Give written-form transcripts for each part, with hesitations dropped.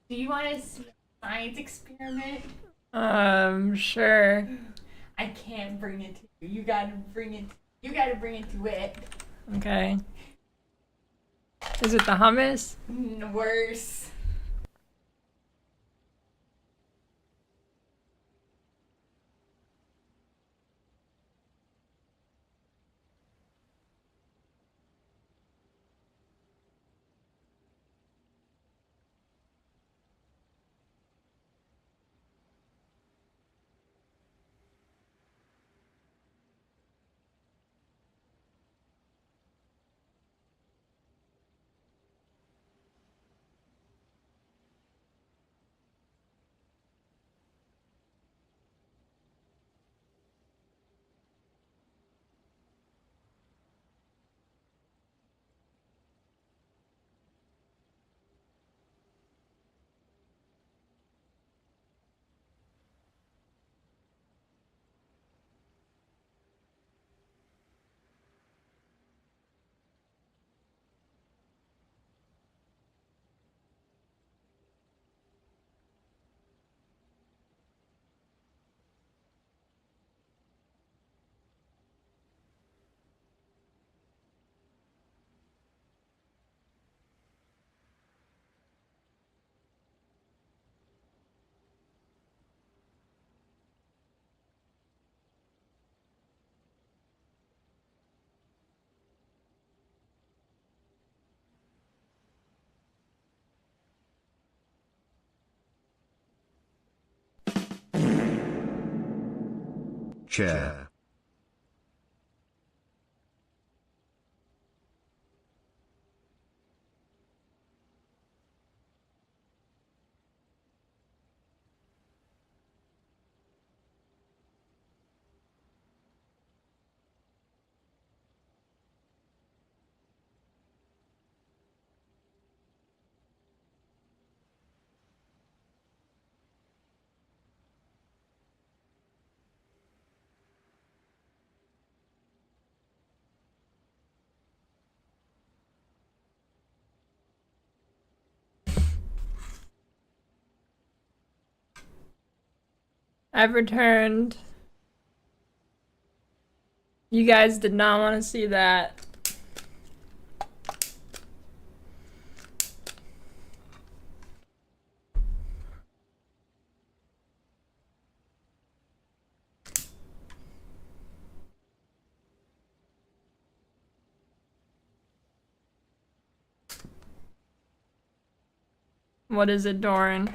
Do you want to see a science experiment? Sure. I can't bring it to you. You gotta bring it. You gotta bring it to it. Okay. Is it the hummus? Worse. Chair. I've returned. You guys did not want to see that. What is it, Doran?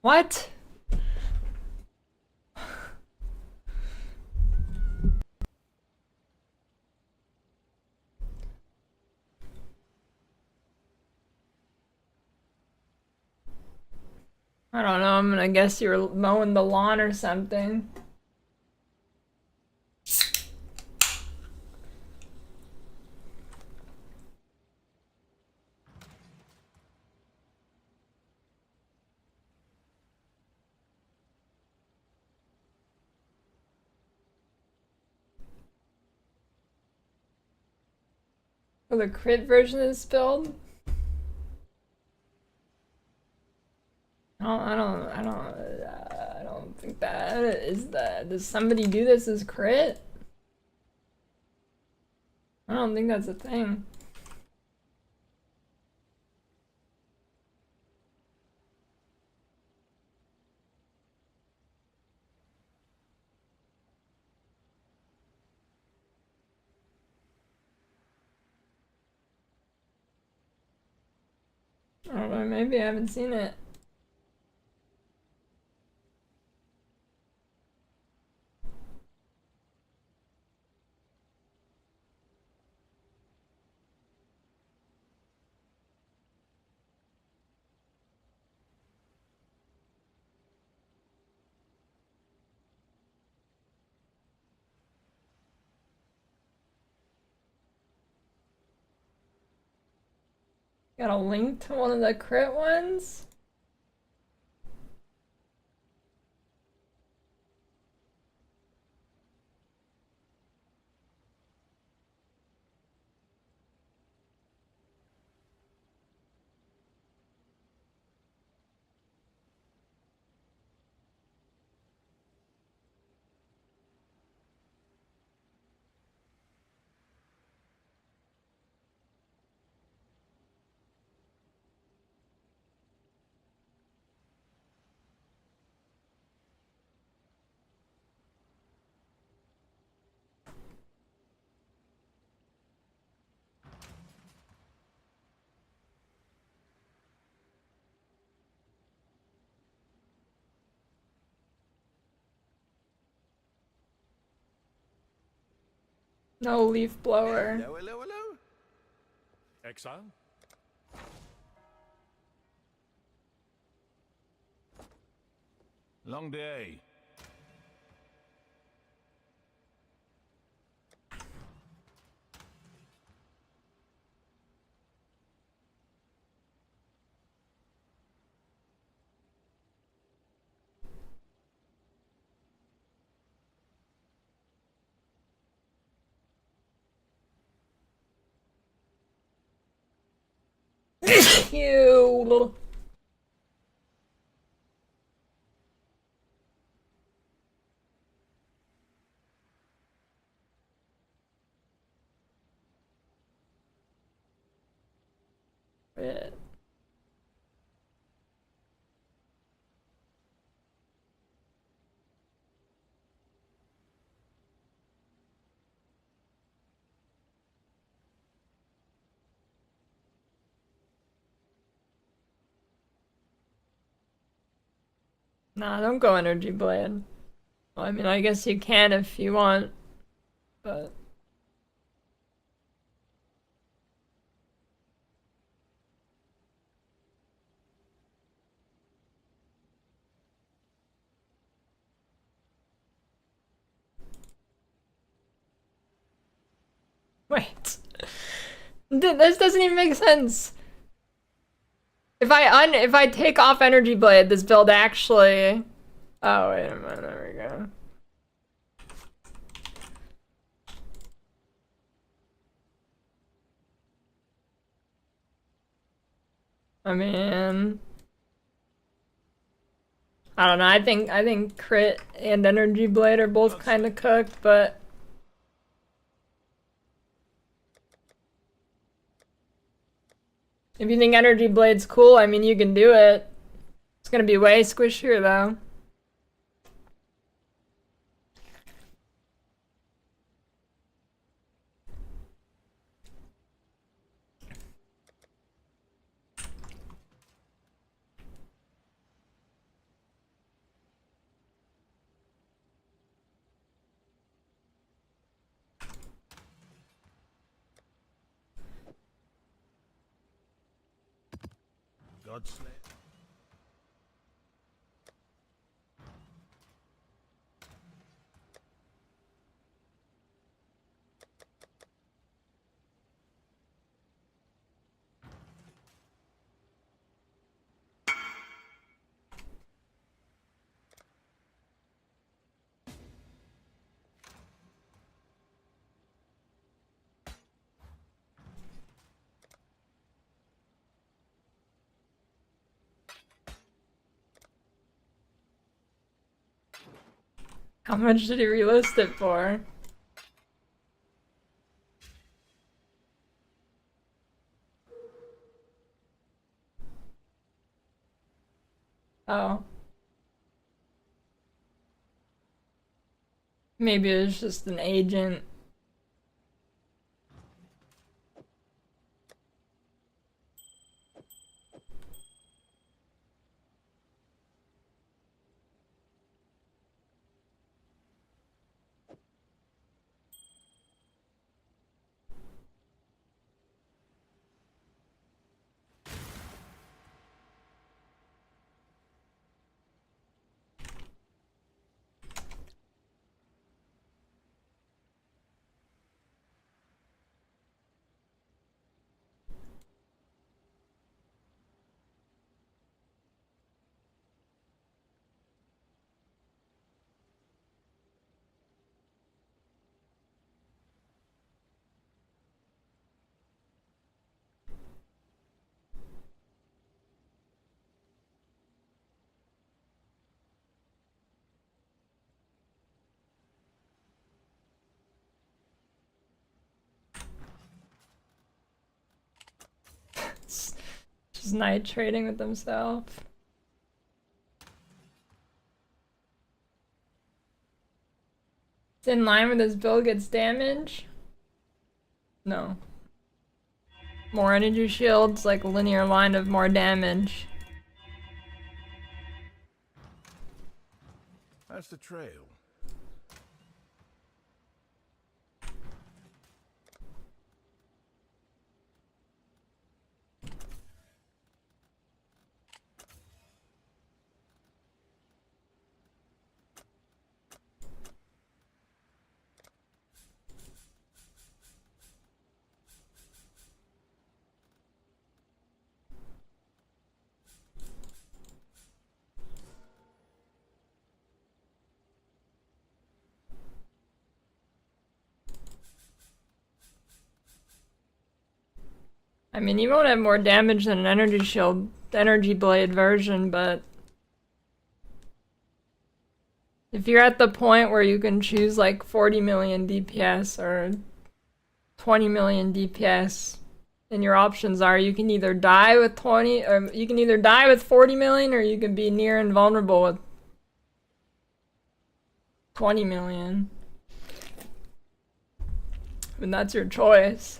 What? I don't know, I'm gonna guess you were mowing the lawn or something. Oh, the crit version is spilled? I don't think that is that. Does somebody do this as crit? I don't think that's a thing. I don't know, maybe I haven't seen it. Got a link to one of the crit ones? No leaf blower. Hello, hello, hello. Exile? Long day. You little. Shit. Nah, don't go energy blade. Well, I mean, I guess you can if you want, but wait. This doesn't even make sense. If I take off energy blade, this build actually. Oh wait a minute. There we go. I mean, I don't know. I think crit and energy blade are both kind of cooked, but if you think energy blade's cool, I mean, you can do it. It's gonna be way squishier though. Godslayer. How much did he relist it for? Oh. Maybe it was just an agent. Just night trading with himself. It's in line with his build gets damage? No. More energy shields, like a linear line of more damage. How's the trail? I mean, you won't have more damage than an energy shield, energy blade version, but if you're at the point where you can choose like 40 million DPS or 20 million DPS, and your options are you can either die with 20, or you can either die with 40 million, or you can be near invulnerable with 20 million. And that's your choice.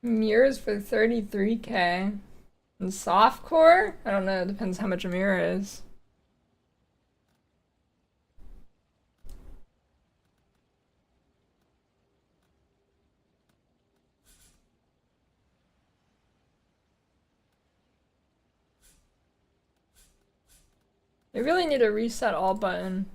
Mirrors for 33k. And softcore? I don't know, it depends how much a mirror is. They really need a reset all button.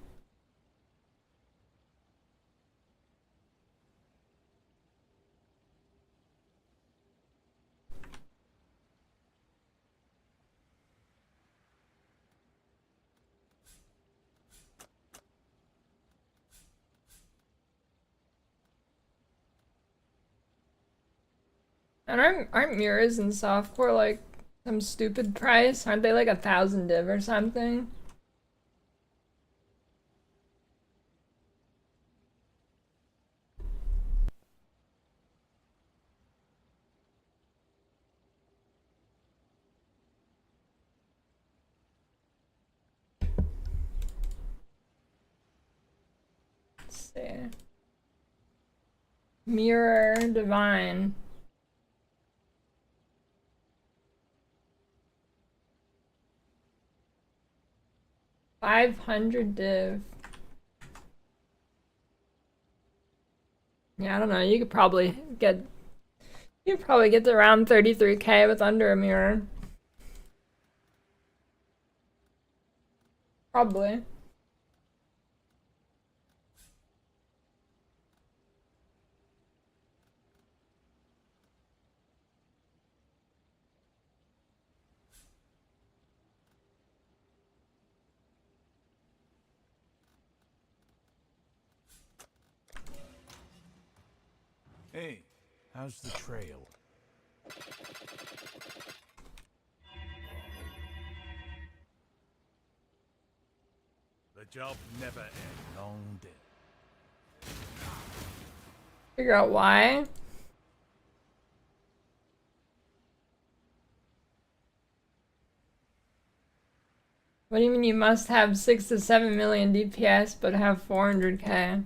And aren't mirrors in softcore like some stupid price? Aren't they like 1,000 div or something? Let's see. Mirror divine. $500 div. Yeah, I don't know. You could probably get to around 33k with under a mirror. Probably. Hey, how's the trail? The job never ends. Long day. Figure out why. What do you mean you must have 6 to 7 million DPS but have 400k?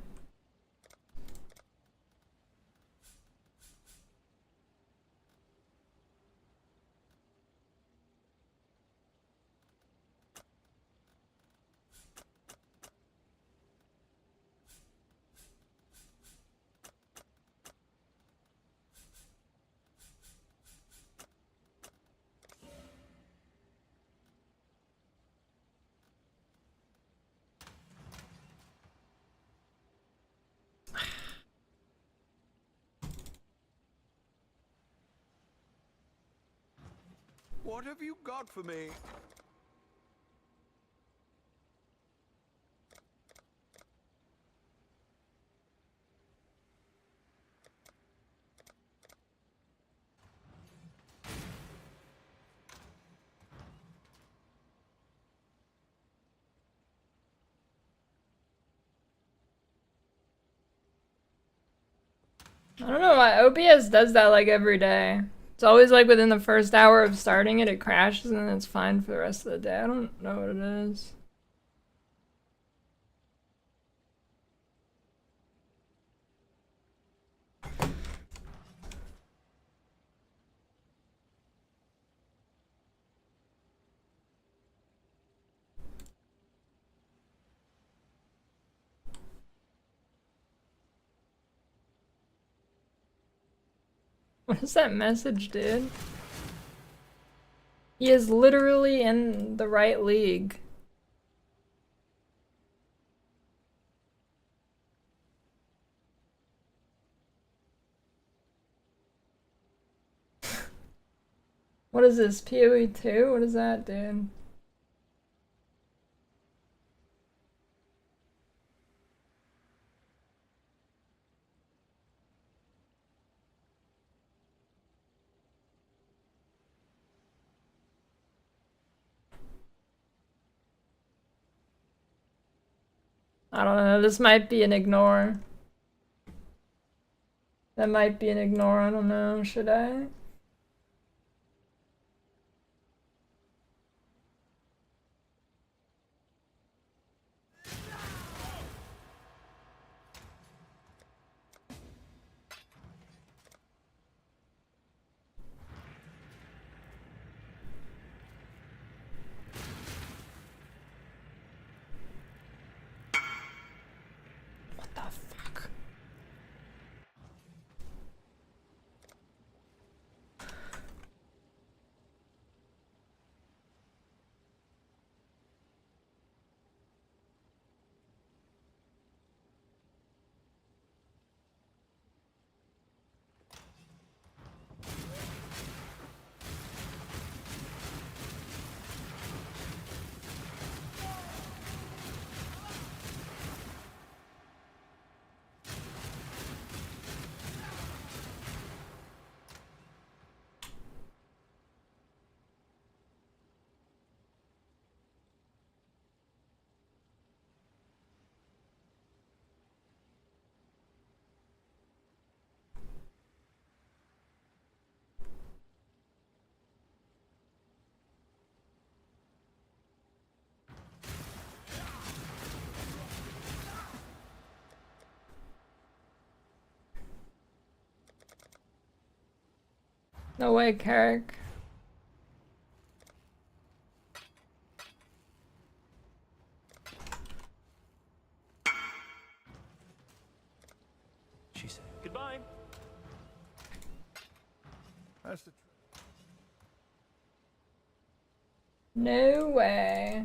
What have you got for me? I don't know why OBS does that like every day. It's always like within the first hour of starting it, it crashes and then it's fine for the rest of the day. I don't know what it is. What is that message, dude? He is literally in the right league. What is this, PoE 2? What is that, dude? I don't know, this might be an ignore. That might be an ignore, I don't know, should I? What the fuck? No way, Carrick. She said, "Goodbye." How's the No way.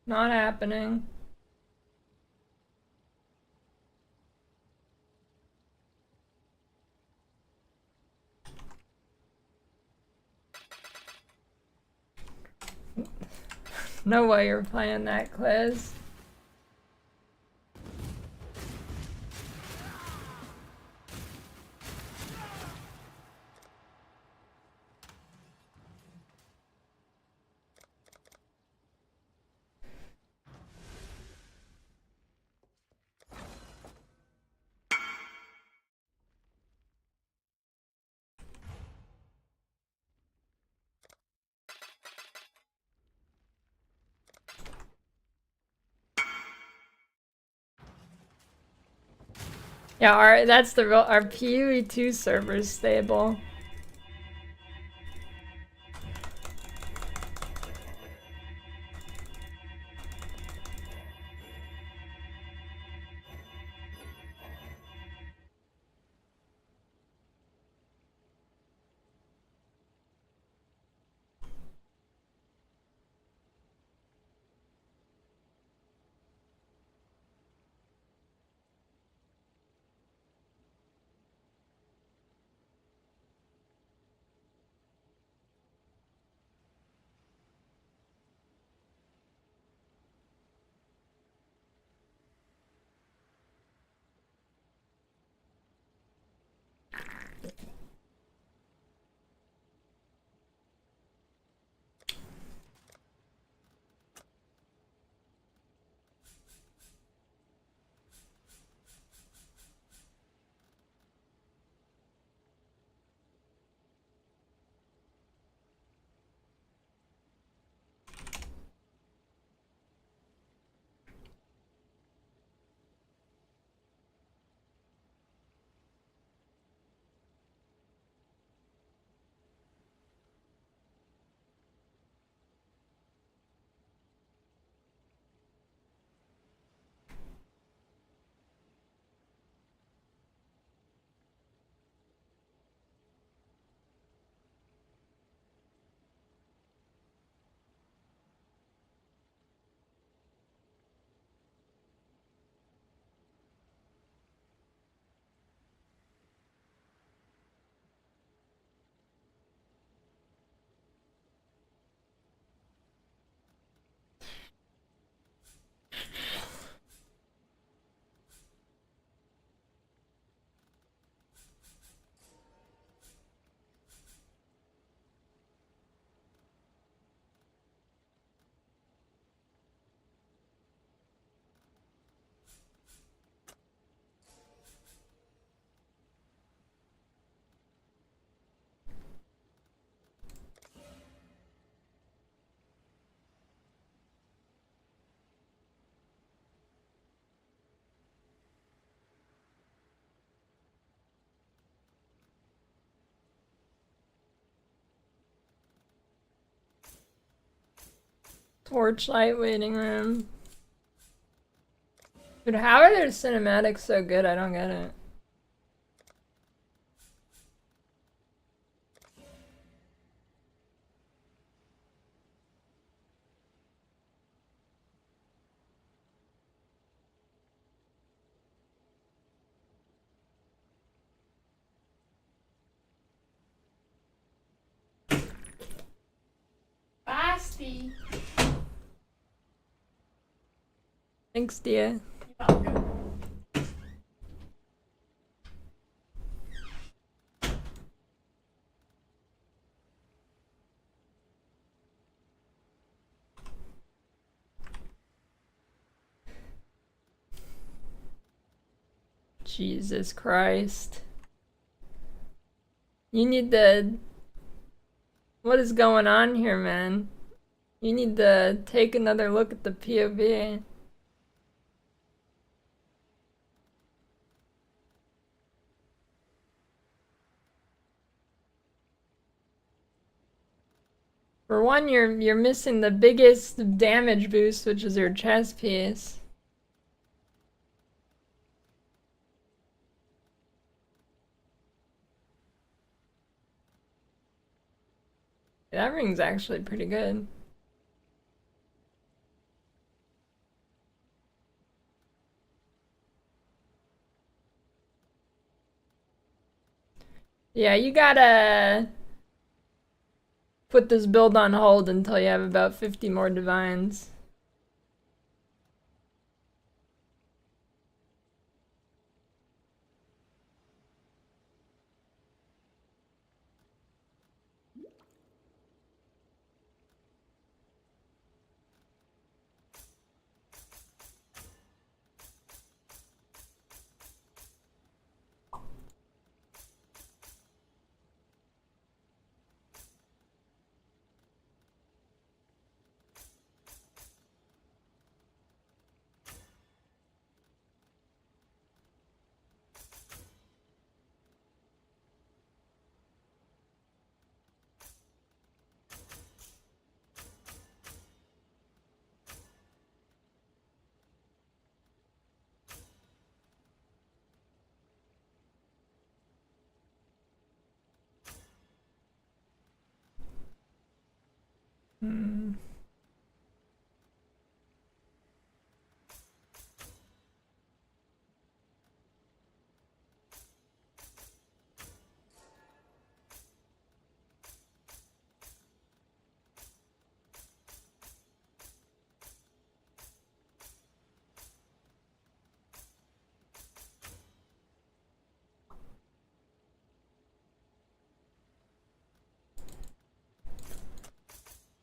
Not happening. No way you're playing that, Quiz. Yeah, that's the real, our PoE 2 server's stable. Torchlight waiting room. Dude, how are their cinematics so good? I don't get it. Basti. Thanks, dear. You're welcome. Jesus Christ. You need to... What is going on here, man? You need to take another look at the POV. For one, you're missing the biggest damage boost, which is your chest piece. That ring's actually pretty good. Yeah, you gotta put this build on hold until you have about 50 more divines.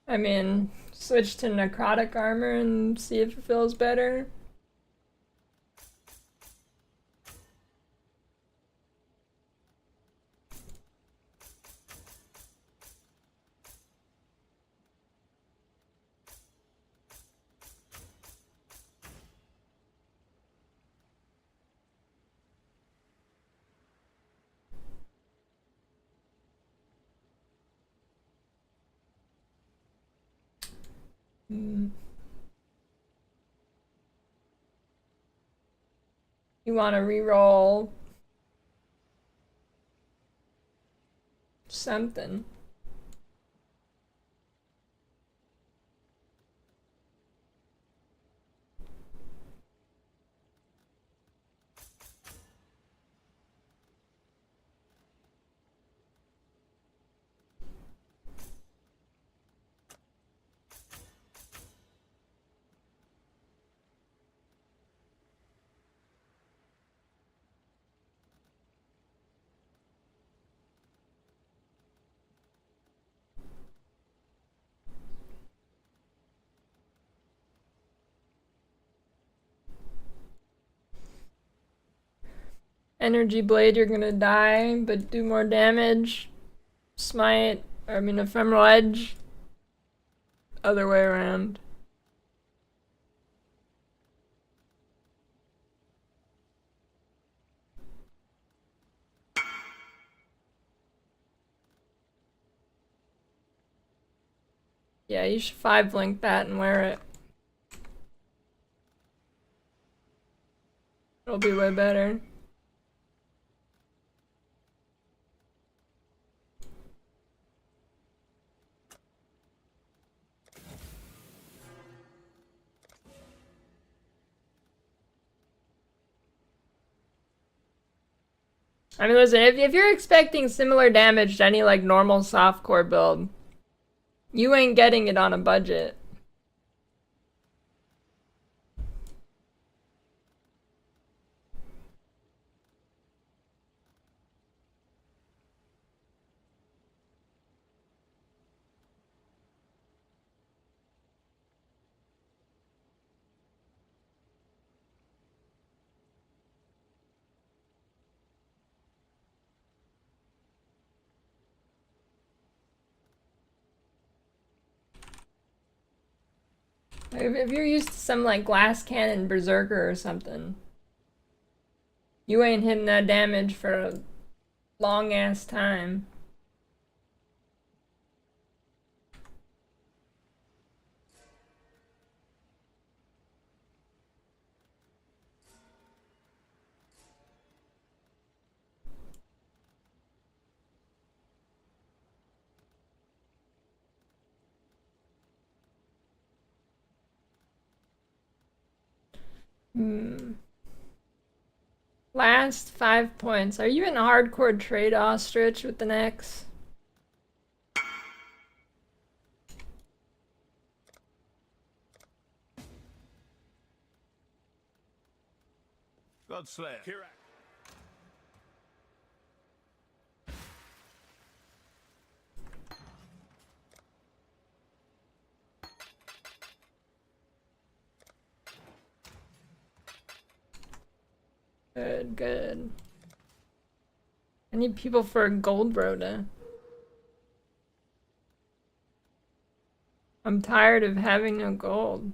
I mean, switch to necrotic armor and see if it feels better. You want to reroll something. Energy blade, you're gonna die, but do more damage. Smite, I mean ephemeral edge. Other way around. Yeah, you should 5-link that and wear it. It'll be way better. I mean, listen, if you're expecting similar damage to any like normal softcore build, you ain't getting it on a budget. If you're used to some like glass cannon berserker or something, you ain't hitting that damage for a long ass time. Last 5 points. Are you in hardcore trade ostrich with the X? Godslayer. Good, good. I need people for a gold rota. I'm tired of having no gold.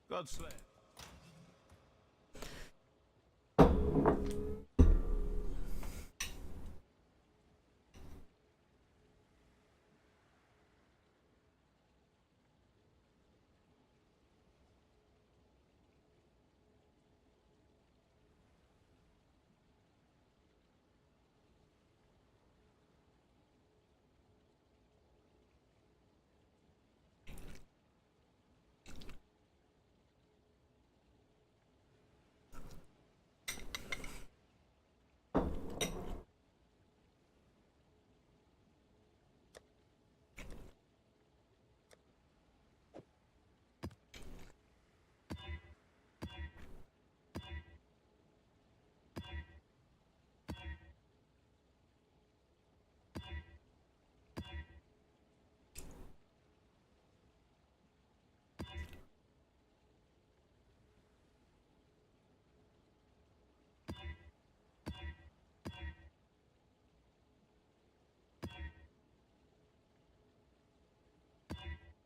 Godslayer.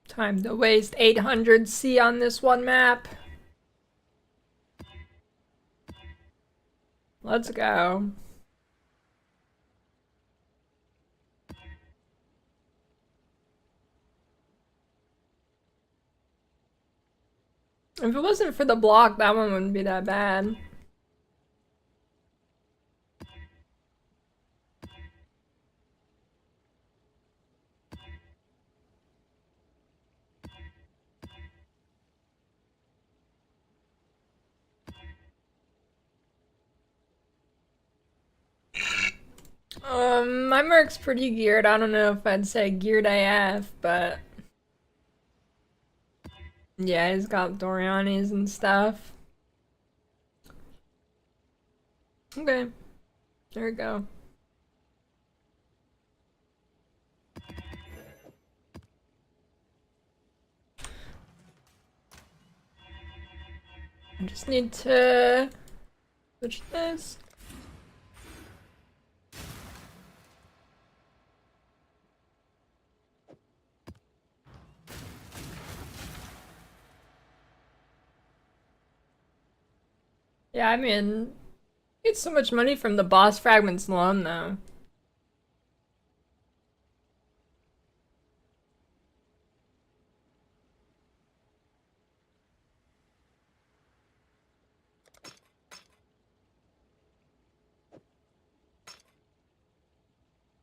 Time to waste 800 C on this one map. Let's go. If it wasn't for the block, that one wouldn't be that bad. My Merc's pretty geared. I don't know if I'd say geared AF, but yeah, he's got Dorianis and stuff. Okay, there we go. I just need to switch this. Yeah, I mean, you get so much money from the boss fragments alone, though.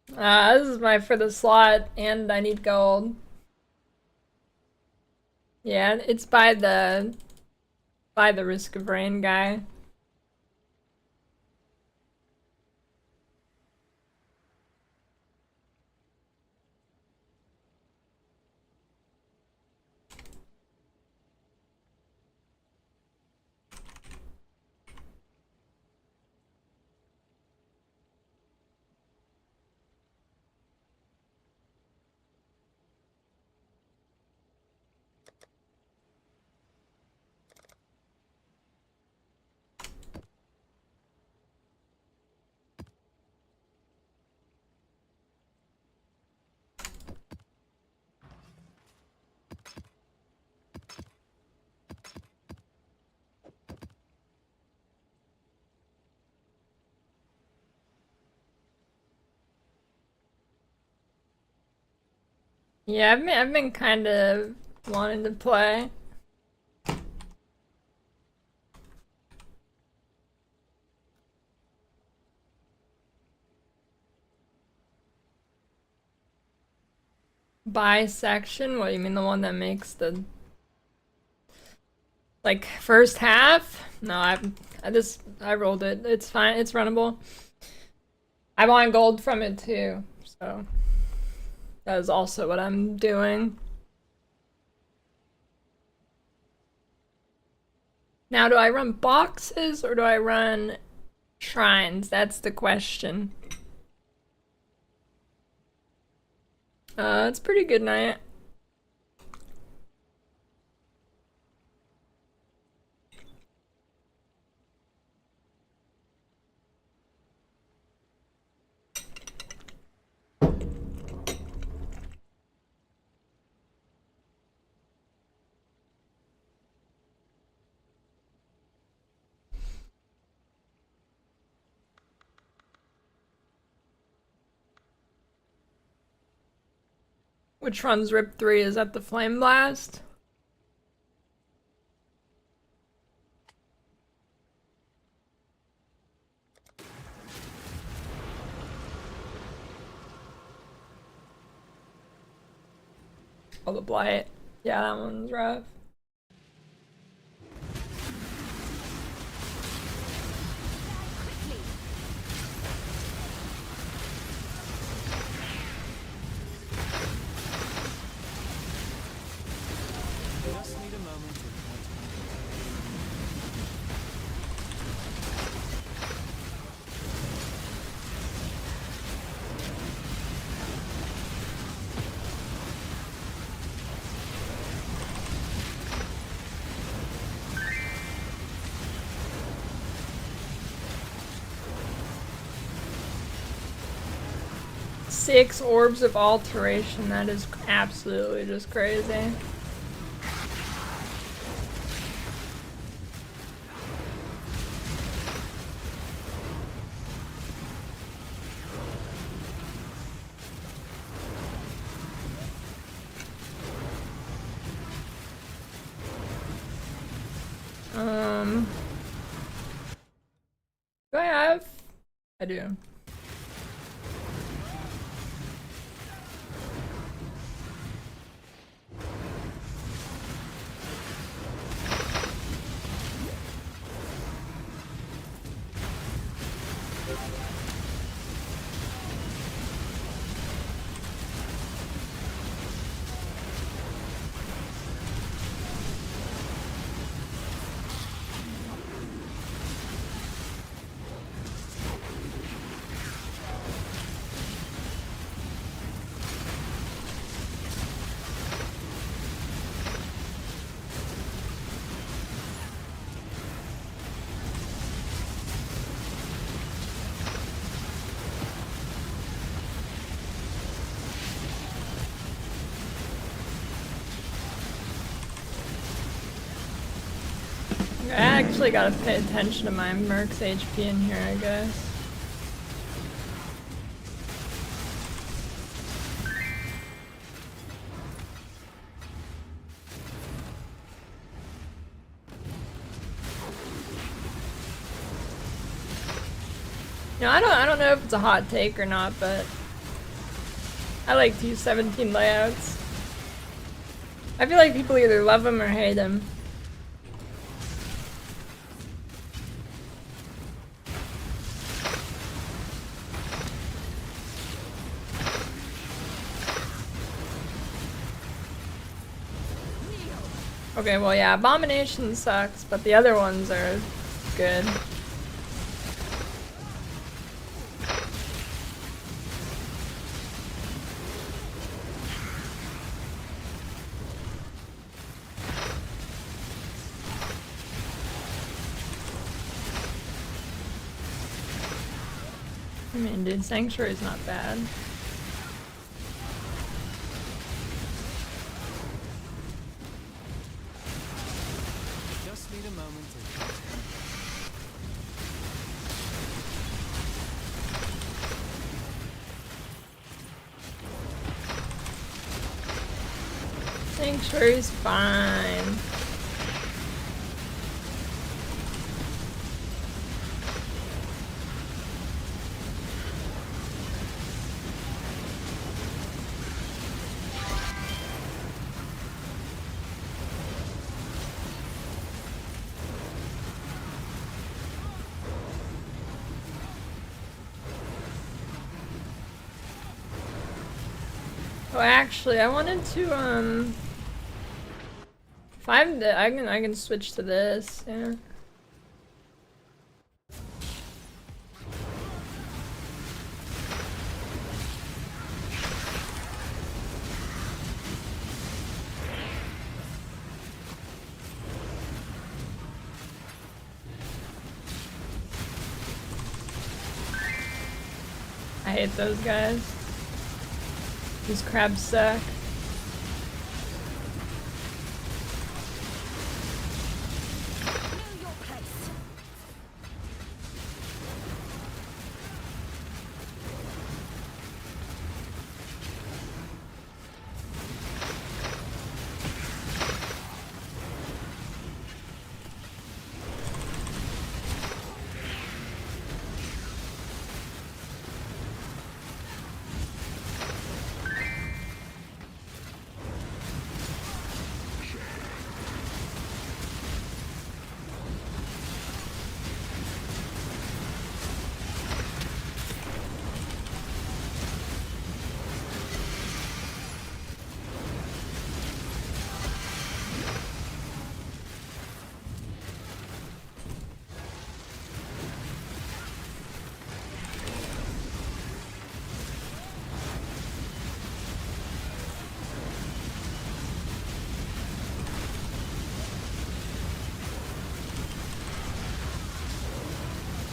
This is my for the slot, and I need gold. Yeah, it's by the Risk of Rain guy. Yeah, I've been kind of wanting to play. Bisection? What do you mean, the one that makes the like first half? No, I rolled it. It's fine. It's runnable. I want gold from it too, so that is also what I'm doing. Now, do I run boxes or do I run shrines? That's the question. It's a pretty good night. Which one's Rip 3? Is that the Flame Blast? Oh, the Blight. Yeah, that one's rough. Just need a moment to Six orbs of alteration. That is absolutely just crazy. Do I have? I do. I actually gotta pay attention to my Merc's HP in here, I guess. You know, I don't know if it's a hot take or not, but I like to use 17 layouts. I feel like people either love them or hate them. Okay, well yeah, Abomination sucks, but the other ones are good. I mean, dude, Sanctuary's not bad. Just need a moment to... Sanctuary's fine. Oh, actually, I wanted to, if I'm I can switch to this, yeah. I hate those guys. These crabs suck.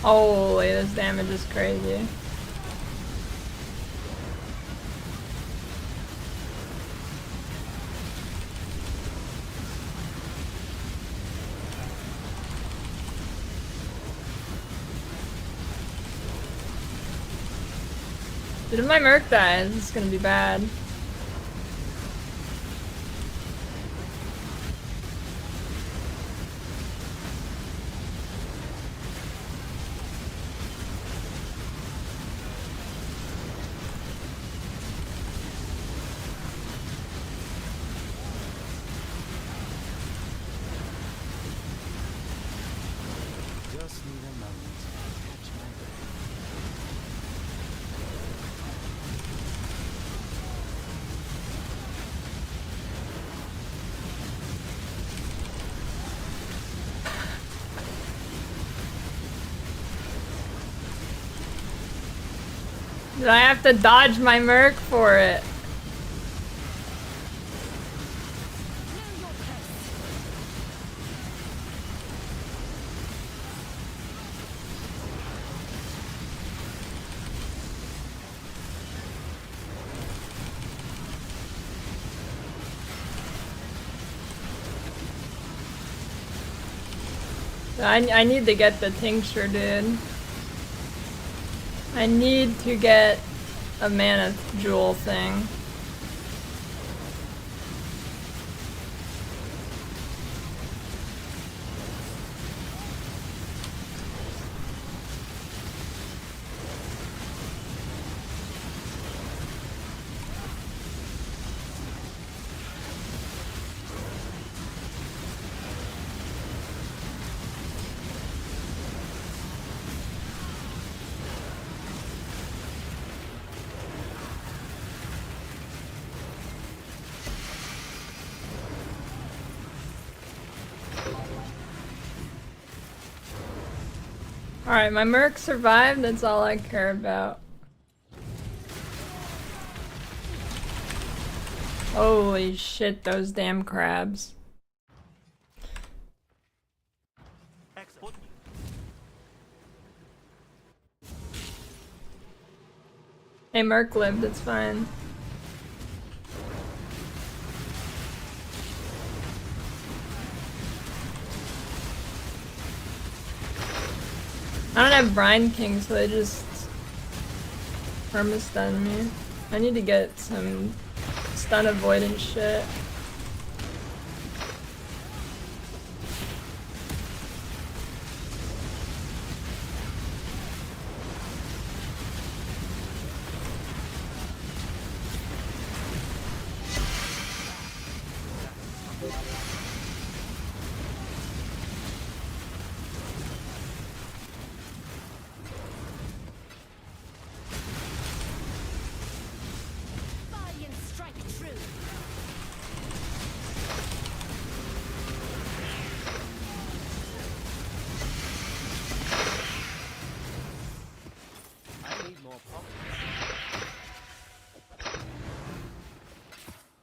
Holy, this damage is crazy. Dude, if my Merc dies, this is gonna be bad. Just need a moment to catch my breath. Did I have to dodge my Merc for it? I need to get the tincture, dude. I need to get a mana jewel thing. Alright, my merc survived, that's all I care about. Holy shit, those damn crabs. Hey, merc lived, it's fine. I don't have Brine King, so they just perma-stun me. I need to get some stun avoidance shit.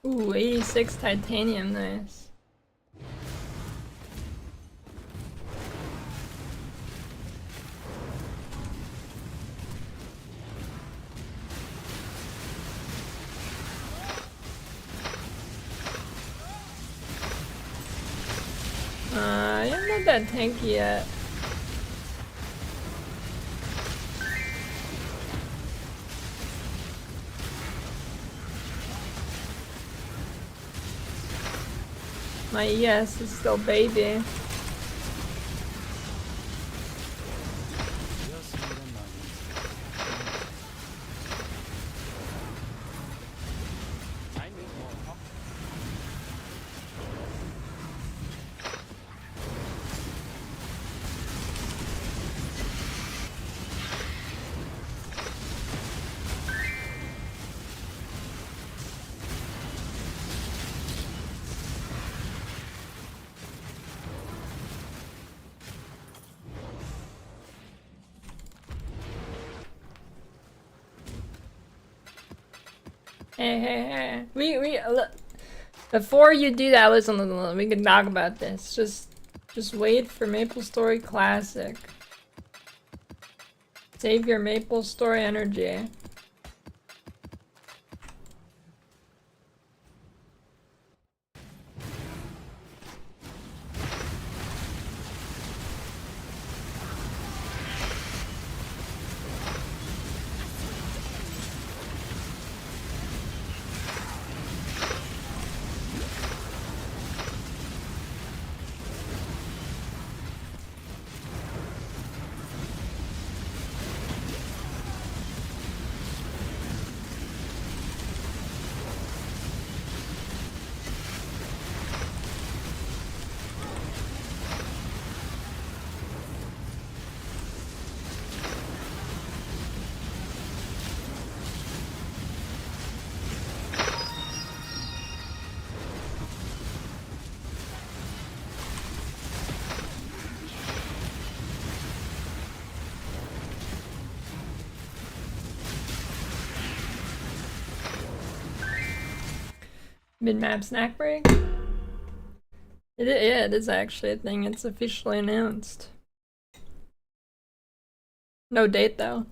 Ooh, 86 titanium, nice. I'm not that tanky yet. My ES is still baby. Just need a moment. I need more pop. Hey. Look, before you do that, listen, we can talk about this. Just wait for Maple Story Classic. Save your Maple Story energy. Mid-map snack break? Yeah, it is actually a thing. It's officially announced. No date though.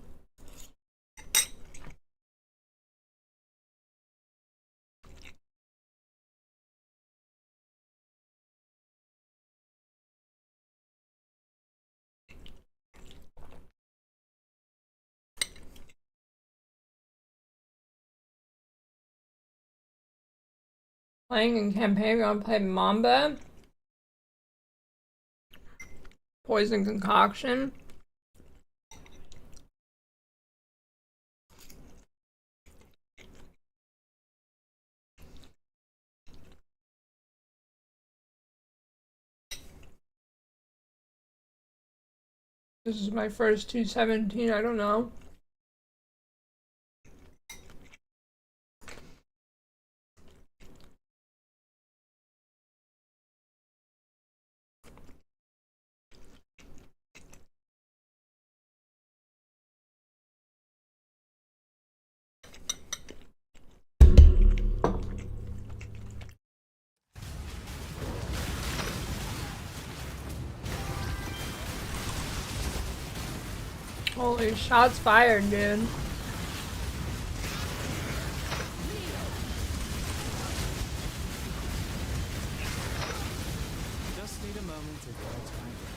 Playing in campaign, we want to play Mamba. Poison Concoction. This is my first 217, I don't know. Holy shots fired, dude. Just need a moment to catch my breath.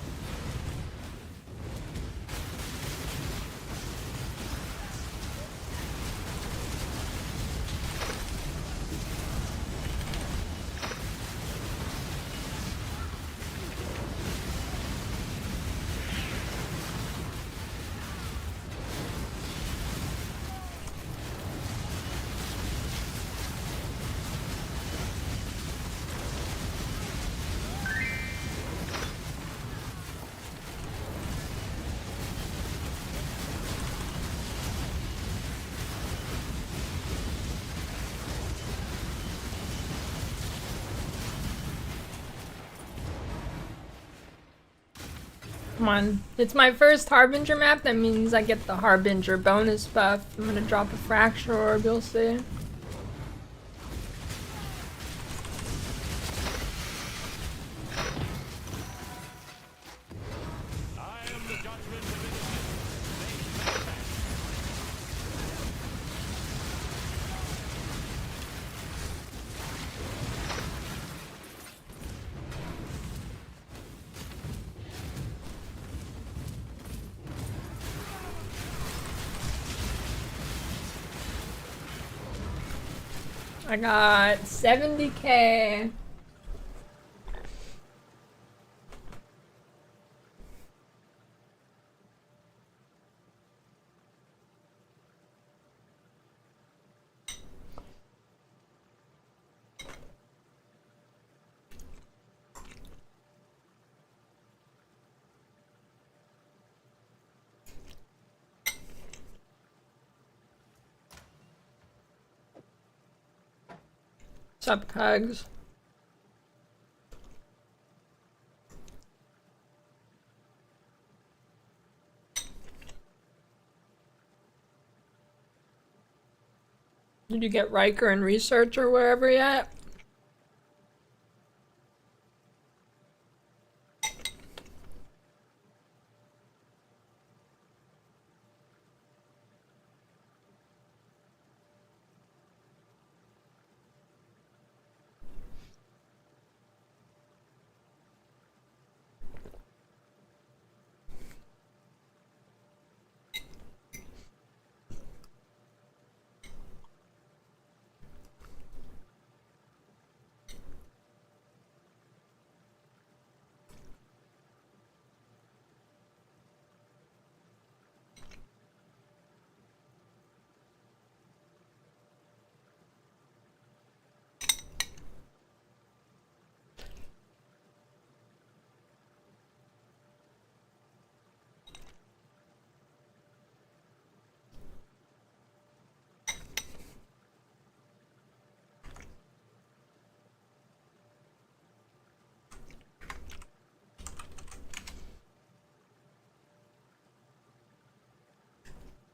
Come on. It's my first Harbinger map. That means I get the Harbinger bonus buff. I'm gonna drop a Fracture Orb, you'll see. I got 70k. What's up, Cugs? Did you get Riker and Research or wherever yet?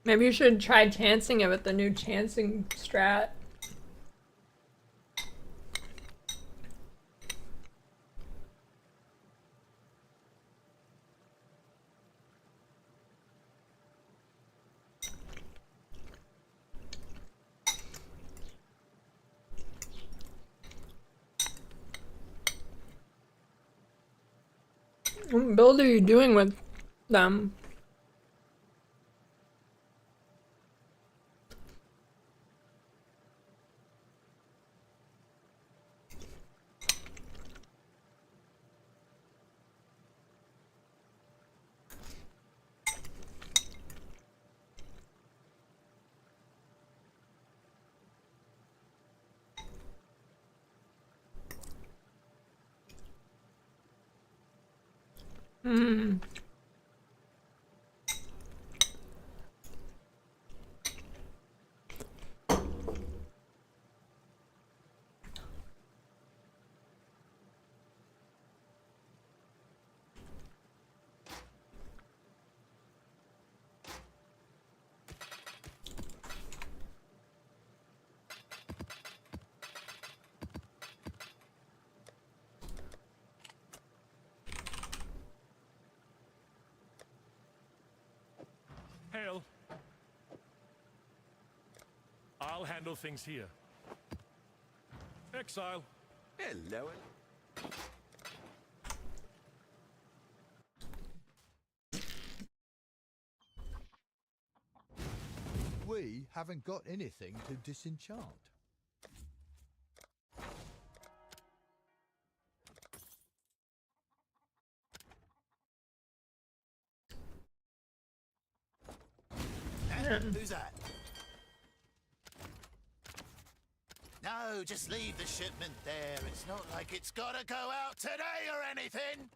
Maybe you should try chancing it with the new chancing strat. What build are you doing with them? Hmm. Hail. I'll handle things here. Exile. Hello. We haven't got anything to disenchant. Who's that? No, just leave the shipment there. It's not like it's gotta go out today or anything.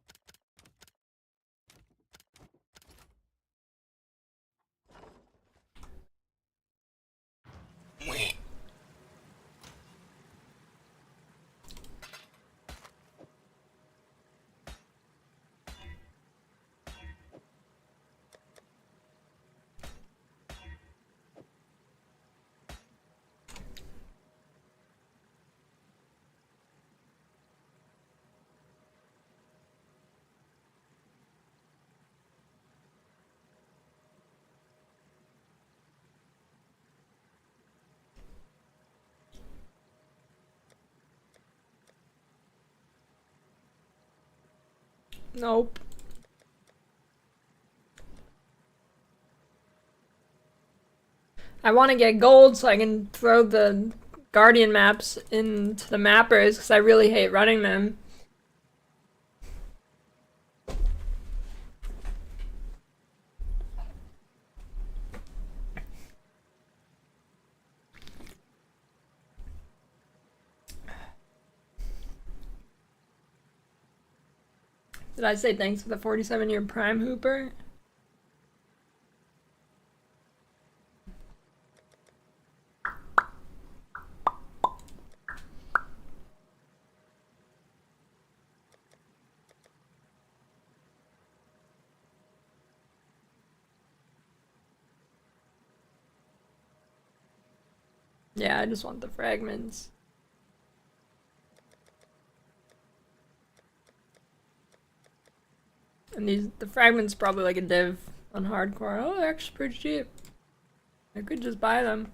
Nope. I want to get gold so I can throw the Guardian maps into the mappers because I really hate running them. Did I say thanks for the 47-year Prime Hooper? Yeah, I just want the fragments. And the fragments probably like a div on hardcore. Oh, they're actually pretty cheap. I could just buy them.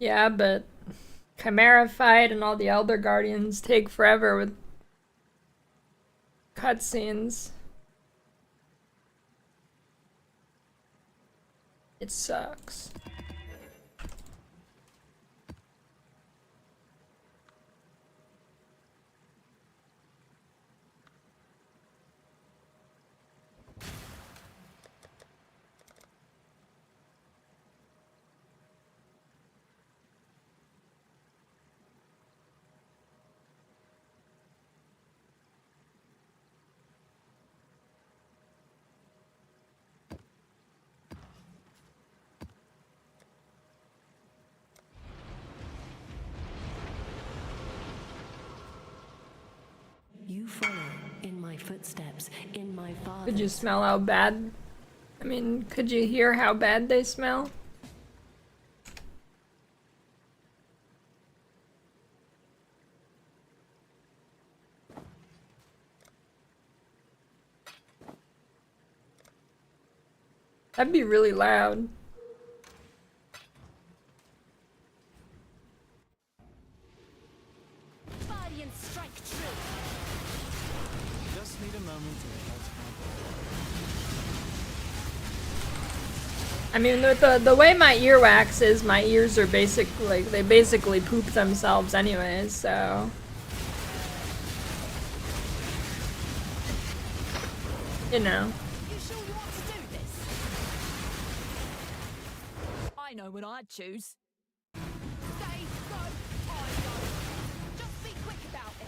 Yeah, but Chimera fight and all the Elder Guardians take forever with cutscenes. It sucks. footsteps in my father's. Could you smell how bad? I mean, could you hear how bad they smell? That'd be really loud. Body and strike true. Just need a moment to recharge my I mean, with the way my earwax is, my ears are basically, they basically poop themselves anyways, so. You know. You sure you want to do this? I know what I'd choose. Stay, go, I go. Just be quick about it.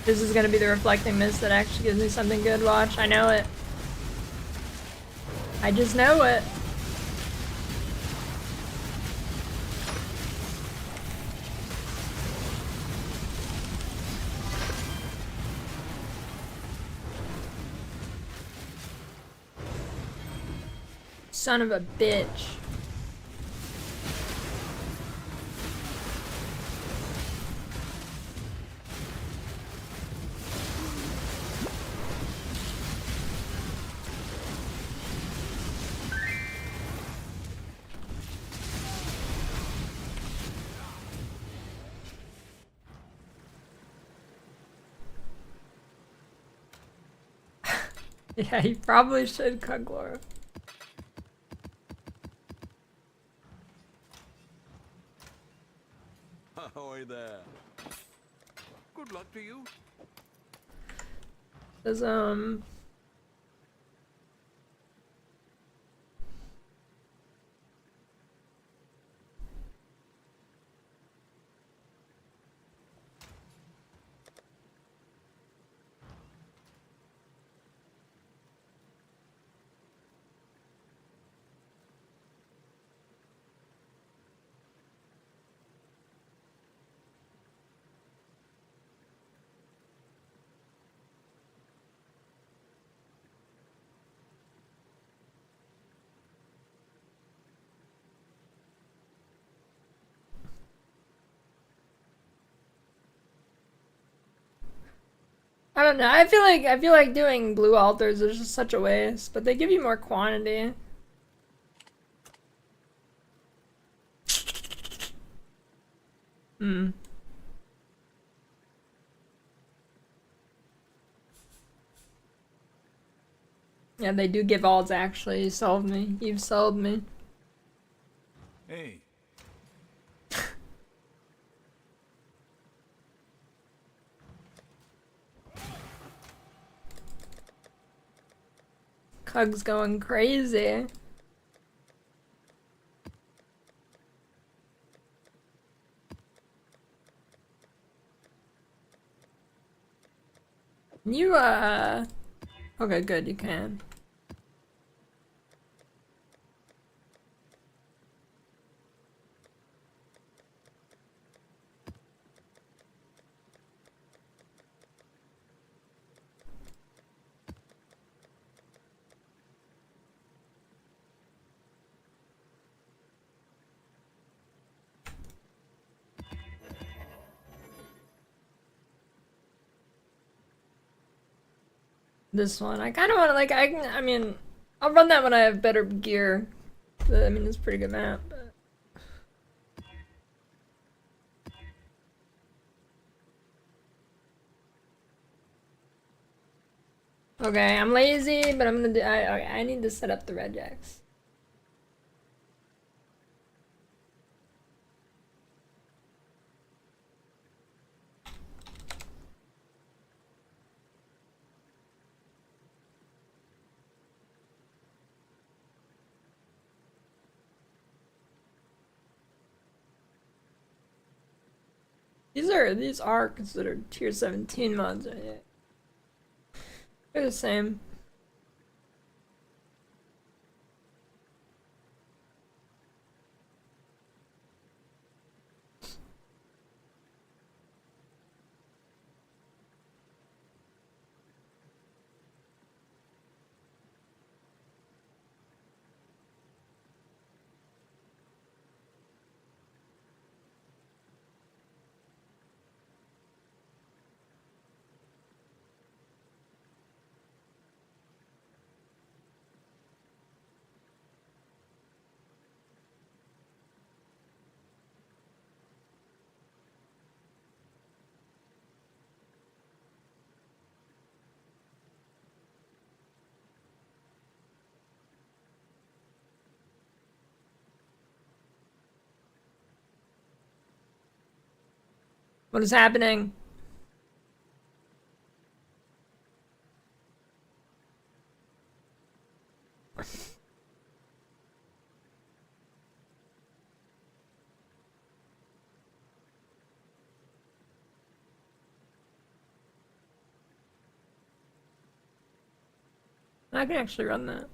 This is gonna be the reflecting mist that actually gives me something good. Watch, I know it. I just know it. Son of a bitch. Yeah, he probably should cut Glora. Ahoy there. Good luck to you. Does I don't know. I feel like doing blue altars is just such a waste, but they give you more quantity. Hmm. Yeah, they do give alts actually. You sold me. You've sold me. Hey, Cug's going crazy. You, okay, good, you can. This one, I kind of want to, like, I mean, I'll run that when I have better gear. I mean, it's a pretty good map, but... Okay, I'm lazy, but I'm gonna do, I need to set up the regex. These are considered tier 17 mods, right? They're the same. What is happening? I can actually run that.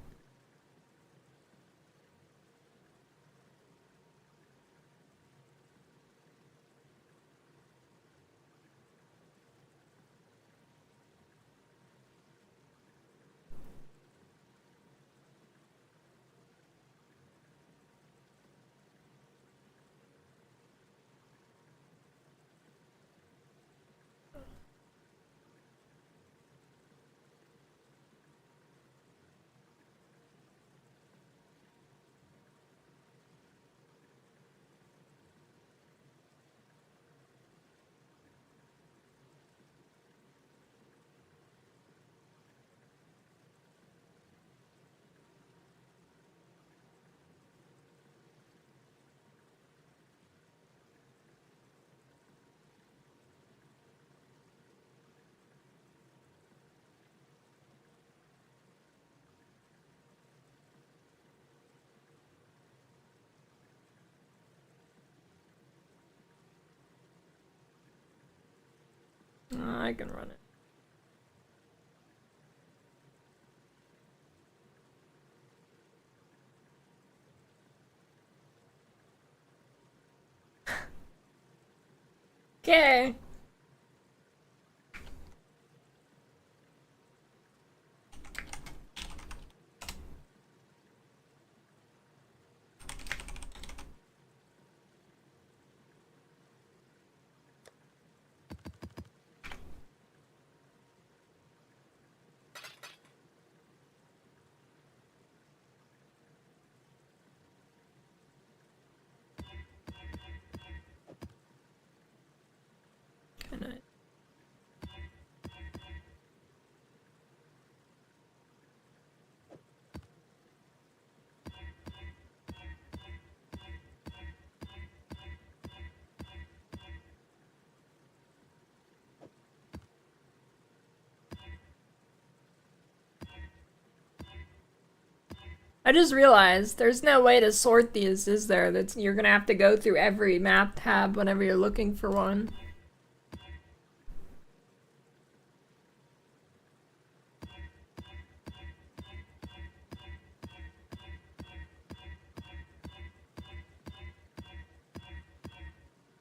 I can run it. Okay. I just realized there's no way to sort these, is there? You're gonna have to go through every map tab whenever you're looking for one.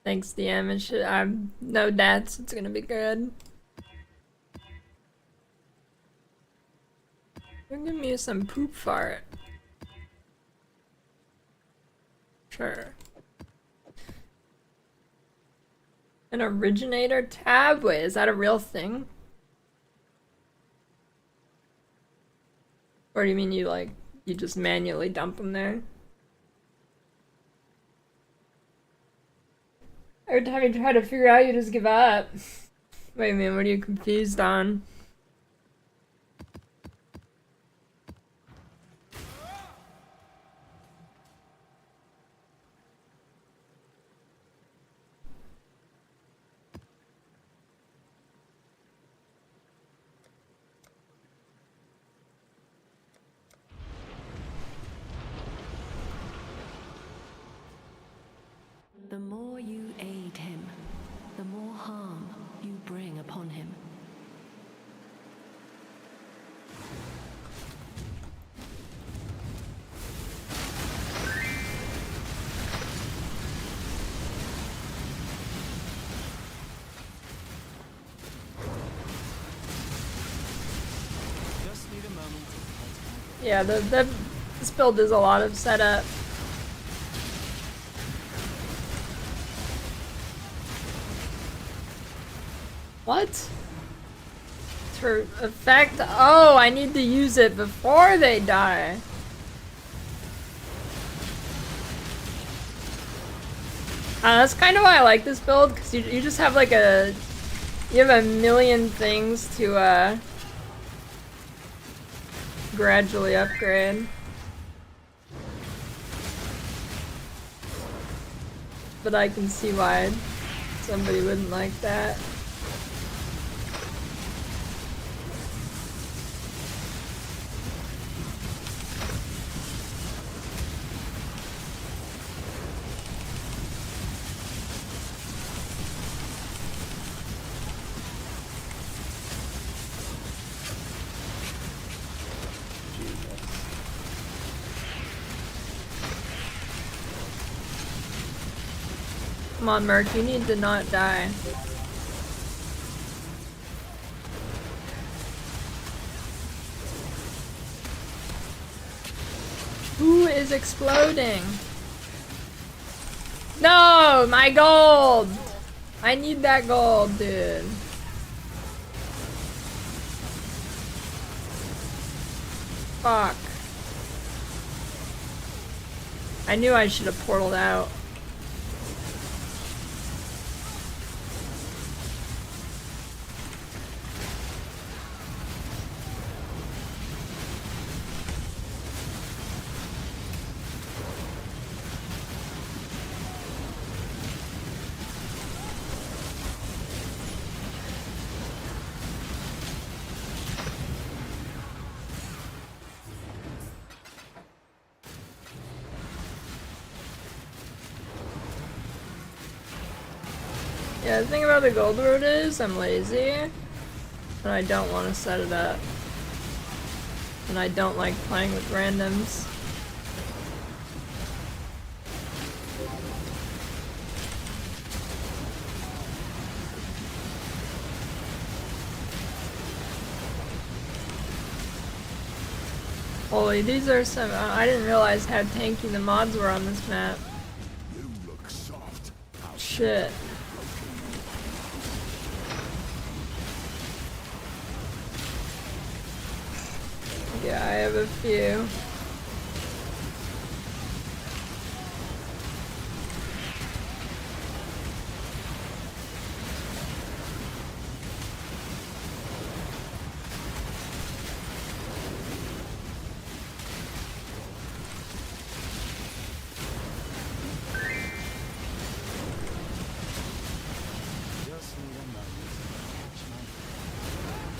Thanks, DM. I'm no deaths. It's gonna be good. Give me some poop fart. Sure. An originator tab? Wait, is that a real thing? Or do you mean you just manually dump them there? Every time you try to figure out, you just give up. Wait, man, what are you confused on? The more you aid him, the more harm you bring upon him. Just need a moment. Yeah, this build is a lot of setup. What? For effect? Oh, I need to use it before they die. That's kind of why I like this build, because you just have like you have a million things to gradually upgrade. But I can see why somebody wouldn't like that. Come on, Merc, you need to not die. Who is exploding? No, my gold! I need that gold, dude. Fuck. I knew I should have portaled out. Yeah, the thing about the gold road is I'm lazy, and I don't want to set it up. And I don't like playing with randoms. Holy, these are some. I didn't realize how tanky the mods were on this map. You look soft. Shit. Yeah, I have a few. Just need a moment to catch my breath.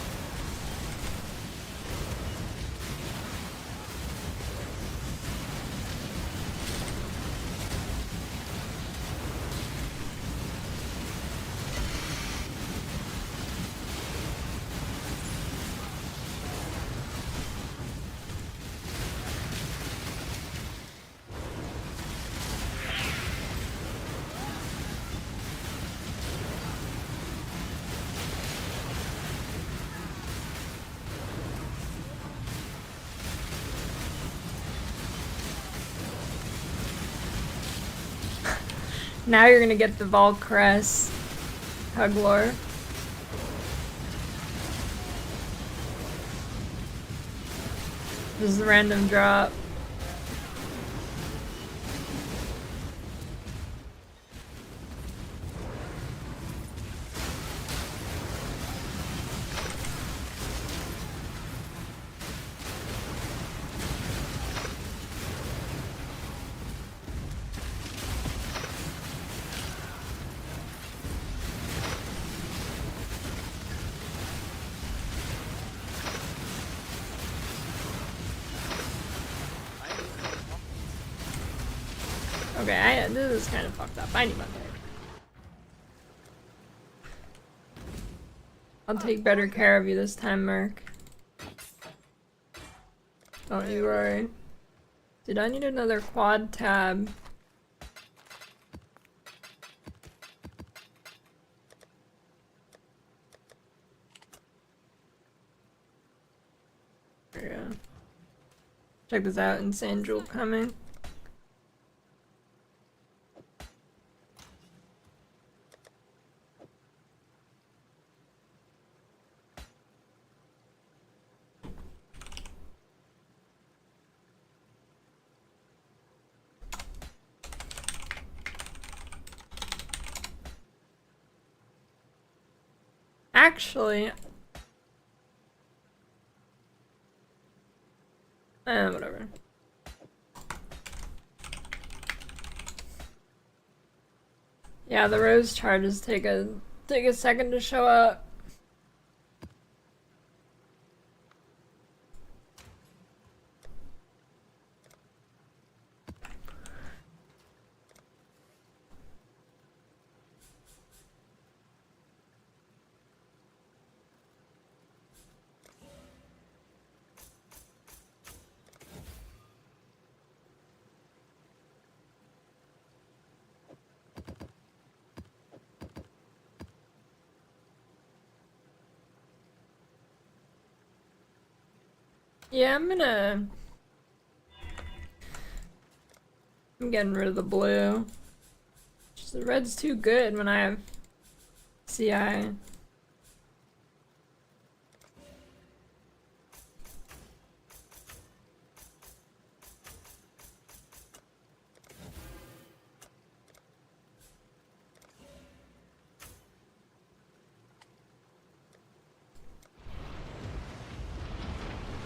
Now you're gonna get the Valkrest Huglor. This is the random drop. Okay, this is kind of fucked up. I need my bag. I'll take better care of you this time, Merc. Don't you worry. Did I need another quad tab? There we go. Check this out, Insane Jewel coming. Actually, whatever. Yeah, the rose charges take a second to show up. Yeah, I'm getting rid of the blue. Just the red's too good when I have CI.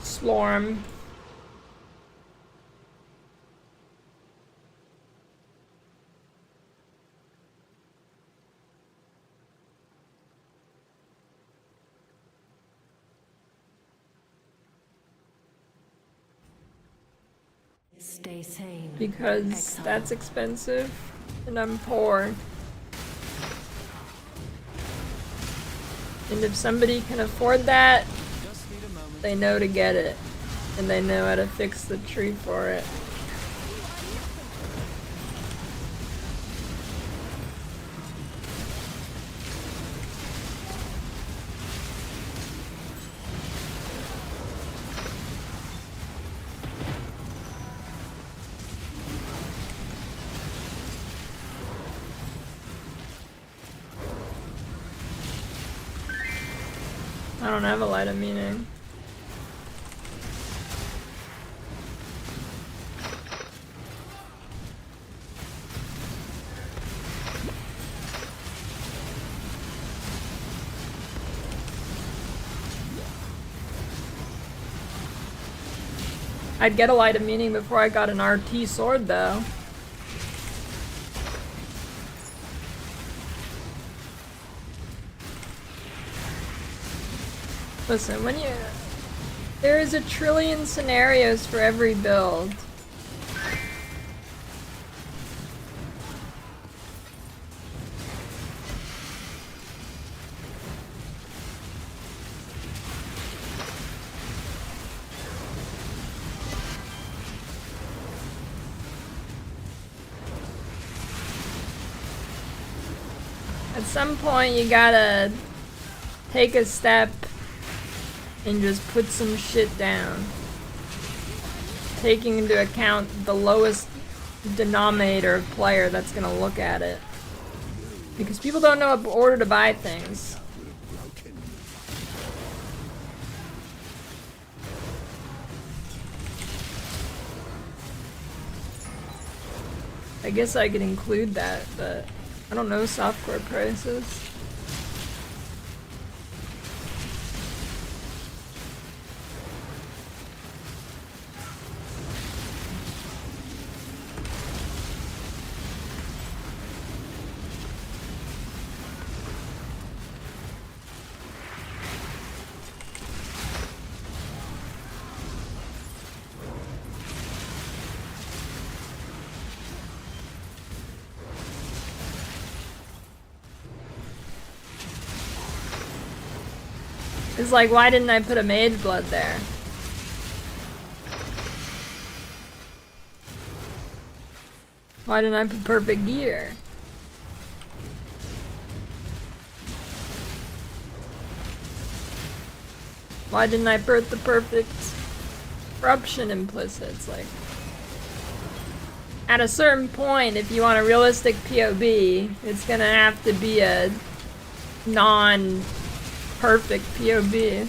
Slorm. Stay sane. Because Exile. that's expensive and I'm poor. And if somebody can afford that, they know to get it. And they know how to fix the tree for it. I don't have a light of meaning. I'd get a light of meaning before I got an RT sword though. Listen, there is a trillion scenarios for every build. At some point you gotta take a step and just put some shit down. Taking into account the lowest denominator of player that's gonna look at it. Because people don't know what order to buy things. I guess I could include that, but I don't know software prices. It's like, why didn't I put a mage blood there? Why didn't I put perfect gear? Why didn't I put the perfect corruption implicit? It's like, at a certain point, if you want a realistic POB, it's gonna have to be a non-perfect POB.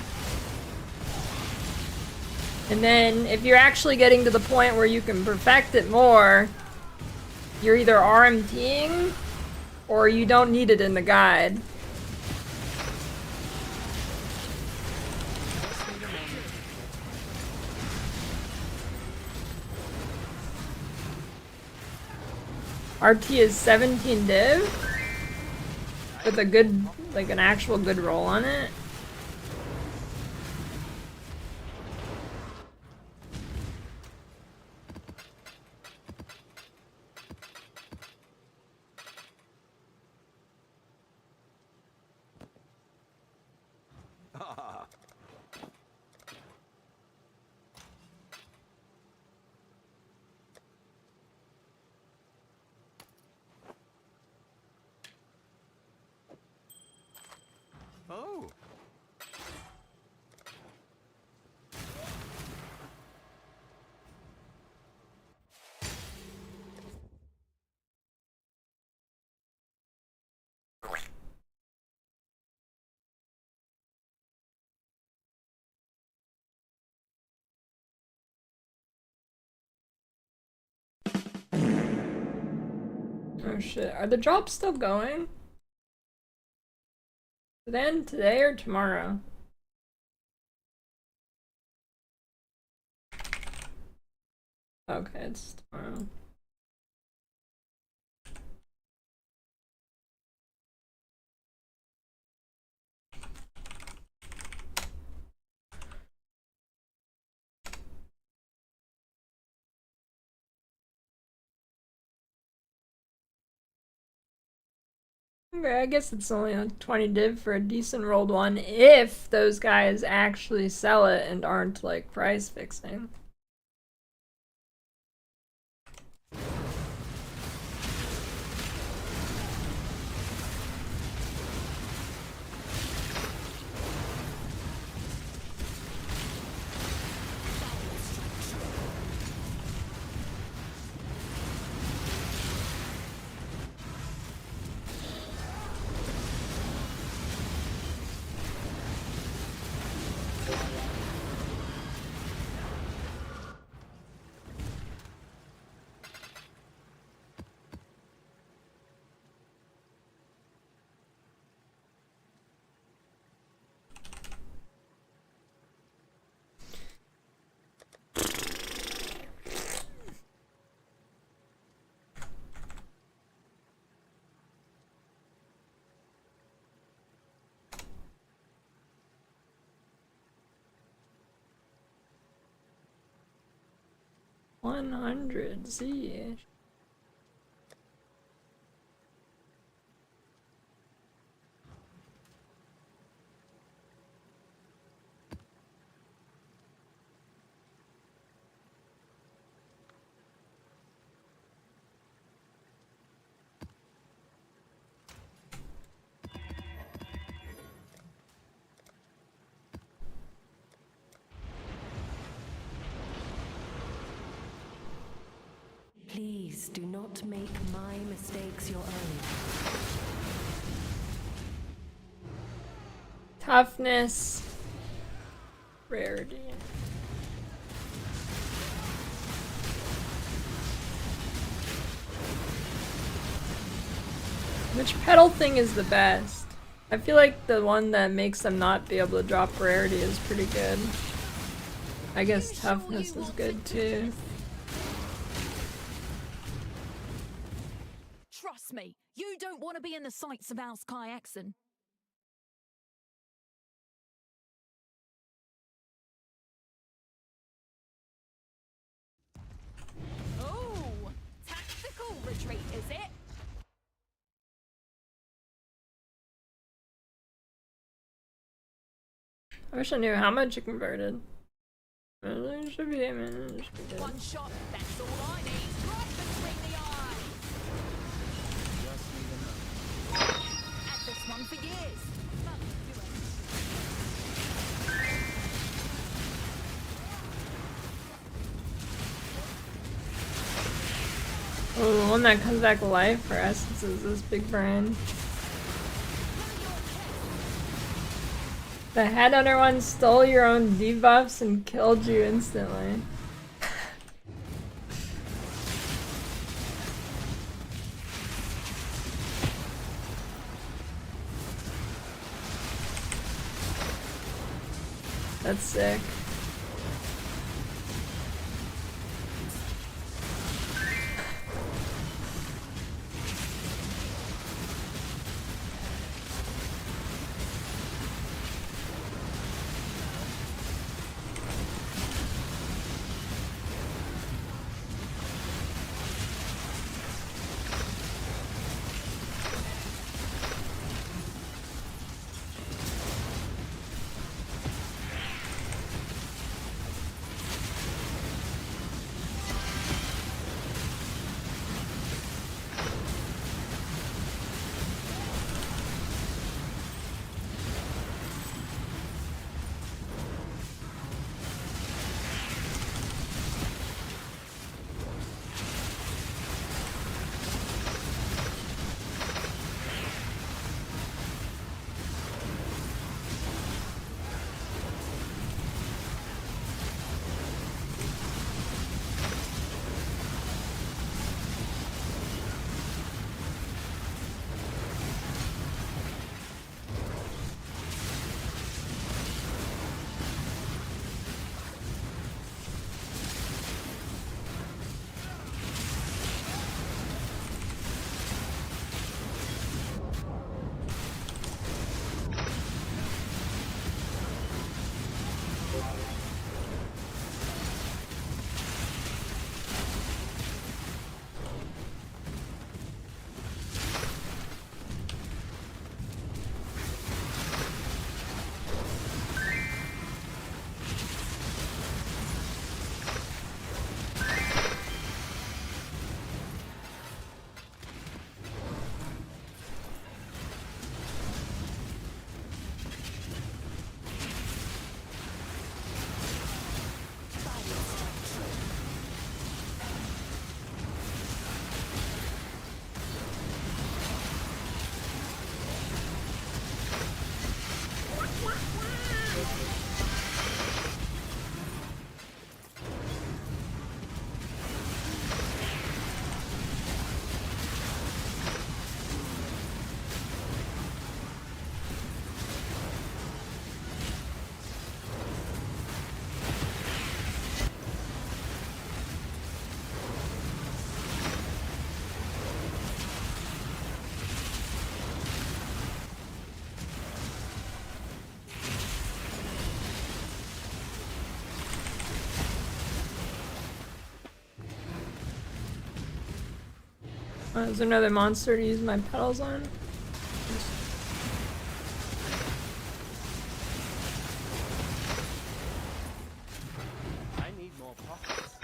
And then, if you're actually getting to the point where you can perfect it more, you're either RMTing, or you don't need it in the guide. RT is 17 div with a good, like an actual good roll on it. Oh. Oh shit, are the drops still going? Then today or tomorrow? Okay, it's tomorrow. Okay, I guess it's only a 20 div for a decent rolled one if those guys actually sell it and aren't like price fixing. $100Z. Please do not make my mistakes your own. Toughness. Rarity. Which pedal thing is the best? I feel like the one that makes them not be able to drop rarity is pretty good. I guess toughness is good too. Trust me, you don't want to be in the sights of House Kayakson. Oh, tactical retreat, is it? I wish I knew how much it converted. It should be, I mean, it should be good. One shot, that's all I need. Right between the eyes. Had this one for years. But you Oh, the one that comes back to life for essence is this big brain. The headhunter one stole your own debuffs and killed you instantly. That's sick. Is there another monster to use my petals on? I need more pockets.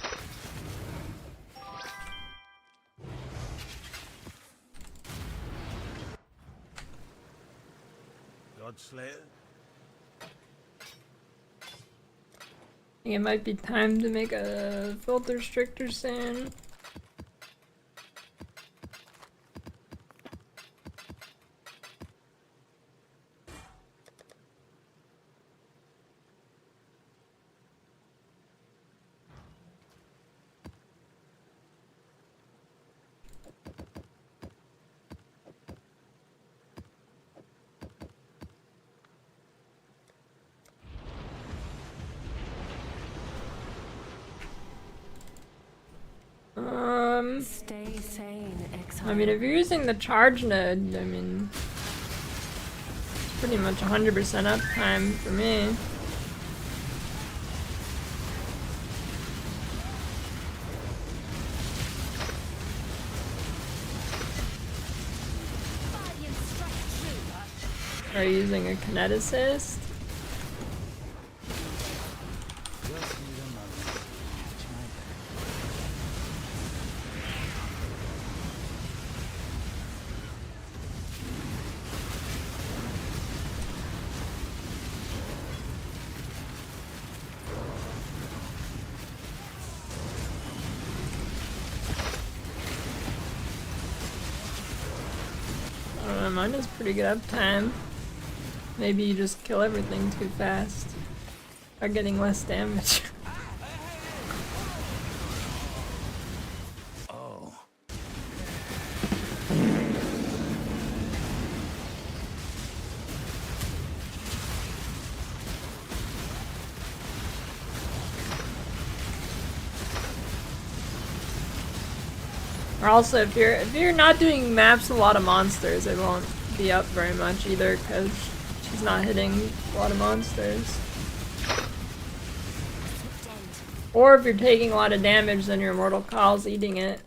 Godslayer? I think it might be time to make a filter stricter soon. Stay sane, exile. I mean, if you're using the charge node, I mean, it's pretty much 100% uptime for me. Are you using a kineticist? I don't know, mine is pretty good uptime. Maybe you just kill everything too fast. Are getting less damage. Oh. Or also, if you're not doing maps with a lot of monsters, it won't be up very much either, because she's not hitting a lot of monsters. Or if you're taking a lot of damage, then your Immortal Call's eating it.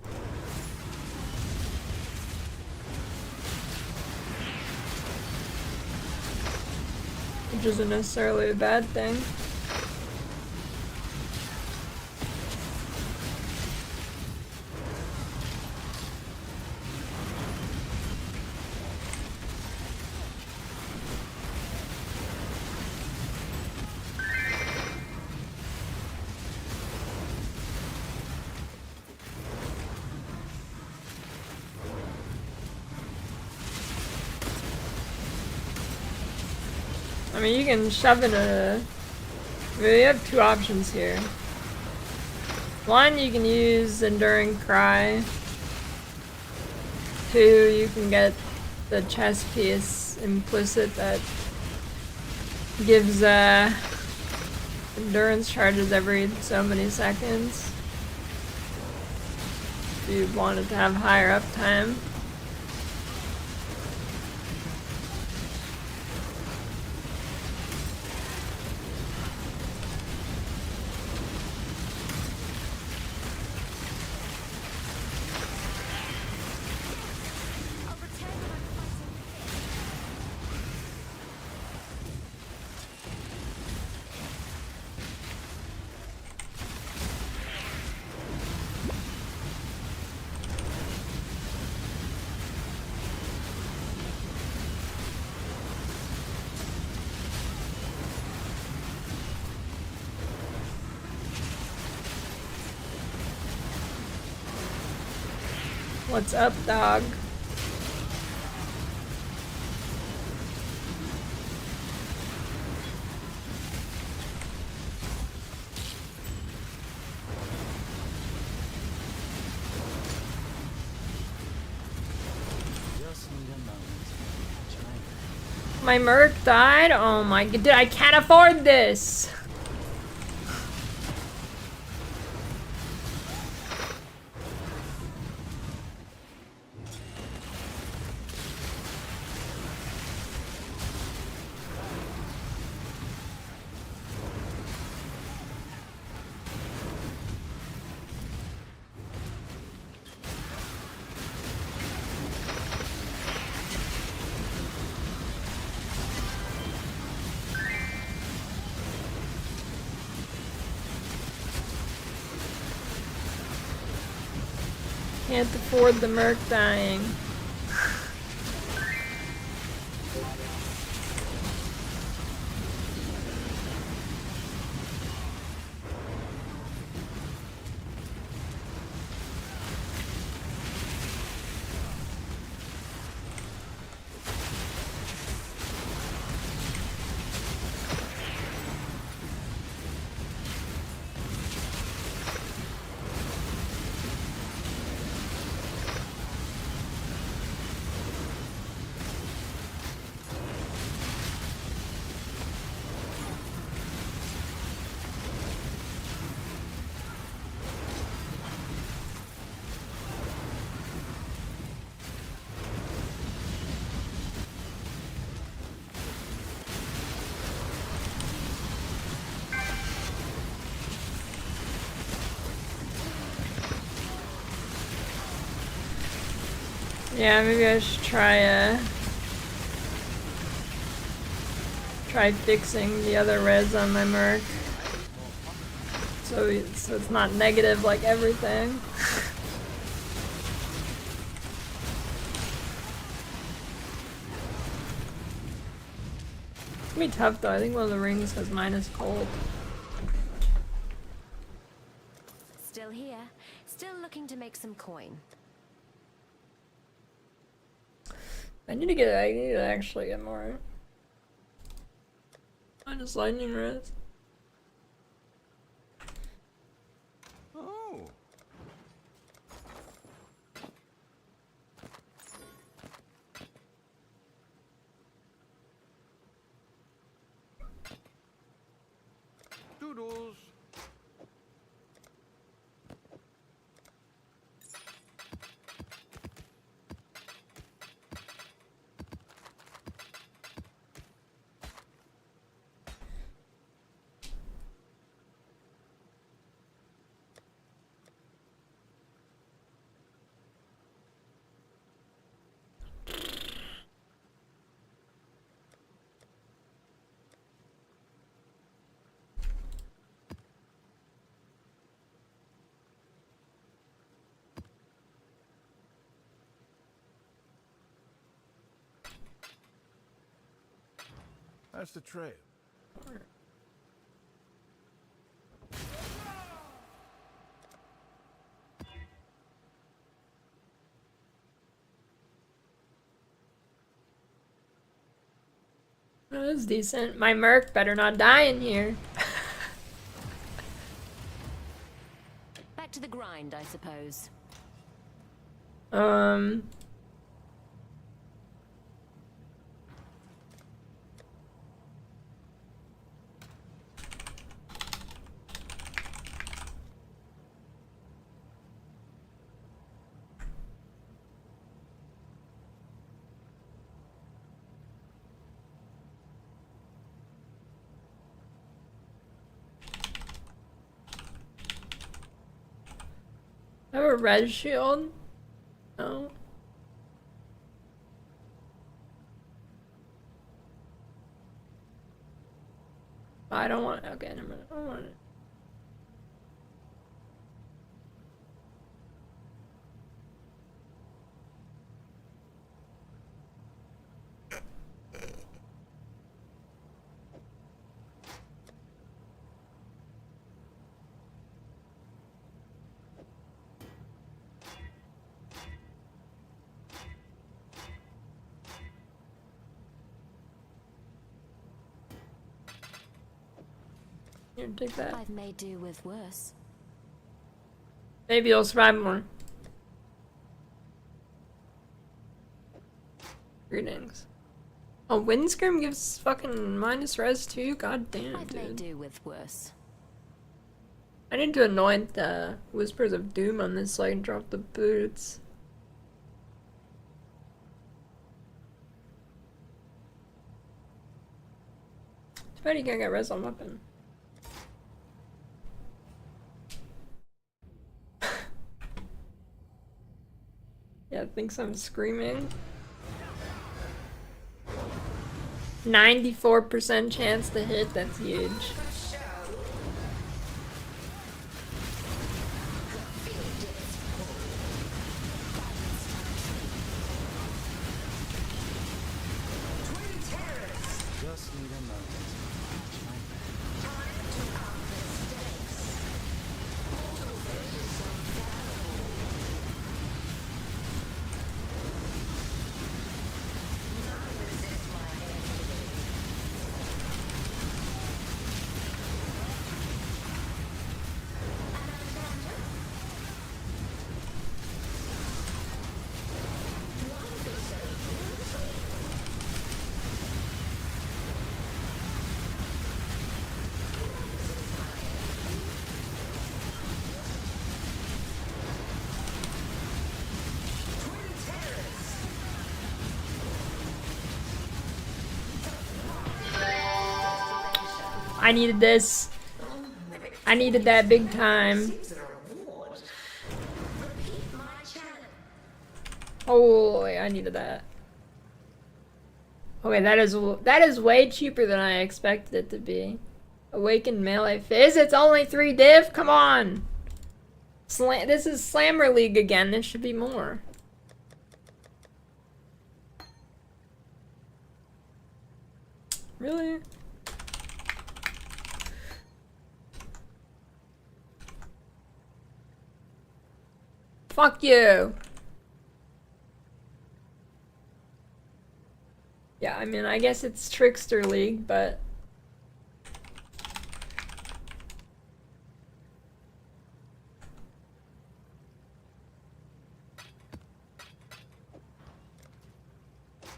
Which isn't necessarily a bad thing. I mean, you can shove in a... We have two options here. One, you can use Enduring Cry. Two, you can get the chest piece implicit that gives endurance charges every so many seconds. If you wanted to have higher uptime. What's up, dog? My Merc died? Oh my god, I can't afford this! Can't afford the Merc dying. Yeah, maybe I should try fixing the other res on my Merc. So it's not negative like everything. It's gonna be tough though. I think one of the rings has minus cold. Still here, still looking to make some coin. I need to actually get more minus lightning res. Oh. Doodles. That's the trail. That was decent. My Merc better not die in here. Back to the grind, I suppose. I have a red shield? No. I don't want it. Okay, never mind. I don't want it. Here, take that. I've made do with worse. Maybe you'll survive more. Greetings. Oh, Windscream gives fucking minus res too? God damn, I've made dude. do with worse. I need to anoint the Whispers of Doom on this so I can drop the boots. Too bad you can't get res on weapon. Yeah, thinks I'm screaming. 94% chance to hit, that's huge. Just need a moment. I needed this. I needed that big time. Holy, I needed that. Okay, that is way cheaper than I expected it to be. Awakened melee fizz. It's only 3 div. Come on. This is Slammer League again. This should be more. Really? Fuck you. Yeah, I mean, I guess it's Trickster League, but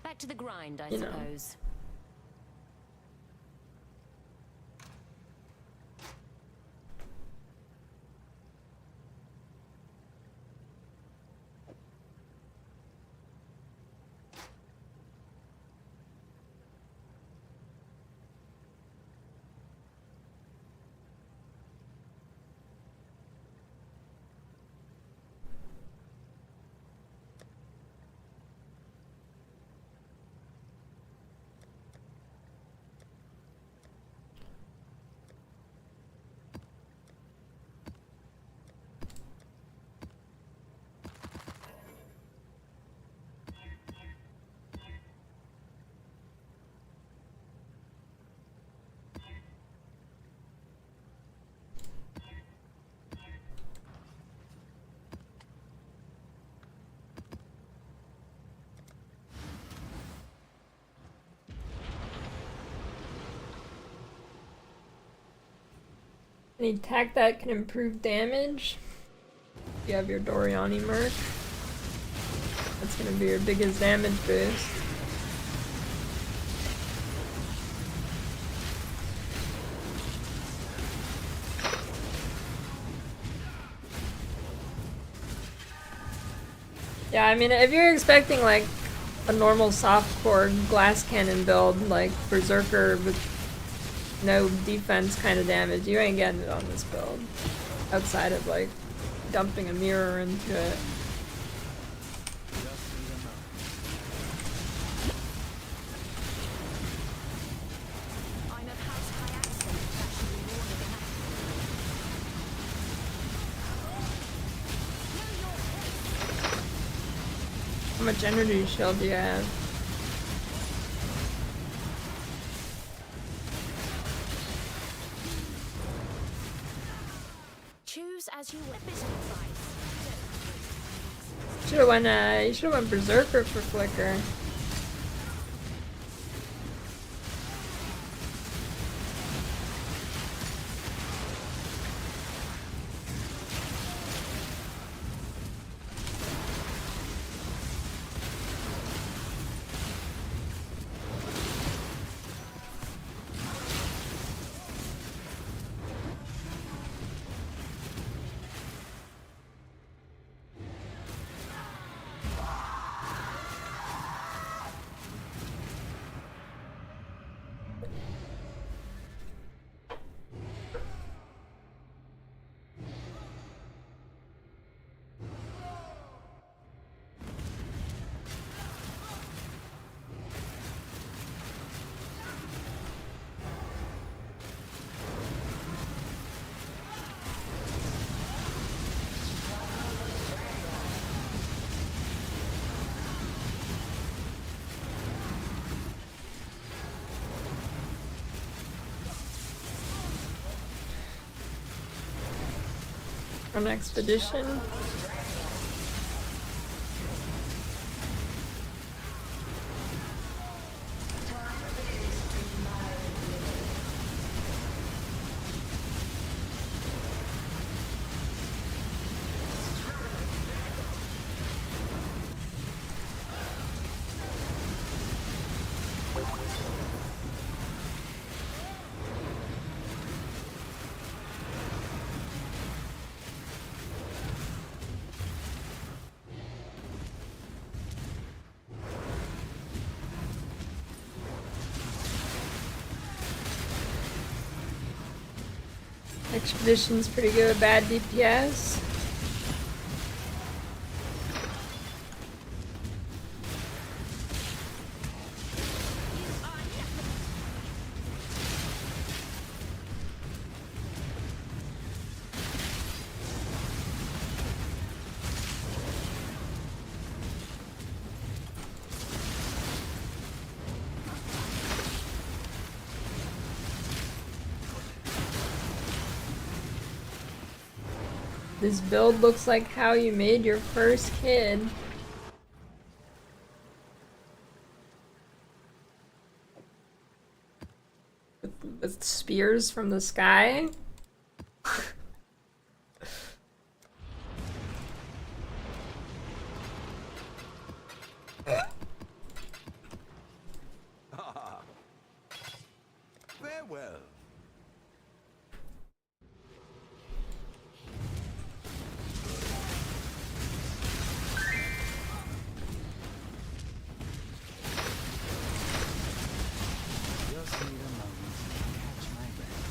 Back to the grind, I You know. suppose. any attack that can improve damage. You have your Doriani merc. That's gonna be your biggest damage boost. Yeah, I mean, if you're expecting like a normal softcore glass cannon build, like Berserker with no defense kind of damage, you ain't getting it on this build. Outside of like dumping a mirror into it. How much energy shield do you have? Choose as you wish. Should've went, you should've went Berserker for Flicker. On expedition. Expedition's pretty good with bad DPS. This build looks like how you made your first kid. With spears from the sky? Farewell. Just need a moment to catch my breath.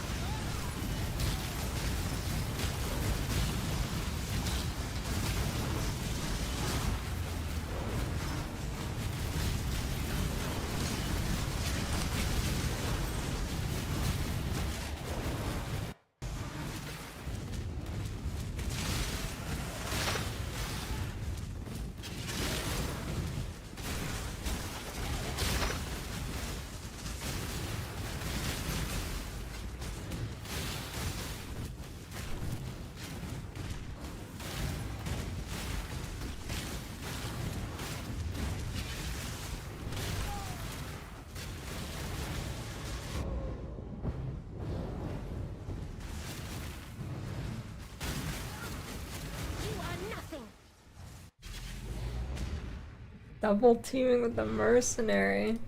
Double teaming with a mercenary.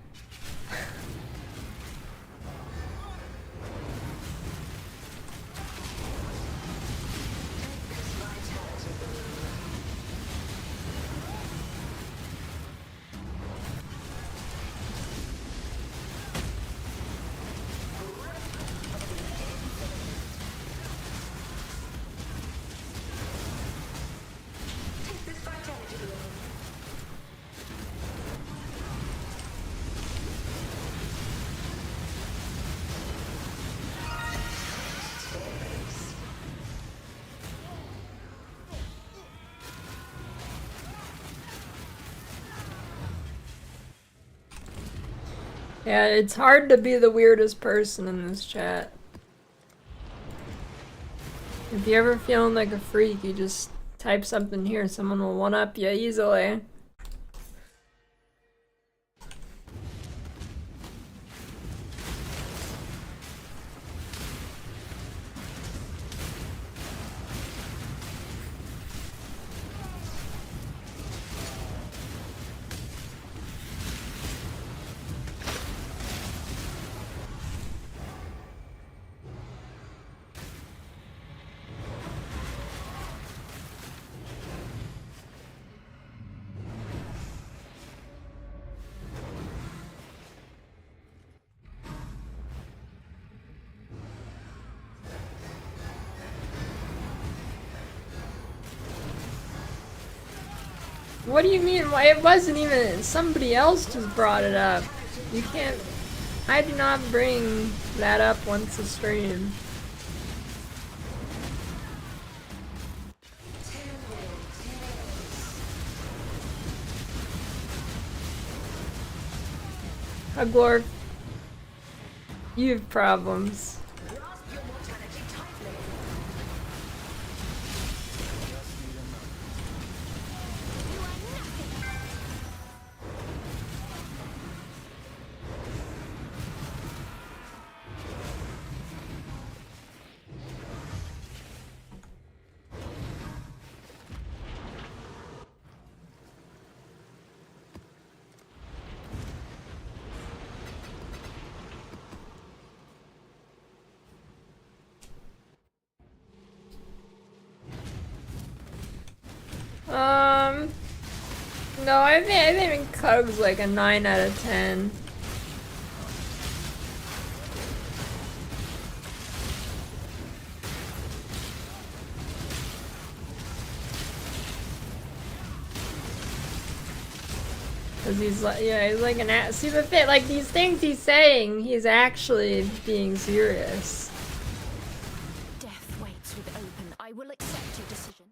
Yeah, it's hard to be the weirdest person in this chat. If you're ever feeling like a freak, you just type something here, someone will one-up you easily. What do you mean? Why it wasn't even somebody else just brought it up. You can't. I do not bring that up once a stream. Huglorf, you have problems. No, I think Cug's like a 9 out of 10. Cause he's like, yeah, he's like an ass. See the fit, like these things he's saying, he's actually being serious. Death waits with open. I will accept your decision.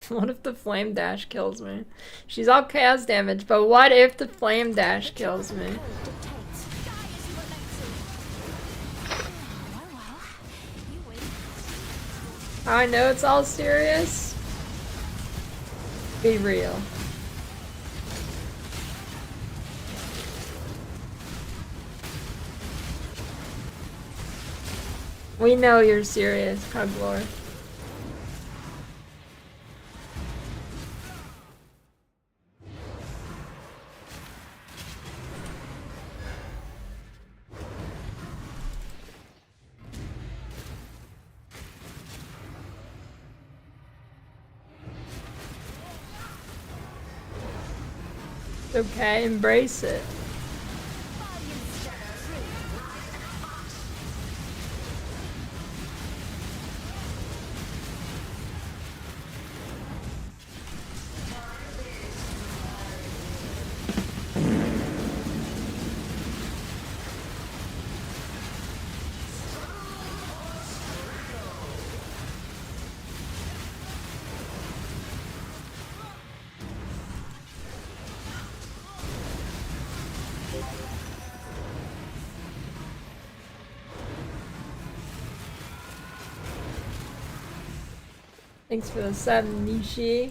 What if the flame dash kills me? She's all chaos damage, but what if the flame dash kills me? Dictate How I know it's all serious? Be real. We know you're serious, Cuglor. Okay, embrace it. Thanks for the 7, Nishi.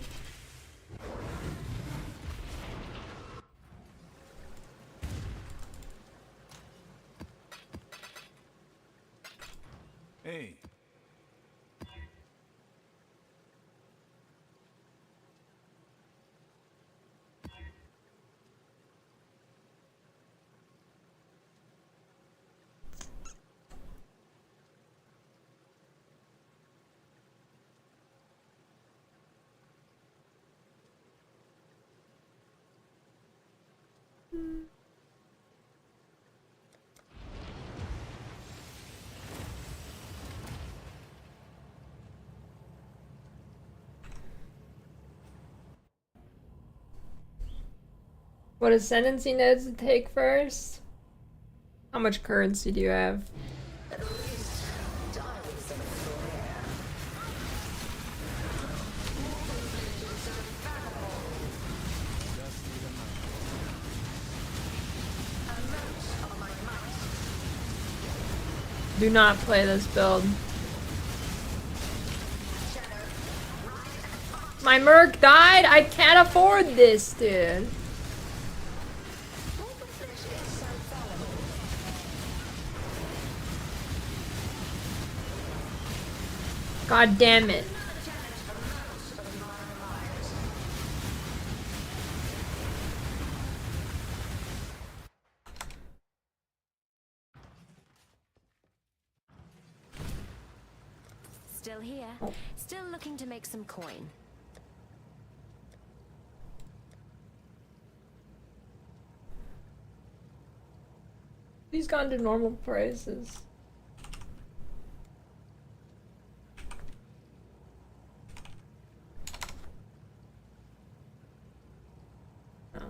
Hey. What ascendancy nodes to take first? How much currency do you have? Do not play this build. My Merc died? I can't afford this, dude. God damn it. Still here. Still looking to make some coin. He's gone to normal prices. Oh.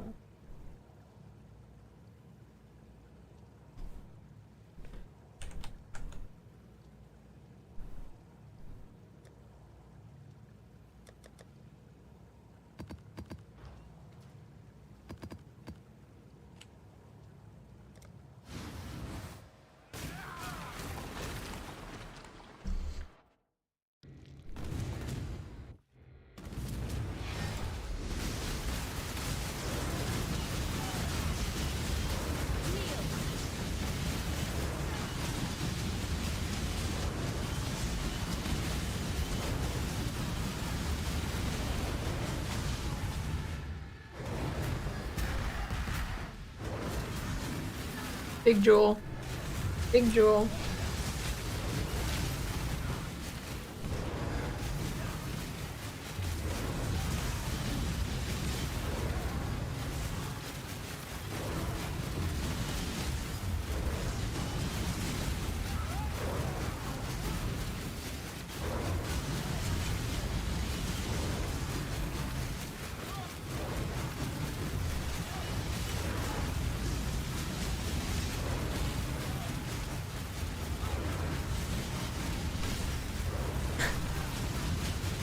Big Jewel. Big Jewel.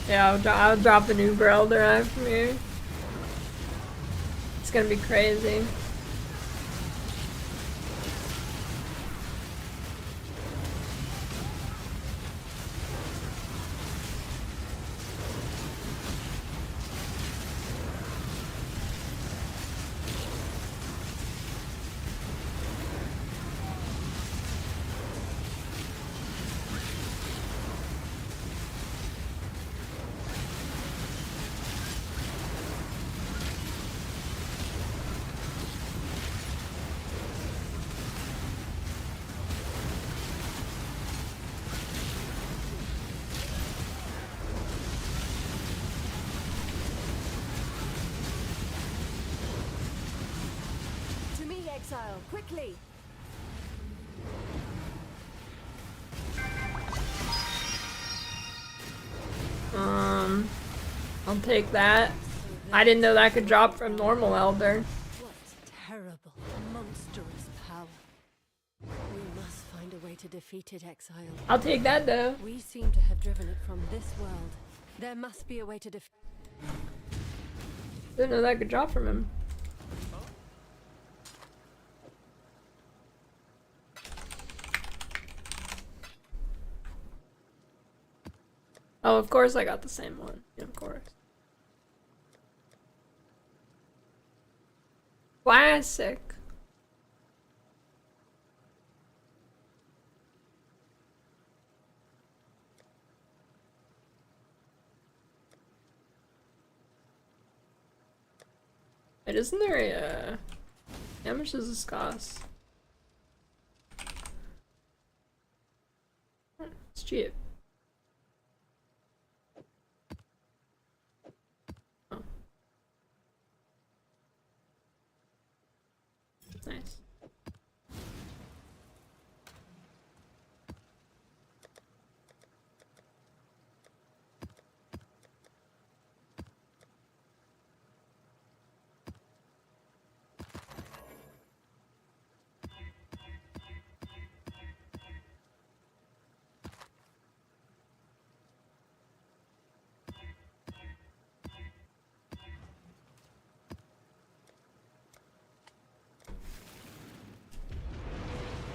Yeah, I'll drop a new Elder after me. It's gonna be crazy. exile, quickly! I'll take that. I didn't know that could drop from normal Elder. What terrible, monstrous power. We must find a way to defeat it, exile. I'll take that though. We seem to have driven it from this world. There must be a way to defeat. Didn't know that could drop from him. Oh, of course I got the same one. Yeah, of course. Classic. Wait, isn't there a how much does this cost? It's cheap. Oh. Nice.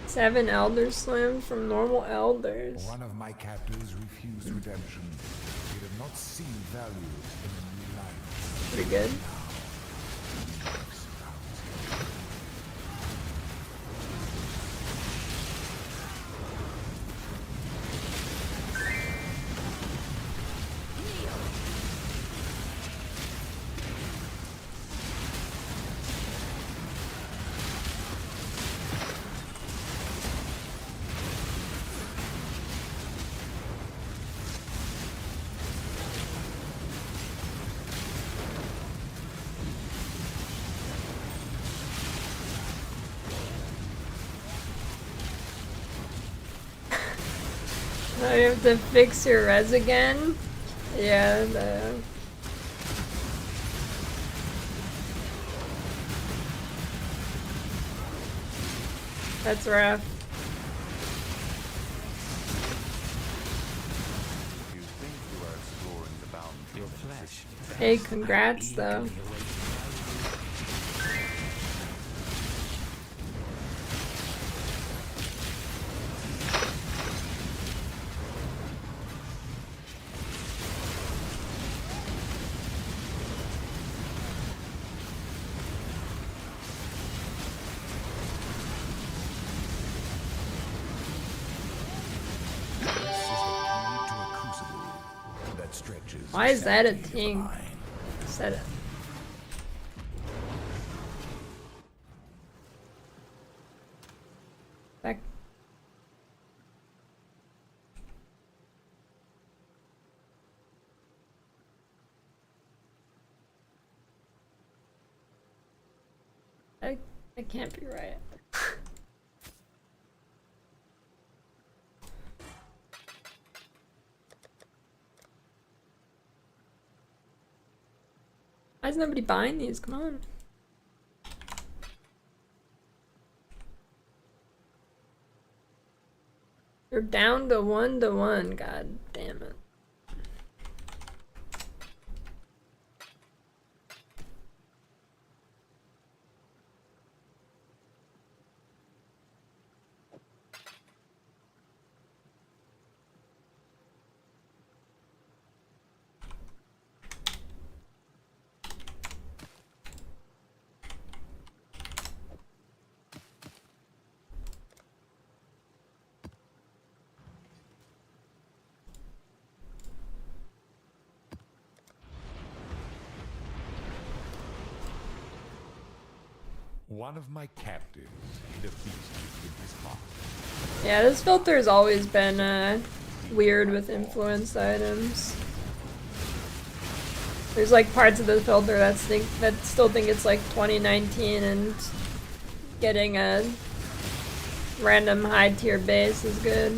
Seven Elder Slim from normal Elders. One of my captors refused redemption. He did not see value in a new life. Pretty good. Now you have to fix your res again? Yeah, that's rough. You think you are exploring the boundaries Your of the flesh. Hey, congrats though. Why is that a thing? Set it. Back. That can't be right. Why is nobody buying these? Come on. You're down to 1-to-1. God damn it. One of my captives hid a beast in his heart. Yeah, this filter has always been weird with influenced items. There's like parts of the filter that still think it's like 2019 and getting a random high tier base is good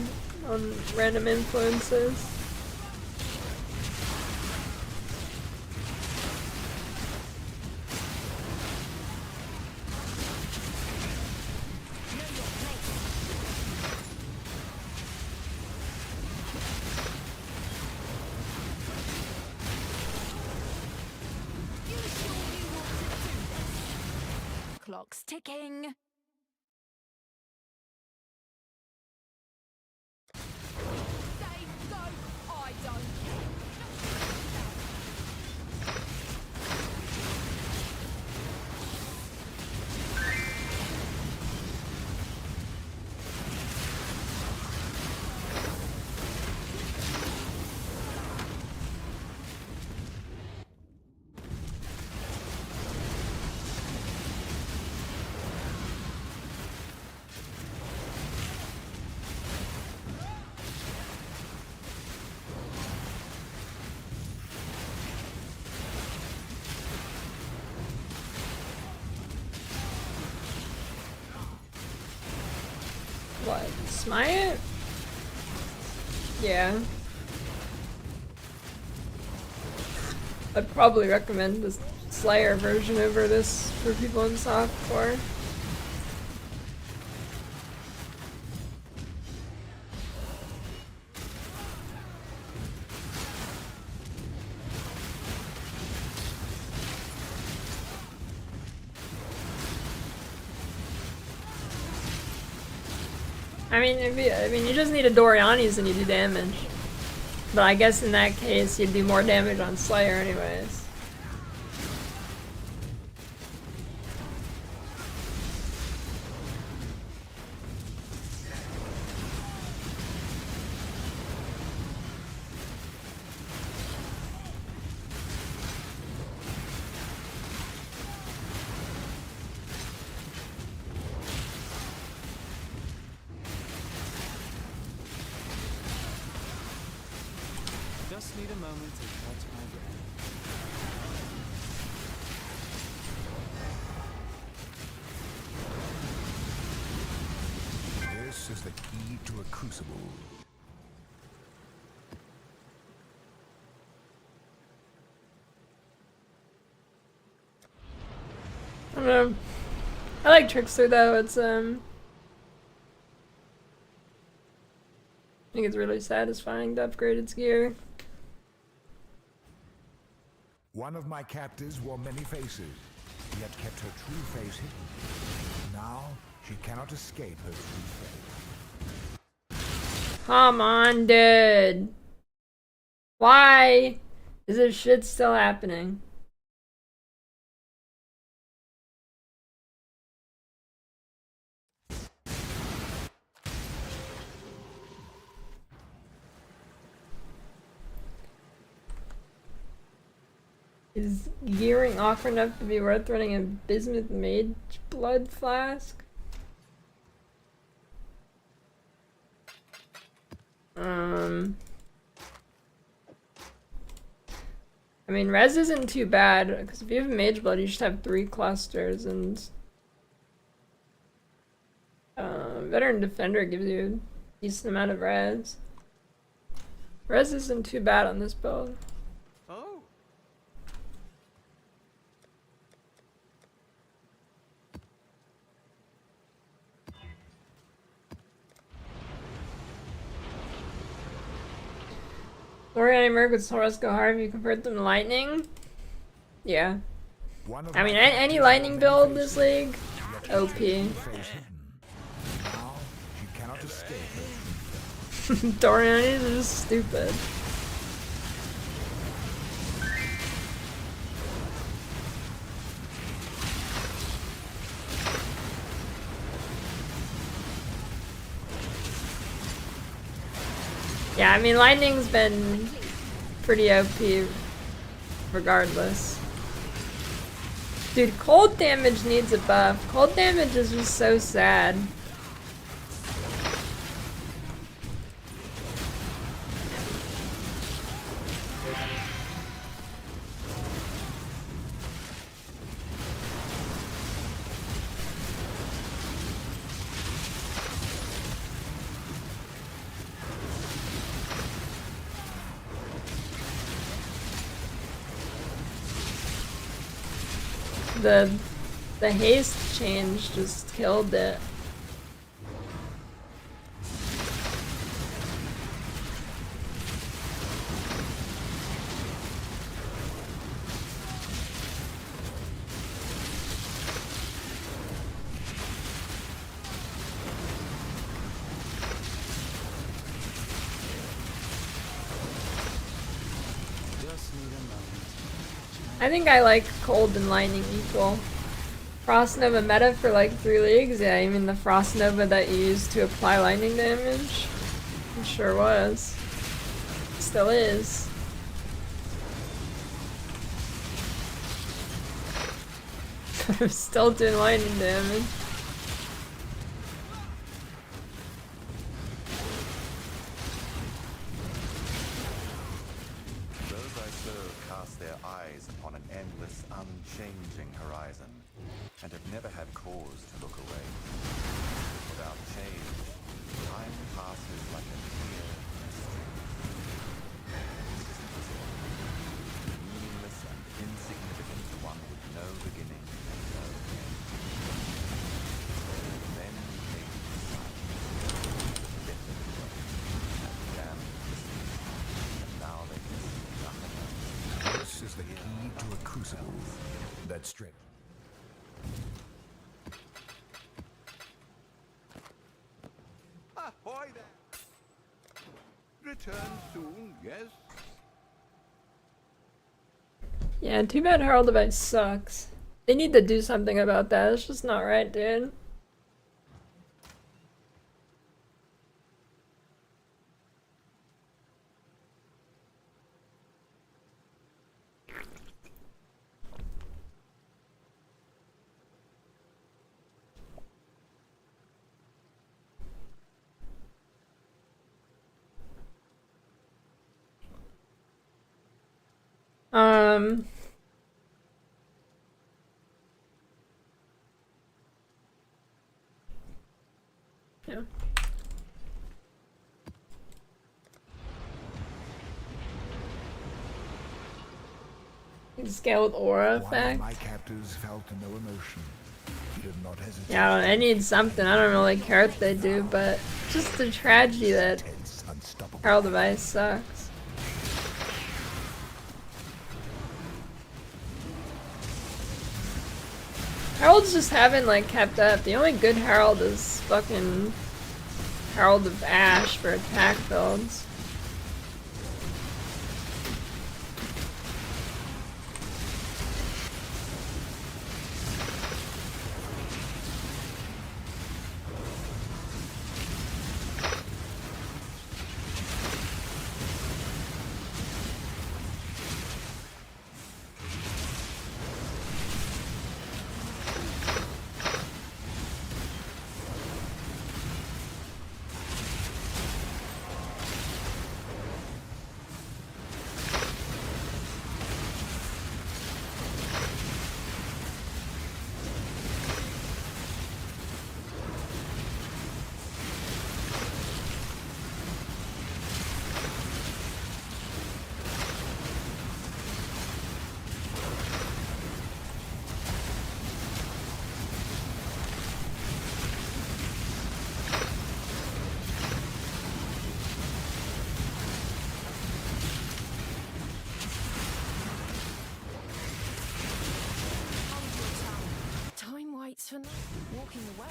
on random influences. Clock's ticking. They go, I don't. What? Smite? Yeah. I'd probably recommend the Slayer version over this for people in softcore. I mean, you just need a Doriani's and you do damage. But I guess in that case, you'd do more damage on Slayer anyways. Just need a moment to catch my breath. This is the key to a crucible. I don't know. I like Trickster though, it's I think it's really satisfying to upgrade its gear. One of my captives wore many faces, yet kept her true face hidden. Now, she cannot escape her true face. Come on, dude. Why is this shit still happening? Is gearing awkward enough to be worth running a Bismuth Mage Blood Flask? I mean, res isn't too bad, because if you have Mage Blood, you should have 3 clusters, and Veteran Defender gives you a decent amount of res. Res isn't too bad on this build. Oh. Doran and Merc with Soros go hard if you convert them to lightning. Yeah. I mean, any lightning build in this league, OP. Now, she cannot escape her true face. Doran is just stupid. Yeah, I mean, lightning's been pretty OP regardless. Dude, cold damage needs a buff. Cold damage is just so sad. The haste change just killed it. Just need a moment. I think I like cold and lightning equal. Frost Nova meta for like 3 leagues? Yeah, you mean the Frost Nova that you used to apply lightning damage? It sure was. Still is. I'm still doing lightning damage. Those I serve cast their eyes upon an endless, unchanging horizon, and have never had cause to look away. Without change, time passes like a clear mystery. Meaningless and insignificant to one with no beginning and no end. Then came silence, death of the world, and damned the sea, and now they can see nothing else. This is the key to a crucible that strip. Ahoy there! Return soon, yes? Yeah, too bad Herald Device sucks. They need to do something about that. It's just not right, dude. Yeah. You can scale with aura One of effect. my captors felt no emotion. He did not hesitate. Yeah, I need something. I don't really care what they do, but just the tragedy that Tense, unstoppable. Herald Device sucks. Heralds just haven't like kept up. The only good Herald is fucking Herald of Ash for attack builds. Time waits for nothing. Walking away.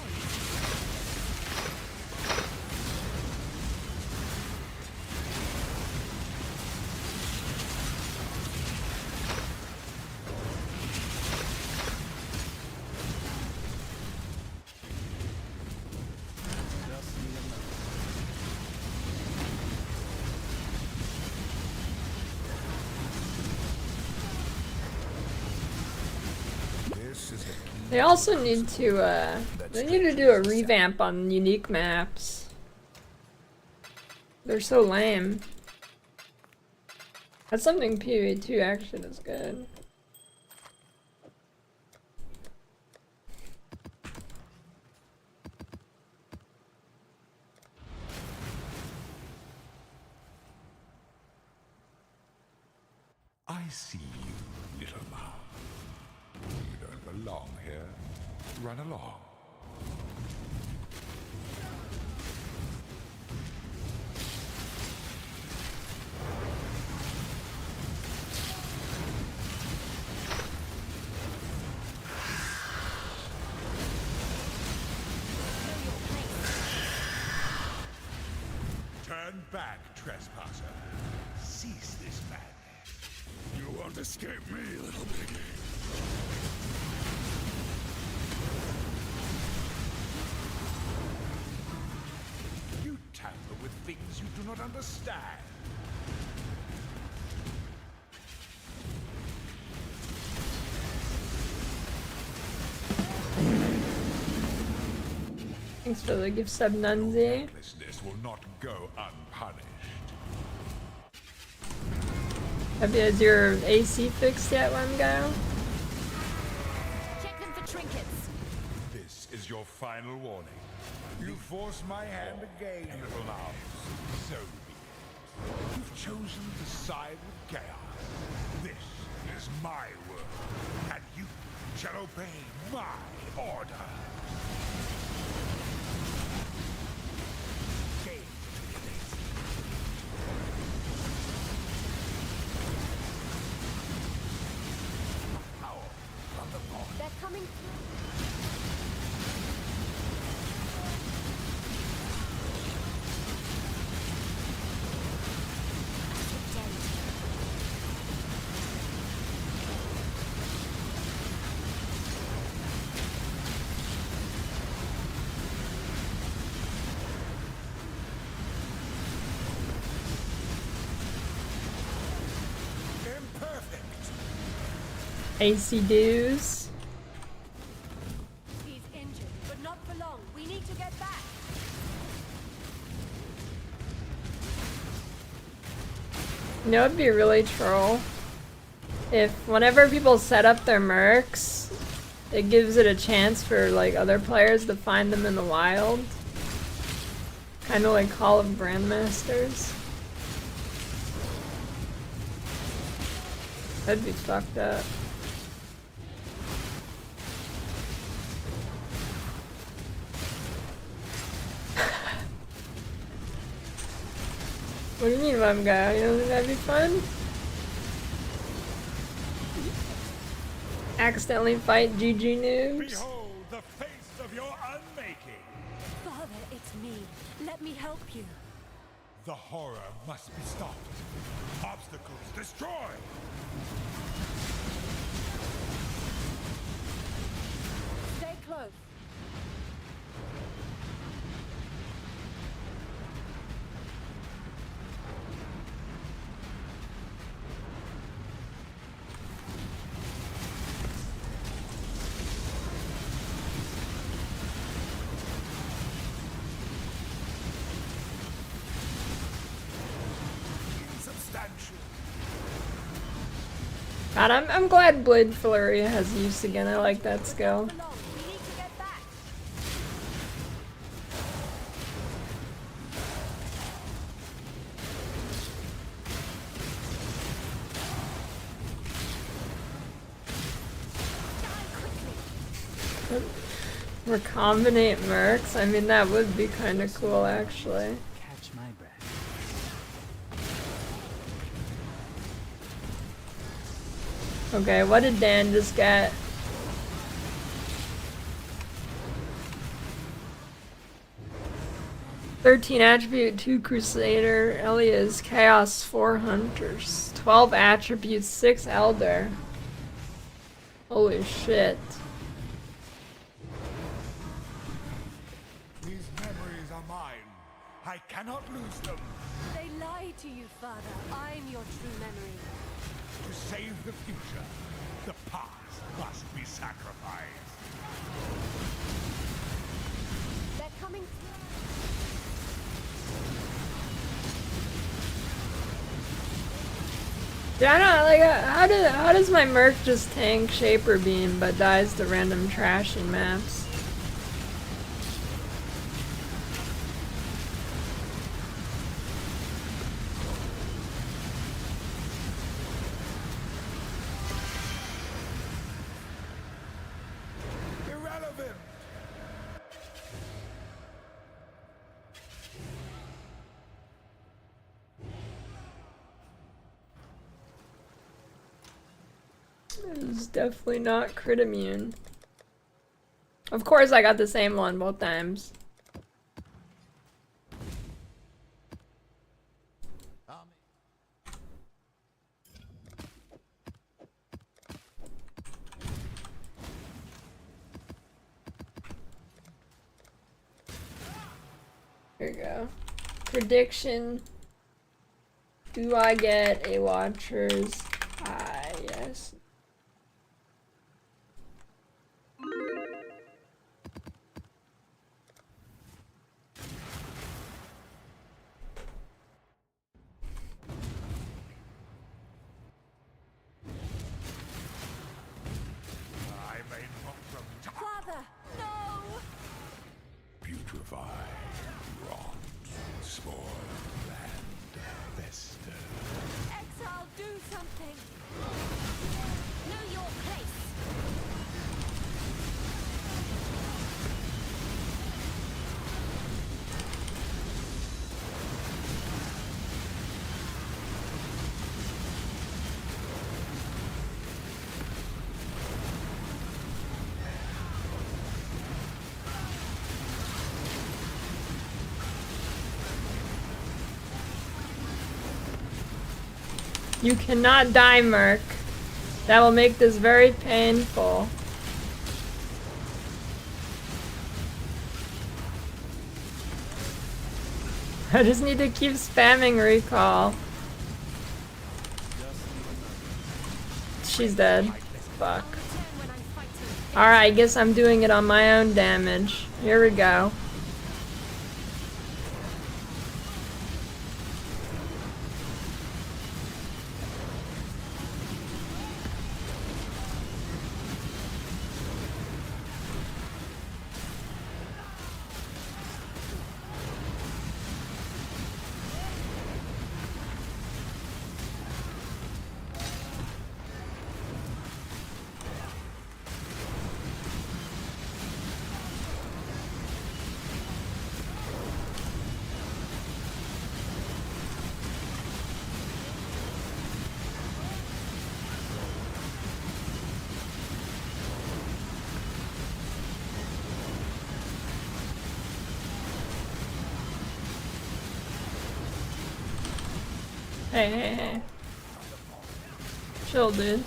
Just need a moment. This is the key. They also need to they need to do a revamp on unique maps. They're so lame. That's something PoE 2 actually does good. I see you, little mouse. don't belong here. Run along. Turn back, trespasser. Cease this madness. You won't escape me, little piggy. You tamper with things you do not understand. Thanks for the gift sub, Nunzi. Recklessness will not go unpunished. Has your AC fixed yet, Wormgale? Check them for trinkets. This is your final warning. You force my hand again, little mouse. So be it. You've chosen to side with chaos. This is my world, and you shall obey my order. They're coming AC dues. He's injured, but not for long. We need to get back. You know, it'd be really troll if whenever people set up their mercs, it gives it a chance for like other players to find them in the wild. Kind of like Call of Grandmasters. That'd be fucked up. What do you mean, Mom guy? You don't think that'd be fun? Accidentally fight GG noobs? Behold the face of your unmaking. Father, it's me. Let me help you. The horror must be stopped. Obstacles destroyed. Stay close. God, I'm glad Blade Flurry has use again. I like that skill. We need to get back. Recombinate mercs? I mean, that would be kind of cool, actually. Catch my breath. Okay, what did Dan just get? "13 attribute, 2 crusader, Elias, chaos, 4 hunters, 12 attributes, 6 elder." Holy shit. These memories are mine. I cannot lose them. They lied to you, Father. I'm your true memory. To save the future, the past must be sacrificed. They're coming. Dude, I don't like how does my merc just tank Shaper Beam but dies to random trashing maps? is definitely not crit immune. Of course I got the same one both times. Here we go. Prediction. Do I get a Watcher's Eye? Yes. I may not from Father, no! putrefy, rot, spoil, and fester. Exile, do something! Know your place! You cannot die, Merc. That will make this very painful. I just need to keep spamming recall. She's dead. Fuck. Alright, I guess I'm doing it on my own damage. Here we go. Hey. Chill, dude.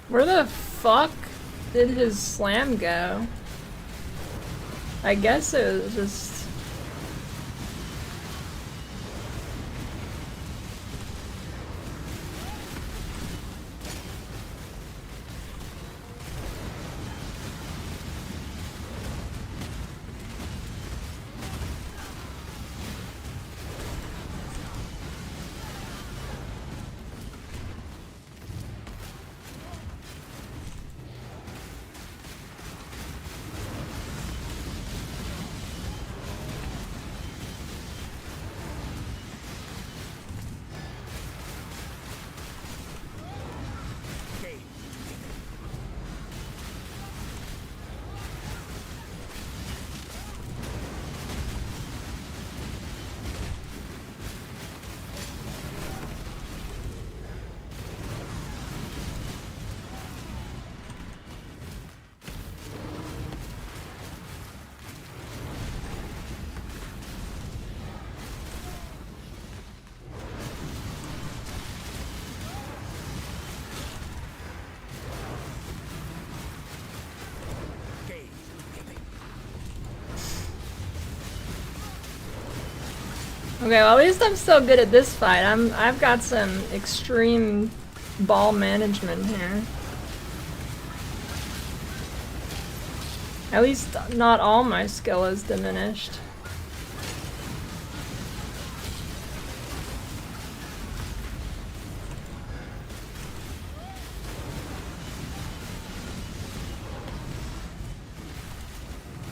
Where the fuck did his slam go? I guess it was just... Okay, well at least I'm still good at this fight. I've got some extreme ball management here. At least not all my skill is diminished.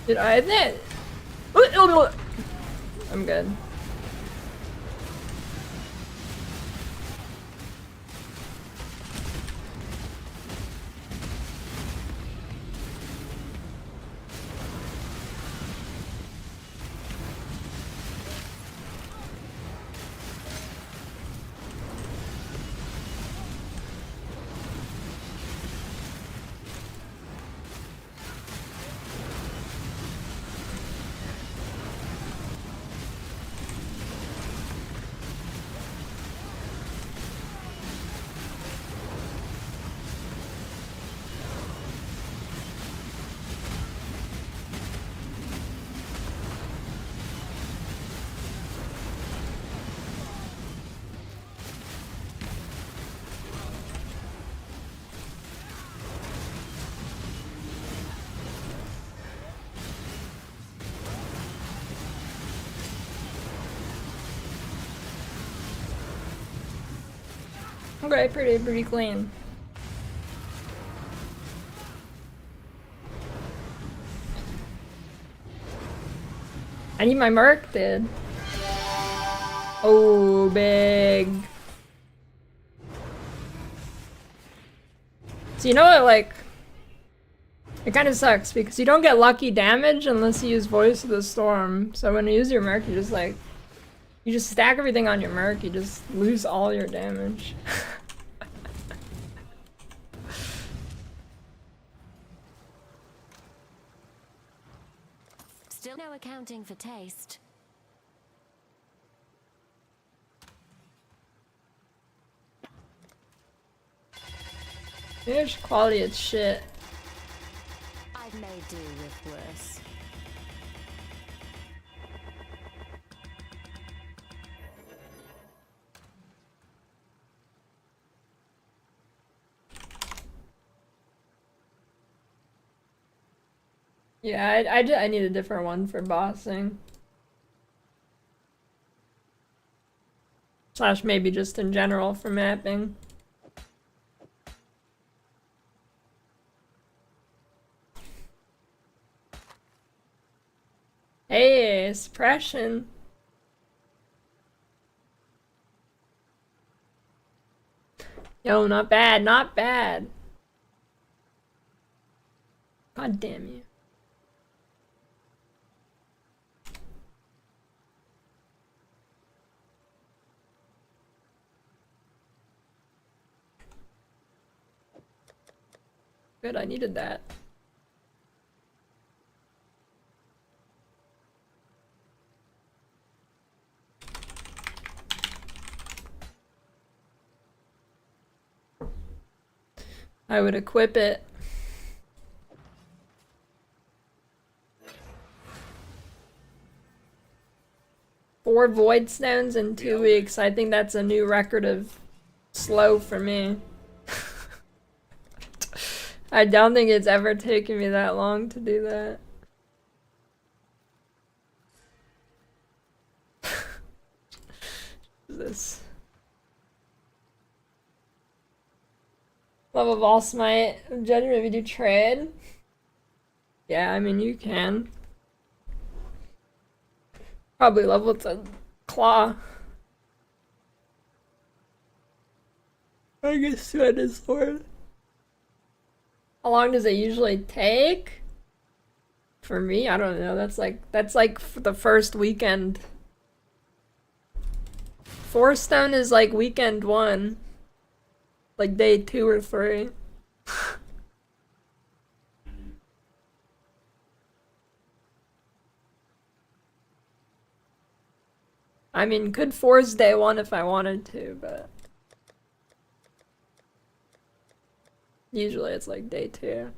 Did I hit? I'm good. Okay, pretty clean. I need my merc, dude. Oh, big. So you know what, like, it kind of sucks because you don't get lucky damage unless you use Voice of the Storm. So when you use your merc, you just stack everything on your merc, you just lose all your damage. Still no accounting for taste. Image quality is shit. I've made do with worse. Yeah, I need a different one for bossing. Slash maybe just in general for mapping. Hey, suppression. Yo, not bad, not bad. God damn you. Good, I needed that. I would equip it. Four void stones in 2 weeks. I think that's a new record of slow for me. I don't think it's ever taken me that long to do that. What is this? Love of all smite. Judgment, if you do trade. Yeah, I mean, you can. Probably level with the claw. I guess two-handed sword. How long does it usually take? For me, I don't know. That's like the first weekend. 4 stone is like weekend 1. Like day 2 or 3. I mean, could force day 1 if I wanted to, but usually it's like day 2.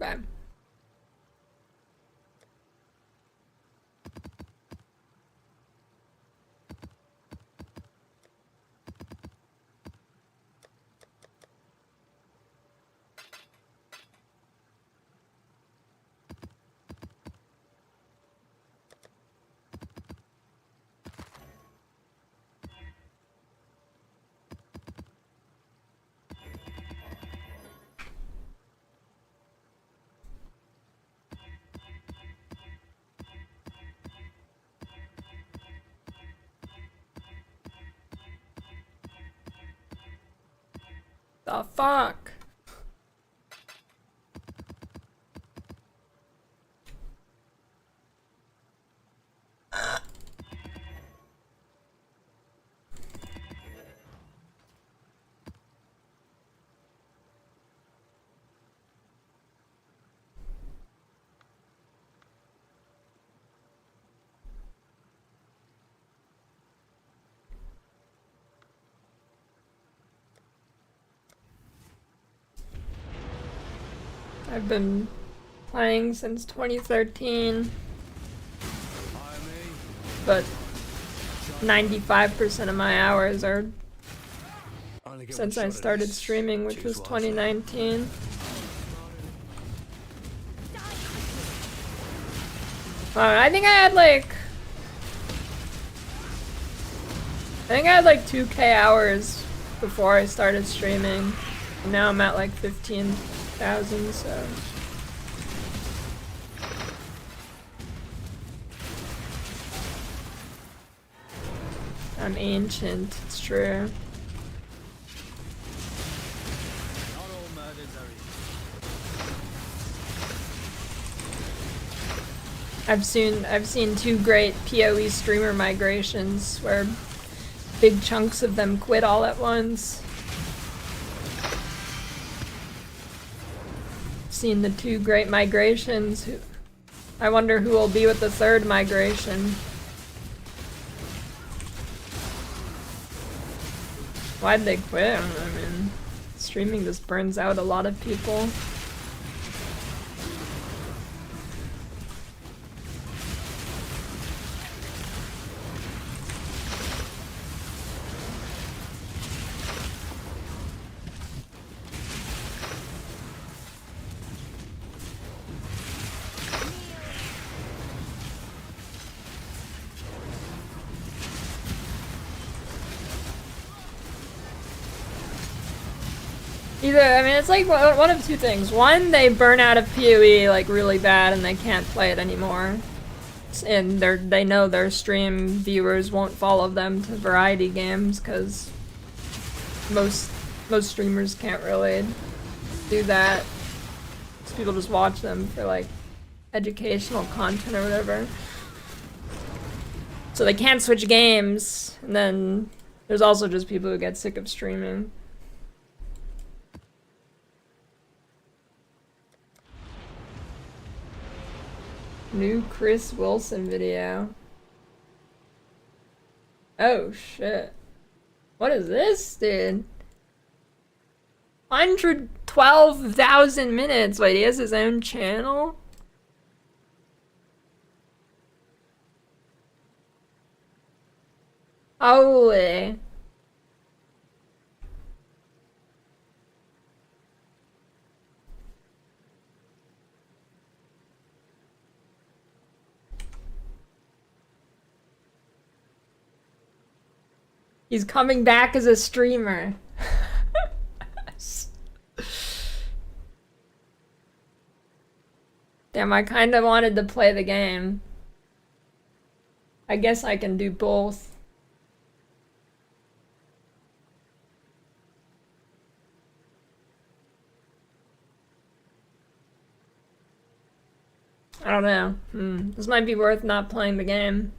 Okay. The fuck? I've been playing since 2013, but 95% of my hours are since I started streaming, which was 2019. I think I had like 2K hours before I started streaming. And now I'm at like 15,000, so. I'm ancient, it's true. I've seen two great PoE streamer migrations where big chunks of them quit all at once. Seen the two great migrations. I wonder who will be with the third migration. Why'd they quit? I mean, streaming just burns out a lot of people. I mean, it's like one of two things. One, they burn out of PoE like really bad and they can't play it anymore. And they know their stream viewers won't follow them to variety games because most streamers can't really do that. So people just watch them for like educational content or whatever. So they can't switch games. And then there's also just people who get sick of streaming. New Chris Wilson video. Oh shit. What is this, dude? 112,000 minutes. Wait, he has his own channel? Holy. He's coming back as a streamer. Damn, I kind of wanted to play the game. I guess I can do both. I don't know. This might be worth not playing the game.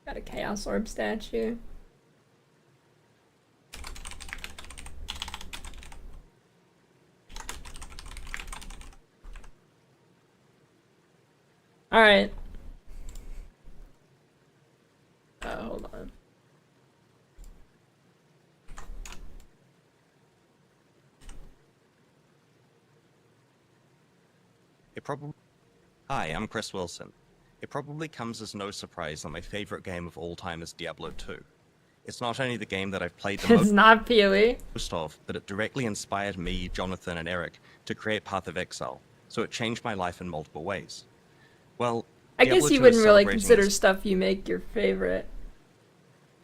Got a Chaos Orb statue. All right. Hold on. Hi, I'm Chris Wilson. It probably comes as no surprise that my favorite game of all time is Diablo II. It's not only the game that I've played the It's not PoE. most of, but it directly inspired me, Jonathan, and Eric to create Path of Exile, so it changed my life in multiple ways. Well, I Diablo guess you 2 is wouldn't really celebrating consider its stuff you make your favorite.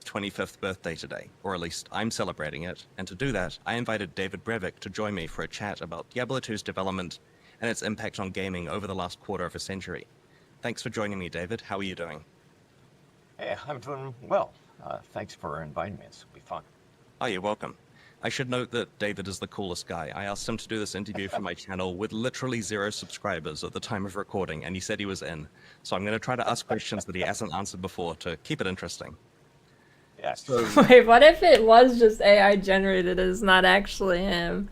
25th birthday today, or at least I'm celebrating it, and to do that, I invited David Brevik to join me for a chat about Diablo 2's development and its impact on gaming over the last quarter of a century. Thanks for joining me, David. How are you doing? Hey, I'm doing well. Thanks for inviting me. This will be fun. Oh, you're welcome. I should note that David is the coolest guy. I asked him to do this interview for my channel with literally 0 subscribers at the time of recording, and he said he was in. So I'm going to try to ask questions that he hasn't answered before to keep it interesting. Yeah. So, Wait, what if it was just AI generated? It's not actually him.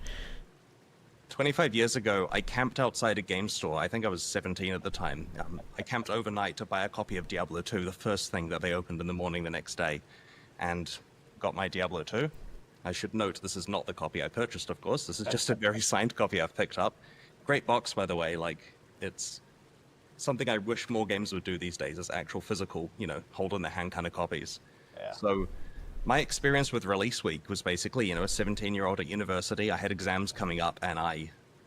25 years ago, I camped outside a game store. I think I was 17 at the time. I camped overnight to buy a copy of Diablo 2, the first thing that they opened in the morning the next day, and got my Diablo 2. I should note this is not the copy I purchased, of course. This is just a very signed copy I've picked up. Great box, by the way. Like, it's something I wish more games would do these days, is actual physical, you know, hold in the hand kind of copies. Yeah. So my experience with release week was basically, you know, a 17-year-old at university. I had exams coming up, and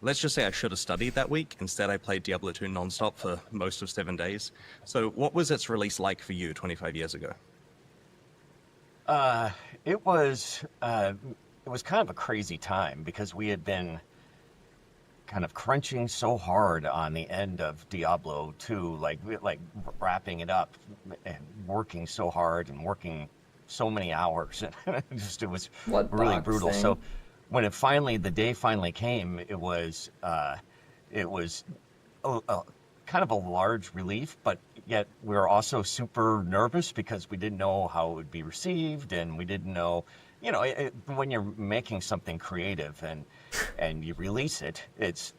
let's just say I should have studied that week. Instead, I played Diablo 2 nonstop for most of 7 days. So what was its release like for you 25 years ago? It was kind of a crazy time because we had been kind of crunching so hard on the end of Diablo 2, like wrapping it up and working so hard and working so many hours. It was really brutal. So when the day finally came, it was kind of a large relief, but yet we were also super nervous because we didn't know how it would be received, and we didn't know, you know, when you're making something creative and you release it, it's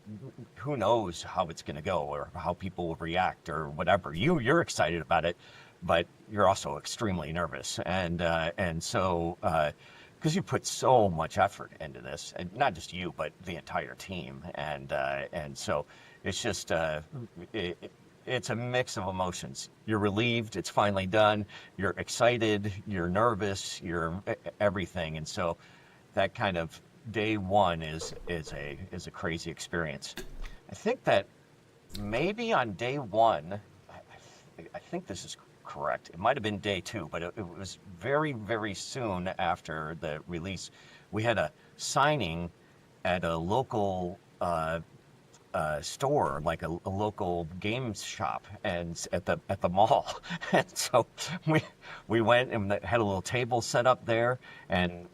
who knows how it's going to go or how people will react or whatever. You're excited about it, but you're also extremely nervous, and so because you put so much effort into this, and not just you, but the entire team, and so it's just it's a mix of emotions. You're relieved, it's finally done. You're excited, you're nervous, you're everything, and so that kind of day one is a crazy experience. I think that maybe on day one, I think this is correct. It might have been day two, but it was very, very soon after the release. We had a signing at a local store, like a local games shop, and at the mall. And so we went and had a little table set up there, and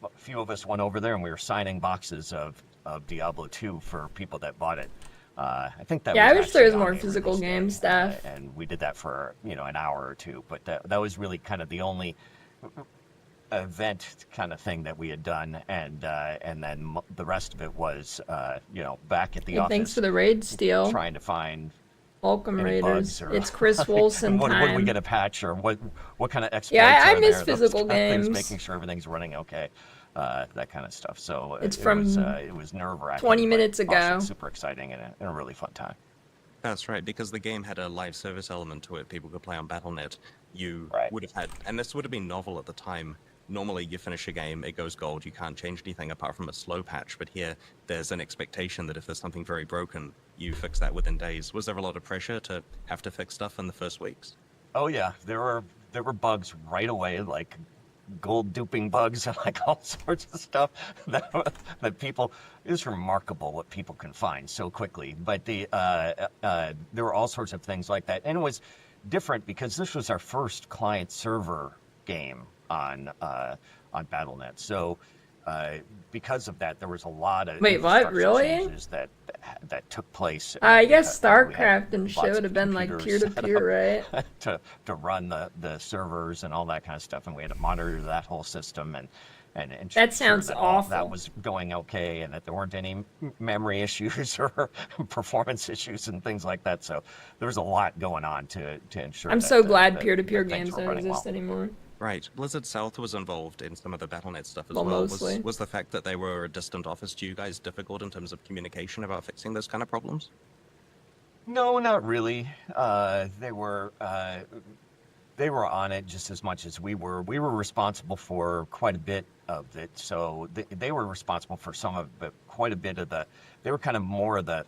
a few of us went over there, and we were signing boxes of Diablo 2 for people that bought it. I think that. Yeah, was I wish there was actually more on a physical release game day, stuff. and we did that for an hour or two. But that was really kind of the only event kind of thing that we had done, and then the rest of it was back at the office. Thanks for the raid steal. Trying to find. Welcome, any Raiders. bugs or It's Chris Wilson what time. do we get a patch, or what kind of exploits Yeah, I are miss there? physical Those kind of things, games. making sure everything's running okay, that kind of stuff. So It's it from was nerve-wracking, 20 but minutes ago. also super exciting and a really fun time. That's right, because the game had a live service element to it. People could play on Battle.net. You would have had, and this would have been novel at the time. Normally, you finish a game, it goes gold, you can't change anything apart from a slow patch, but here, there's an expectation that if there's something very broken, you fix that within days. Was there a lot of pressure to have to fix stuff in the first weeks? Oh yeah, there were bugs right away, like gold duping bugs and like all sorts of stuff that people. It's remarkable what people can find so quickly. But there were all sorts of things like that, and it was different because this was our first client server game on Battle.net. So because of that, there was a lot of Wait, what? infrastructure Really? changes that took place. I guess We had StarCraft and shit lots would of have been like computers set peer-to-peer, right? up to run the servers and all that kind of stuff, and we had to monitor that whole system and ensure That sounds that all of that awful. was going okay and that there weren't any memory issues or performance issues and things like that. So there was a lot going on to ensure. I'm that, so glad that peer-to-peer things games were don't running exist well. anymore. Right. Blizzard South was involved in some of the Battle.net stuff as Well, well. mostly. Was the fact that they were a distant office to you guys difficult in terms of communication about fixing those kind of problems? No, not really. They were on it just as much as we were. We were responsible for quite a bit of it, so they were responsible for some of it, quite a bit of the. They were kind of more of the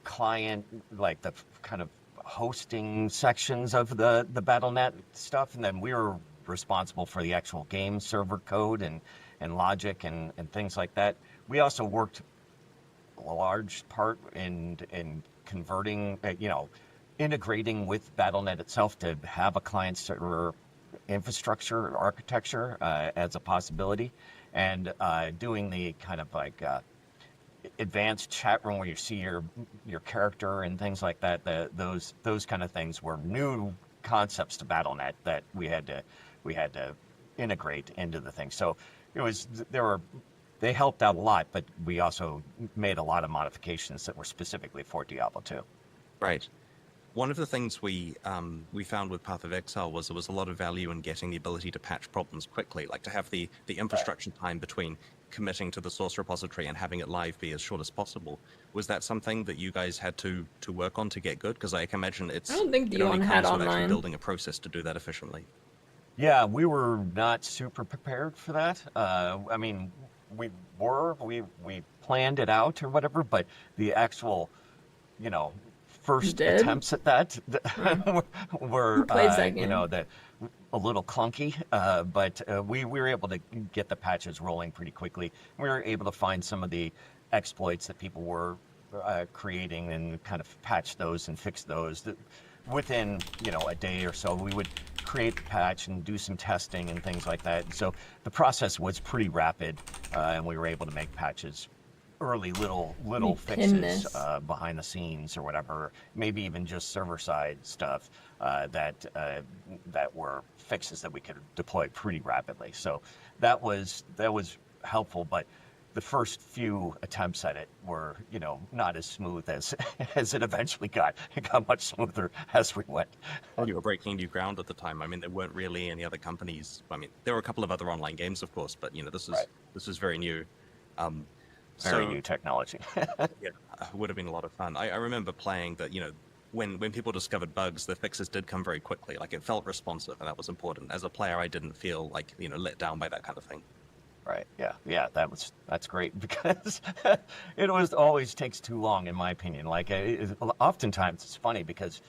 client, like the kind of hosting sections of the Battle.net stuff, and then we were responsible for the actual game server code and logic and things like that. We also worked a large part in converting, integrating with Battle.net itself to have a client server infrastructure architecture as a possibility, and doing the kind of like advanced chat room where you see your character and things like that. Those kind of things were new concepts to Battle.net that we had to integrate into the thing. So they helped out a lot, but we also made a lot of modifications that were specifically for Diablo II. Right. One of the things we found with Path of Exile was there was a lot of value in getting the ability to patch problems quickly, like to have the infrastructure time between committing to the source repository and having it live be as short as possible. Was that something that you guys had to work on to get good? Because I can imagine I don't think it only D1 had comes with actually online. building a process to do that efficiently. Yeah, we were not super prepared for that. I mean, we planned it out or whatever, but the actual, first attempts at that were Who plays that game? a little clunky, but we were able to get the patches rolling pretty quickly. We were able to find some of the exploits that people were creating and kind of patch those and fix those within a day or so. We would create the patch and do some testing and things like that. And so the process was pretty rapid, and we were able to make patches early, little fixes behind the scenes or whatever, maybe even just server side stuff that were fixes that we could deploy pretty rapidly. So that was helpful, but the first few attempts at it were, not as smooth as it eventually got. It got much smoother as we went. Well, you were breaking new ground at the time. I mean, there weren't really any other companies. I mean, there were a couple of other online games, of course, but this is very new. Very new technology. Yeah, it would have been a lot of fun. I remember playing that, when people discovered bugs, the fixes did come very quickly. Like, it felt responsive, and that was important. As a player, I didn't feel like, let down by that kind of thing. Right. Yeah. That's great because it always takes too long, in my opinion. Like, oftentimes it's funny because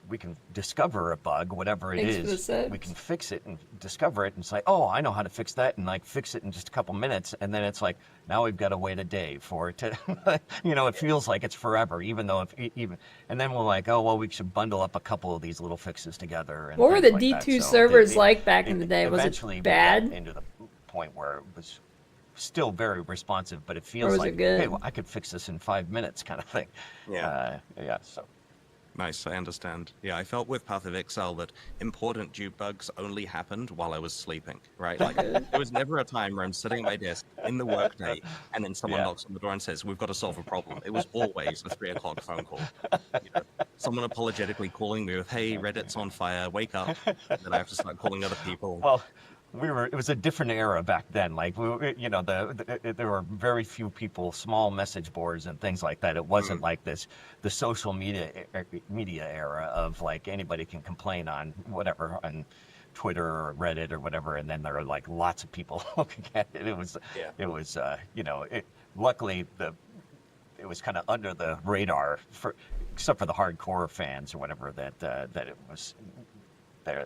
we can discover a bug, whatever it is, we can fix it and discover it, and it's like, oh, I know how to fix that, and like fix it in just a couple minutes, and then it's like, now we've got to wait a day for it to, it feels like it's forever, even though and then we're like, oh, well, we should bundle up a couple of these little fixes together. And what were the like D2 that. So servers like back in the day? Was eventually it bad? We got into the point where it was still very responsive, but it feels was like, it good? hey, well, I could fix this in 5 minutes, kind of thing. Yeah. So. Nice, I understand. Yeah, I felt with Path of Exile that important due bugs only happened while I was sleeping, right? Like, there was never a time where I'm sitting at my desk in the workday and then someone knocks on the door and says, we've got to solve a problem. It was always a 3 o'clock phone call. Someone apologetically calling me with, hey, Reddit's on fire, wake up. And then I have to start calling other people. Well, it was a different era back then. Like, there were very few people, small message boards and things like that. It wasn't like the social media era of like anybody can complain on whatever on Twitter or Reddit or whatever, and then there are like lots of people looking at it. Luckily it was kind of under the radar except for the hardcore fans or whatever that it was.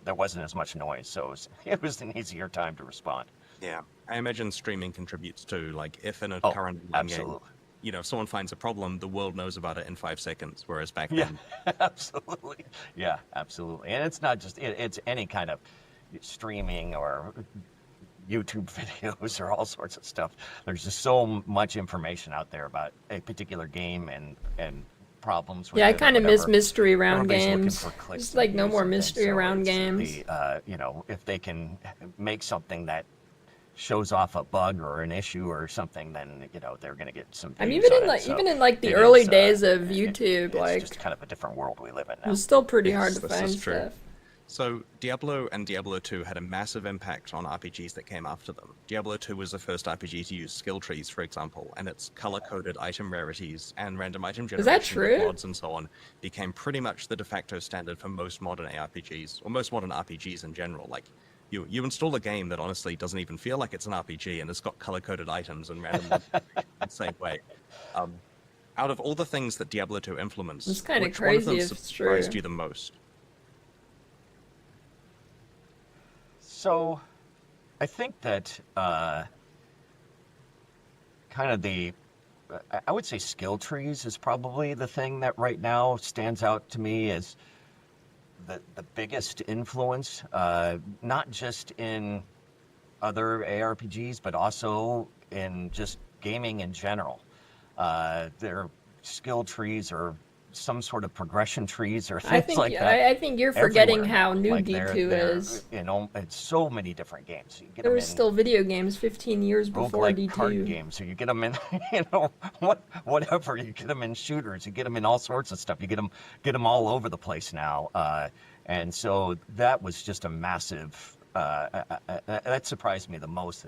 There wasn't as much noise, so it was an easier time to respond. Yeah, I imagine streaming contributes too. Like, if in a current absolutely. Game, if someone finds a problem, the world knows about it in 5 seconds, whereas back then... Absolutely. Yeah, absolutely. And it's not just, it's any kind of streaming or YouTube videos or all sorts of stuff. There's just so much information out there about a particular game and problems with Yeah, I it or kind of miss whatever. mystery around Everybody's looking games. for clicks Just and like no views more and things, mystery so around it's games. you know, if they can make something that shows off a bug or an issue or something, then you know they're going to get some I mean, views even on in it. like So even in like the it early is, days of YouTube, it's like just kind of a different world we live in it now. was still pretty hard Yes, to this find is true. stuff. So Diablo and Diablo II had a massive impact on RPGs that came after them. Diablo II was the first RPG to use skill trees, for example, and its color-coded item rarities and random item Is that generation with true? mods and so on became pretty much the de facto standard for most modern ARPGs, or most modern RPGs in general. Like, you install a game that honestly doesn't even feel like it's an RPG, and it's got color-coded items and random mods the same way. Out of all the things that Diablo II implements, It's kinda which one of them crazy if it's surprised true. you the most? So, I think that kind of I would say skill trees is probably the thing that right now stands out to me as the biggest influence, not just in other ARPGs, but also in just gaming in general. Their skill trees or some sort of progression trees or I things think like that. I think you're forgetting everywhere how now. new Like D2 they're is. in so many different games. You get There them was in still video games 15 years before roguelike card D2. games, so you get them in, whatever. You get them in shooters. You get them in all sorts of stuff. You get them all over the place now. And so that was just a massive. That surprised me the most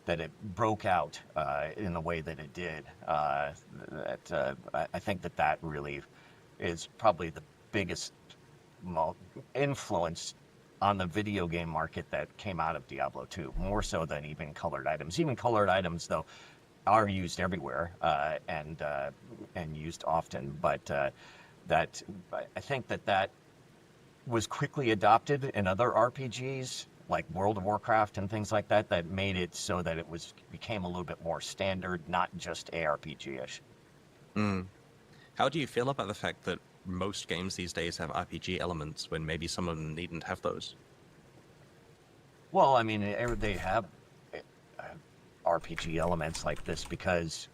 that it broke out in the way that it did. I think that really is probably the biggest influence on the video game market that came out of Diablo 2, more so than even colored items. Even colored items, though, are used everywhere and used often. But I think that was quickly adopted in other RPGs like World of Warcraft and things like that, that made it so that it became a little bit more standard, not just ARPG-ish. How do you feel about the fact that most games these days have RPG elements when maybe some of them needn't have those? Well, I mean, they have RPG elements like this because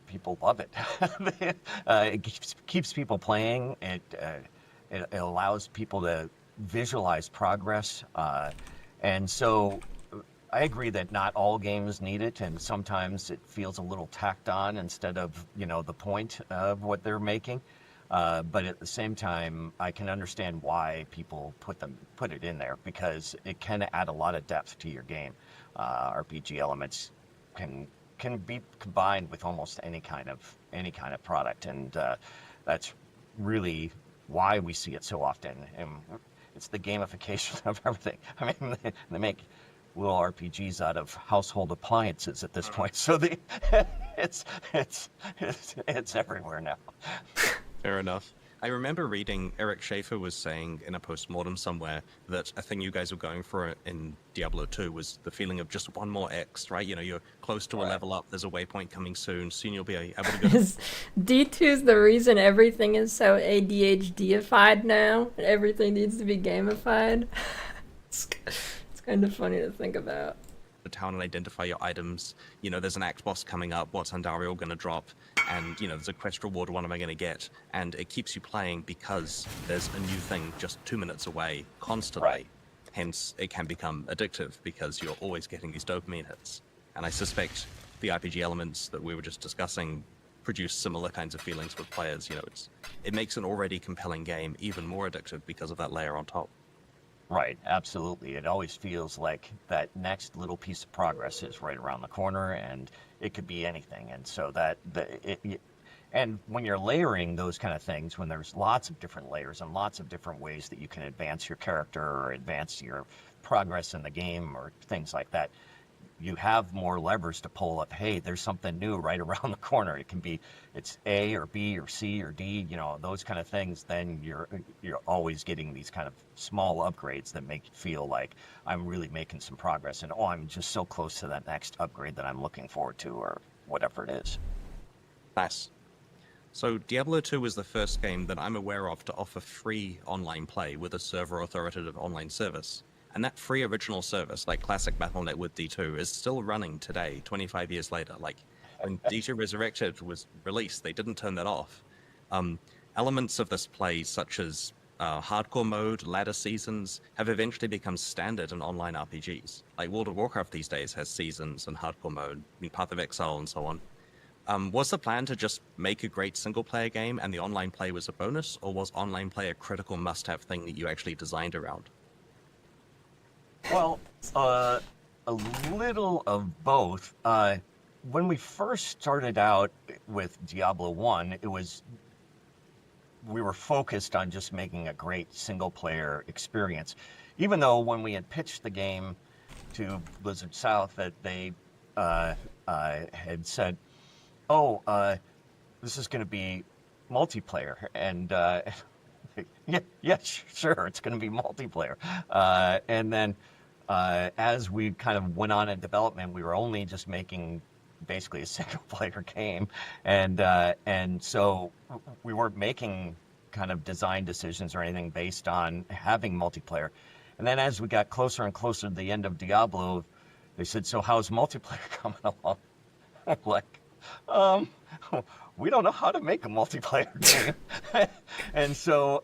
people love it. It keeps people playing. It allows people to visualize progress. And so I agree that not all games need it, and sometimes it feels a little tacked on instead of, the point of what they're making. But at the same time, I can understand why people put it in there, because it can add a lot of depth to your game. RPG elements can be combined with almost any kind of product, and that's really why we see it so often. And it's the gamification of everything. I mean, they make little RPGs out of household appliances at this point, so it's everywhere now. Fair enough. I remember reading Eric Schaefer was saying in a postmortem somewhere that a thing you guys were going for in Diablo 2 was the feeling of just one more X, right? You're close to a level up, there's a waypoint coming soon you'll be able to go. D2's the reason everything is so ADHD-ified now. Everything needs to be gamified. It's kind of funny to think about. The town and identify your items. There's an act boss coming up. What's Andariel going to drop? And, there's a quest reward. What am I going to get? And it keeps you playing because there's a new thing just 2 minutes away constantly. Right. Hence, it can become addictive because you're always getting these dopamine hits. And I suspect the RPG elements that we were just discussing produce similar kinds of feelings with players. It makes an already compelling game even more addictive because of that layer on top. Right, absolutely. It always feels like that next little piece of progress is right around the corner, and it could be anything. And so and when you're layering those kind of things, when there's lots of different layers and lots of different ways that you can advance your character or advance your progress in the game or things like that, you have more levers to pull up. Hey, there's something new right around the corner. It's A or B or C or D, those kind of things. Then you're always getting these kind of small upgrades that make you feel like I'm really making some progress, and I'm just so close to that next upgrade that I'm looking forward to, or whatever it is. Nice. So Diablo 2 was the first game that I'm aware of to offer free online play with a server authoritative online service. And that free original service, like classic Battle.net with D2, is still running today, 25 years later. Like, when D2 Resurrected was released, they didn't turn that off. Elements of this play, such as hardcore mode, ladder seasons, have eventually become standard in online RPGs. Like World of Warcraft these days has seasons and hardcore mode, Path of Exile and so on. Was the plan to just make a great single-player game and the online play was a bonus, or was online play a critical must-have thing that you actually designed around? Well, a little of both. When we first started out with Diablo 1, we were focused on just making a great single-player experience. Even though when we had pitched the game to Blizzard South, that they had said, "Oh, this is going to be multiplayer," and yeah, sure, it's going to be multiplayer. And then as we kind of went on in development, we were only just making basically a single-player game, and so we weren't making kind of design decisions or anything based on having multiplayer. And then as we got closer and closer to the end of Diablo, they said, "So how's multiplayer coming along?" I'm like, we don't know how to make a multiplayer game. And so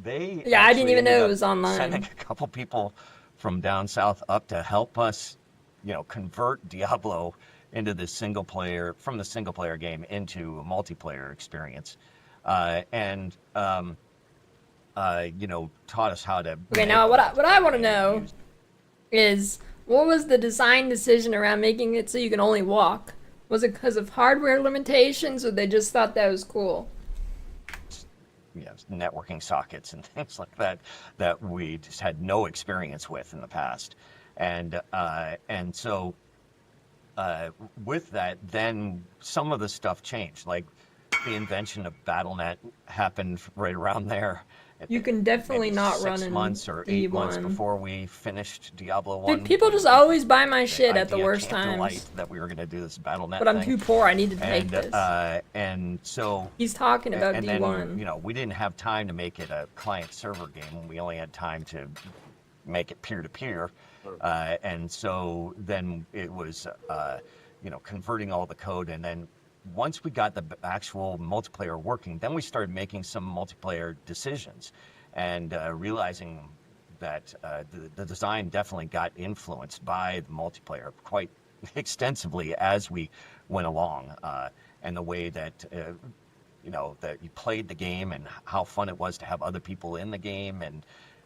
they I didn't even know ended it was up online. sending a couple people from down south up to help us, convert Diablo into the single player game into a multiplayer experience, and taught us how to. Okay, now what I want to know is, what was the design decision around making it so you can only walk? Was it because of hardware limitations, or they just thought that was cool? Networking sockets and things like that we just had no experience with in the past, and so with that, then some of the stuff changed. Like the invention of Battle.net happened right around there. You can definitely maybe not 6 run in months or 8 months D1. before we finished Diablo 1. Dude, people just always buy my shit at the idea worst came to times. light that we were going to do this Battle.net But I'm thing. too poor, I need to take and, this. And so He's talking about and D1. then, we didn't have time to make it a client-server game. We only had time to make it peer-to-peer. And so then it was, converting all the code. And then once we got the actual multiplayer working, then we started making some multiplayer decisions and realizing that the design definitely got influenced by the multiplayer quite extensively as we went along, and the way that that you played the game and how fun it was to have other people in the game, and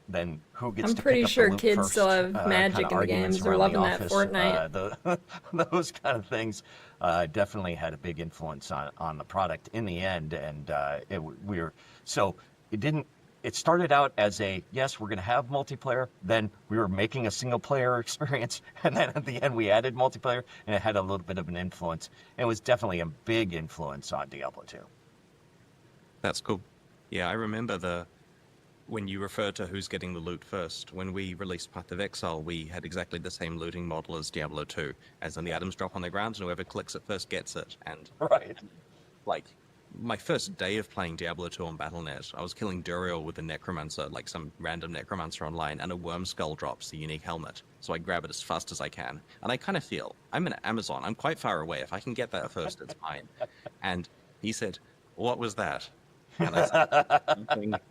then who gets I'm to pretty pick up sure the loot kids first, still have magic kinda in the arguments games. They're around the loving that office, Fortnite. those kind of things definitely had a big influence on the product in the end, and it started out as yes, we're going to have multiplayer, then we were making a single player experience, and then at the end we added multiplayer, and it had a little bit of an influence. And it was definitely a big influence on Diablo 2. That's cool. Yeah, I remember when you refer to who's getting the loot first. When we released Path of Exile, we had exactly the same looting model as Diablo 2, as in the items drop on the ground and whoever clicks it first gets it. And right, like my first day of playing Diablo 2 on Battle.net, I was killing Duriel with a Necromancer, like some random Necromancer online, and a Worm Skull drops the unique helmet. So I grab it as fast as I can. And I kind of feel, I'm in Amazon, I'm quite far away. If I can get that first, it's mine. And he said, "What was that?" And I said,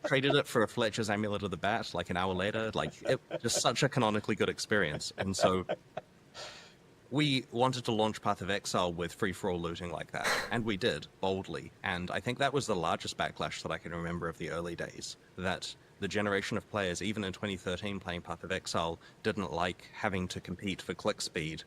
traded it for a Fletcher's Amulet of the Bat, like an hour later. Like, it just such a canonically good experience. And so we wanted to launch Path of Exile with free-for-all looting like that, and we did, boldly. And I think that was the largest backlash that I can remember of the early days, that the generation of players, even in 2013 playing Path of Exile, didn't like having to compete for click speed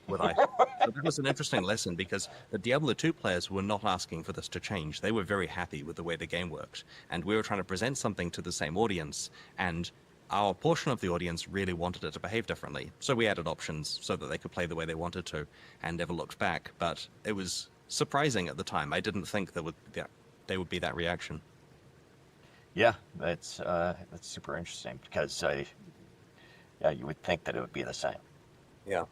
with items. So that was an interesting lesson, because the Diablo 2 players were not asking for this to change. They were very happy with the way the game worked, and we were trying to present something to the same audience, and our portion of the audience really wanted it to behave differently. So we added options so that they could play the way they wanted to, and never looked back. But it was surprising at the time. I didn't think there would be that reaction. Yeah, that's super interesting, because you would think that it would be the same. Yeah.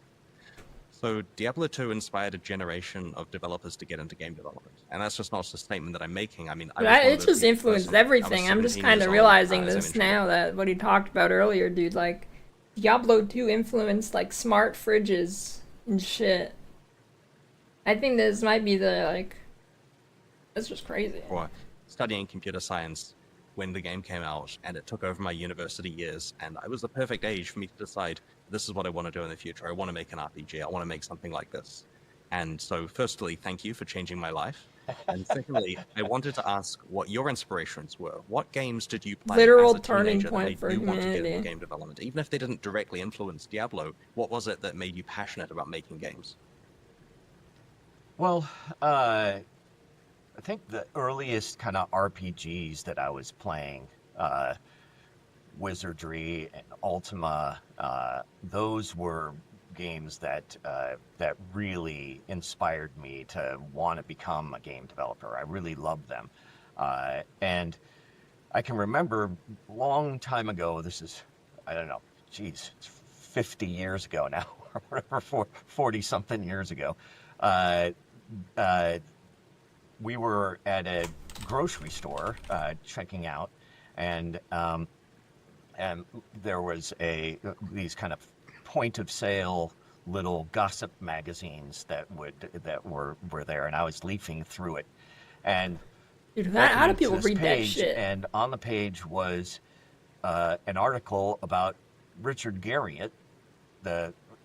So Diablo 2 inspired a generation of developers to get into game development, and that's just not a statement that I'm making. I mean, I was one of It those just people influenced personally. I was everything. I'm just 17 kind years of old, realizing as I this mentioned. now, that what he talked about earlier, dude. Like, Diablo 2 influenced like smart fridges and shit. I think this might be the like. That's just crazy. For studying computer science when the game came out, and it took over my university years, and I was the perfect age for me to decide this is what I want to do in the future. I want to make an RPG. I want to make something like this. And so, firstly, thank you for changing my life. And secondly, I wanted to ask what your inspirations were. What games did you play Literal as a turning teenager that point made for you want to get into humanity. game development? Even if they didn't directly influence Diablo, what was it that made you passionate about making games? Well, I think the earliest kind of RPGs that I was playing, Wizardry and Ultima, those were games that that really inspired me to want to become a game developer. I really loved them, and I can remember a long time ago. This is, I don't know, geez, it's 50 years ago now, or whatever, 40 something years ago. Uh, uh, we were at a grocery store checking out, and there was these kind of point of sale little gossip magazines that were there, and I was leafing through it, and Dude, how do opened to people this read that page, shit? and on the page was an article about Richard Garriott,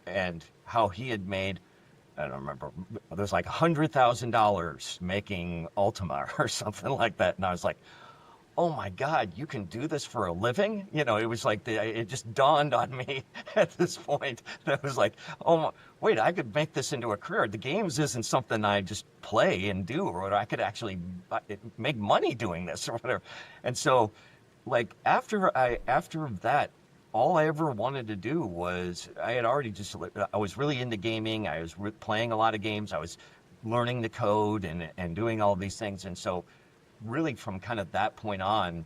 and how he had made, I don't remember, there's like $100,000 making Ultima or something like that. And I was like, oh my God, you can do this for a living? You know, it was like, it just dawned on me at this point that was like, oh, wait, I could make this into a career. The games isn't something I just play and do, or I could actually make money doing this or whatever. And so, like, after that, all I ever wanted to do was, I was really into gaming. I was playing a lot of games. I was learning the code and doing all these things. And so really from kind of that point on,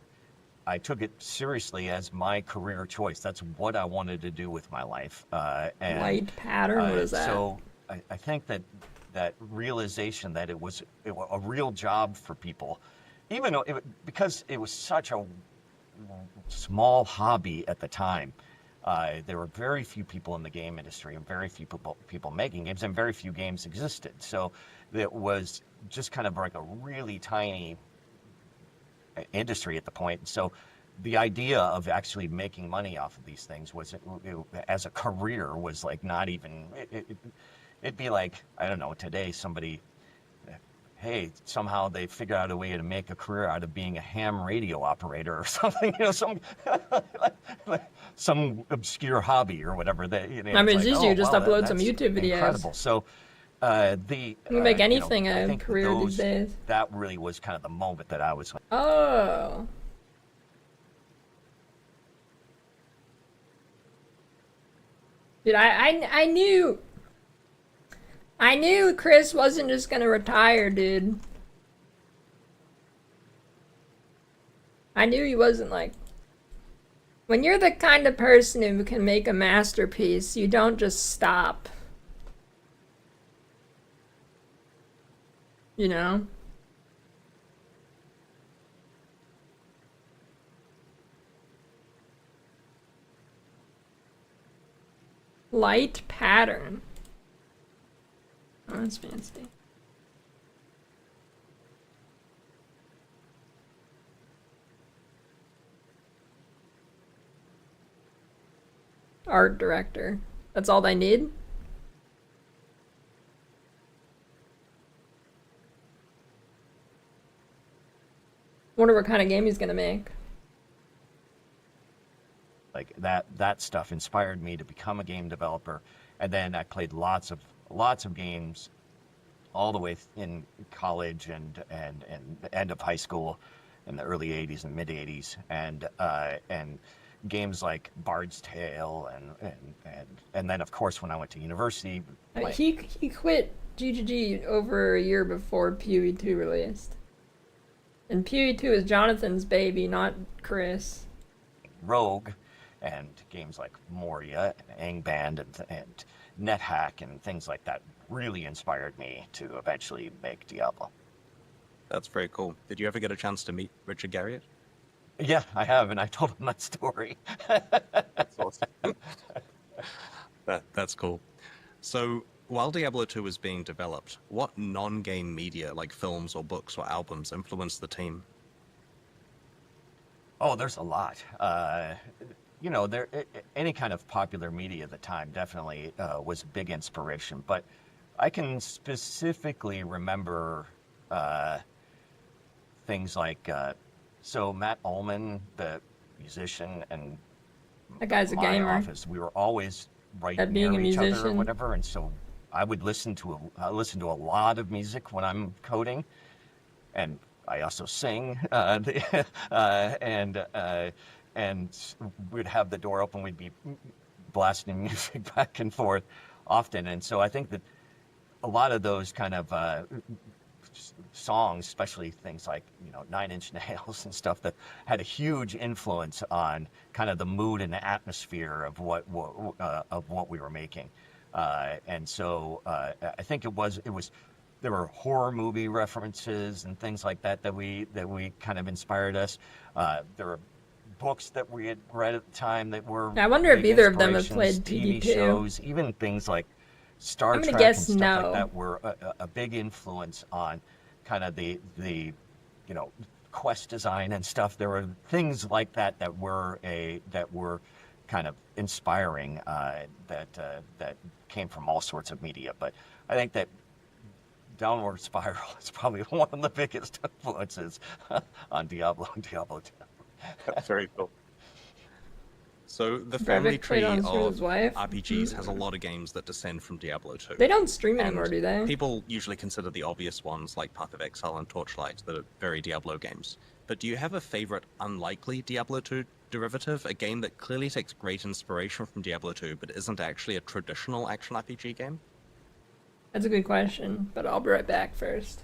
I took it seriously as my career choice. That's what I wanted to do with my life. And, Light pattern? What is that? So I think that realization that it was a real job for people, even though because it was such a small hobby at the time. There were very few people in the game industry and very few people making games, and very few games existed. So it was just kind of like a really tiny industry at the point. So the idea of actually making money off of these things was, as a career, was like not even, it'd be like, I don't know, today somebody, hey, somehow they figure out a way to make a career out of being a ham radio operator or something, you know, some obscure hobby or whatever. That, you know, I mean, it's like, easy to oh, just wow, upload some that's YouTube videos. incredible. So you You can make anything I a think career these days. that really was kind of the moment that I was like, Oh. Dude, I knew Chris wasn't just gonna retire, dude. I knew he wasn't like... When you're the kind of person who can make a masterpiece, you don't just stop. You know? Light pattern. Oh, that's fancy. Art director. That's all they need? Wonder what kind of game he's gonna make. like that stuff inspired me to become a game developer. And then I played lots of games all the way in college and the end of high school in the early 80s and mid 80s, and games like Bard's Tale and then of course when I went to university, He quit GGG over a year before PoE 2 released. And PoE 2 is Jonathan's baby, not Chris. Rogue, and games like Moria and Angband and NetHack and things like that really inspired me to eventually make Diablo. That's very cool. Did you ever get a chance to meet Richard Garriott? Yeah, I have, and I told him that story. That's awesome. That's cool. So, while Diablo 2 was being developed, what non-game media, like films or books or albums, influenced the team? Oh, there's a lot. You know, any kind of popular media at the time definitely was a big inspiration. But I can specifically remember things like, so Matt Ullman, the musician, and That guy's a my gamer. office, we were always right That near being a each other or musician. whatever, and so I would listen to a lot of music when I'm coding, and I also sing, and we'd have the door open. We'd be blasting music back and forth often, and so I think that a lot of those kind of songs, especially things like, you know, 9 Inch Nails and stuff, that had a huge influence on kind of the mood and the atmosphere of what we were making, and so I think it was there were horror movie references and things like that we kind of inspired us. There were books that we had read at the time that were I wonder if big either of them have inspirations, played TV PvP. shows, even things like Star I'm gonna Trek guess and stuff no. like that were a big influence on kind of the you know, quest design and stuff. There were things like that that were kind of inspiring, that came from all sorts of media. But I think that Downward Spiral is probably one of the biggest influences on Diablo and Diablo 2. That's very cool. So the Breivik family played tree on of his wife. RPGs has a lot of games that descend from Diablo 2. They don't stream And anymore, do they? People usually consider the obvious ones like Path of Exile and Torchlight that are very Diablo games. But do you have a favorite unlikely Diablo 2 derivative? A game that clearly takes great inspiration from Diablo 2 but isn't actually a traditional action RPG game? That's a good question, but I'll be right back first.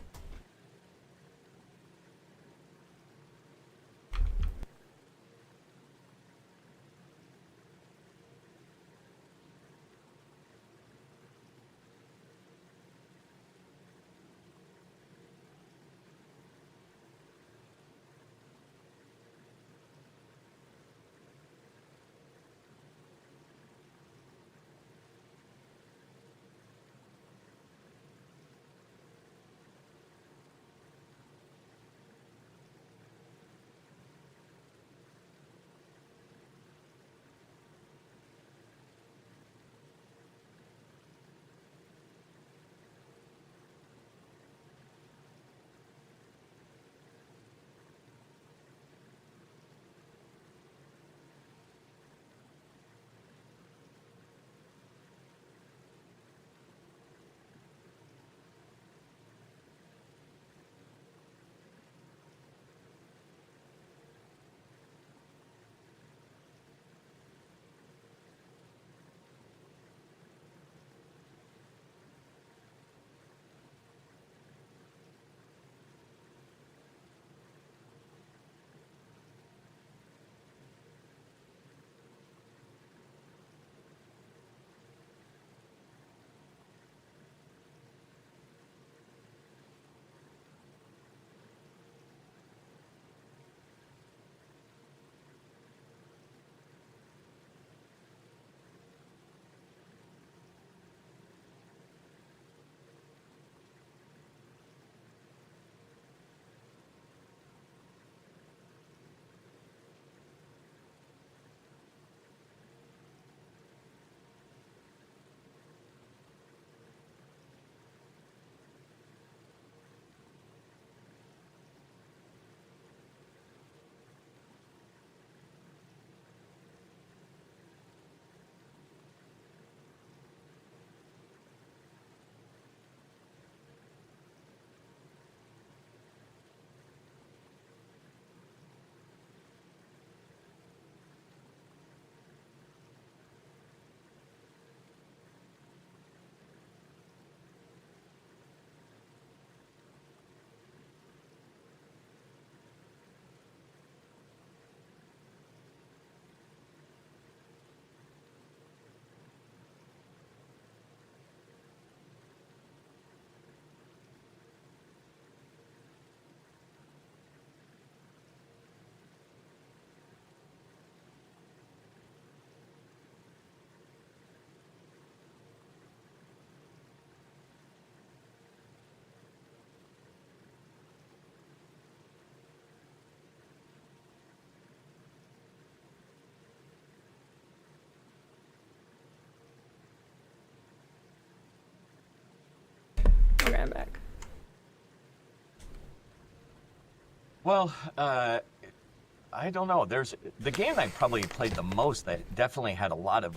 Well, I don't know. There's the game I probably played the most that definitely got a lot of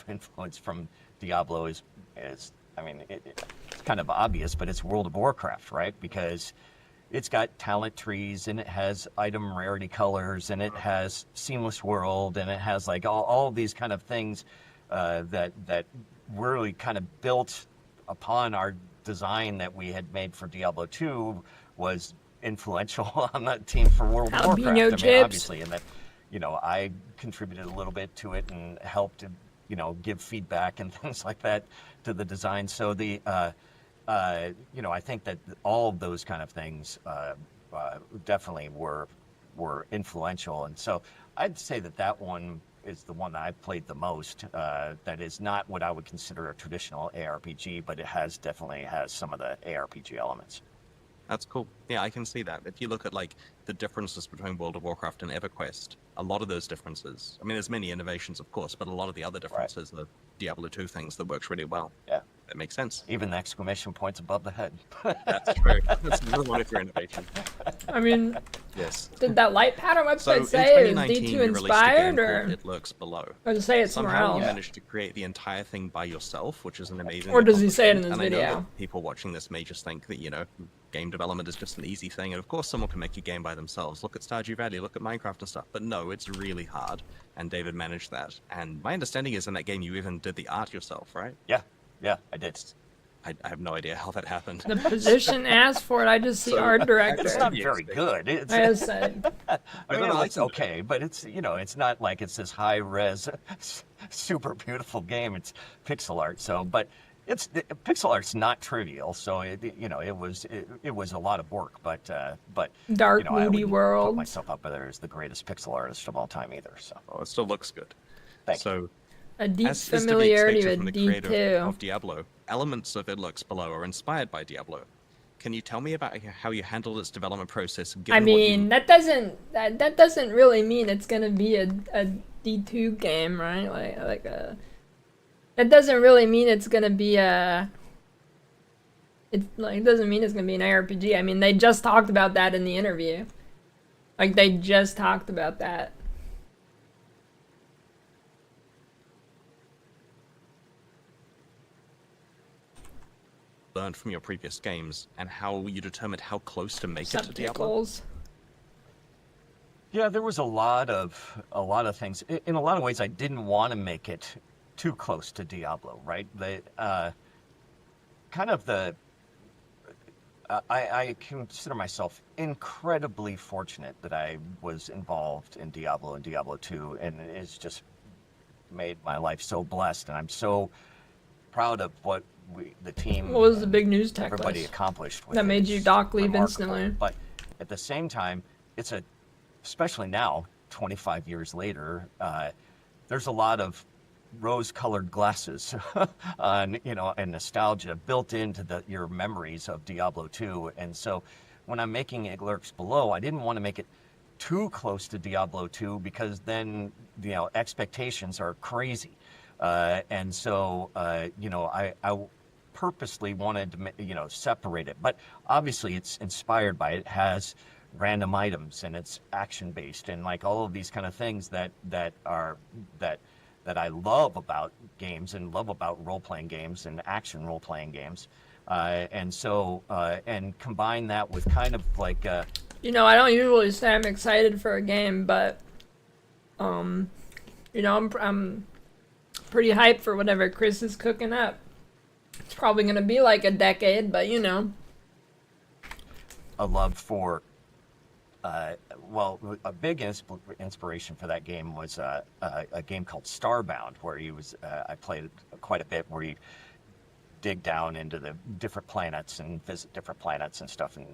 influence from Diablo is I mean, it's kind of obvious, but it's World of Warcraft, right? Because it's got talent trees and it has item rarity colors and it has seamless world and it has like all of these kind of things that really kind of built upon our design that we had made for Diablo II was influential on that team for World of Warcraft. I mean, obviously, and that, you know, I contributed a little bit to it and helped, you know, give feedback and things like that to the design. So the, you know, I think that all of those kind of things definitely were influential. And so I'd say that one is the one that I've played the most. That is not what I would consider a traditional ARPG, but it definitely has some of the ARPG elements. That's cool. Yeah, I can see that. If you look at like the differences between World of Warcraft and EverQuest, a lot of those differences, I mean, there's many innovations, of course, but a lot of the other differences are Diablo 2 things that works really well. Yeah. That makes sense. Even the exclamation points above the head. That's true. That's another one of your innovation. I mean, yes. Did that light pattern So website say it was in 2019, D2 you released a inspired, game or called It Lurks Below. or does it say it's somewhere Somehow else? you managed to create the entire thing by yourself, which is an amazing. Or does he say it in accomplishment. his And I know video? that people watching this may just think that, you know, game development is just an easy thing, and of course someone can make a game by themselves. Look at Stardew Valley, look at Minecraft and stuff. But no, it's really hard, and David managed that. And my understanding is in that game you even did the art yourself, right? Yeah, I did. I have no idea how that happened. The position asked for it. I just see art director. It's not very good. It's, I just said. I mean, it's okay, but it's, you know, it's not like it's this high res, super beautiful game. It's pixel art. So, but pixel art's not trivial. So you know, it was a lot of work. But Dark, you know, moody I wouldn't world. put myself up there as the greatest pixel artist of all time either. So. Oh, it still looks good. Thank you. A deep As is to be familiarity expected with from the creator D2. of Diablo, elements of It Lurks Below are inspired by Diablo. Can you tell me about how you handled its development process? I mean, that doesn't really mean it's gonna be a D2 game, right? Like that doesn't really mean it's gonna be it doesn't mean it's gonna be an ARPG. I mean, they just talked about that in the interview. Like, they just talked about that. Learned from your previous games and how you determined how close to make it to Diablo. Pickles. Yeah, there was a lot of things. In a lot of ways, I didn't want to make it too close to Diablo, right? I consider myself incredibly fortunate that I was involved in Diablo and Diablo 2, and it's just made my life so blessed, and I'm so proud of what the team. What was the big news tech everybody list accomplished with that made you dock leave remarkable. instantly? But at the same time, especially now, 25 years later, there's a lot of rose-colored glasses on, you know, and nostalgia built into your memories of Diablo 2. And so when I'm making It Lurks Below, I didn't want to make it too close to Diablo 2 because then, you know, expectations are crazy. And so, you know, I purposely wanted to, you know, separate it. But obviously it's inspired by it. It has random items and it's action-based and like all of these kind of things that I love about games and love about role-playing games and action role-playing games. And so, and combine that with kind of like... You know, I don't usually say I'm excited for a game, but, you know, I'm pretty hyped for whatever Chris is cooking up. It's probably going to be like a decade, but, you know. A love for... well, a big inspiration for that game was a game called Starbound, where I played it quite a bit, where you dig down into the different planets and visit different planets and stuff and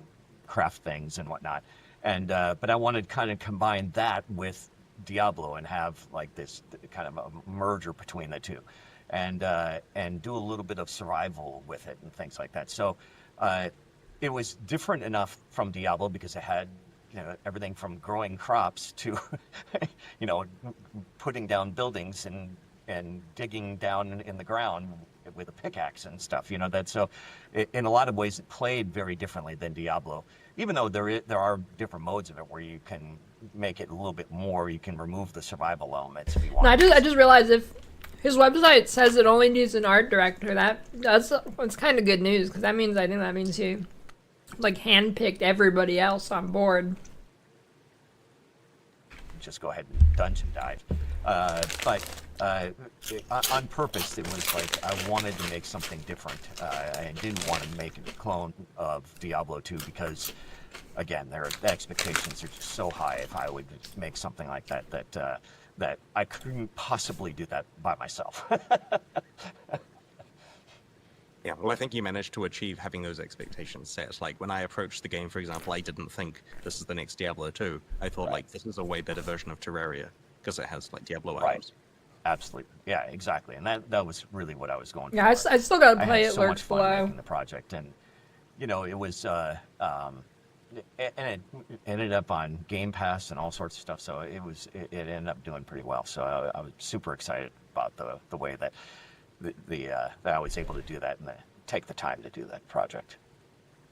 craft things and whatnot. And but I wanted to kind of combine that with Diablo and have like this kind of a merger between the two, and do a little bit of survival with it and things like that. So it was different enough from Diablo because it had, you know, everything from growing crops to, you know, putting down buildings and digging down in the ground with a pickaxe and stuff, you know, that. So in a lot of ways it played very differently than Diablo. even though there are different modes of it where you can make it a little bit more, you can remove the survival elements if you want. No, I just realized if his website says it only needs an art director, that's kind of good news, because I think that means he like handpicked everybody else on board. Just go ahead and dungeon dive. But on purpose, it was like I wanted to make something different. I didn't want to make a clone of Diablo II because, again, the expectations are just so high. If I would make something like that, that I couldn't possibly do that by myself. Yeah, well, I think you managed to achieve having those expectations set. Like, when I approached the game, for example, I didn't think this is the next Diablo 2. I thought, like, this is a way better version of Terraria, because it has, like, Diablo items. Absolutely. Yeah, exactly. And that was really what I was going for. Yeah, I still got to play it, so much Lurks fun Below. making the project. And, you know, it was, and it ended up on Game Pass and all sorts of stuff. So it ended up doing pretty well. So I was super excited about the way that that I was able to do that and take the time to do that project.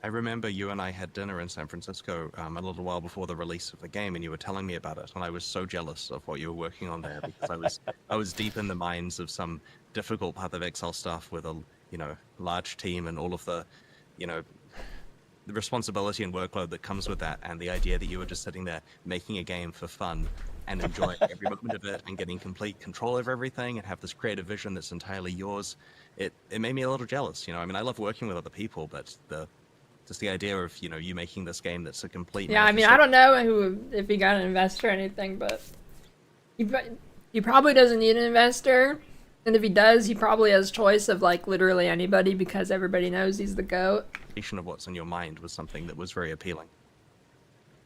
I remember you and I had dinner in San Francisco a little while before the release of the game, and you were telling me about it, and I was so jealous of what you were working on there, because I was deep in the minds of some difficult Path of Exile stuff with a large team and all of the the responsibility and workload that comes with that, and the idea that you were just sitting there making a game for fun and enjoying every moment of it and getting complete control over everything and have this creative vision that's entirely yours. It made me a little jealous. I mean, I love working with other people, but just the idea of you making this game that's a complete Yeah, I mean, I don't know if he got an investor or anything, but he probably doesn't need an investor, and if he does, he probably has choice of like literally anybody because everybody knows he's the GOAT. Of what's in your mind was something that was very appealing.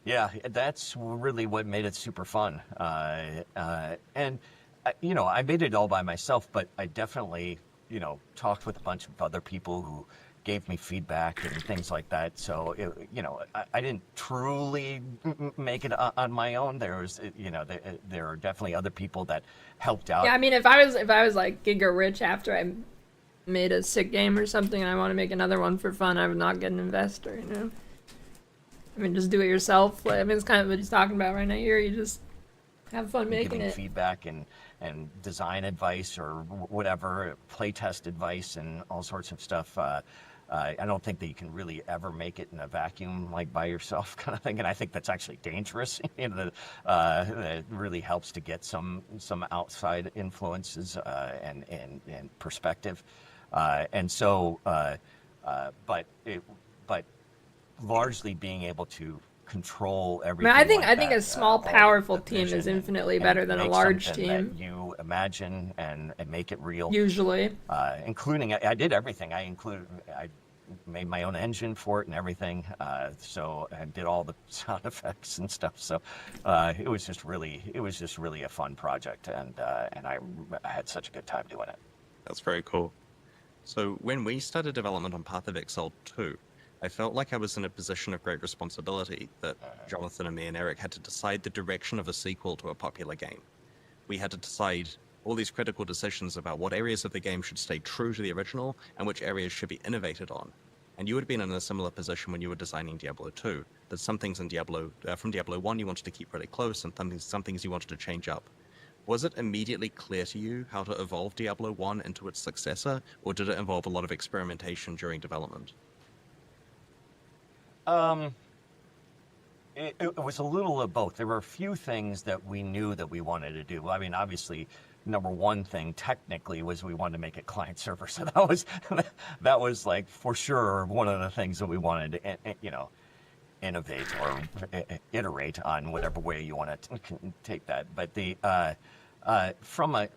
Yeah, that's really what made it super fun. And I made it all by myself, but I definitely talked with a bunch of other people who gave me feedback and things like that. So I didn't truly make it on my own. There was there are definitely other people that helped out. Yeah, I mean, if I was like giga rich after I made a sick game or something and I want to make another one for fun, I would not get an investor. I mean, just do it yourself. I mean, it's kind of what he's talking about right now here. You just have fun making it. Feedback and design advice or whatever, playtest advice and all sorts of stuff. I don't think that you can really ever make it in a vacuum, like by yourself kind of thing. And I think that's actually dangerous. It really helps to get some outside influences and perspective. But largely being able to control everything. I mean, I think a small, powerful team is infinitely better than a large team. That you imagine and make it real. Usually. Including, I did everything. I made my own engine for it and everything. So I did all the sound effects and stuff. So it was just really a fun project, and I had such a good time doing it. That's very cool. So when we started development on Path of Exile 2, I felt like I was in a position of great responsibility that Jonathan and me and Eric had to decide the direction of a sequel to a popular game. We had to decide all these critical decisions about what areas of the game should stay true to the original and which areas should be innovated on. And you would have been in a similar position when you were designing Diablo 2, that some things in from Diablo 1 you wanted to keep really close and some things you wanted to change up. Was it immediately clear to you how to evolve Diablo 1 into its successor, or did it involve a lot of experimentation during development? It was a little of both. There were a few things that we knew that we wanted to do. I mean, obviously, number one thing technically was we wanted to make it client server. So that was like for sure one of the things that we wanted to, innovate or iterate on, whatever way you want to take that. But from a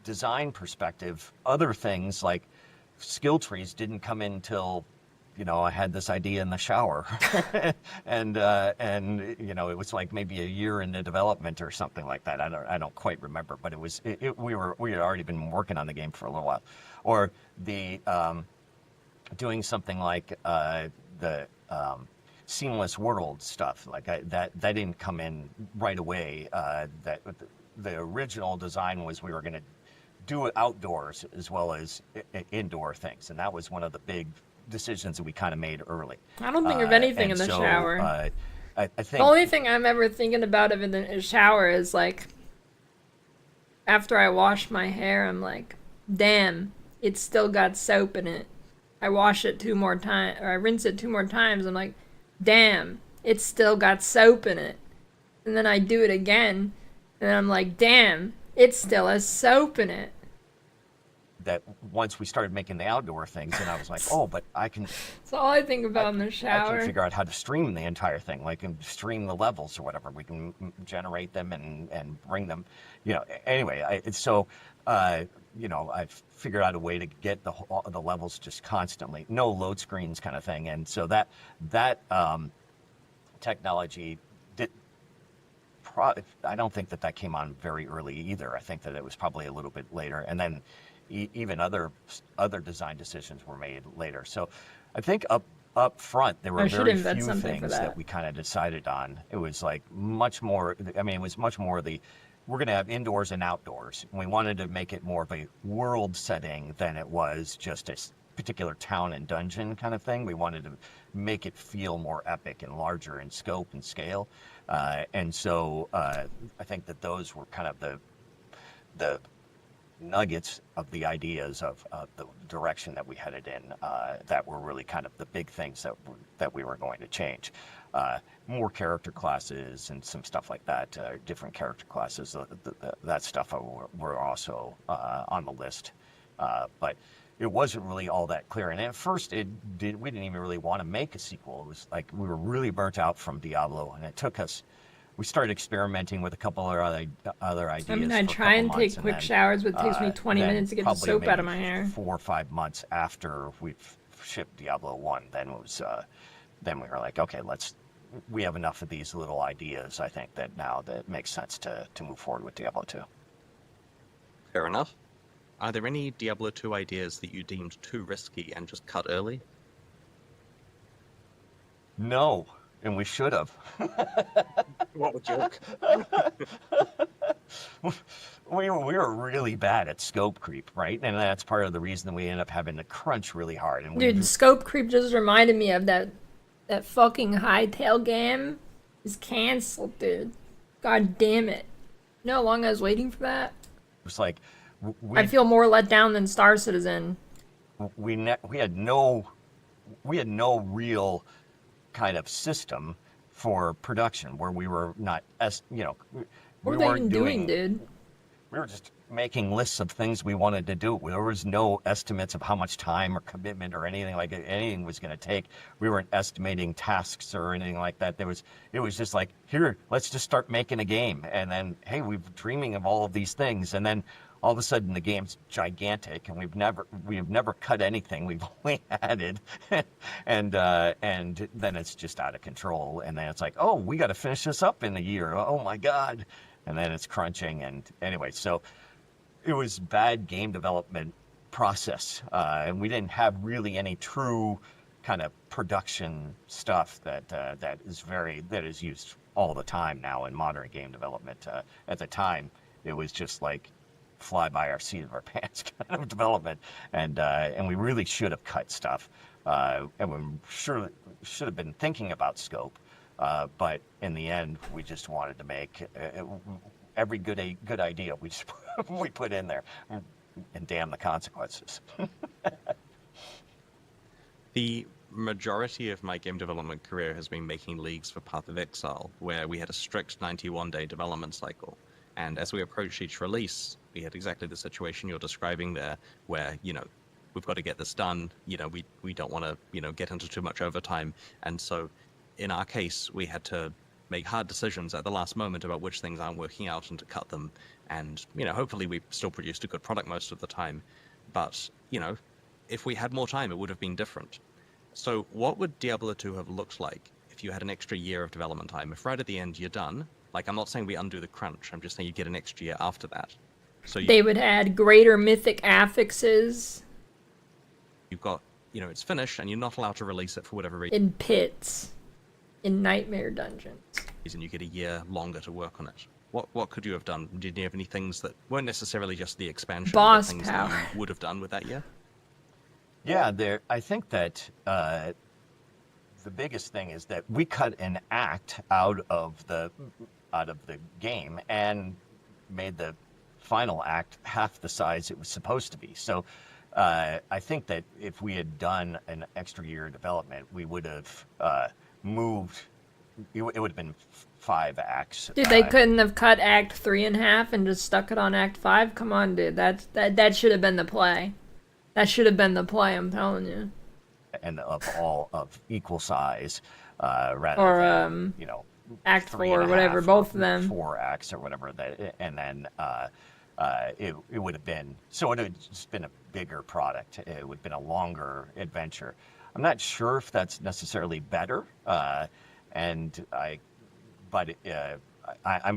design perspective, other things like skill trees didn't come in till I had this idea in the shower, and it was like maybe a year into development or something like that. I don't quite remember, but we had already been working on the game for a little while, or the doing something like the seamless world stuff like that didn't come in right away. That the original design was we were going to do it outdoors as well as indoor things, and that was one of the big decisions that we kind of made early. I don't think of anything in the shower. I think the only thing I'm ever thinking about in the shower is like, after I wash my hair, I'm like, damn, it's still got soap in it. I wash it 2 more times, or I rinse it 2 more times. I'm like, damn, it's still got soap in it. And then I do it again, and I'm like, damn, it still has soap in it. that once we started making the outdoor things, and I was like, oh, but I can. That's all I think about in the shower. I can figure out how to stream the entire thing, like and stream the levels or whatever. We can generate them and bring them, Anyway, I've figured out a way to get the levels just constantly, no load screens kind of thing, and so that technology did. I don't think that came on very early either. I think that it was probably a little bit later, and then even other design decisions were made later. So I think up front there were very few things that we kind of decided on. It was like much more. I mean, it was much more we're going to have indoors and outdoors. We wanted to make it more of a world setting than it was just a particular town and dungeon kind of thing. We wanted to make it feel more epic and larger in scope and scale. And so I think that those were kind of the nuggets of the ideas of the direction that we headed in that were really kind of the big things that we were going to change. More character classes and some stuff like that, different character classes, that stuff were also on the list. But it wasn't really all that clear. And at first we didn't even really want to make a sequel. It was like we were really burnt out from Diablo, and it took us. We started experimenting with a couple of other ideas. I mean, I try and take quick showers, but it takes me 20 minutes to get the soap out of my hair. 4 or 5 months after we've shipped Diablo 1, then we were like, okay, we have enough of these little ideas. I think that now that it makes sense to move forward with Diablo 2. Fair enough. Are there any Diablo 2 ideas that you deemed too risky and just cut early? No, and we should have. What a joke. We were really bad at scope creep, right? And that's part of the reason that we ended up having to crunch really hard. And dude, scope creep just reminded me of that fucking Hightail game is canceled, dude. God damn it. You know how long I was waiting for that? It was like... I feel more let down than Star Citizen. We had no real kind of system for production where we were not what were they even doing, dude? We were just making lists of things we wanted to do. There was no estimates of how much time or commitment or anything like anything was going to take. We weren't estimating tasks or anything like that. It was just like, here, let's just start making a game, and then hey, we've been dreaming of all of these things, and then all of a sudden the game's gigantic, and we've never cut anything. We've only added, and then it's just out of control. And then it's like, oh, we got to finish this up in a year. Oh my God! And then it's crunching. And anyway, so it was bad game development process, and we didn't have really any true kind of production stuff that is used all the time now in modern game development. At the time, it was just like fly by our seat of our pants kind of development, and we really should have cut stuff, and we should have been thinking about scope, but in the end we just wanted to make every good idea we put in there, and damn the consequences. The majority of my game development career has been making leagues for Path of Exile, where we had a strict 91-day development cycle. And as we approached each release, we had exactly the situation you're describing there, where, we've got to get this done. We don't want to, get into too much overtime. And so in our case, we had to make hard decisions at the last moment about which things aren't working out and to cut them. And, hopefully we still produced a good product most of the time. But, if we had more time, it would have been different. So what would Diablo 2 have looked like if you had an extra year of development time? If right at the end you're done, like, I'm not saying we undo the crunch, I'm just saying you get an extra year after that. So they would add greater mythic affixes. You've got, it's finished, and you're not allowed to release it for whatever reason. In pits. In nightmare dungeons. And you get a year longer to work on it. What could you have done? Did you have any things that weren't necessarily just the expansion, boss but things power that you would have done with that year? Yeah, I think that the biggest thing is that we cut an act out of the game and made the final act half the size it was supposed to be. So I think that if we had done an extra year of development, we would have moved. It would have been 5 acts. Dude, they couldn't have cut Act 3 in half and just stuck it on Act 5? Come on, dude. That should have been the play. That should have been the play, I'm telling you. And all of equal size, rather or, than, Act 3 4, and a whatever, half, both or of them. 4 acts or whatever. And then it would have been, so it would have just been a bigger product. It would have been a longer adventure. I'm not sure if that's necessarily better, I'm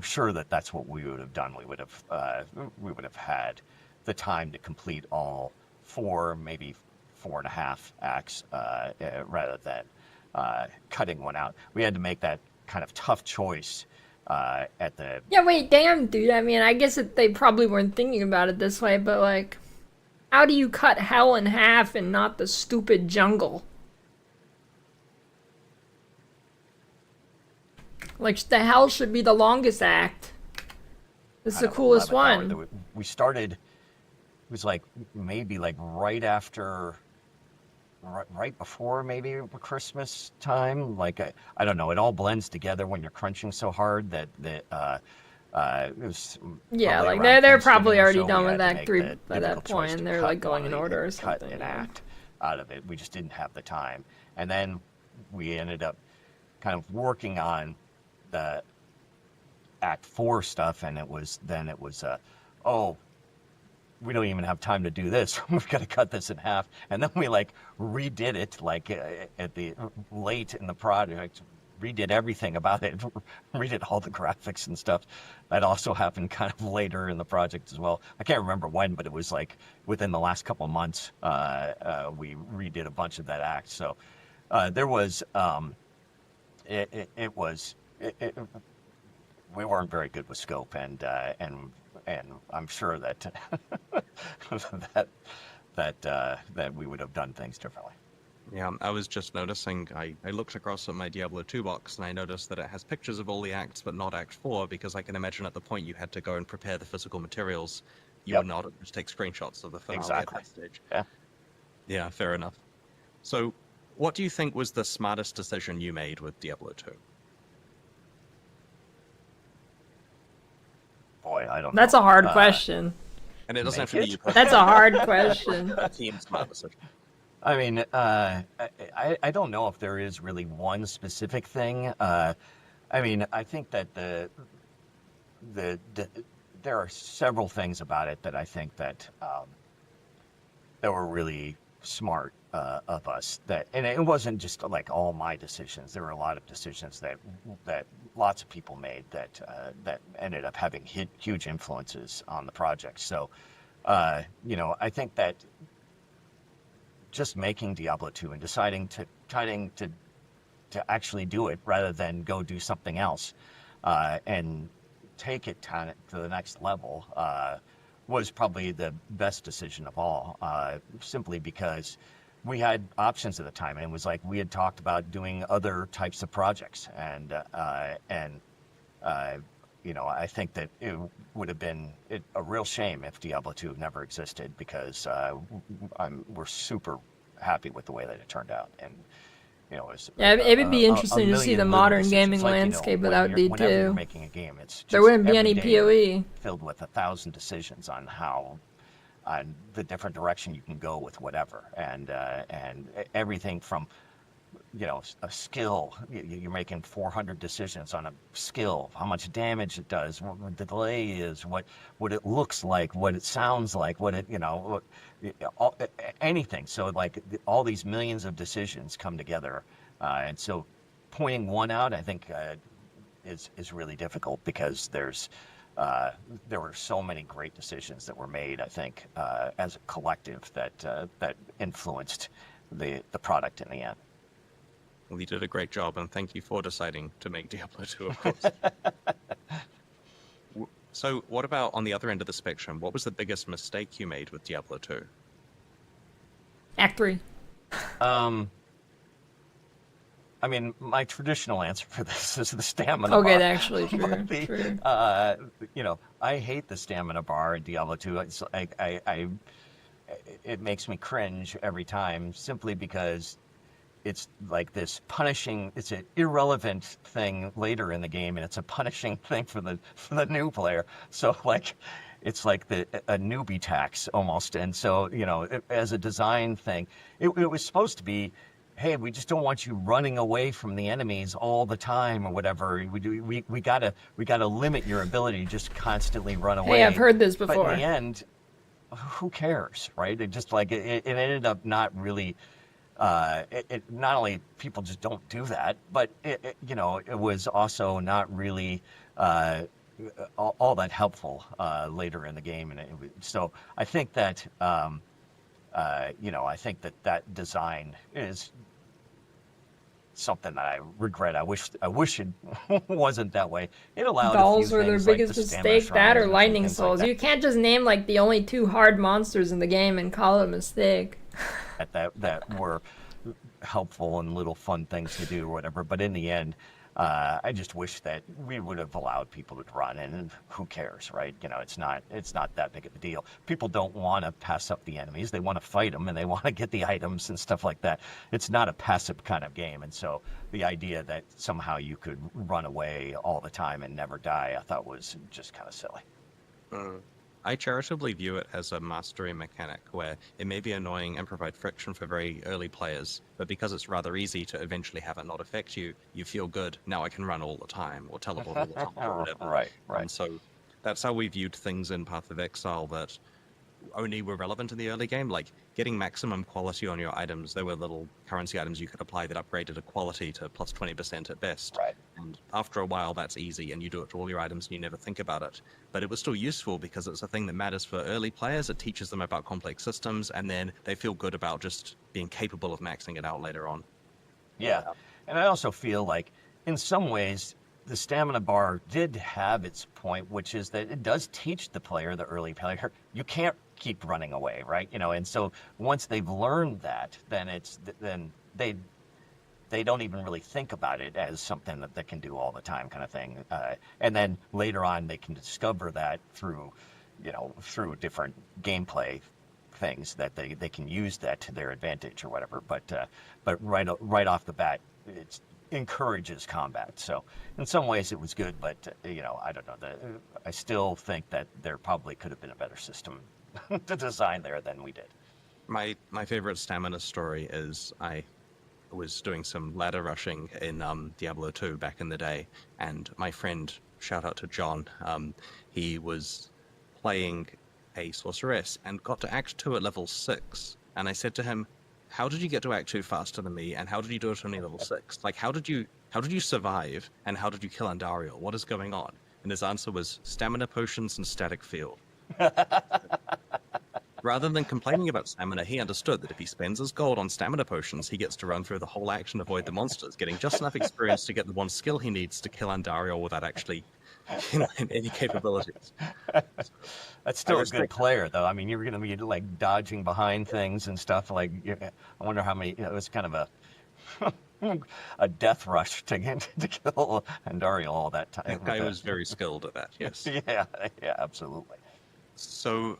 sure that that's what we would have done. We would have had the time to complete all 4, maybe 4.5 acts, rather than cutting one out. We had to make that kind of tough choice at the. Yeah, wait, damn, dude. I mean, I guess they probably weren't thinking about it this way, but like, how do you cut hell in half and not the stupid jungle? Like, the hell should be the longest act. This is the coolest one. We started, it was like maybe like right before maybe Christmas time. Like, I don't know, it all blends together when you're crunching so hard that it was. Yeah, like they're probably already done with Act 3 by that point, and they're like going in order or something. Cut an act out of it. We just didn't have the time. And then we ended up kind of working on the Act 4 stuff, and it was we don't even have time to do this. We've got to cut this in half. And then we like redid it like at the late in the project, redid everything about it, redid all the graphics and stuff. That also happened kind of later in the project as well. I can't remember when, but it was like within the last couple of months, we redid a bunch of that act. So there was, we weren't very good with scope, and I'm sure that that we would have done things differently. Yeah, I was just noticing, I looked across at my Diablo 2 box, and I noticed that it has pictures of all the acts, but not Act 4, because I can imagine at the point you had to go and prepare the physical materials, you would not just take screenshots of the finale at that stage. Yeah. Yeah, fair enough. So, what do you think was the smartest decision you made with Diablo 2? Boy, I don't know. That's a hard question. And it doesn't have to be you. That's a hard question. A team smart decision. I mean, I don't know if there is really one specific thing. I mean, I think that there are several things about it that I think that were really smart of us. And it wasn't just like all my decisions. There were a lot of decisions that lots of people made that ended up having huge influences on the project. So, I think that just making Diablo 2 and deciding to actually do it rather than go do something else, and take it to the next level, was probably the best decision of all, simply because we had options at the time, and it was like we had talked about doing other types of projects, and I think that it would have been a real shame if Diablo 2 never existed, because we're super happy with the way that it turned out, and it was. Yeah, it would be interesting to see the modern gaming landscape without D2. Whenever you're making a game, it's just there wouldn't be any day PoE filled with 1,000 decisions on the different direction you can go with whatever, and everything from a skill. You're making 400 decisions on a skill, how much damage it does, what the delay is, what it looks like, what it sounds like, what it anything. So like all these millions of decisions come together, and so pointing one out, I think, is really difficult, because there were so many great decisions that were made, I think, as a collective that influenced the product in the end. Well, you did a great job, and thank you for deciding to make Diablo 2, of course. So, what about on the other end of the spectrum? What was the biggest mistake you made with Diablo 2? Act 3. I mean, my traditional answer for this is the stamina Okay, bar. actually, true. But True. you know, I hate the stamina bar in Diablo 2. It's, it makes me cringe every time simply because it's like this punishing. It's an irrelevant thing later in the game, and it's a punishing thing for the new player. So like, it's like a newbie tax almost. And so you know, as a design thing, it was supposed to be, hey, we just don't want you running away from the enemies all the time or whatever. We gotta limit your ability to just constantly run away. Hey, I've heard this But before. in the end, who cares, right? It just like it ended up not really. It not only people just don't do that, but you know, it was also not really all that helpful later in the game, and so I think that you know, I think that design is something that I regret. I wish it wasn't that way. It allowed Dolls a few were their things like biggest the stamina mistake, that shrines or and lightning things souls. like You can't just name like the only 2 hard monsters in the game and call it a mistake. that were helpful and little fun things to do or whatever. But in the end, I just wish that we would have allowed people to run, and who cares, right? You know, it's not that big of a deal. People don't want to pass up the enemies; they want to fight them, and they want to get the items and stuff like that. It's not a passive kind of game, and so the idea that somehow you could run away all the time and never die, I thought was just kind of silly. I charitably view it as a mastery mechanic where it may be annoying and provide friction for very early players, but because it's rather easy to eventually have it not affect you, you feel good. Now I can run all the time or teleport all the time or whatever. Right. And so that's how we viewed things in Path of Exile that only were relevant in the early game, like getting maximum quality on your items. There were little currency items you could apply that upgraded a quality to plus 20% at best. Right. And after a while, that's easy, and you do it to all your items, and you never think about it. But it was still useful because it's a thing that matters for early players. It teaches them about complex systems, and then they feel good about just being capable of maxing it out later on. Yeah, and I also feel like, in some ways, the stamina bar did have its point, which is that it does teach the player, the early player, you can't keep running away, right? You know, and so once they've learned that, then they don't even really think about it as something that they can do all the time, kind of thing. And then later on, they can discover that through different gameplay things that they can use that to their advantage or whatever. But right off the bat, it encourages combat. So in some ways it was good, but you know, I don't know. I still think that there probably could have been a better system to design there than we did. My favorite stamina story is I was doing some ladder rushing in Diablo II back in the day, and my friend, shout out to John, he was playing a sorceress and got to Act 2 at level 6, and I said to him, how did you get to Act 2 faster than me, and how did you do it only level 6? Like, how did you survive, and how did you kill Andariel? What is going on? And his answer was stamina potions and static field. Rather than complaining about stamina, he understood that if he spends his gold on stamina potions, he gets to run through the whole act and avoid the monsters, getting just enough experience to get the one skill he needs to kill Andariel without actually, you know, any capabilities. That's still a good player, though. I mean, you're going to be like dodging behind things and stuff. Like, I wonder how many. It was kind of a death rush to kill Andariel all that time. That guy was very skilled at that. Yes. Yeah, absolutely. So,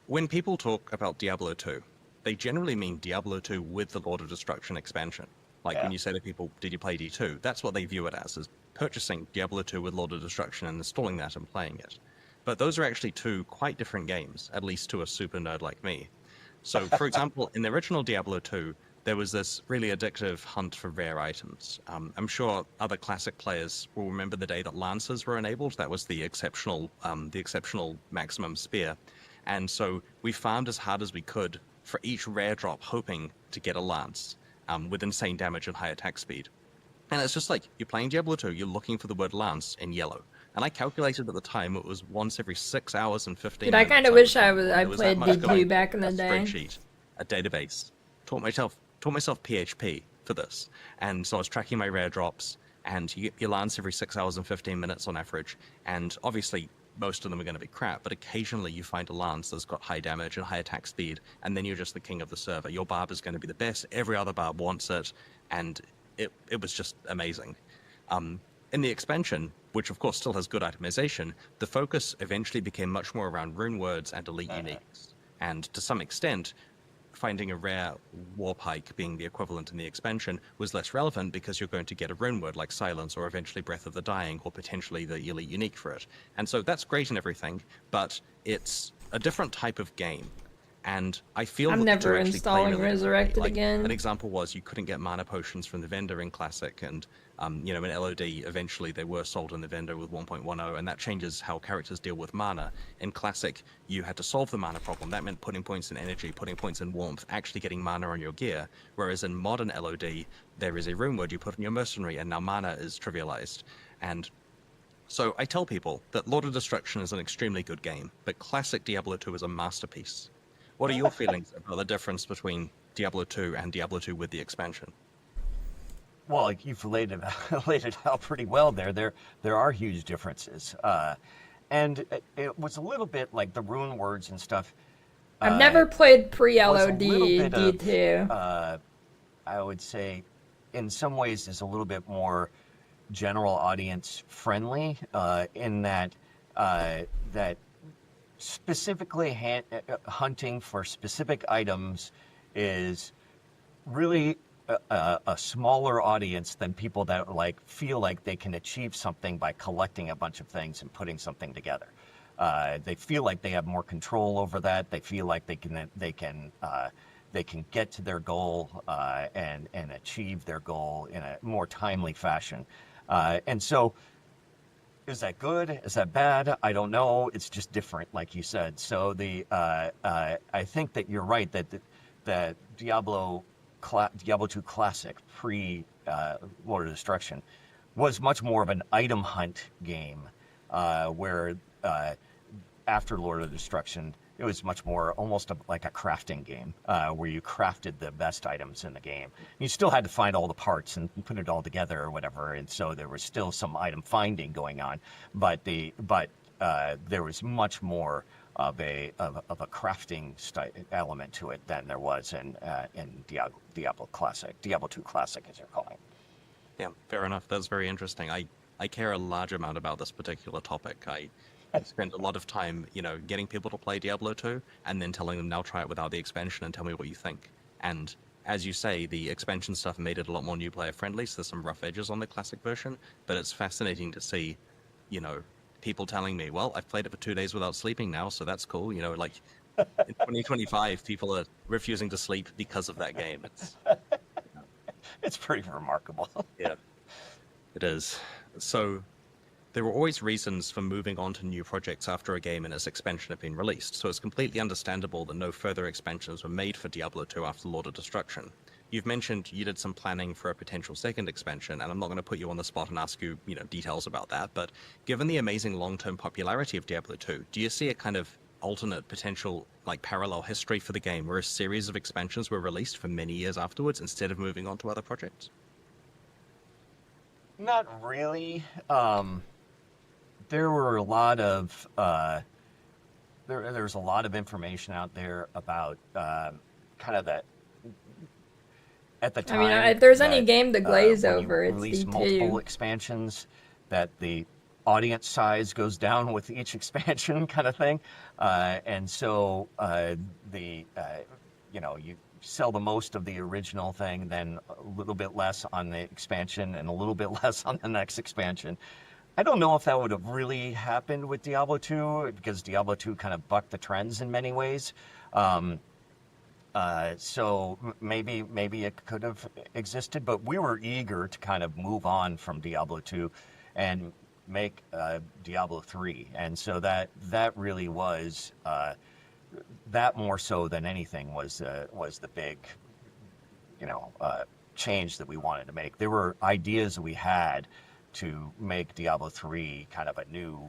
when people talk about Diablo 2, they generally mean Diablo 2 with the Lord of Destruction expansion. Like when you say to people, did you play D2? That's what they view it as purchasing Diablo 2 with Lord of Destruction and installing that and playing it. But those are actually 2 quite different games, at least to a super nerd like me. So, for example, in the original Diablo 2, there was this really addictive hunt for rare items. I'm sure other classic players will remember the day that Lancers were enabled. That was the exceptional maximum spear. And so we farmed as hard as we could for each rare drop, hoping to get a lance with insane damage and high attack speed. And it's just like, you're playing Diablo 2, you're looking for the word lance in yellow. And I calculated at the time it was once every 6 hours and 15 Dude, minutes. I kind of wish I played D2 back in the day. Spreadsheet, a database. Taught myself PHP for this. And so I was tracking my rare drops, and you get your lance every 6 hours and 15 minutes on average. And obviously, most of them are going to be crap, but occasionally you find a lance that's got high damage and high attack speed, and then you're just the king of the server. Your barb is going to be the best, every other barb wants it, and it was just amazing. In the expansion, which of course still has good itemization, the focus eventually became much more around rune words and elite uniques. And to some extent, finding a rare war pike being the equivalent in the expansion was less relevant because you're going to get a rune word like Silence or eventually Breath of the Dying or potentially the elite unique for it. And so that's great and everything, but it's a different type of game. And I feel I'm that never to actually play installing really Resurrected like, again. An example was you couldn't get mana potions from the vendor in Classic, and in LOD eventually they were sold in the vendor with 1.10, and that changes how characters deal with mana. In Classic, you had to solve the mana problem. That meant putting points in energy, putting points in warmth, actually getting mana on your gear. Whereas in modern LOD, there is a rune word you put on your mercenary, and now mana is trivialized. And so I tell people that Lord of Destruction is an extremely good game, but classic Diablo II is a masterpiece. What are your feelings about the difference between Diablo II and Diablo II with the expansion? Well, like you've laid it out pretty well there. There are huge differences, and it was a little bit like the rune words and stuff. I've never played pre-LOD D2. I would say, in some ways, is a little bit more general audience friendly in that that specifically hunting for specific items is really a smaller audience than people that like feel like they can achieve something by collecting a bunch of things and putting something together. They feel like they have more control over that. They feel like they can get to their goal and achieve their goal in a more timely fashion. And so, is that good? Is that bad? I don't know. It's just different, like you said. So I think that you're right that Diablo 2 Classic pre Lord of Destruction was much more of an item hunt game, where after Lord of Destruction it was much more almost like a crafting game, where you crafted the best items in the game. You still had to find all the parts and put it all together or whatever, and so there was still some item finding going on, but there was much more of a crafting element to it than there was in Diablo Classic, Diablo 2 Classic, as you're calling it. Yeah, fair enough. That's very interesting. I care a large amount about this particular topic. I spend a lot of time, getting people to play Diablo 2 and then telling them now try it without the expansion and tell me what you think. And as you say, the expansion stuff made it a lot more new player friendly, so there's some rough edges on the classic version, but it's fascinating to see, people telling me, well, I've played it for 2 days without sleeping now, so that's cool. Like in 2025, people are refusing to sleep because of that game. It's pretty remarkable. Yeah, it is. So there were always reasons for moving on to new projects after a game and its expansion had been released, so it's completely understandable that no further expansions were made for Diablo 2 after Lord of Destruction. You've mentioned you did some planning for a potential second expansion, and I'm not going to put you on the spot and ask you, details about that, but given the amazing long-term popularity of Diablo 2, do you see a kind of alternate potential, like parallel history for the game, where a series of expansions were released for many years afterwards instead of moving on to other projects? Not really. There were a lot of there's a lot of information out there about kind of that at the time. I mean, if there's any game to glaze over, it's release D2. multiple expansions, that the audience size goes down with each expansion, kind of thing, and so you sell the most of the original thing, then a little bit less on the expansion, and a little bit less on the next expansion. I don't know if that would have really happened with Diablo 2, because Diablo 2 kind of bucked the trends in many ways. So maybe it could have existed, but we were eager to kind of move on from Diablo 2 and make Diablo 3. And so that really was, that more so than anything was the big, change that we wanted to make. There were ideas that we had to make Diablo 3 kind of a new,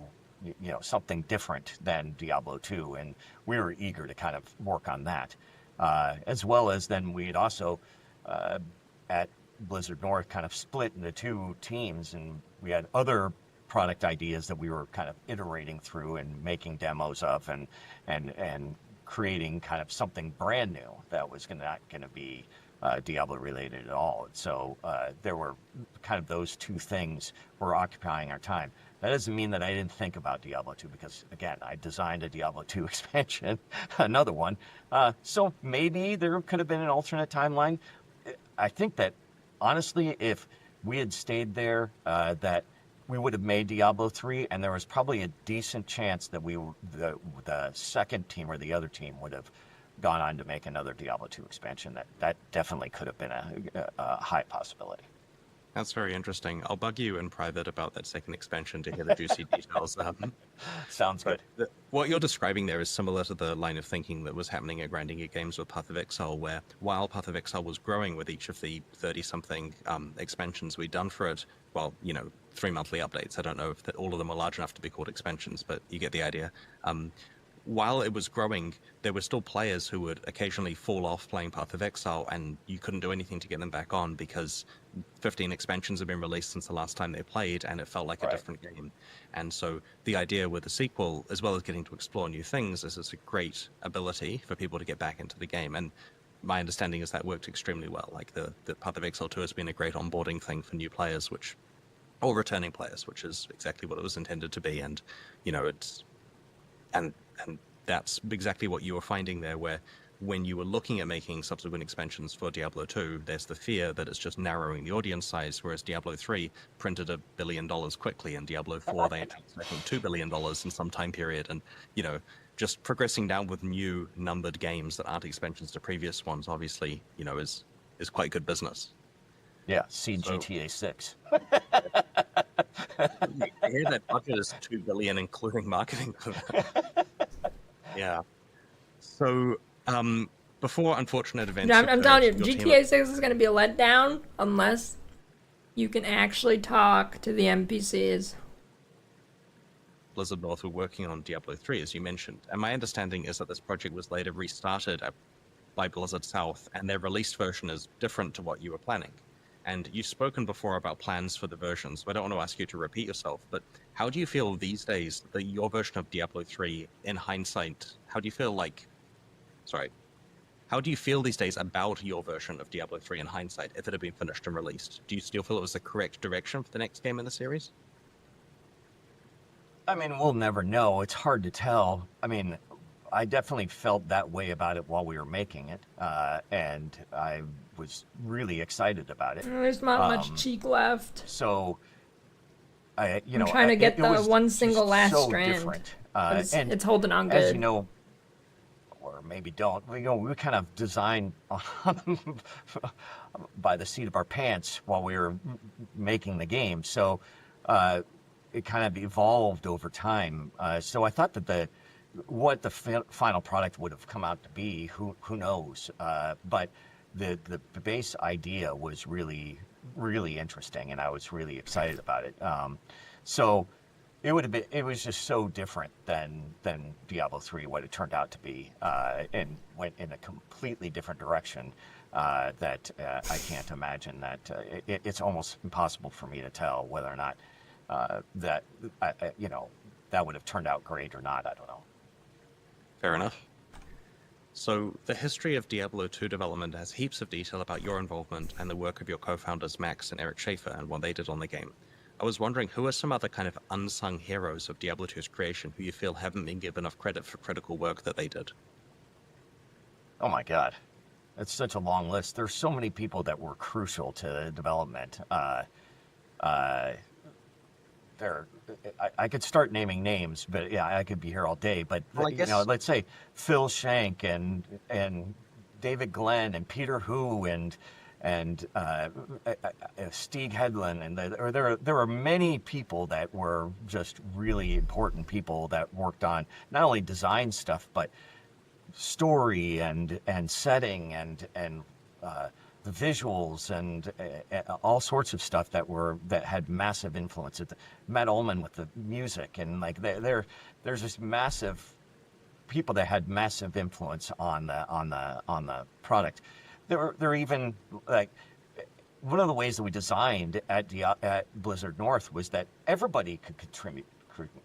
something different than Diablo 2, and we were eager to kind of work on that. As well as then we had also, at Blizzard North, kind of split into two teams, and we had other product ideas that we were kind of iterating through and making demos of, and creating kind of something brand new that was not going to be Diablo related at all. So there were kind of those two things were occupying our time. That doesn't mean that I didn't think about Diablo 2, because again, I designed a Diablo 2 expansion, another one. So maybe there could have been an alternate timeline. I think that honestly, if we had stayed there, that we would have made Diablo 3, and there was probably a decent chance that the second team or the other team would have gone on to make another Diablo 2 expansion. That definitely could have been a high possibility. That's very interesting. I'll bug you in private about that second expansion to hear the juicy details. Sounds good. What you're describing there is similar to the line of thinking that was happening at Grinding Geek Games with Path of Exile, where while Path of Exile was growing with each of the 30-something expansions we'd done for it, well, 3 monthly updates. I don't know if all of them are large enough to be called expansions, but you get the idea. While it was growing, there were still players who would occasionally fall off playing Path of Exile, and you couldn't do anything to get them back on because 15 expansions have been released since the last time they played, and it felt like a different game. And so the idea with the sequel, as well as getting to explore new things, is it's a great ability for people to get back into the game. And my understanding is that worked extremely well. Like the Path of Exile 2 has been a great onboarding thing for new players, or returning players, which is exactly what it was intended to be. And it's and that's exactly what you were finding there, where when you were looking at making subsequent expansions for Diablo 2, there's the fear that it's just narrowing the audience size, whereas Diablo 3 printed $1 billion quickly, and Diablo 4 they introduced, I think, $2 billion in some time period. And just progressing down with new numbered games that aren't expansions to previous ones, obviously, is quite good business. Yeah, see GTA 6. I hear that budget is $2 billion, including marketing for that. Yeah. So, before unfortunate events, I'm telling you, GTA 6 is going to be a letdown unless you can actually talk to the NPCs. Blizzard North were working on Diablo 3, as you mentioned, and my understanding is that this project was later restarted by Blizzard South, and their released version is different to what you were planning. And you've spoken before about plans for the versions, so I don't want to ask you to repeat yourself, but how do you feel these days that your version of Diablo 3, in hindsight, how do you feel these days about your version of Diablo 3 in hindsight, if it had been finished and released? Do you still feel it was the correct direction for the next game in the series? I mean, we'll never know. It's hard to tell. I mean, I definitely felt that way about it while we were making it, and I was really excited about it. There's not much cheek left. So, I'm trying to get the one single last so strand. Different. And it's holding on good. As you know, or maybe don't. We kind of designed by the seat of our pants while we were making the game. So it kind of evolved over time. So I thought that what the final product would have come out to be, who knows? But the base idea was really, really interesting, and I was really excited about it. So it was just so different than Diablo 3, what it turned out to be, and went in a completely different direction that I can't imagine that it's almost impossible for me to tell whether or not that would have turned out great or not. I don't know. Fair enough. So, the history of Diablo 2 development has heaps of detail about your involvement and the work of your co-founders Max and Eric Schaefer and what they did on the game. I was wondering, who are some other kind of unsung heroes of Diablo 2's creation who you feel haven't been given enough credit for critical work that they did? Oh my God. It's such a long list. There's so many people that were crucial to the development. I could start naming names, but yeah, I could be here all day. But let's say Phil Shank and David Glenn and Peter Hu and Stieg Hedlund, and there are many people that were just really important people that worked on not only design stuff but story and setting and the visuals and all sorts of stuff that had massive influence. Matt Ullman with the music, and like there's just massive people that had massive influence on the product. There are even like one of the ways that we designed at Blizzard North was that everybody could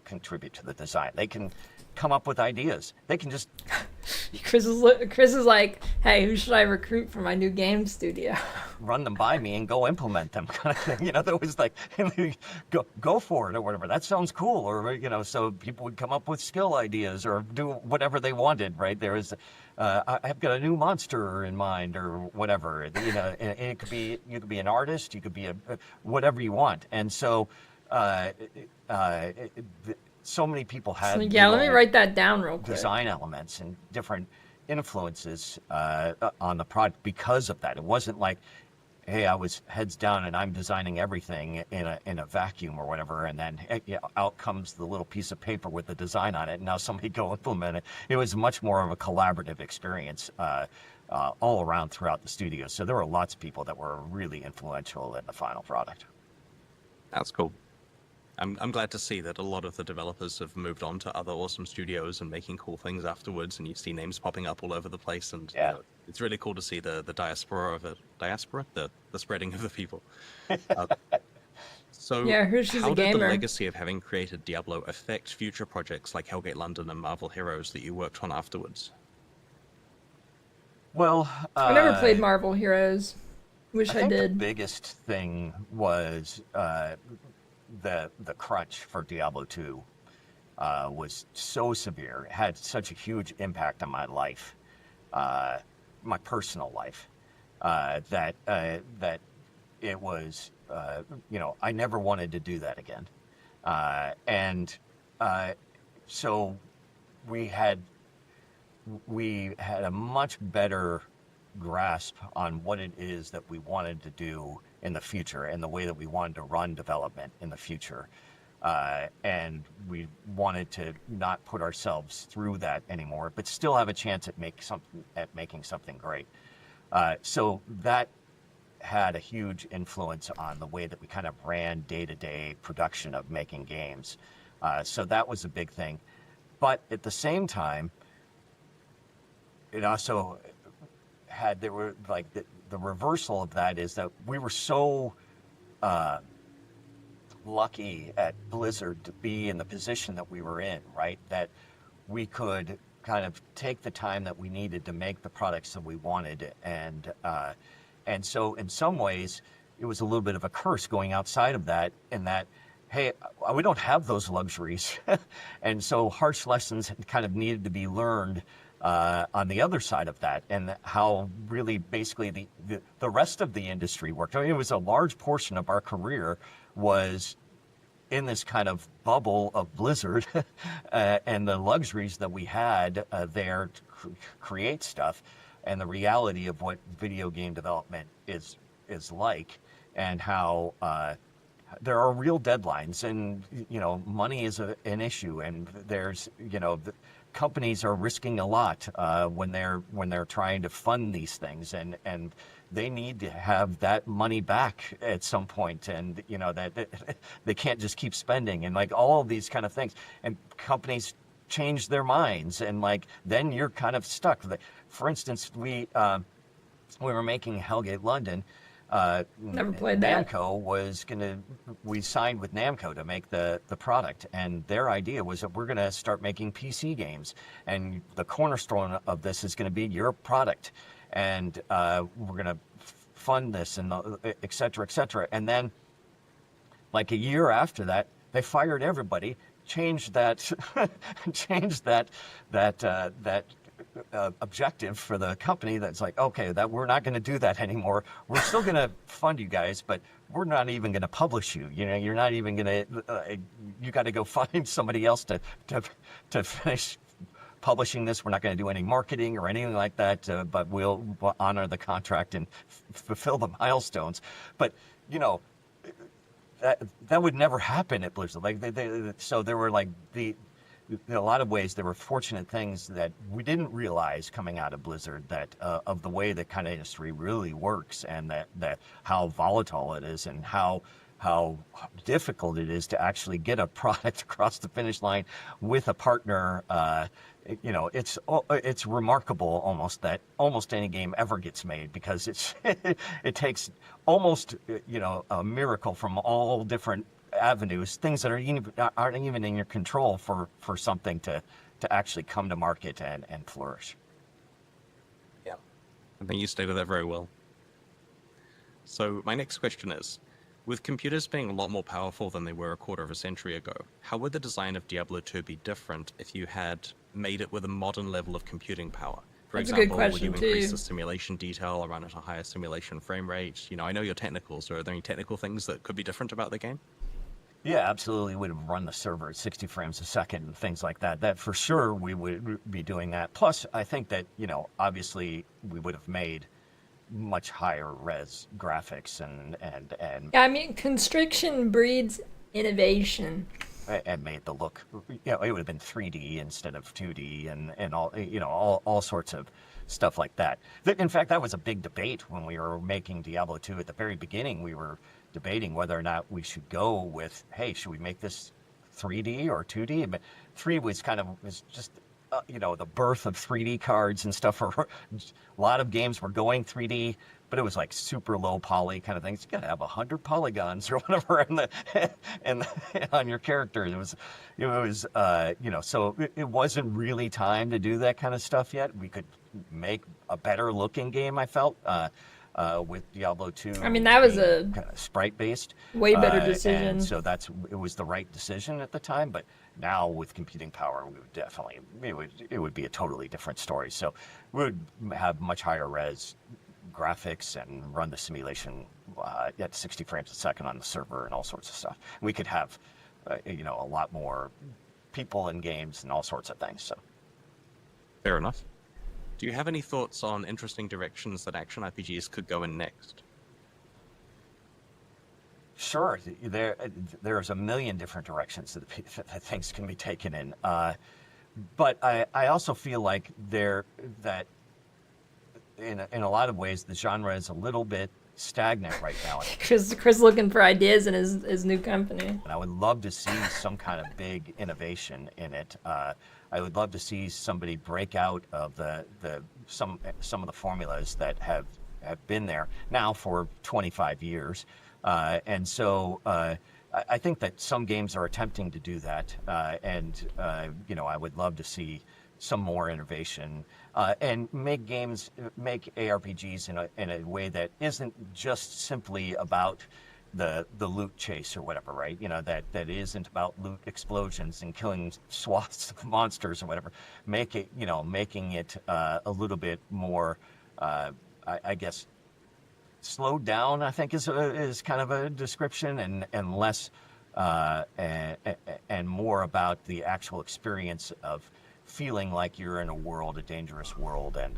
contribute to the design. They can come up with ideas. They can just Chris is like, hey, who should I recruit for my new game studio? run them by me and go implement them, kind of thing. You know, there was like, go for it or whatever. That sounds cool. Or, you know, so people would come up with skill ideas or do whatever they wanted, right? There was, I've got a new monster in mind or whatever. You know, and it could be, you could be an artist, you could be whatever you want. And so, so many people had Let me write that down real quick. design elements and different influences on the product because of that. It wasn't like, hey, I was heads down and I'm designing everything in a vacuum or whatever, and then out comes the little piece of paper with the design on it, and now somebody go implement it. It was much more of a collaborative experience all around throughout the studio. So there were lots of people that were really influential in the final product. That's cool. I'm glad to see that a lot of the developers have moved on to other awesome studios and making cool things afterwards, and you see names popping up all over the place, and yeah. You know, it's really cool to see the diaspora of it. The spreading of the people. So yeah, she's how a did gamer. the legacy of having created Diablo affect future projects like Hellgate London and Marvel Heroes that you worked on afterwards? Well, I never played Marvel Heroes. Wish I think did. The biggest thing was the crunch for Diablo II was so severe. It had such a huge impact on my life, my personal life, that it was, you know, I never wanted to do that again. So we had a much better grasp on what it is that we wanted to do in the future and the way that we wanted to run development in the future. And we wanted to not put ourselves through that anymore, but still have a chance at making something great. So that had a huge influence on the way that we kind of ran day-to-day production of making games. So that was a big thing. But at the same time, it also there were like the reversal of that is that we were so lucky at Blizzard to be in the position that we were in, right? That we could kind of take the time that we needed to make the products that we wanted. And so in some ways, it was a little bit of a curse going outside of that, in that, hey, we don't have those luxuries. And so harsh lessons kind of needed to be learned on the other side of that, and how really basically the rest of the industry worked. I mean, it was a large portion of our career was in this kind of bubble of Blizzard and the luxuries that we had there to create stuff, and the reality of what video game development is like, and how there are real deadlines, and you know, money is an issue, and there's, you know, companies are risking a lot when they're trying to fund these things, and they need to have that money back at some point, and you know that they can't just keep spending, and like all of these kind of things, and companies change their minds, and like then you're kind of stuck. For instance, we were making Hellgate London. Never played that. We signed with Namco to make the product, and their idea was that we're gonna start making PC games, and the cornerstone of this is gonna be your product, and we're gonna fund this, and et cetera, et cetera. And then, like a year after that, they fired everybody, changed that objective for the company. That's like, okay, that we're not going to do that anymore. We're still going to fund you guys, but we're not even going to publish you. You know, you're not even going to. You got to go find somebody else to finish publishing this. We're not going to do any marketing or anything like that, but we'll honor the contract and fulfill the milestones. But you know, that would never happen at Blizzard. Like so there were like in a lot of ways, there were fortunate things that we didn't realize coming out of Blizzard, that of the way the kind of industry really works, and that how volatile it is, and how difficult it is to actually get a product across the finish line with a partner it's remarkable almost that almost any game ever gets made, because it takes almost a miracle from all different avenues, things that aren't even in your control for something to actually come to market and flourish. Yeah, I think you stated that very well. So my next question is, with computers being a lot more powerful than they were a quarter of a century ago, how would the design of Diablo 2 be different if you had made it with a modern level of computing power? For That's a good example, would you question, increase too. the simulation detail or run at a higher simulation frame rate? I know your technicals, so are there any technical things that could be different about the game? Yeah, absolutely. We would run the server at 60 frames a second and things like that. That for sure we would be doing that. Plus, I think that, obviously we would have made much higher res graphics and Yeah, I mean, constriction breeds innovation. and made the look, it would have been 3D instead of 2D and all, all sorts of stuff like that. In fact, that was a big debate when we were making Diablo 2 at the very beginning. We were debating whether or not we should go with, hey, should we make this 3D or 2D? But 3 was just the birth of 3D cards and stuff. A lot of games were going 3D, but it was like super low poly kind of things. You gotta have 100 polygons or whatever on your character. So it wasn't really time to do that kind of stuff yet. We could make a better looking game, I felt, with Diablo 2. I mean, that was a kind of sprite based, way better decision. And so it was the right decision at the time. But now with computing power, we would definitely it would be a totally different story. So we would have much higher res graphics and run the simulation at 60 frames a second on the server and all sorts of stuff. We could have a lot more people in games and all sorts of things. So Fair enough. Do you have any thoughts on interesting directions that action RPGs could go in next? Sure, there's a million different directions that things can be taken in. But I also feel like that in a lot of ways the genre is a little bit stagnant right now. Chris looking for ideas in his new company. And I would love to see some kind of big innovation in it. I would love to see somebody break out of some of the formulas that have been there now for 25 years. And so I think that some games are attempting to do that. And I would love to see some more innovation and make ARPGs in a way that isn't just simply about the loot chase or whatever, right? That isn't about loot explosions and killing swaths of monsters or whatever. Making it a little bit more, I guess, slowed down, I think is kind of a description, and less and more about the actual experience of feeling like you're in a dangerous world, and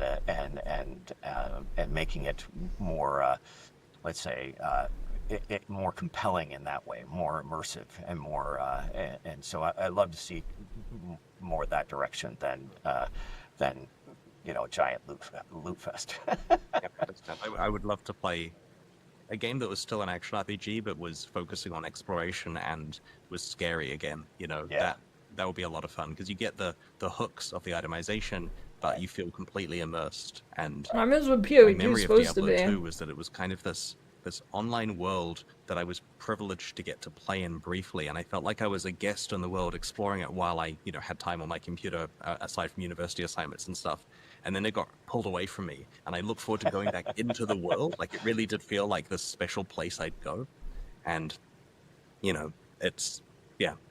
making it more, let's say, more compelling in that way, more immersive, and more. And so I love to see more of that direction than a giant loot fest. I would love to play a game that was still an action RPG, but was focusing on exploration and was scary again. That would be a lot of fun, because you get the hooks of the itemization, but you feel completely immersed. And I mean, that's what my PoE memory is of supposed to Diablo be. 2 was that it was kind of this online world that I was privileged to get to play in briefly, and I felt like I was a guest in the world, exploring it while I had time on my computer, aside from university assignments and stuff. And then it got pulled away from me, and I look forward to going back into the world. Like, it really did feel like this special place I'd go. And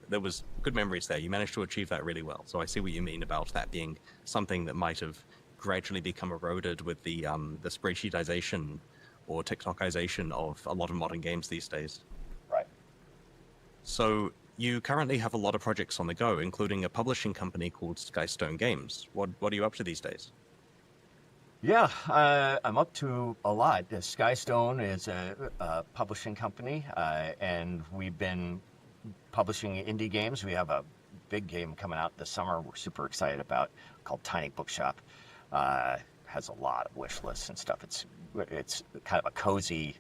there was good memories there. You managed to achieve that really well. So I see what you mean about that being something that might have gradually become eroded with the spreadsheetization or TikTokization of a lot of modern games these days. Right. So you currently have a lot of projects on the go, including a publishing company called Skystone Games. What are you up to these days? Yeah, I'm up to a lot. Skystone is a publishing company, and we've been publishing indie games. We have a big game coming out this summer we're super excited about, called Tiny Bookshop. Has a lot of wish lists and stuff. It's kind of a cozy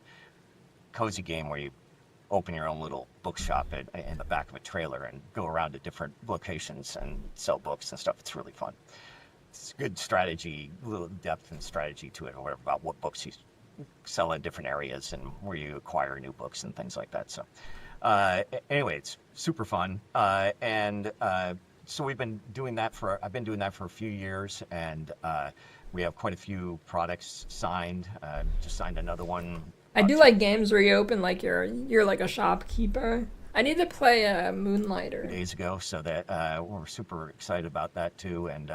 game where you open your own little bookshop in the back of a trailer and go around to different locations and sell books and stuff. It's really fun. It's good strategy, little depth and strategy to it, or whatever, about what books you sell in different areas and where you acquire new books and things like that. So anyway, it's super fun. So I've been doing that for a few years, and we have quite a few products signed. Just signed another one. I do like games where you open like you're like a shopkeeper. I need to play Moonlighter. Days ago, so that we're super excited about that too, and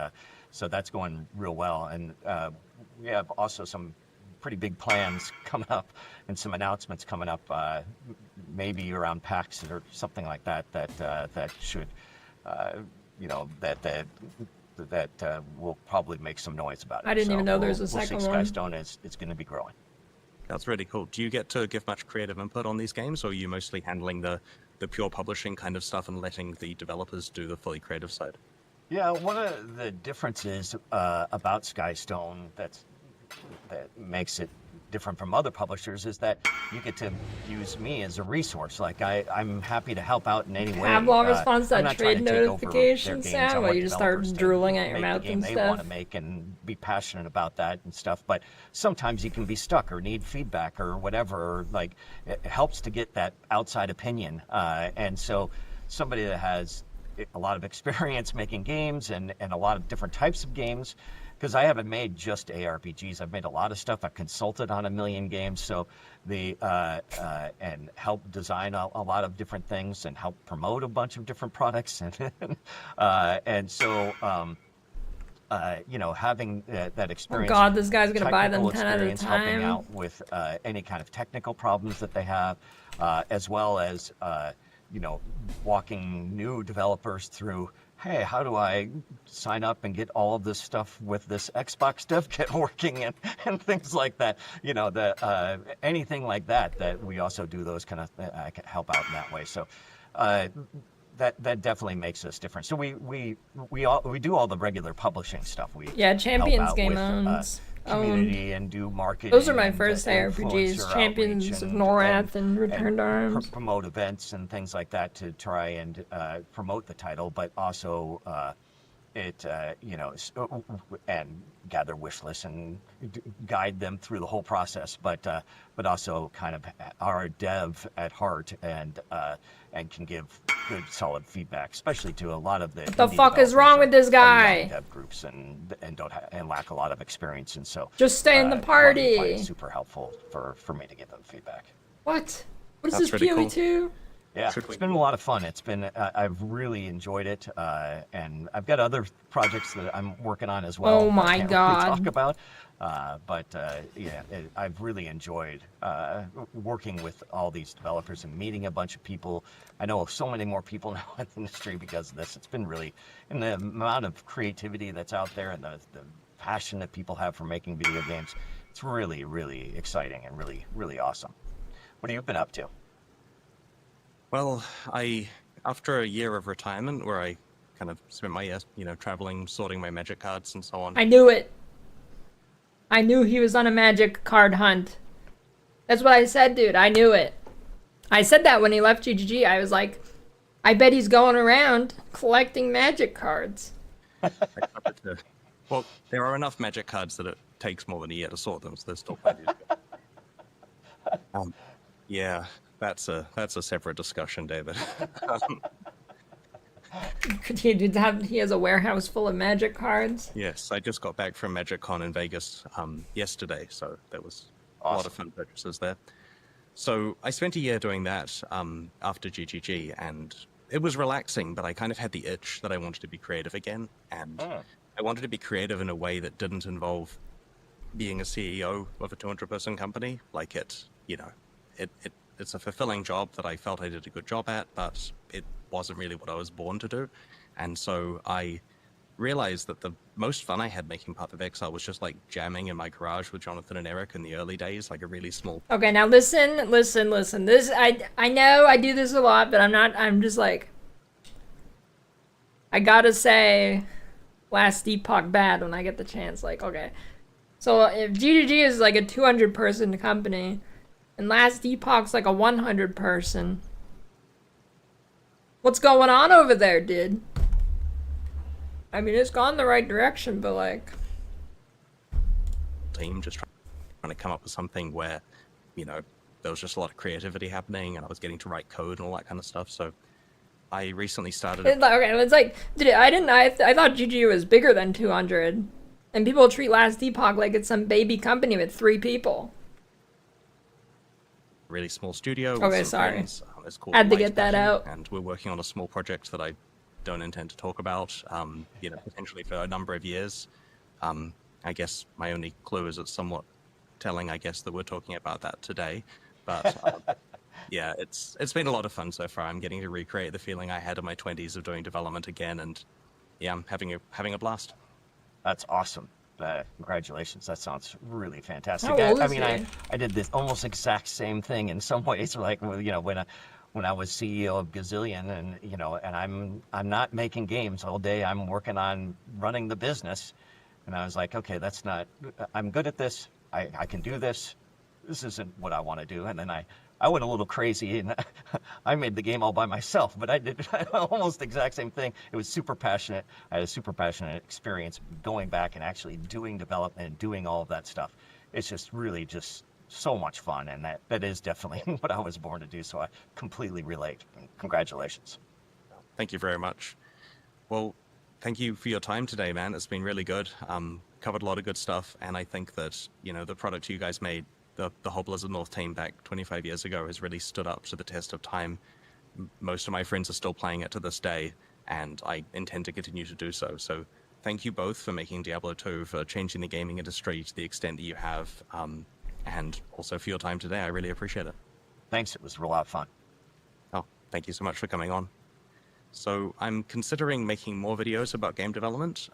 so that's going real well. And we have also some pretty big plans coming up, and some announcements coming up, maybe around PAX or something like that. That should, that will probably make some noise about it. I didn't even know there's a second one. Skystone is going to be growing. That's really cool. Do you get to give much creative input on these games, or are you mostly handling the pure publishing kind of stuff and letting the developers do the fully creative side? Yeah, one of the differences about Skystone that makes it different from other publishers is that you get to use me as a resource. Like I'm happy to help out in any way. Pavlov responds to that trade notification sound where you just start drooling at your mouth and stuff. They want to make and be passionate about that and stuff. But sometimes you can be stuck or need feedback or whatever. Like it helps to get that outside opinion. And so somebody that has a lot of experience making games and a lot of different types of games, because I haven't made just ARPGs. I've made a lot of stuff. I've consulted on 1 million games, so and helped design a lot of different things and help promote a bunch of different products, and so having that experience. Oh God, this guy's gonna buy them 10 at a time. Helping out with any kind of technical problems that they have, as well as walking new developers through. Hey, how do I sign up and get all of this stuff with this Xbox dev kit working and things like that? Anything like that we also do those kind of I can help out in that way. So that definitely makes us different. So we do all the regular publishing stuff. Champions Game owns community and do marketing. Those are my first ARPGs, Champions of Norath and Return to Arms. Promote events and things like that to try and promote the title, but also and gather wish lists and guide them through the whole process, but also kind of are a dev at heart and can give good solid feedback, especially to a lot of the fuck is wrong with this guy? Dev groups and lack a lot of experience, and so just stay in the party. Find it super helpful for me to give them feedback. What is this PoE 2? Yeah, it's been a lot of fun. It's been I've really enjoyed it, and I've got other projects that I'm working on as well. Oh my God! Really talk about, I've really enjoyed working with all these developers and meeting a bunch of people. I know so many more people now in the industry because of this. It's been really, and the amount of creativity that's out there and the passion that people have for making video games. It's really, really exciting and really, really awesome. What have you been up to? Well, after a year of retirement where I kind of spent my years, traveling, sorting my magic cards and so on. I knew it. I knew he was on a magic card hunt. That's what I said, dude. I knew it. I said that when he left GGG. I was like, I bet he's going around collecting magic cards. Well, there are enough magic cards that it takes more than a year to sort them, so there's still plenty to go. Yeah. That's a separate discussion, David. He has a warehouse full of magic cards. Yes, I just got back from MagicCon in Vegas yesterday, so there was awesome. A lot of fun purchases there. So I spent a year doing that after GGG, and it was relaxing, but I kind of had the itch that I wanted to be creative again, and I wanted to be creative in a way that didn't involve being a CEO of a 200-person company. Like it's a fulfilling job that I felt I did a good job at, but it wasn't really what I was born to do. And so I realized that the most fun I had making Path of Exile was just like jamming in my garage with Jonathan and Eric in the early days, like a really small... Okay, now listen. This, I know I do this a lot, but I'm just like... I gotta say Last Epoch bad when I get the chance. Like, okay. So if GGG is like a 200-person company, And Last Epoch's like a 100 person. What's going on over there, dude? I mean, it's gone the right direction, but like... Team just trying to come up with something where, you know, there was just a lot of creativity happening and I was getting to write code and all that kind of stuff. So I recently started... Okay, it's like, dude, I thought GG was bigger than 200. And people treat Last Epoch like it's some baby company with 3 people. Really small studio. with Okay, some sorry. friends. It's called Had to Light get that Passion, out. And we're working on a small project that I don't intend to talk about, you know, potentially for a number of years. I guess my only clue is it's somewhat telling, I guess, that we're talking about that today. But yeah, it's been a lot of fun so far. I'm getting to recreate the feeling I had in my 20s of doing development again, and yeah, I'm having a blast. That's awesome. Congratulations. That sounds really fantastic. How old I is mean, he? I did this almost exact same thing in some ways. Like, you know, when I was CEO of Gazillion, and you know, and I'm not making games all day. I'm working on running the business, and I was like, okay, that's not. I'm good at this. I can do this. This isn't what I want to do. And then I went a little crazy and I made the game all by myself, but I did almost the exact same thing. It was super passionate. I had a super passionate experience going back and actually doing development and doing all of that stuff. It's just really just so much fun, and that is definitely what I was born to do, so I completely relate. Congratulations. Thank you very much. Well, thank you for your time today, man. It's been really good. Covered a lot of good stuff, and I think that, you know, the product you guys made, the whole Blizzard North team back 25 years ago, has really stood up to the test of time. Most of my friends are still playing it to this day, and I intend to continue to do so. So thank you both for making Diablo 2, for changing the gaming industry to the extent that you have, and also for your time today. I really appreciate it. Thanks. It was a lot of fun. Oh, thank you so much for coming on. So I'm considering making more videos about game development.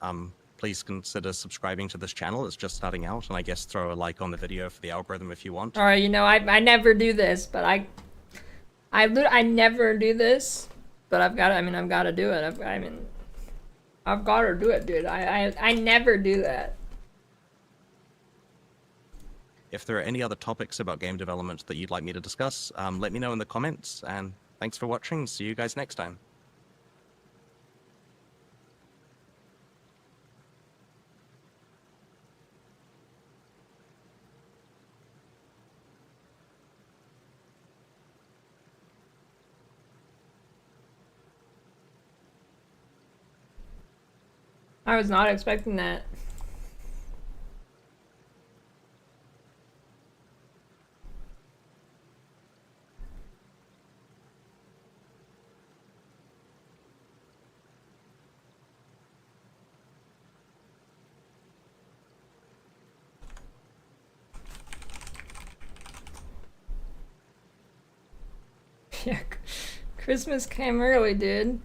Please consider subscribing to this channel. It's just starting out, and I guess throw a like on the video for the algorithm if you want. Alright, you know, I never do this, but I never do this, but I've got to do it. I've got to do it, dude. I never do that. If there are any other topics about game development that you'd like me to discuss, let me know in the comments, and thanks for watching. See you guys next time. I was not expecting that. Yeah, Christmas came early, dude.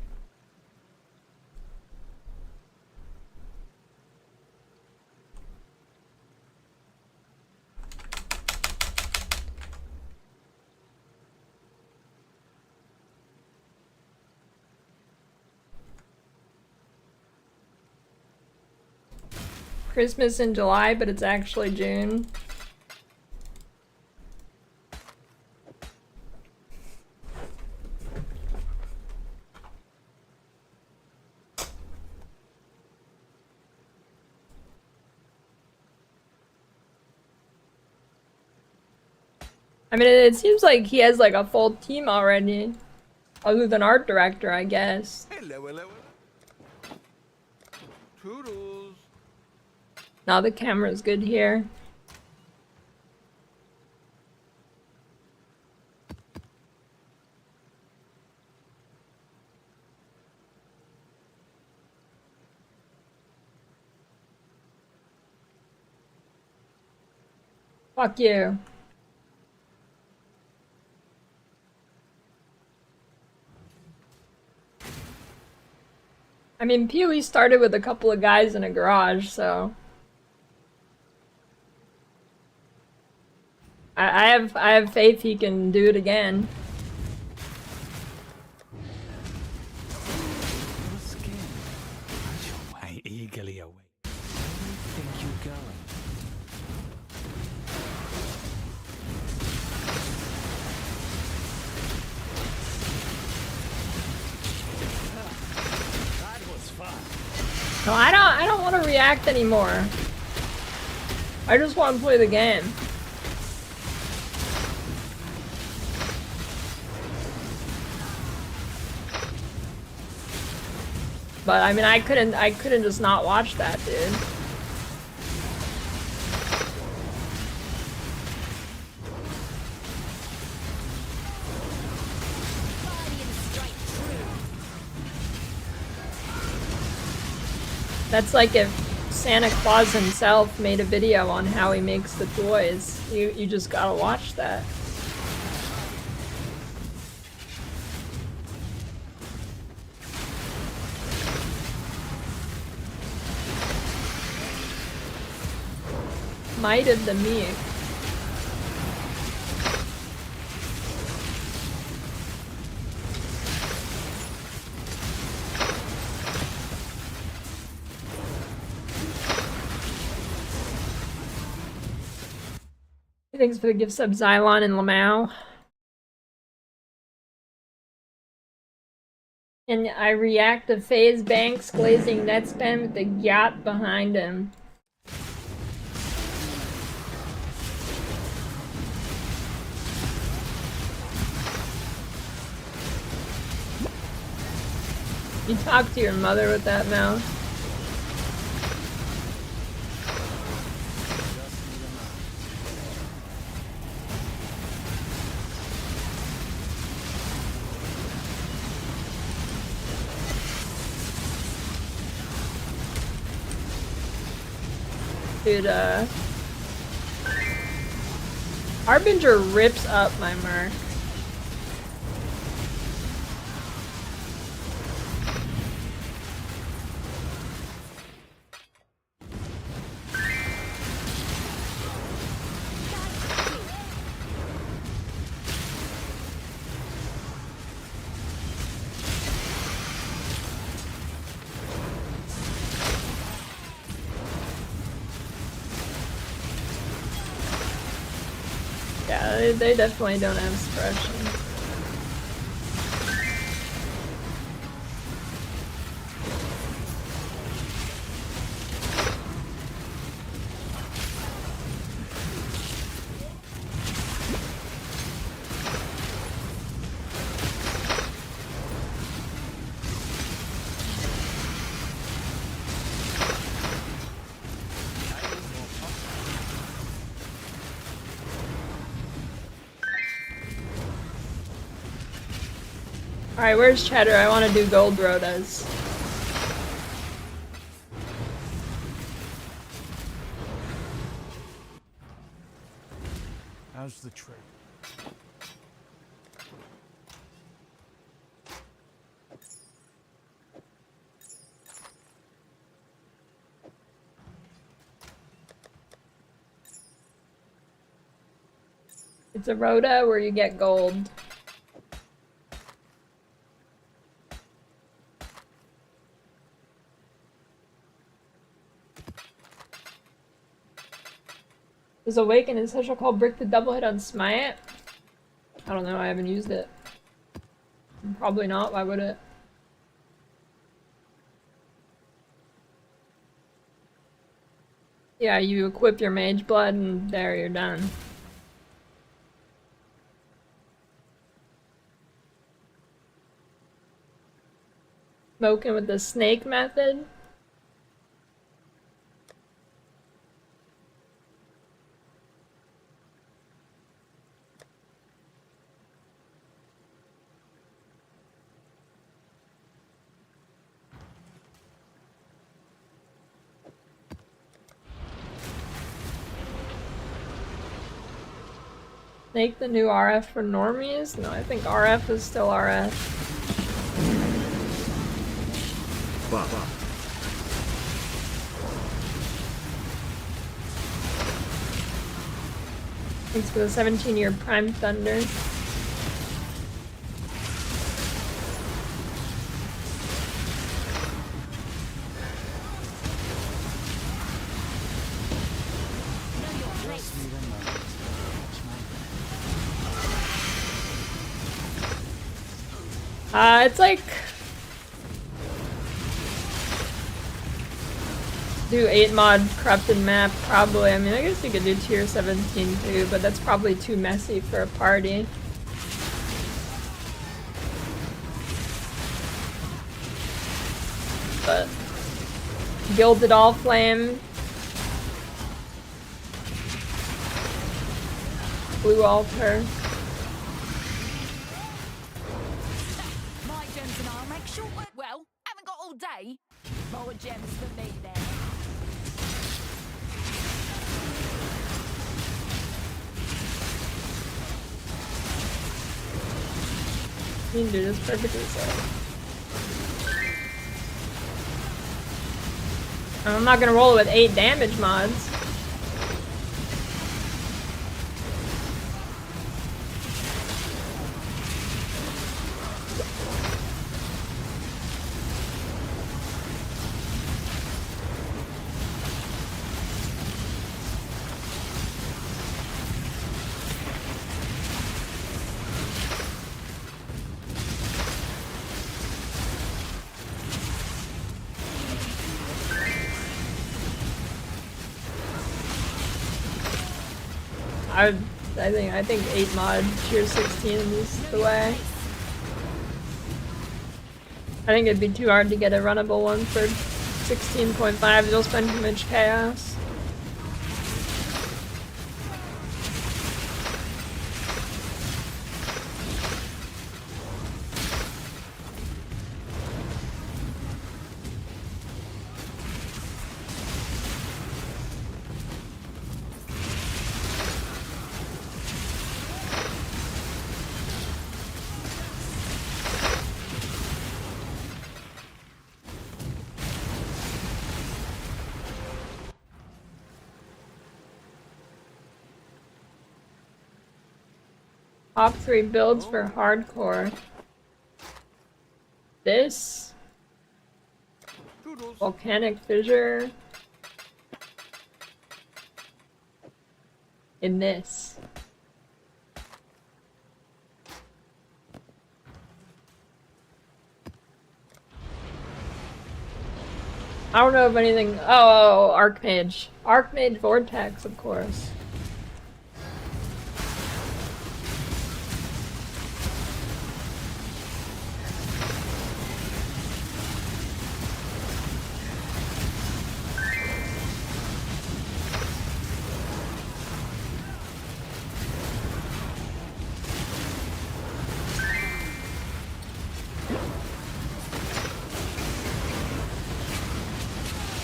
Christmas in July, but it's actually June. I mean, it seems like he has like a full team already, other than art director, I guess. Hello, hello. Toodles. Now the camera's good here. Fuck you. I mean, PoE started with a couple of guys in a garage, so I have faith he can do it again. Your skin. I eagerly await. Where do you think you're going? So I don't want to react anymore. I just want to play the game. But I mean, I couldn't just not watch that, dude. That's like if Santa Claus himself made a video on how he makes the toys. You just gotta watch that. Might of the Meek. Thanks for the gift sub, Xylon and Lamau. And I react to FaZe Banks glazing net spam with the yacht behind him. You talk to your mother with that mouth. Dude, Harbinger rips up my Merc. Yeah, they definitely don't have suppression. Alright, where's Cheddar? I want to do gold rotas. How's the trade? It's a rota where you get gold. Does Awaken Essential Call brick the double hit on Smite? I don't know, I haven't used it. Probably not, why would it? Yeah, you equip your Mage Blood and there you're done. Smoking with the snake method? Make the new RF for normies? No, I think RF is still RF. Thanks for the 17-year Prime Thunder. It's like Do 8 mod corrupted map, probably. I mean, I guess you could do tier 17 too, but that's probably too messy for a party. But Gilded All Flame, Blue Altar. My gems and I'll make short work. Well, haven't got all day. More gems for me then. You can do this perfectly so. I'm not gonna roll it with 8 damage mods. I think 8 mod tier 16 is the way. I think it'd be too hard to get a runnable one for 16.5. You'll spend too much chaos. Top 3 builds for hardcore. This. Volcanic Fissure. And this. I don't know if anything. Oh, Archmage. Archmage Vortex, of course.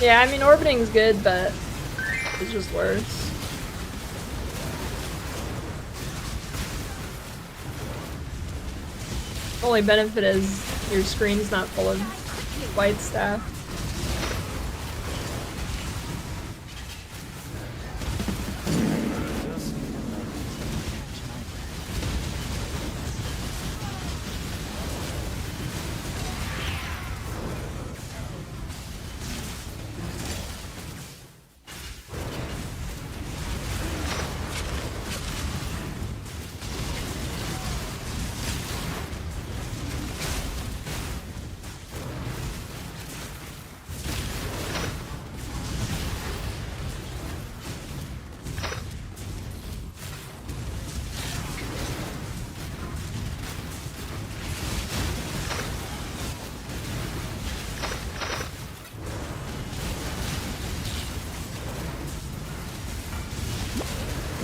Yeah, I mean, orbiting's good, but it's just worse. The only benefit is your screen's not full of white stuff.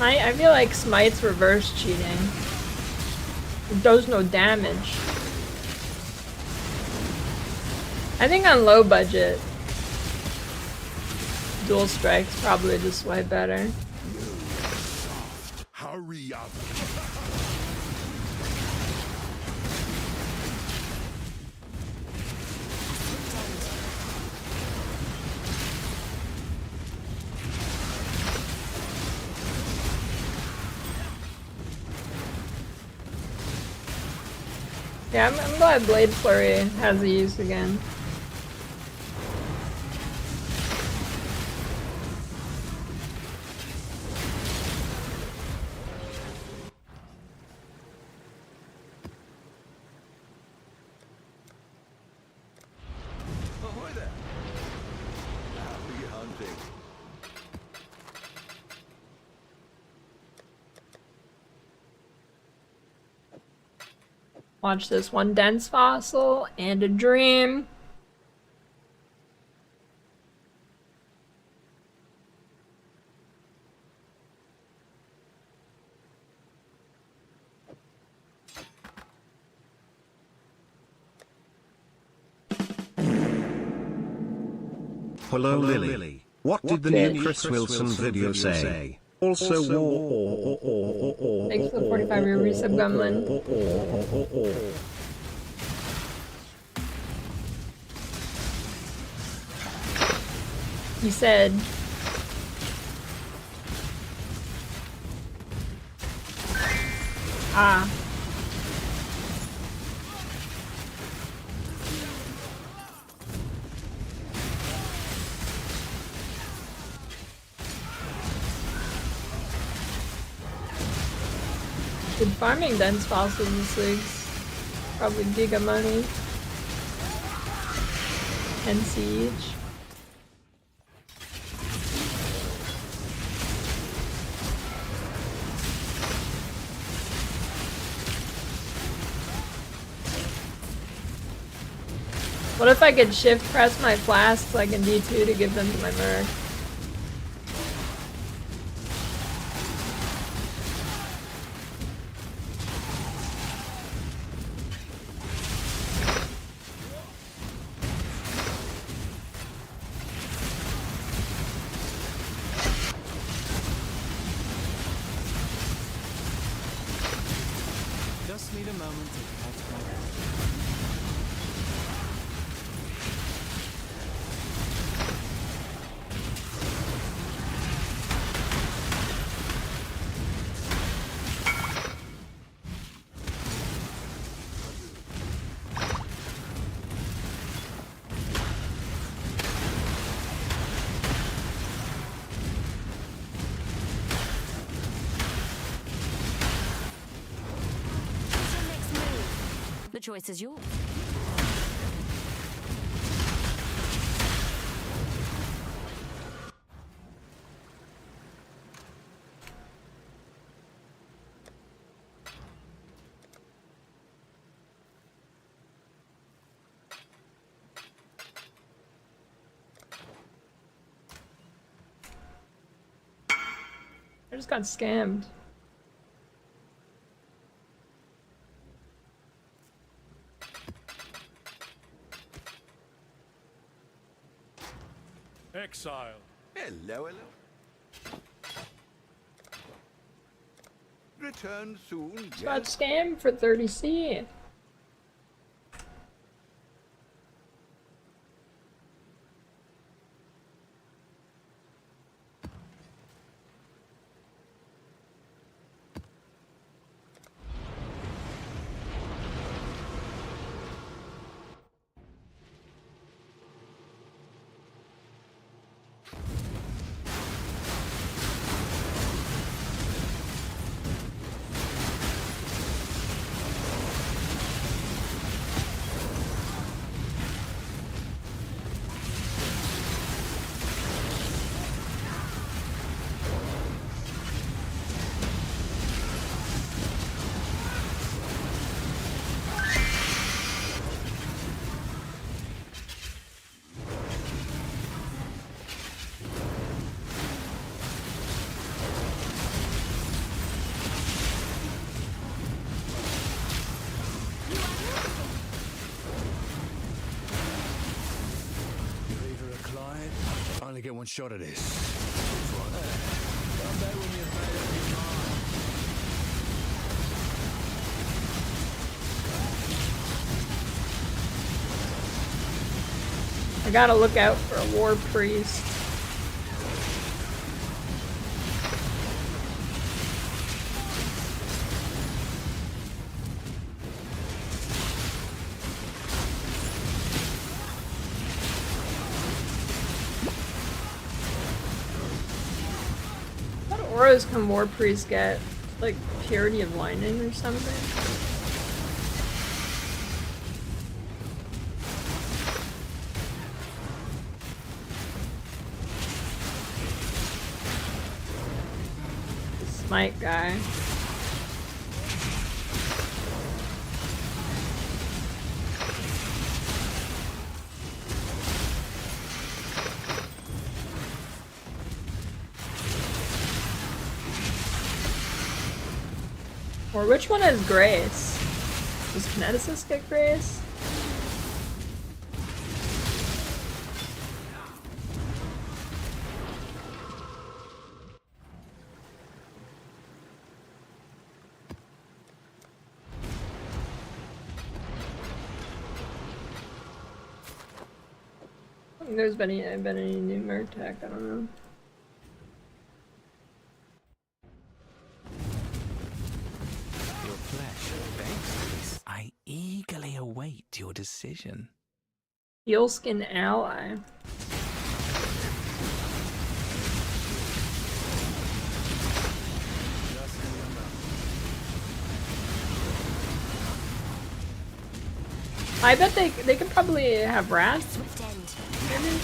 I feel like Smite's reverse cheating. It does no damage. I think on low budget, Dual Strike's probably just way better. Hurry up. Yeah, I'm glad Blade Flurry has a use again. Ahoy there. Happy hunting. Watch this. 1 dense fossil and a dream. Hello Lily. What did the new Chris Wilson video say? Also Thanks for the 45-year resub, Gumlin. He said... Ah. Good farming dense fossils this week's probably giga money. 10 siege. What if I could shift press my flasks like in D2 to give them to my merc? Just need a moment to catch my breath. The choice is yours. I just got scammed. Exile. Hello, hello. Return soon. Just got scammed for 30C. Finally get one shot at this. Come back when you've made up your mind. I gotta look out for a war priest. What auras can war priests get? Like purity of lightning or something? Smite guy. Or which one has Grace? Does Kineticist get Grace? I don't think there's been any new merc tech, I don't know. Your flesh begs for this. I eagerly await your decision. Eelskin ally. I bet they could probably have rats. Maybe?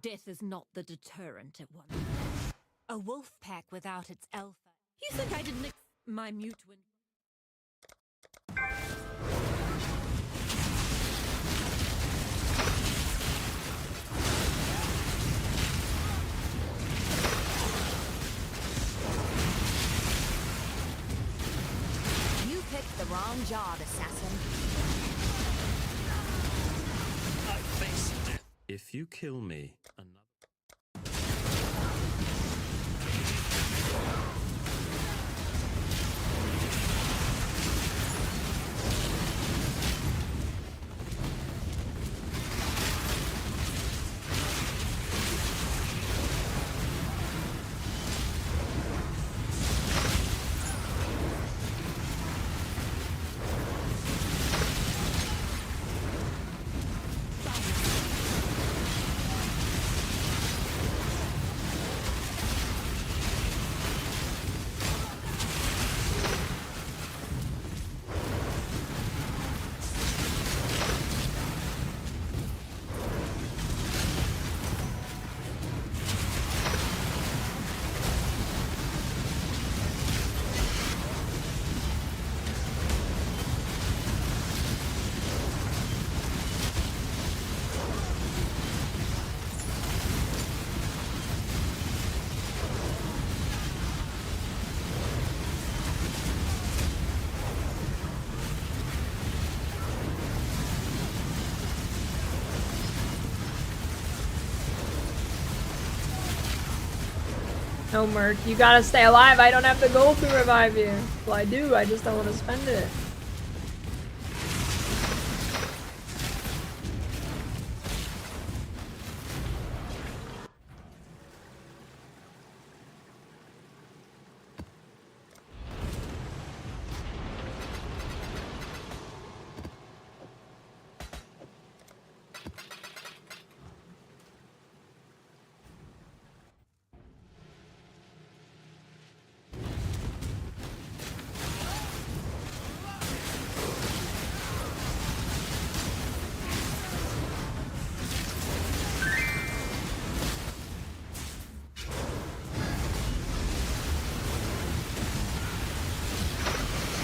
Death is not the deterrent it was. A wolf pack without its alpha. You think I didn't my mute win? You picked the wrong job, assassin. I face death. If you kill me, another. No, Merc, you gotta stay alive. I don't have the gold to revive you. Well, I do, I just don't want to spend it.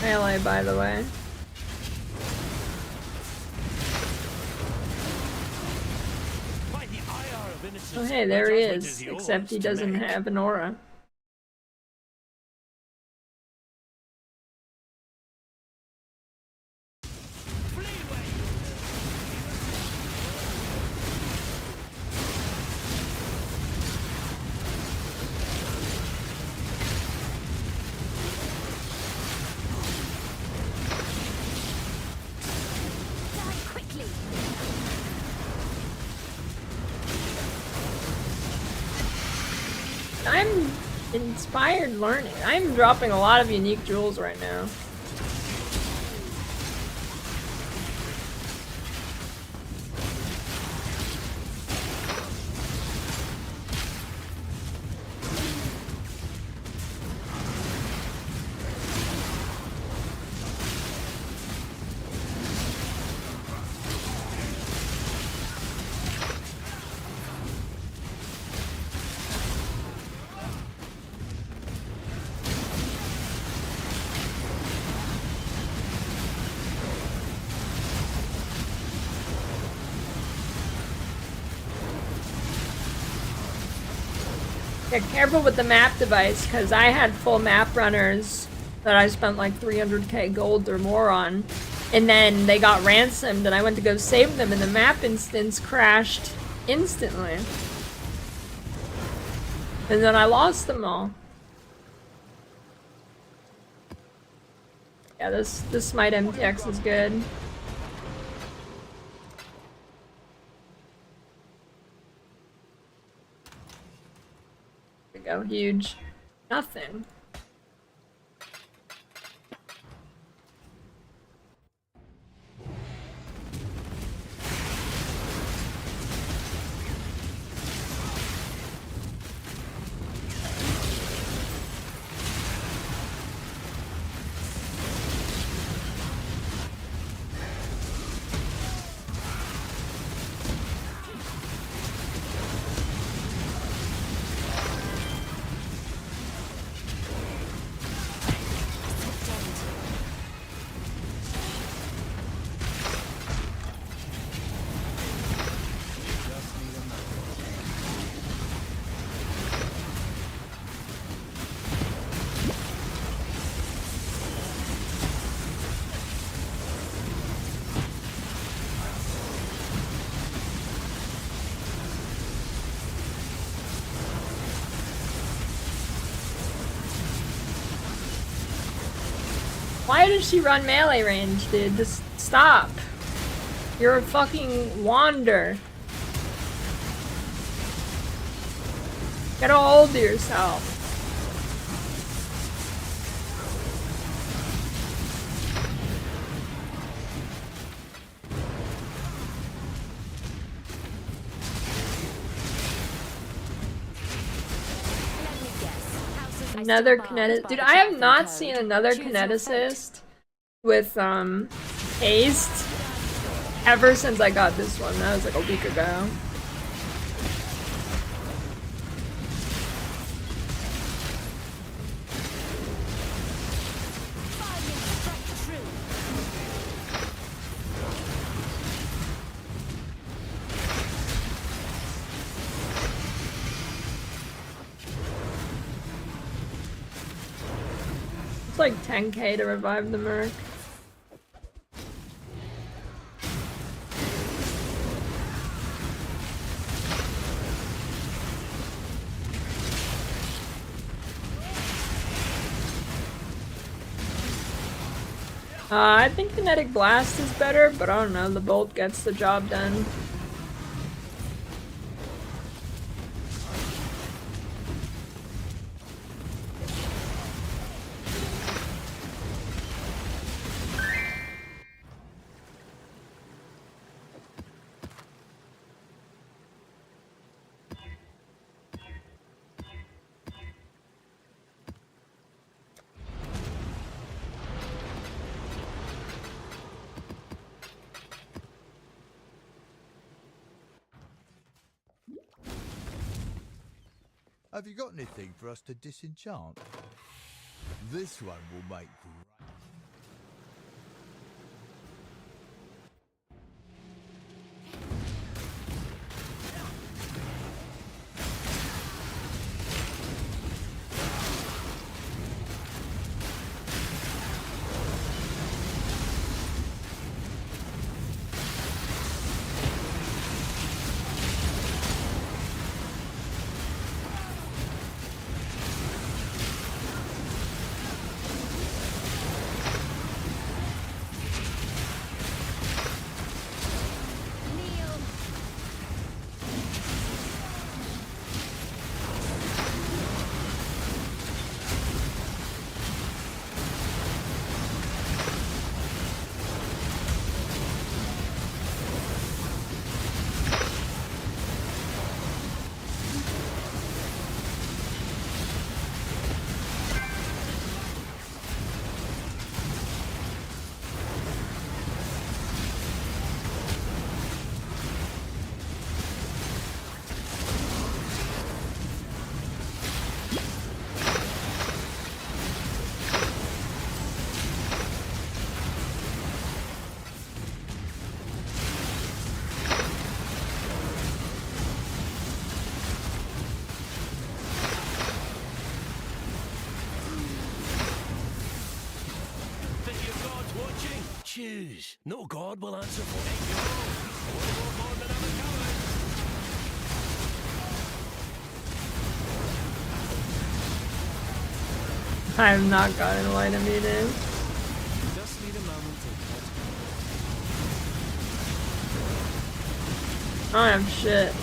Melee, by the way. Oh hey, there he is, except he doesn't have an aura. I'm inspired learning. I'm dropping a lot of unique jewels right now. Yeah, careful with the map device, because I had full map runners that I spent like 300k gold or more on, and then they got ransomed, and I went to go save them, and the map instance crashed instantly. And then I lost them all. Yeah, this Smite MTX is good. Go huge. Nothing. Why does she run melee range, dude? Just stop. You're a fucking wander. Get a hold of yourself. Another kinetic, dude. I have not seen another kineticist with haste ever since I got this one. That was like a week ago. It's like 10k to revive the Merc. I think Kinetic Blast is better, but I don't know, the Bolt gets the job done. Have you got anything for us to disenchant? This one will make great. wishes. No god will answer for it. I have not gotten light meeting. Just need a moment to I don't have shit.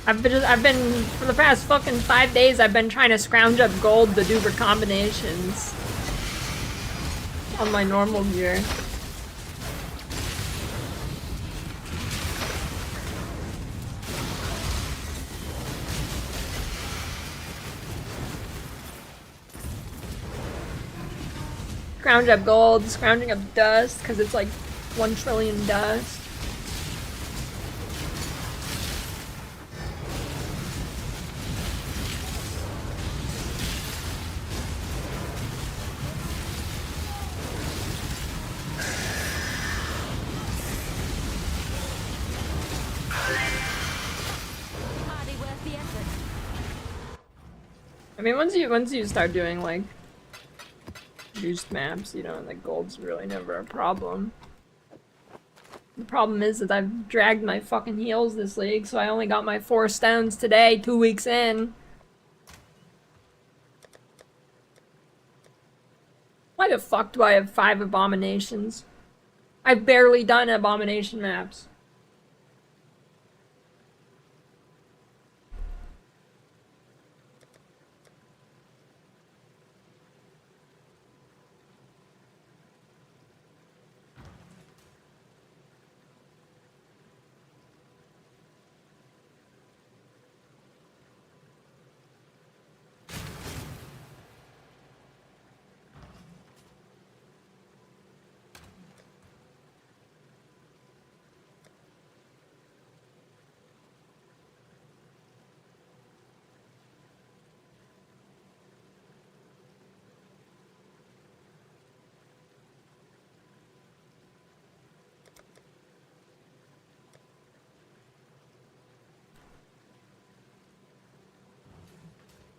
I've been for the past fucking 5 days I've been trying to scrounge up gold to do recombinations on my normal gear. Scrounge up gold, scrounging up dust, because it's like 1 trillion dust. Hardly worth the effort. I mean, once you start doing like juiced maps, you know, like gold's really never a problem. The problem is that I've dragged my fucking heels this league, so I only got my 4 stones today, 2 weeks in. Why the fuck do I have 5 abominations? I've barely done abomination maps.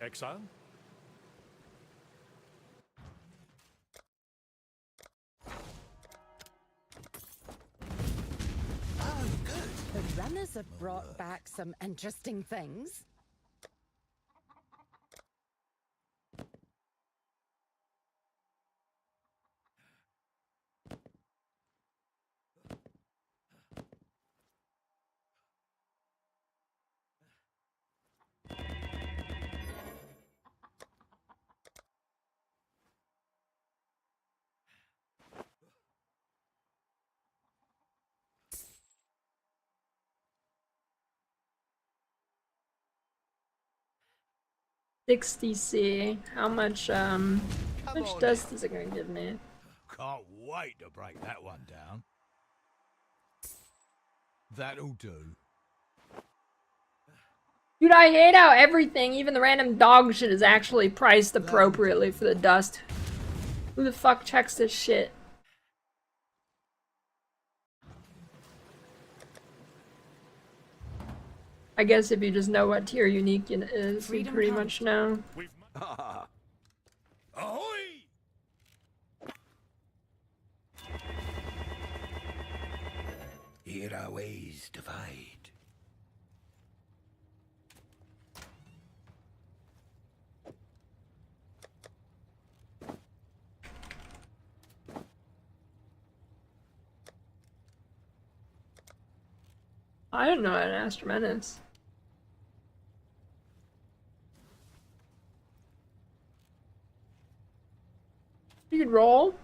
Exile? Oh, good. The runners have brought back some interesting things. $60C. How much dust is it gonna give me? Can't wait to break that one down. That'll do. Dude, I hate how everything, even the random dog shit, is actually priced appropriately for the dust. Who the fuck checks this shit? I guess if you just know what tier unique it is, you pretty much know. Ahoy! Here our ways divide. I don't know an Astromenace. You could roll.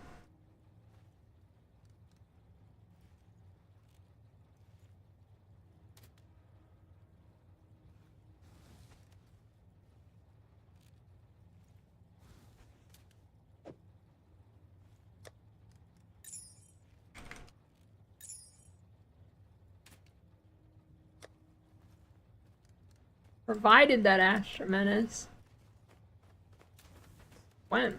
Provided that Astromenace. When?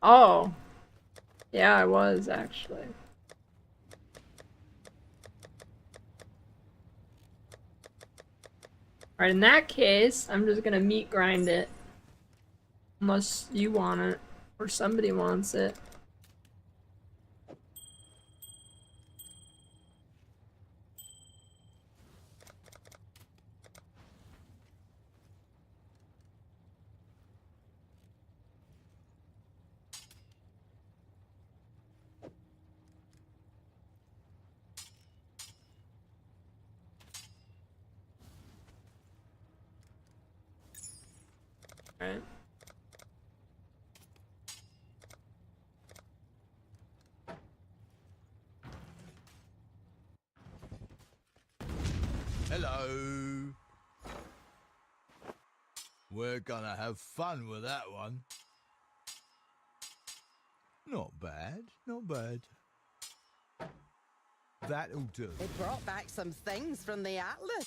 Oh. Yeah, I was actually. Alright, in that case, I'm just gonna meat grind it. Unless you want it, or somebody wants it. Alright. Hello. We're gonna have fun with that one. Not bad, not bad. That'll do. They brought back some things from the Atlas.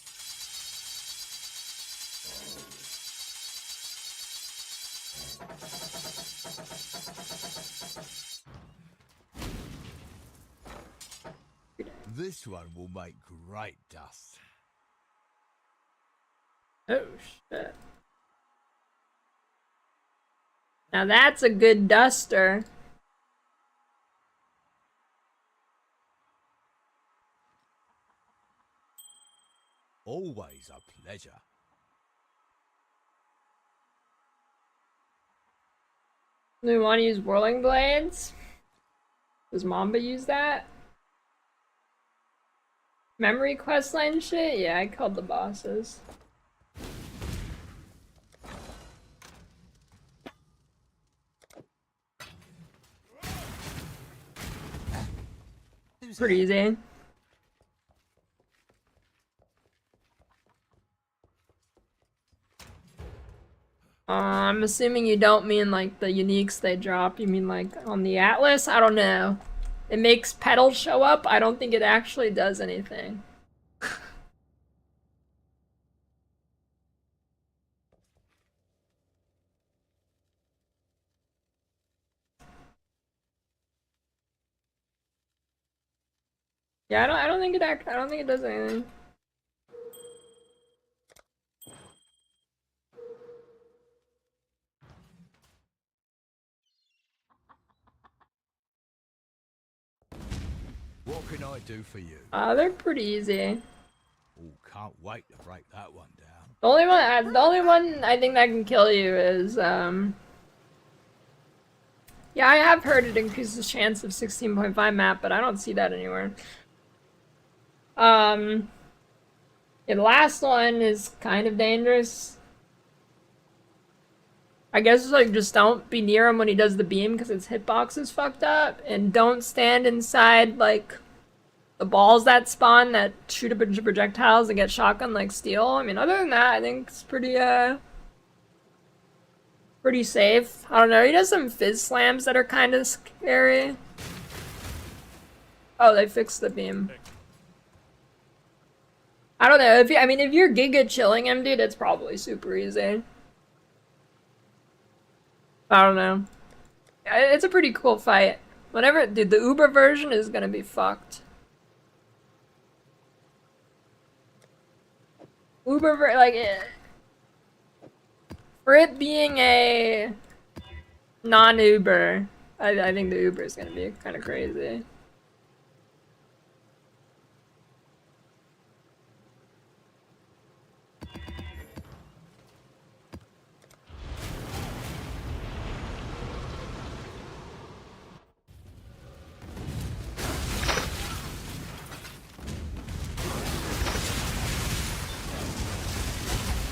This one will make great dust. Oh shit. Now that's a good duster. Always a pleasure. Do we want to use whirling blades? Does Mamba use that? Memory questline shit? Yeah, I killed the bosses. Pretty easy. I'm assuming you don't mean like the uniques they drop. You mean like on the Atlas? I don't know. It makes petals show up. I don't think it actually does anything. Yeah, I don't think it does anything. What can I do for you? They're pretty easy. Oh, can't wait to break that one down. The only one I think that can kill you is yeah, I have heard it increases the chance of 16.5 map, but I don't see that anywhere. Yeah, the last one is kind of dangerous. I guess it's like just don't be near him when he does the beam because his hitbox is fucked up, and don't stand inside like the balls that spawn that shoot a bunch of projectiles and get shotgun like steel. I mean, other than that, I think it's pretty safe. I don't know, he does some fizz slams that are kind of scary. Oh, they fixed the beam. I don't know, if you're giga chilling him, dude, it's probably super easy. I don't know. It's a pretty cool fight. Whenever, dude, the Uber version is gonna be fucked. For it being a non-Uber, I think the Uber is gonna be kind of crazy.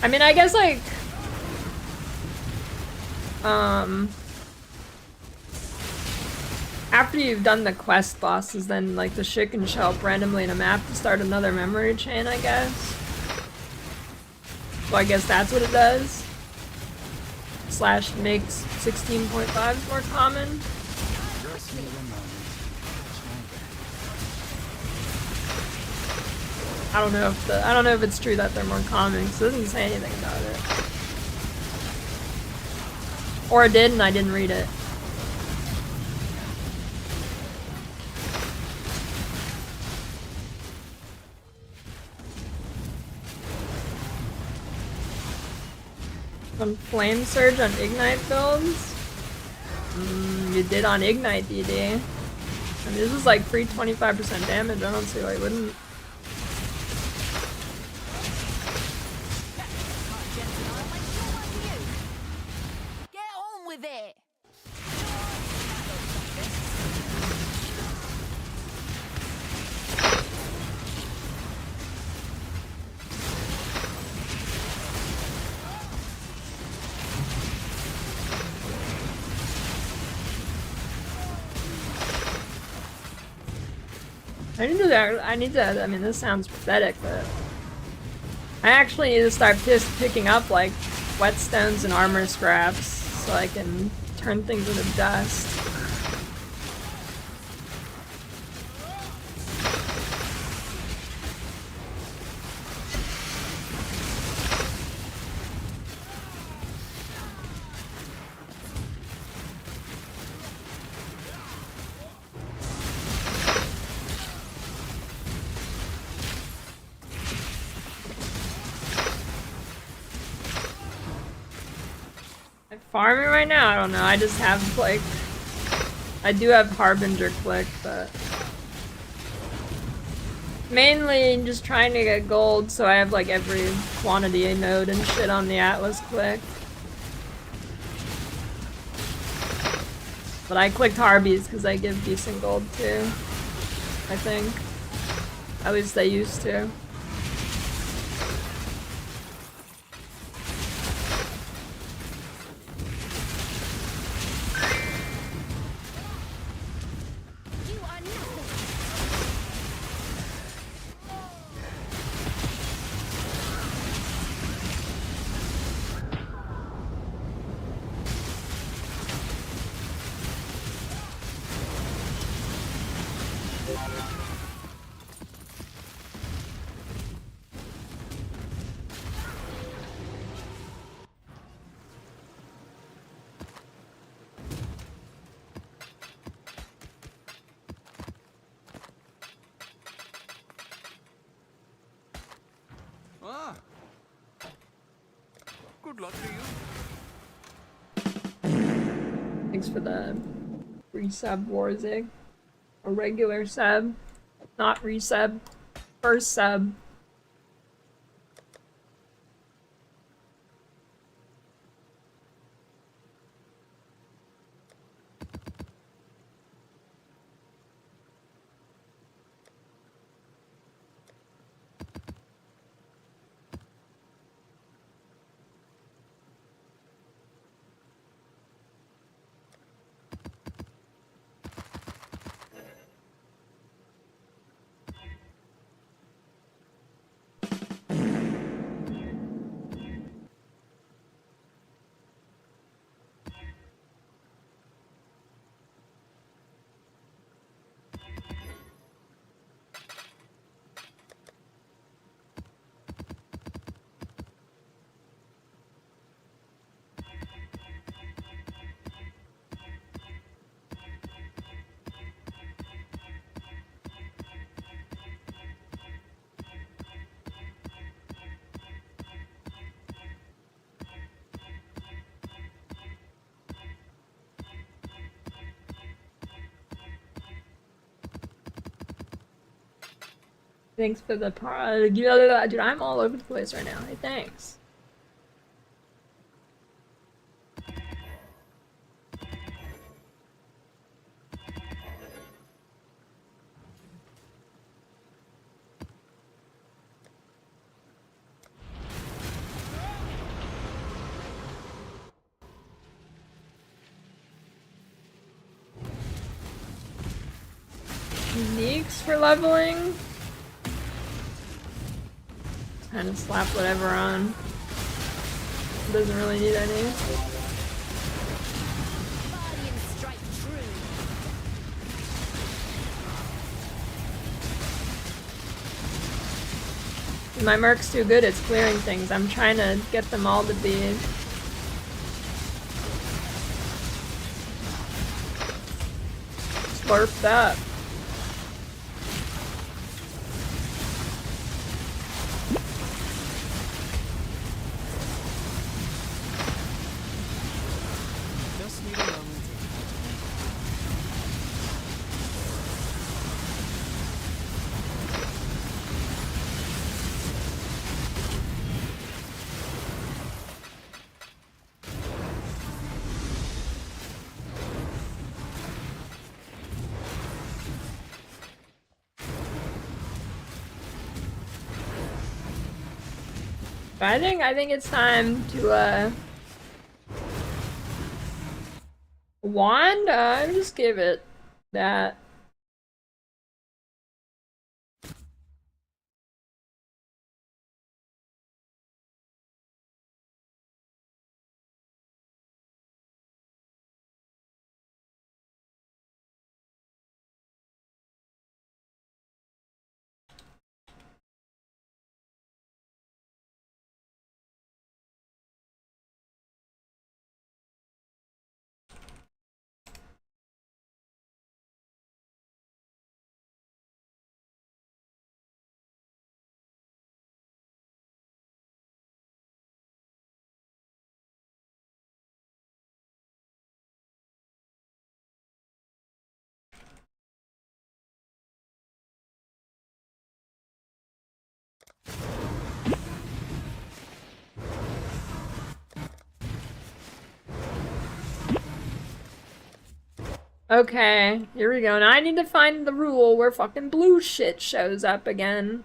I mean, I guess, like, after you've done the quest bosses, then, like, the shit can show up randomly in a map to start another memory chain, I guess. So I guess that's what it does. Slash makes 16.5 more common. I don't know if it's true that they're more common, because it doesn't say anything about it. Or it did and I didn't read it. On Flame Surge on Ignite builds? You did on Ignite, DD. I mean, this is like free 25% damage. I don't see why you wouldn't. Get on with it! I need to do that. I need to. I mean, this sounds pathetic, but I actually need to start picking up like whetstones and armor scraps so I can turn things into dust. Farming right now? I don't know. I just have like, I do have Harbinger click, but mainly just trying to get gold so I have like every quantity node and shit on the Atlas click. But I clicked Harbies because they give decent gold too, I think. At least they used to. Ah. Good luck to you. Thanks for the resub, Warzig. A regular sub, not resub. First sub. Thanks for the dude, I'm all over the place right now. Hey, thanks. Uniques for leveling? Kind of slap whatever on. Doesn't really need any. My Merc's too good, it's clearing things. I'm trying to get them all to be slurped up. But I think it's time to wand. Just give it that. Okay, here we go. Now I need to find the rule where fucking blue shit shows up again.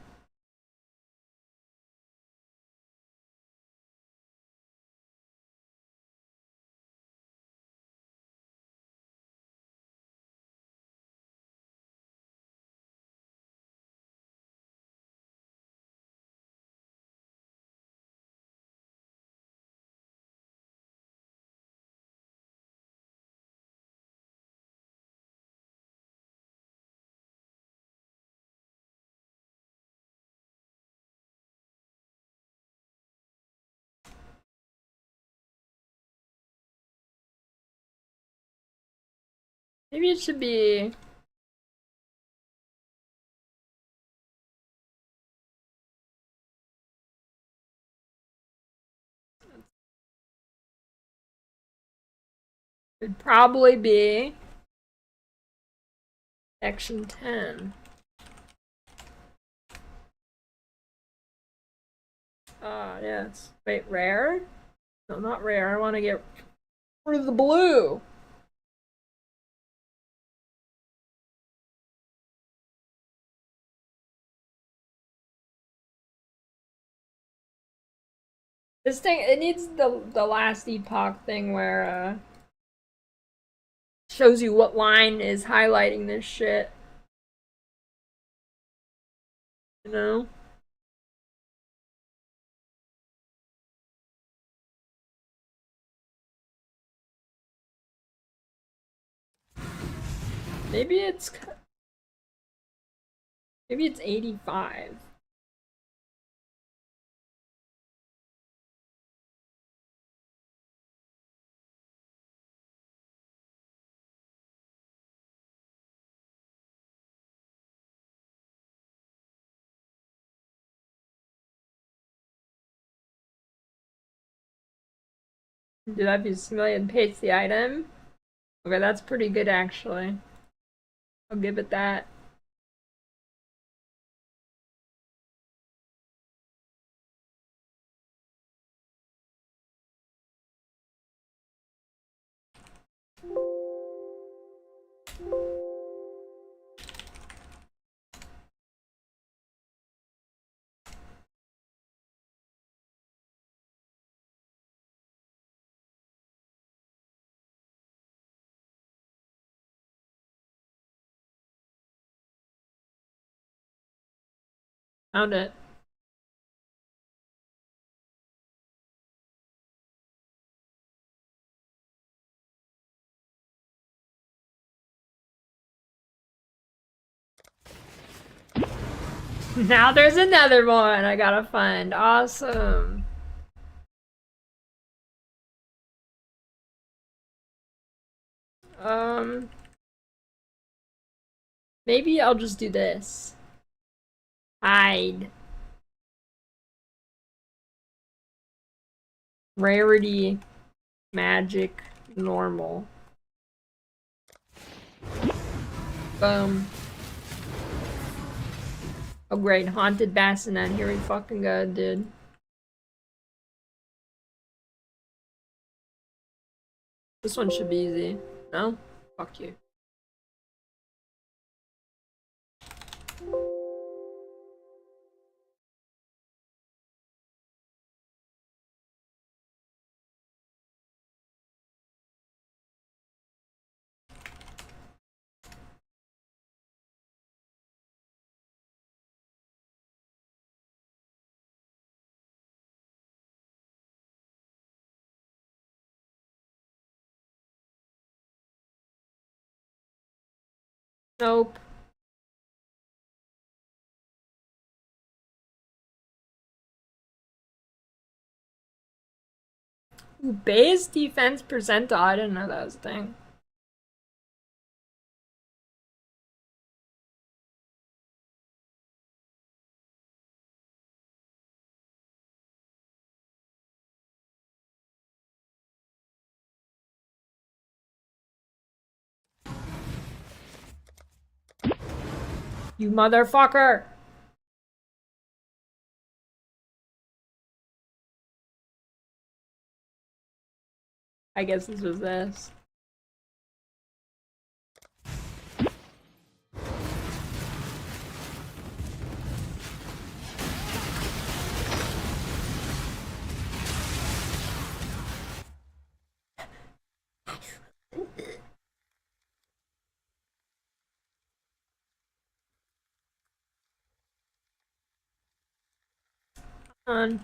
Maybe it should be... It'd probably be... Section 10. Ah, yes. Wait, rare? No, not rare. I want to get rid of the blue. This thing, it needs the last epoch thing where, shows you what line is highlighting this shit. You know? Maybe it's 85. Do that if you simulate and paste the item? Okay, that's pretty good actually. I'll give it that. Found it. Now there's another one I gotta find. Awesome. Maybe I'll just do this. Hide. Rarity, magic, normal. Boom. Oh great, haunted bassinet. Here we fucking go, dude. This one should be easy. No? Fuck you. Nope. Ooh, base defense percentile. I didn't know that was a thing. You motherfucker! I guess this was this. On.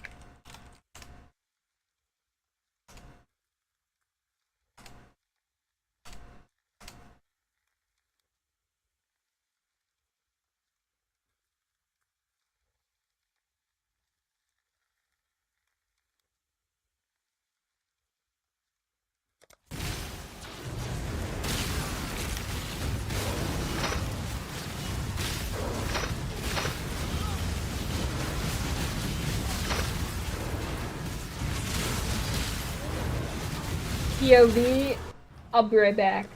POV, I'll be right back.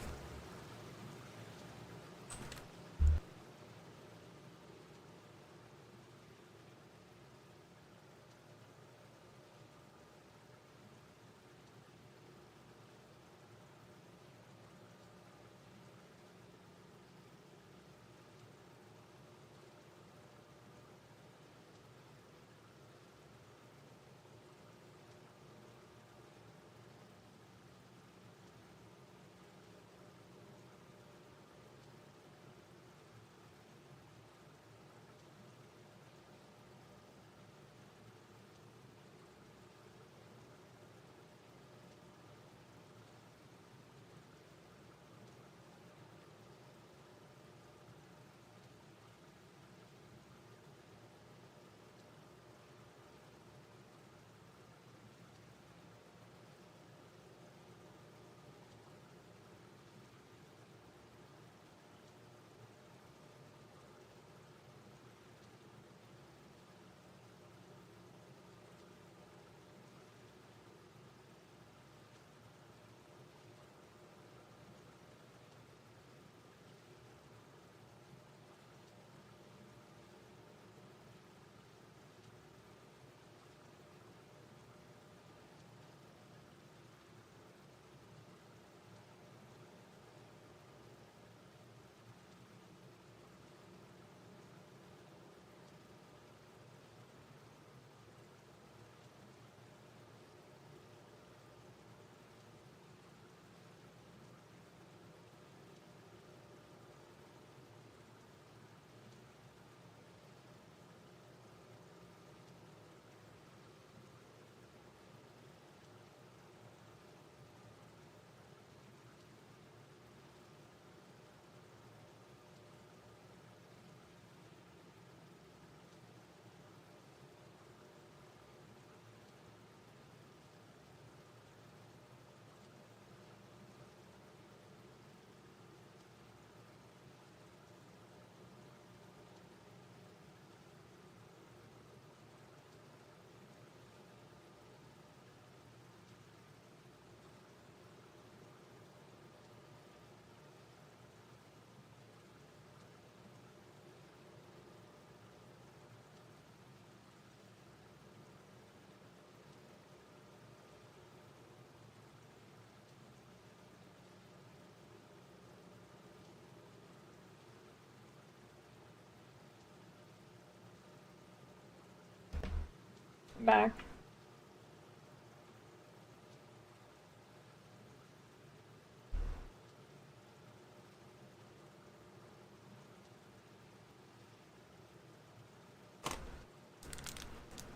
Back.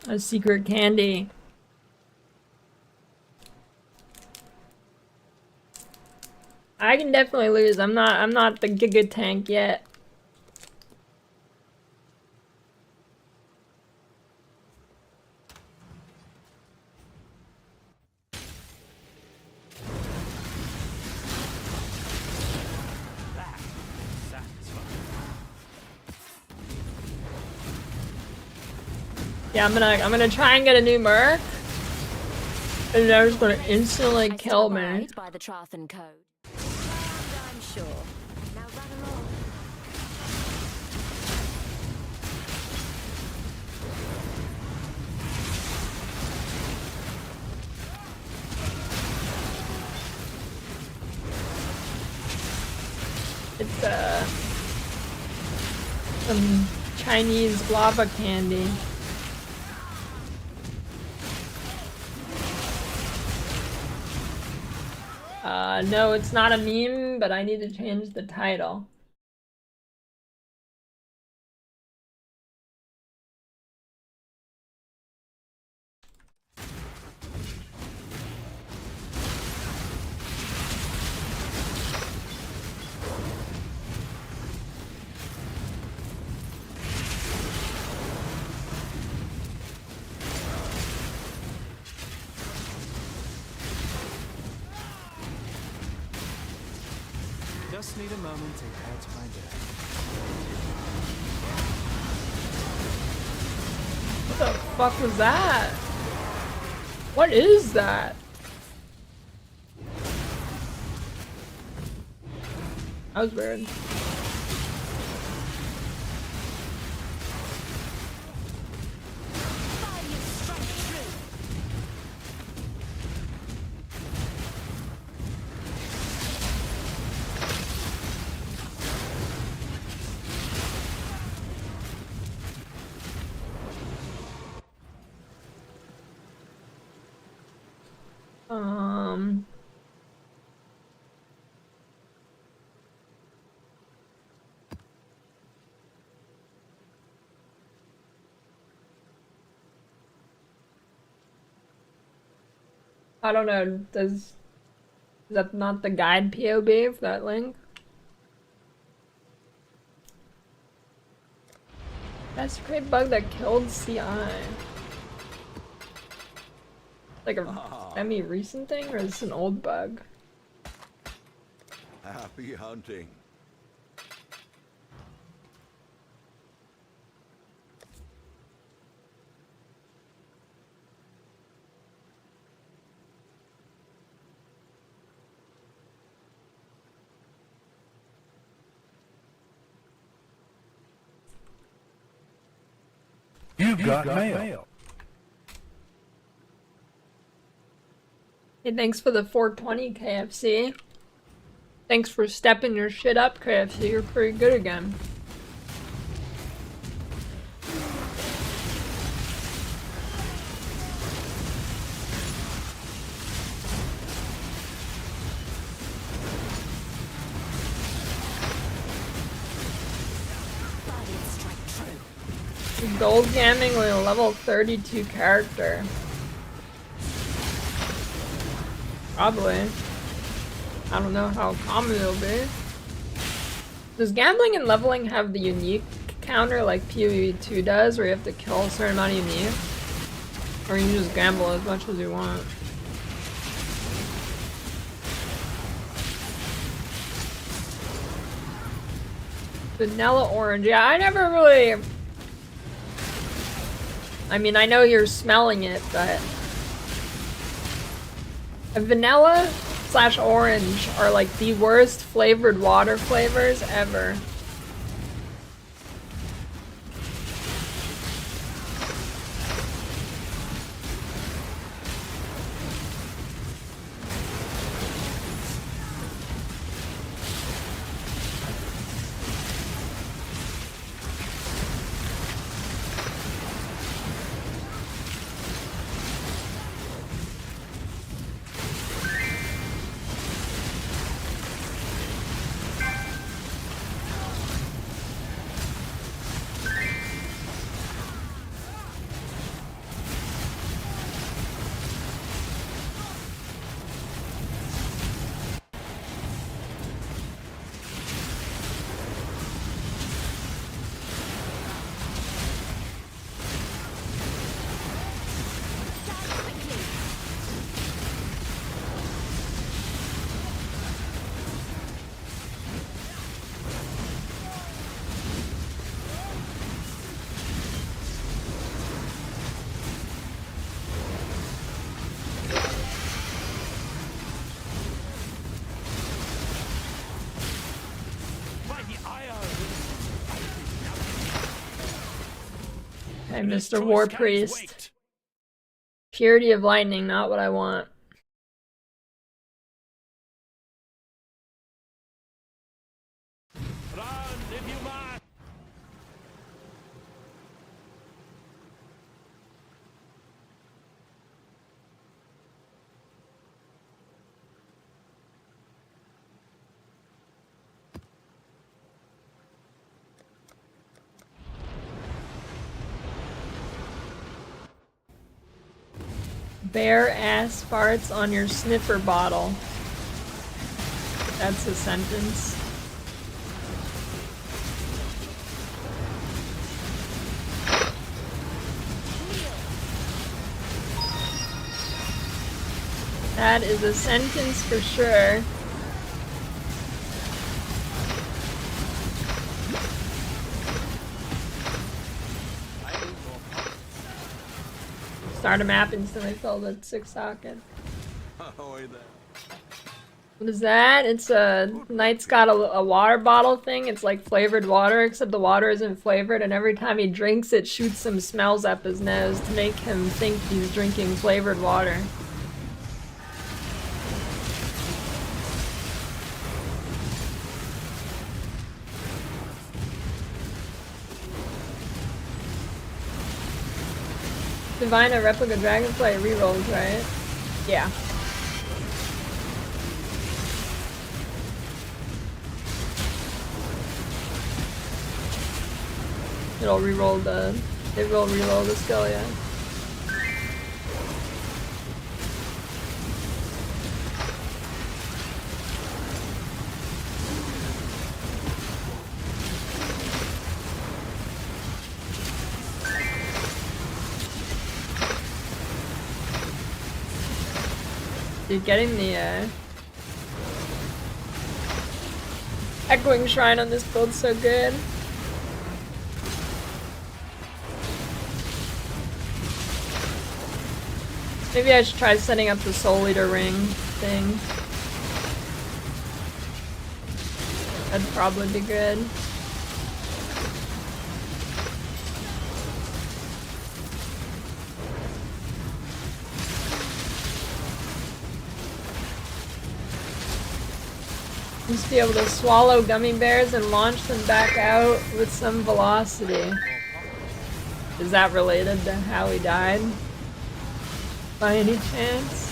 A secret candy. I can definitely lose. I'm not the Giga Tank yet. Yeah, I'm gonna try and get a new Merc. And they're just gonna instantly kill me. By the Trothan code. I'm sure. Now run along. It's some Chinese lava candy. No, it's not a meme, but I need to change the title. Just need a moment to catch my breath. What the fuck was that? What is that? That was weird. I don't know, is that not the guide POB for that link? That's a great bug that killed CI. Like a semi-recent thing, or is this an old bug? Happy hunting. You've got mail. Hey, thanks for the 420 KFC. Thanks for stepping your shit up, KFC. You're pretty good again. Gold gamming with a level 32 character. Probably. I don't know how common it'll be. Does gambling and leveling have the unique counter like PoE 2 does, where you have to kill a certain amount of unique? Or you can just gamble as much as you want? Vanilla orange. Yeah, I never really... I mean, I know you're smelling it, but... Vanilla / orange are like the worst flavored water flavors ever. Hey, Mr. War Priest. Purity of lightning, not what I want. Run if you must. Bare ass farts on your sniffer bottle. That's a sentence. That is a sentence for sure. Start a map instantly filled with 6 sockets. What is that? It's a Knight's got a water bottle thing. It's like flavored water, except the water isn't flavored, and every time he drinks it shoots some smells up his nose to make him think he's drinking flavored water. Divina replica dragonfly rerolls, right? Yeah. It will reroll the skill, yeah. Dude, getting the Echoing Shrine on this build's so good. Maybe I should try setting up the Soul Eater ring thing. That'd probably be good. Just be able to swallow gummy bears and launch them back out with some velocity. Is that related to how he died? By any chance?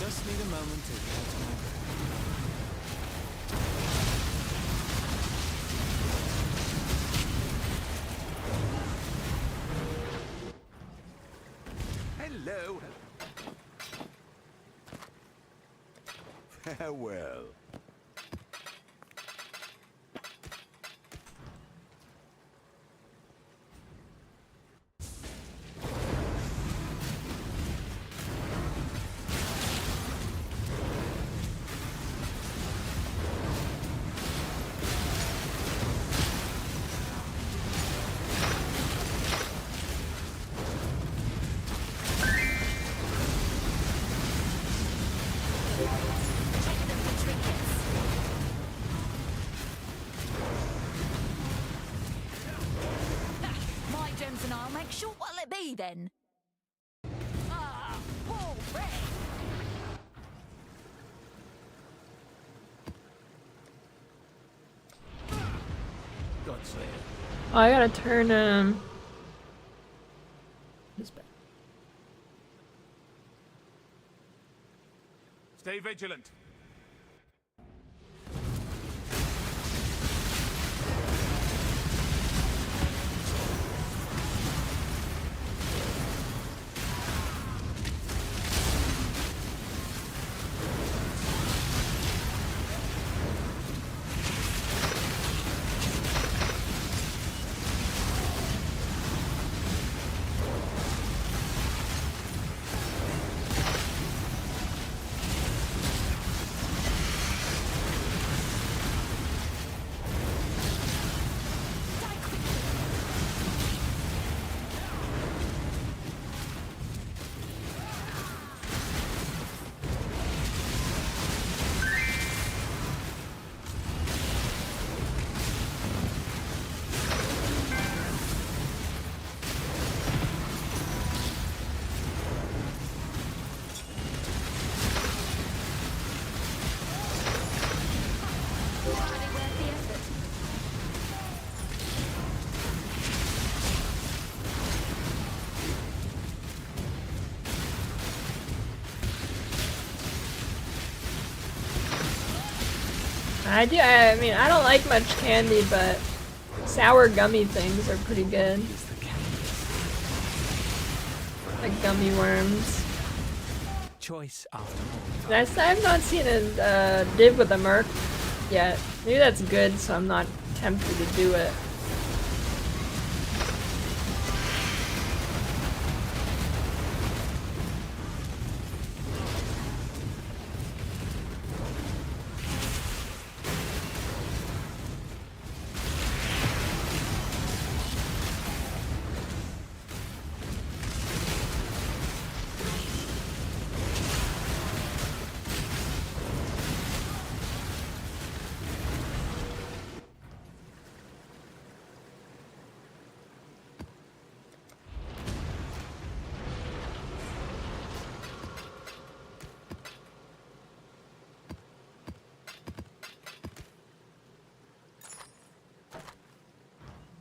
Just need a moment to catch my Hello. Farewell. My gems and I'll make sure what'll it be then? Ah, Paul Ray. God save. Oh, I gotta turn this back. Stay vigilant. I mean, I don't like much candy, but sour gummy things are pretty good. Like gummy worms. Choice after all. I've not seen a div with a merc yet. Maybe that's good, so I'm not tempted to do it.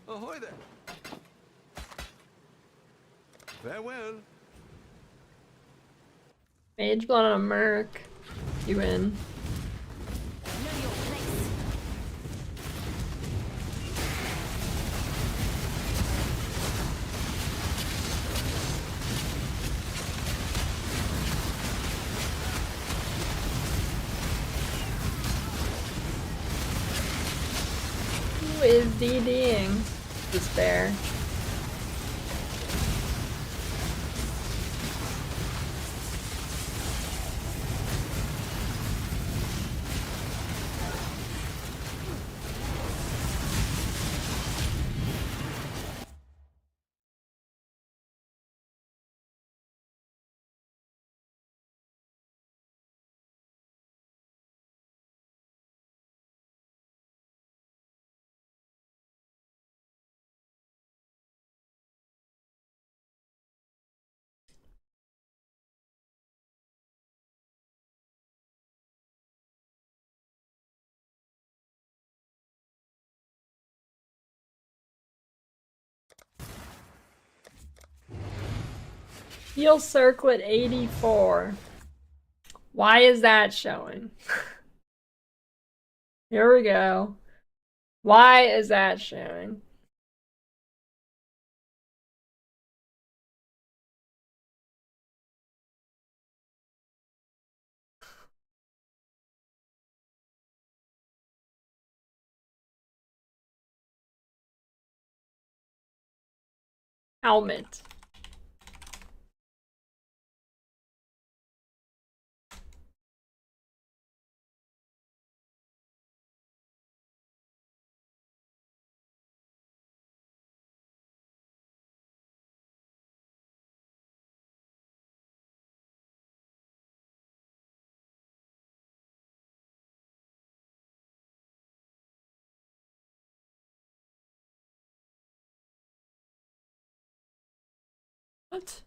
Ahoy there. Farewell. Mage blood on a merc. You win. Who is DDing? Despair. Heal circlet 84. Why is that showing? Here we go. Why is that showing? Helmet. What?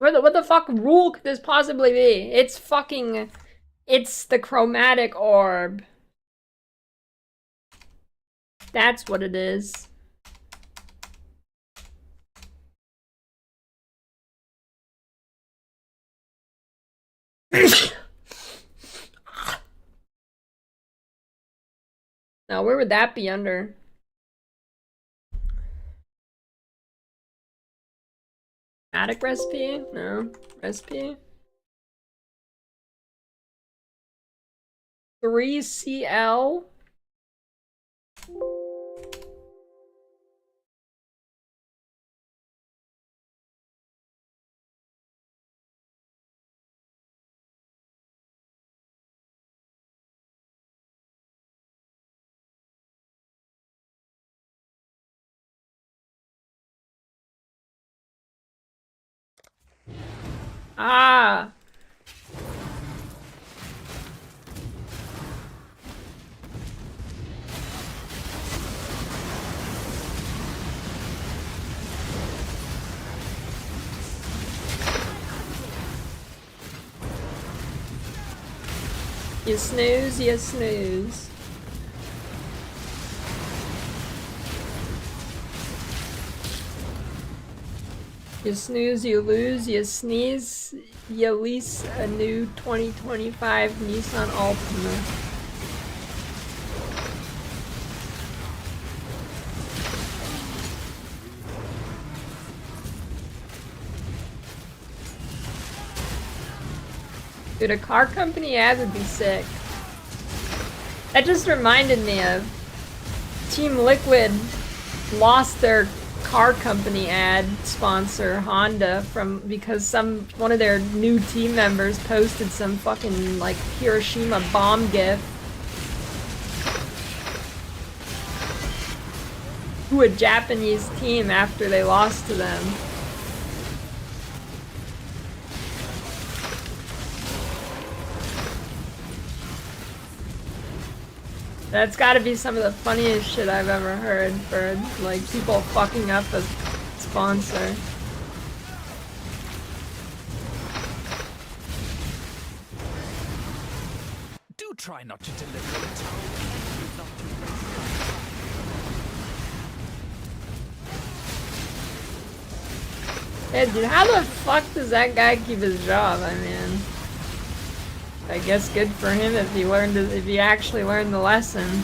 What the fuck rule could this possibly be? It's fucking... It's the chromatic orb. That's what it is. Now, where would that be under? Attic recipe? No. Recipe? 3CL? Ah! You snooze, you snooze. You snooze, you lose, you sneeze, you lease a new 2025 Nissan Altima. Dude, a car company ad would be sick. That just reminded me of Team Liquid lost their car company ad sponsor, Honda, because one of their new team members posted some fucking like Hiroshima bomb gif. To a Japanese team after they lost to them. That's gotta be some of the funniest shit I've ever heard for, like, people fucking up a sponsor. Do try not to deliver it. Yeah, dude, how the fuck does that guy keep his job? I mean, I guess good for him if he actually learned the lesson.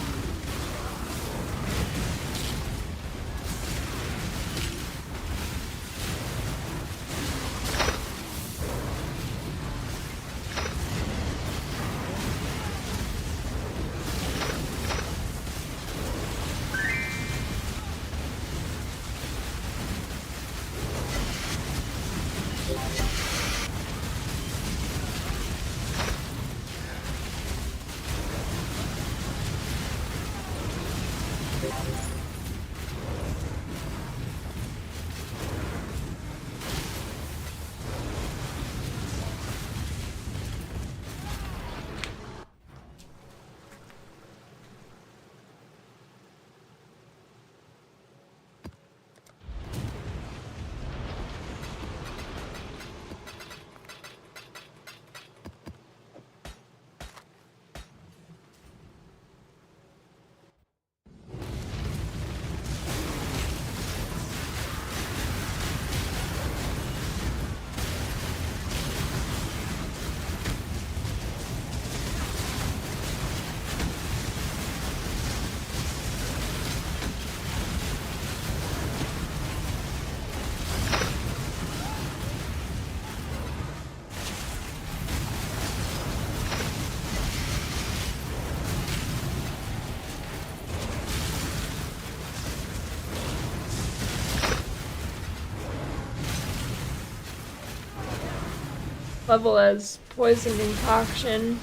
Level as poison concoction.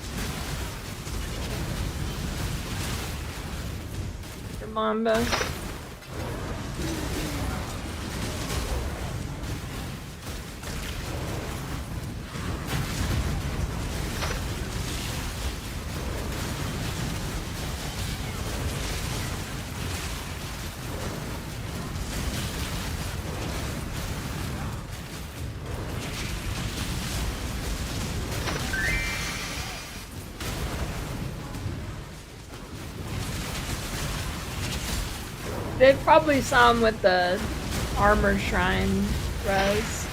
For Mamba. They probably saw him with the armor shrine res.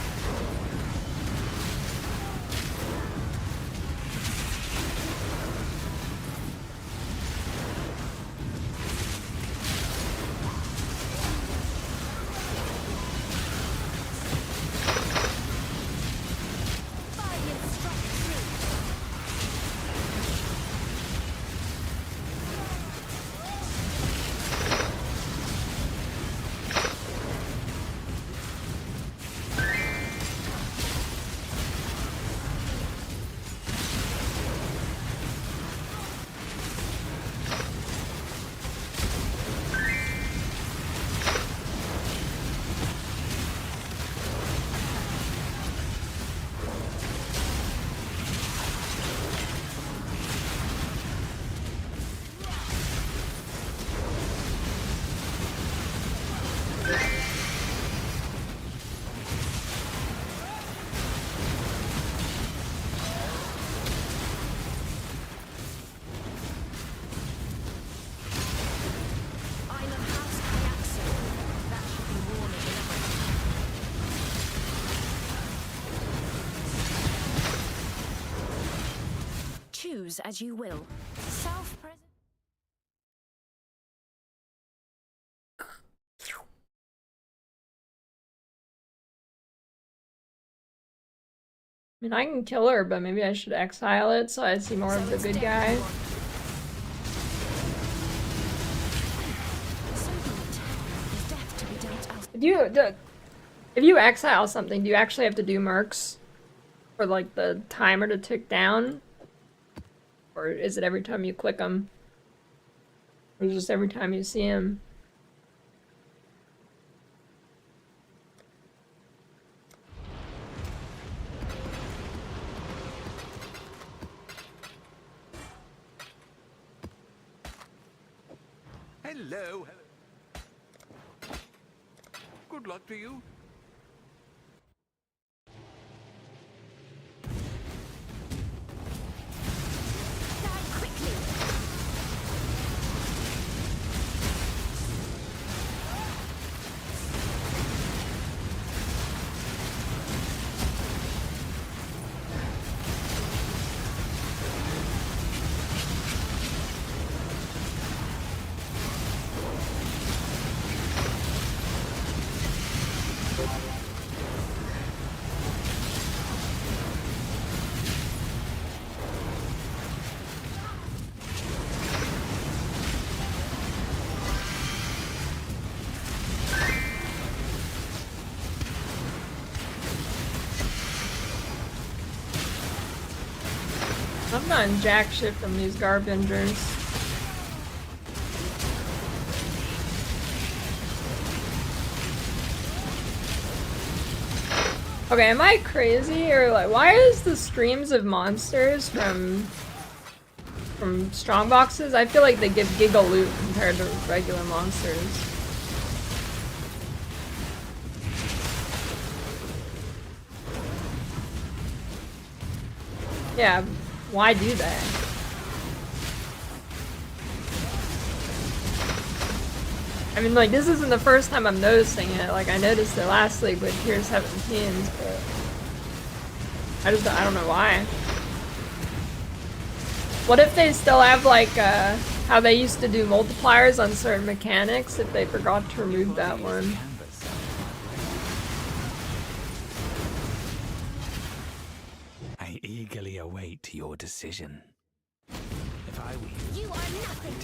choose as you will. Self-present. I mean, I can kill her, but maybe I should exile it so I see more of the good guy. If you exile something, do you actually have to do mercs for like the timer to tick down? Or is it every time you click them? Or just every time you see him? Hello. Good luck to you. I'm not in jack shit from these garbingers. Okay, am I crazy or like why is the streams of monsters from strongboxes? I feel like they give giga loot compared to regular monsters. Yeah, why do that? I mean, like, this isn't the first time I'm noticing it. Like, I noticed it last league with tier 17s, but I don't know why. What if they still have, like, how they used to do multipliers on certain mechanics if they forgot to remove that one? I eagerly await your decision. If I were you, You are nothing.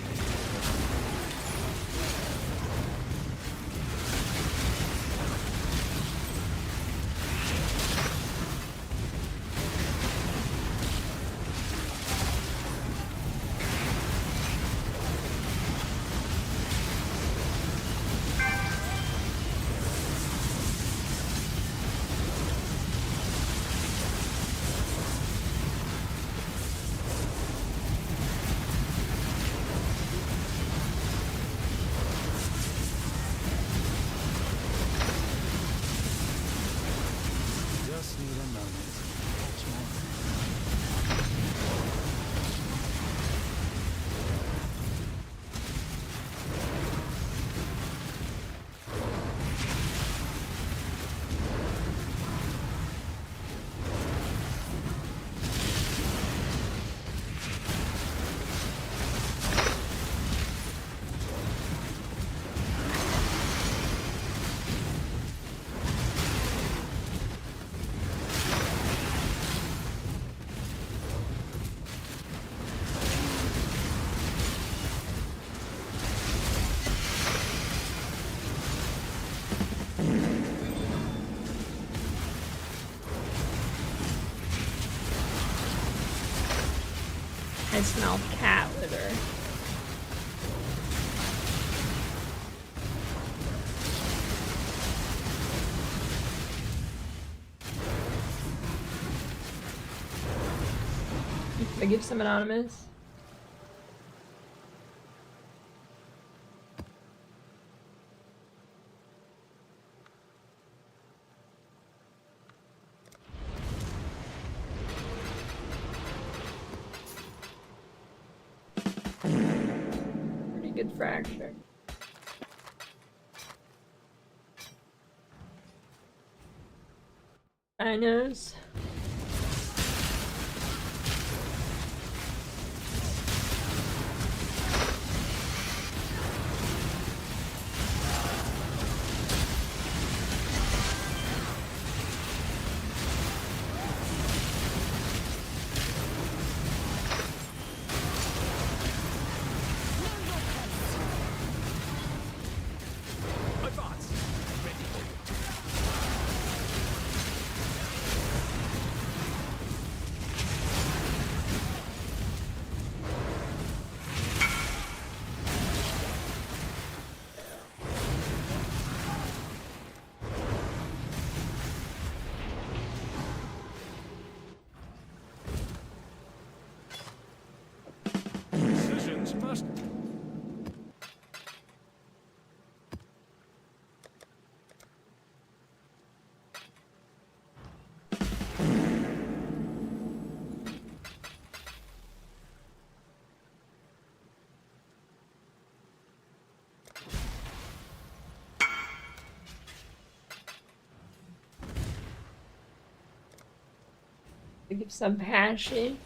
just need a moment. Catch my I smell cat litter. I give some anonymous. Pretty good fracture. I knows. Give some hashy.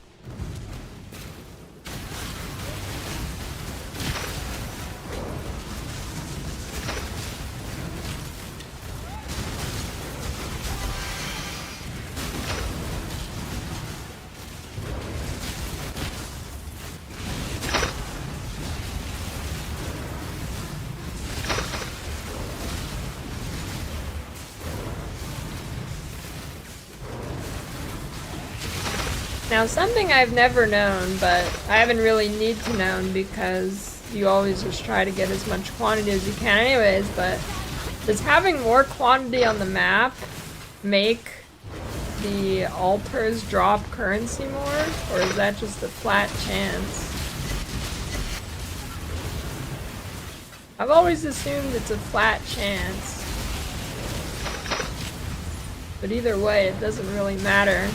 Now, something I've never known, but I haven't really need to know because you always just try to get as much quantity as you can anyways, but does having more quantity on the map make the altars drop currency more, or is that just a flat chance? I've always assumed it's a flat chance, but either way, it doesn't really matter.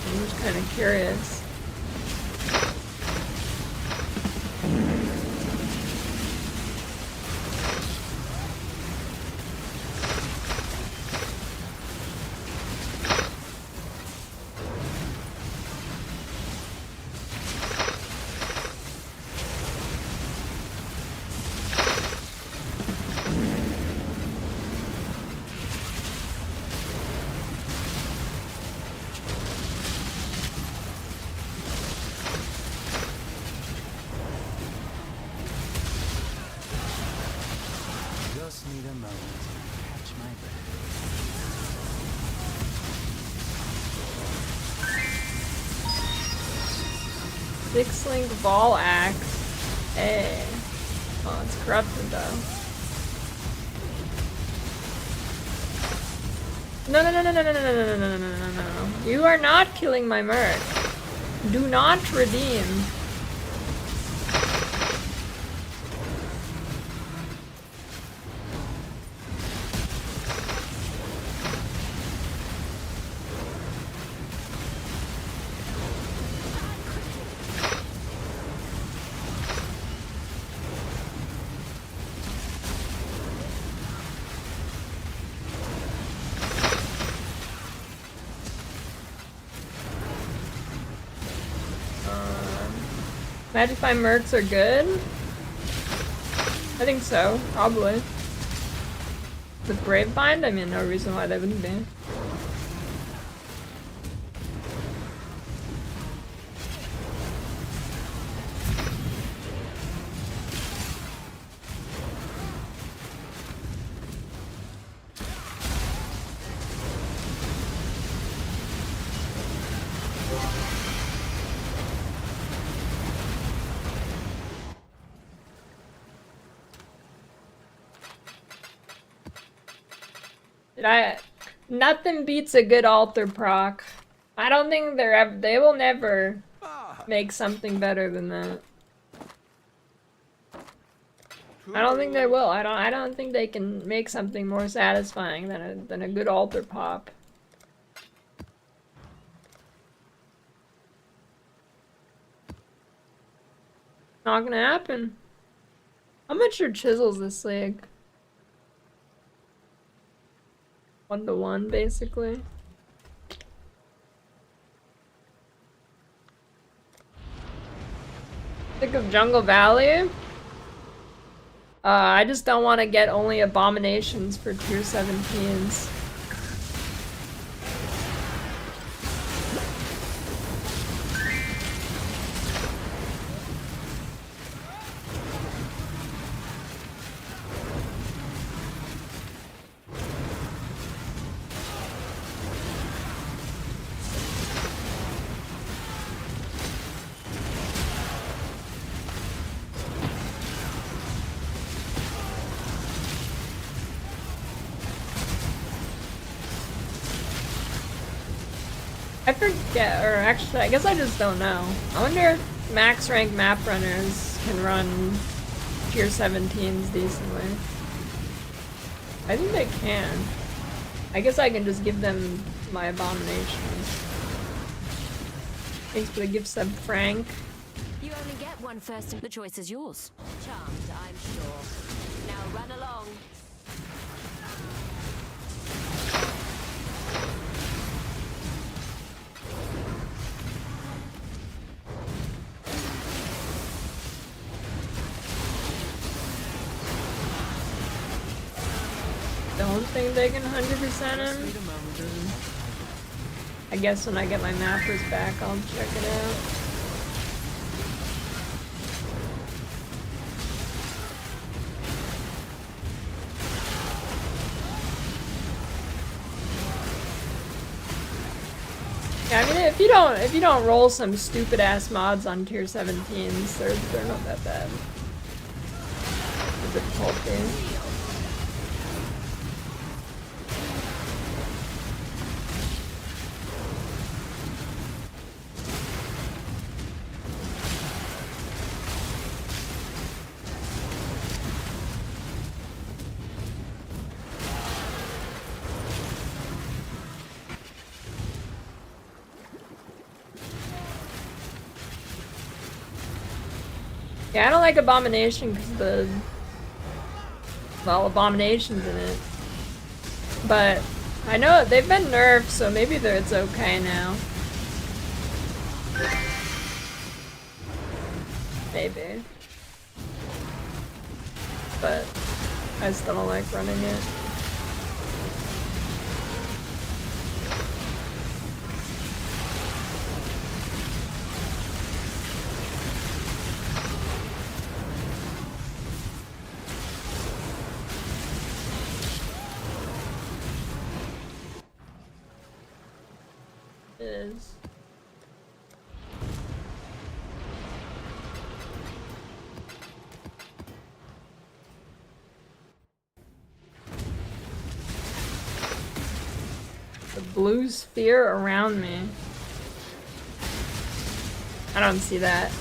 I'm just kind of curious. Need a moment to catch my breath. Six-link ball axe. Hey. Oh, it's corrupted though. No, no, no, no, no, no, no, no, no, no, no, no, no. You are not killing my merc. Do not redeem. Magify mercs are good? I think so, probably. With Gravebind, I mean, no reason why they wouldn't be. Nothing beats a good altar proc. I don't think they will never make something better than that. I don't think they will. I don't think they can make something more satisfying than a good altar pop. Not gonna happen. How much are chisels this league? 1-to-1, basically. Think of Jungle Valley? I just don't want to get only abominations for tier 17s. I forget, or actually, I guess I just don't know. I wonder if max rank map runners can run tier 17s decently. I think they can. I guess I can just give them my abominations. Thanks for the gift sub, Frank. You only get one first and the choice is yours. Charmed, I'm sure. Now run along. don't think they can 100% him. I guess when I get my mappers back, I'll check it out. Yeah, I mean, if you don't roll some stupid ass mods on tier 17s, they're not that bad. The difficulty. Yeah, I don't like Abomination because the... well, Abomination's in it. But I know they've been nerfed, so maybe it's okay now. Maybe. But I still don't like running it. Is. The blue sphere around me. I don't see that.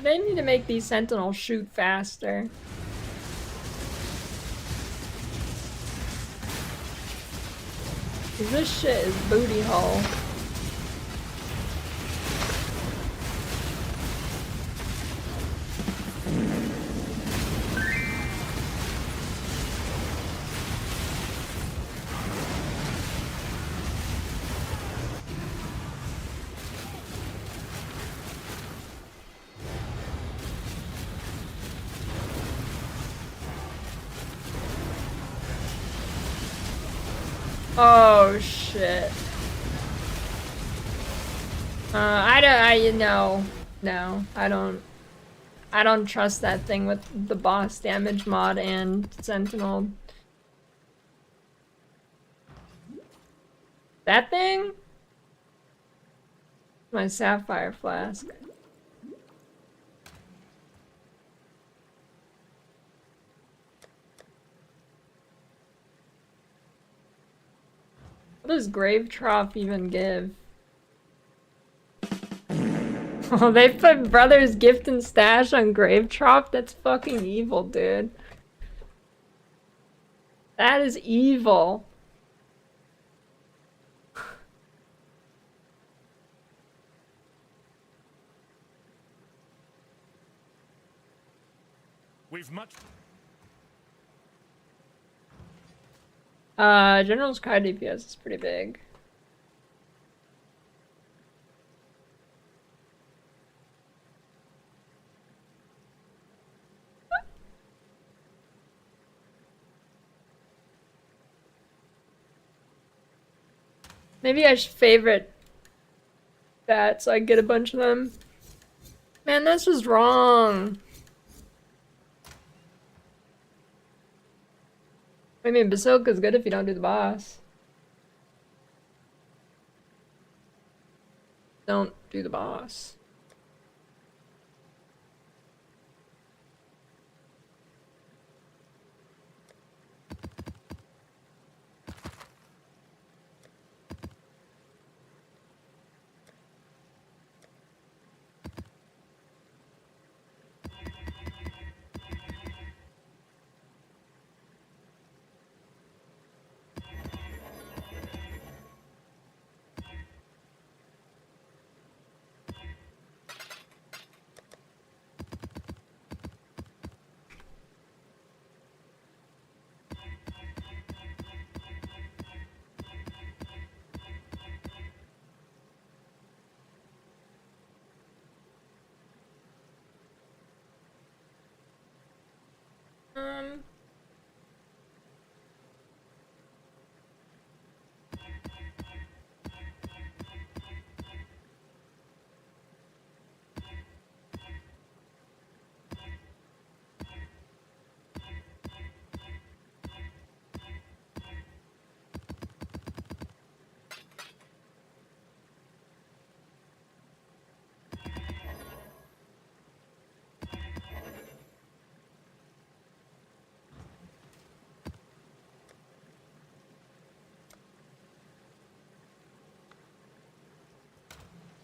They need to make these sentinels shoot faster. This shit is booty hole. Oh shit. I don't trust that thing with the boss damage mod and sentinel. That thing? My sapphire flask. What does Grave Trough even give? Oh, they put Brother's Gift and Stash on Grave Trough? That's fucking evil, dude. That is evil. We've much. General's Cry DPS is pretty big. Maybe I should favorite that so I get a bunch of them. Man, that's just wrong. I mean, Basilica's good if you don't do the boss. Don't do the boss.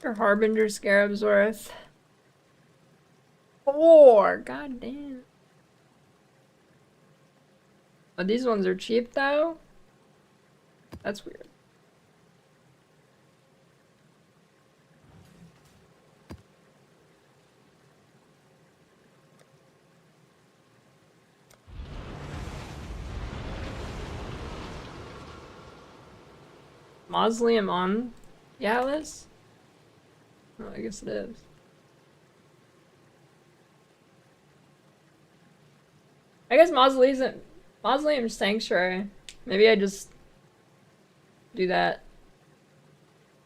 Or Harbinger Scarab's worth 4. God damn. Oh, these ones are cheap though? That's weird. Mausoleum on the Atlas? Oh, I guess it is. I guess Mausoleum Sanctuary. Maybe I just do that.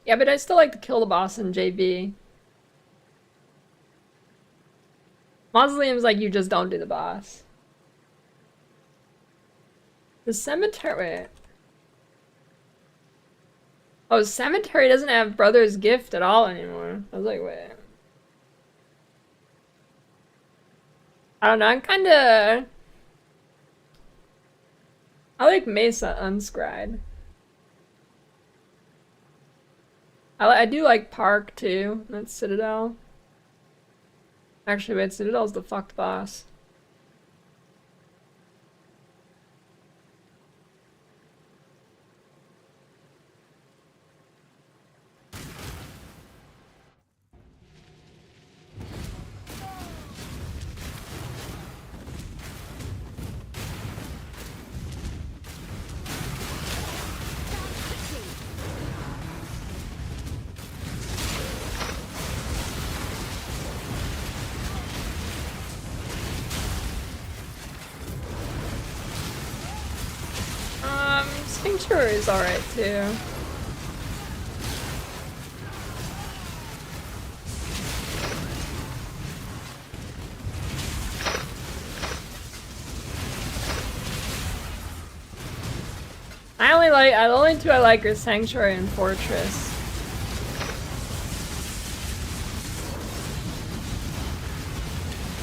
Yeah, but I still like to kill the boss in JB. Mausoleum's like you just don't do the boss. The cemetery. Wait. Oh, cemetery doesn't have Brother's Gift at all anymore. I was like, wait. I don't know, I'm kinda... I like Mesa Unscried. I do like Park too. That's Citadel. Actually, wait, Citadel's the fucked boss. Sanctuary is alright too. The only two I like are Sanctuary and Fortress.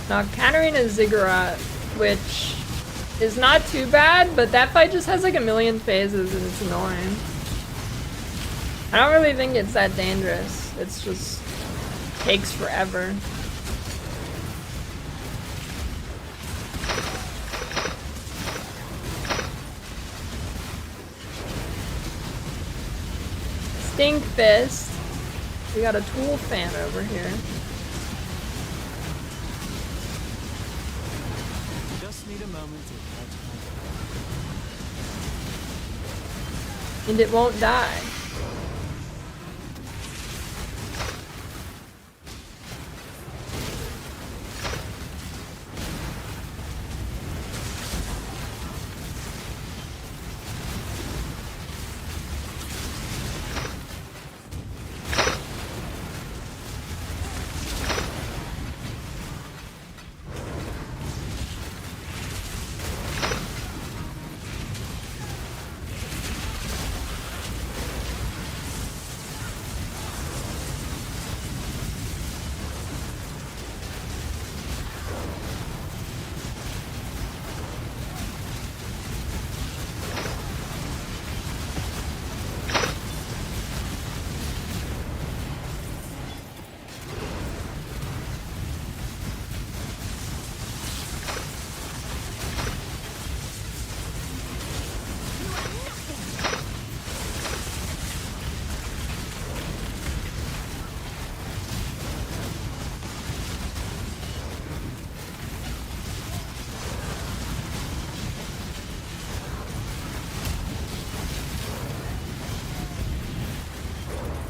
Now Katarina Ziggurat, which is not too bad, but that fight just has like a million phases and it's annoying. I don't really think it's that dangerous. It's just takes forever. Stink Fist. We got a tool fan over here. Just need a moment to catch my... And it won't die.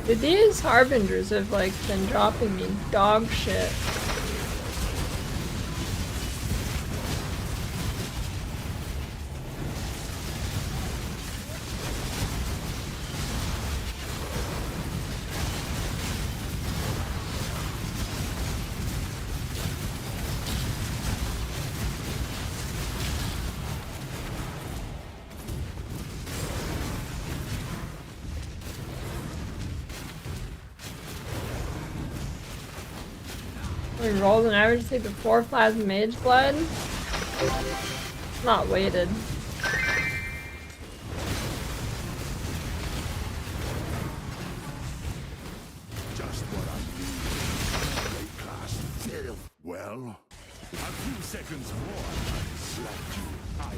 Dude, these Harbingers have like been dropping me dog shit. We rolled an average to take the 4 plasma mage blood. Not weighted. Just one seconds more, I slapped you high.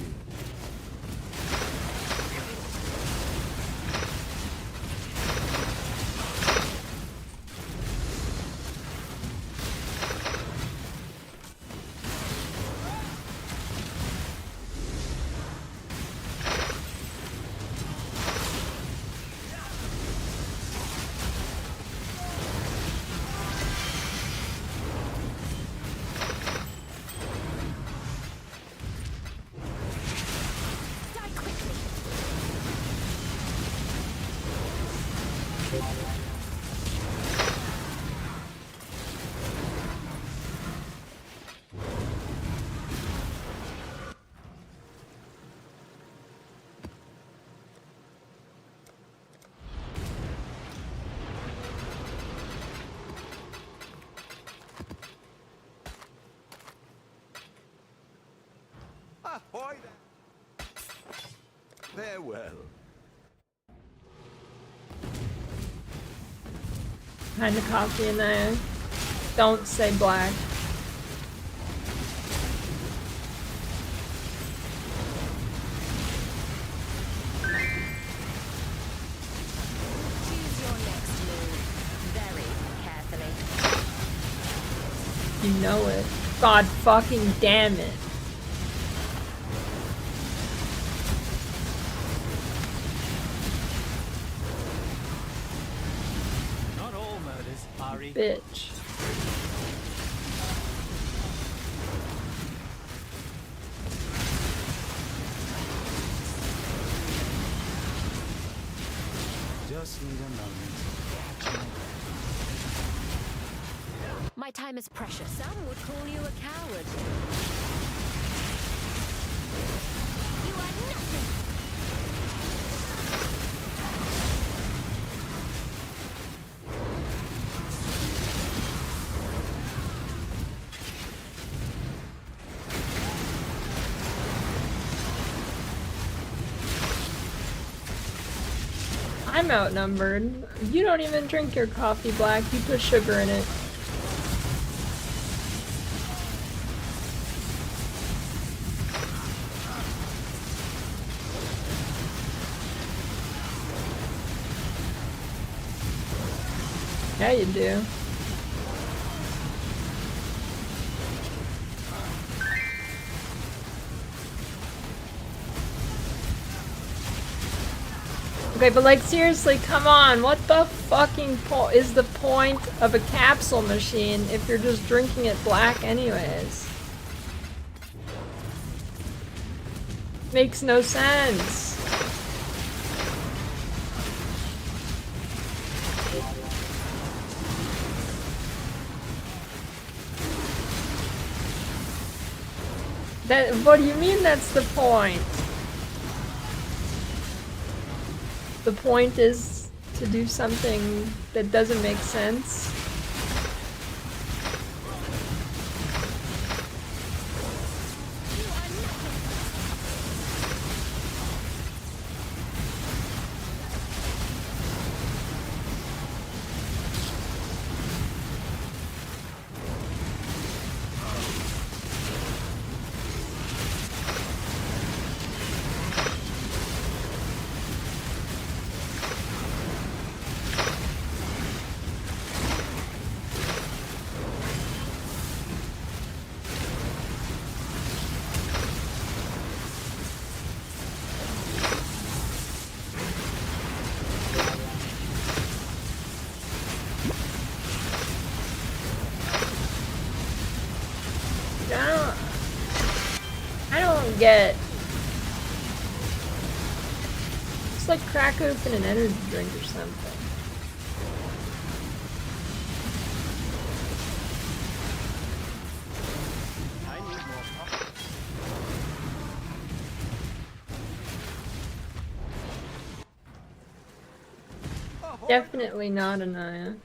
Ahoy there! Farewell. Kind of coffee in there. Don't say black. Choose your next move very carefully. You know it. God fucking damn it. Not all murders, Ari. Bitch. Just need a moment. My time is precious. Some would call you a coward. You are nothing. I'm outnumbered. You don't even drink your coffee black, you put sugar in it. Yeah, you do. Okay, but like seriously, come on, what the fucking is the point of a capsule machine if you're just drinking it black anyways? Makes no sense. What do you mean that's the point? The point is to do something that doesn't make sense. I don't get. It's like crack open an energy drink or something. I need more coffee. Definitely not Anaya.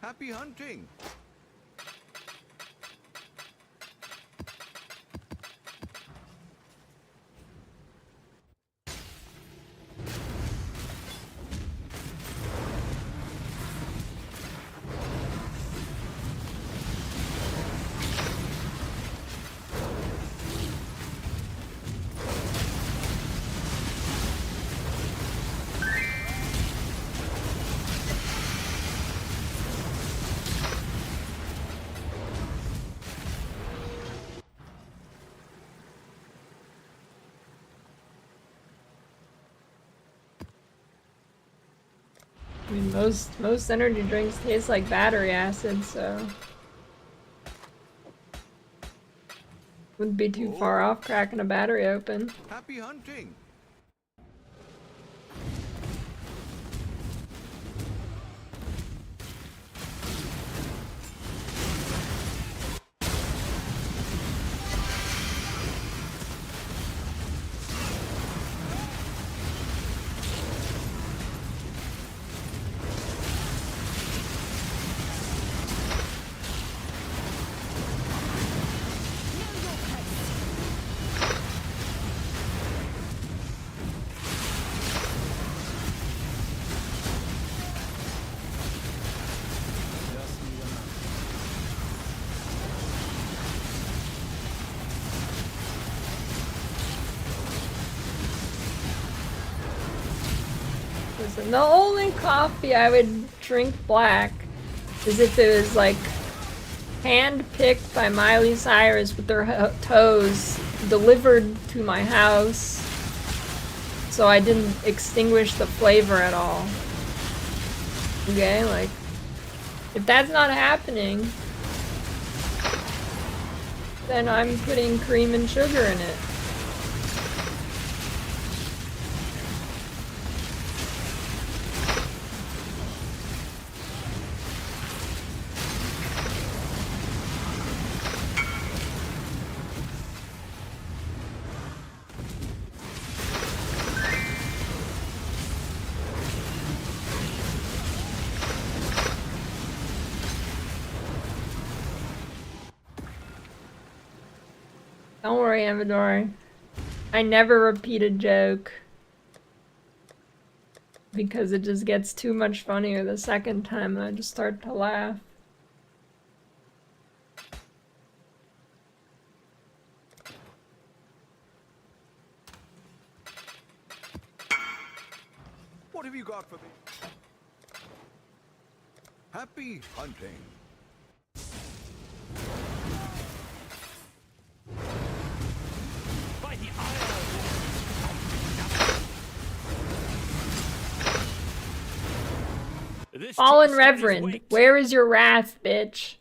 Happy hunting. I mean, most energy drinks taste like battery acid, so wouldn't be too far off cracking a battery open. Happy hunting! Listen, the only coffee I would drink black is if it was like hand-picked by Miley Cyrus with their toes, delivered to my house, so I didn't extinguish the flavor at all. Okay, like, if that's not happening, then I'm putting cream and sugar in it. Don't worry, Amador. I never repeat a joke. Because it just gets too much funnier the second time and I just start to laugh. What have you got for me? Happy hunting. By the This Fallen choice Reverend, carries weight. where is your wrath, bitch?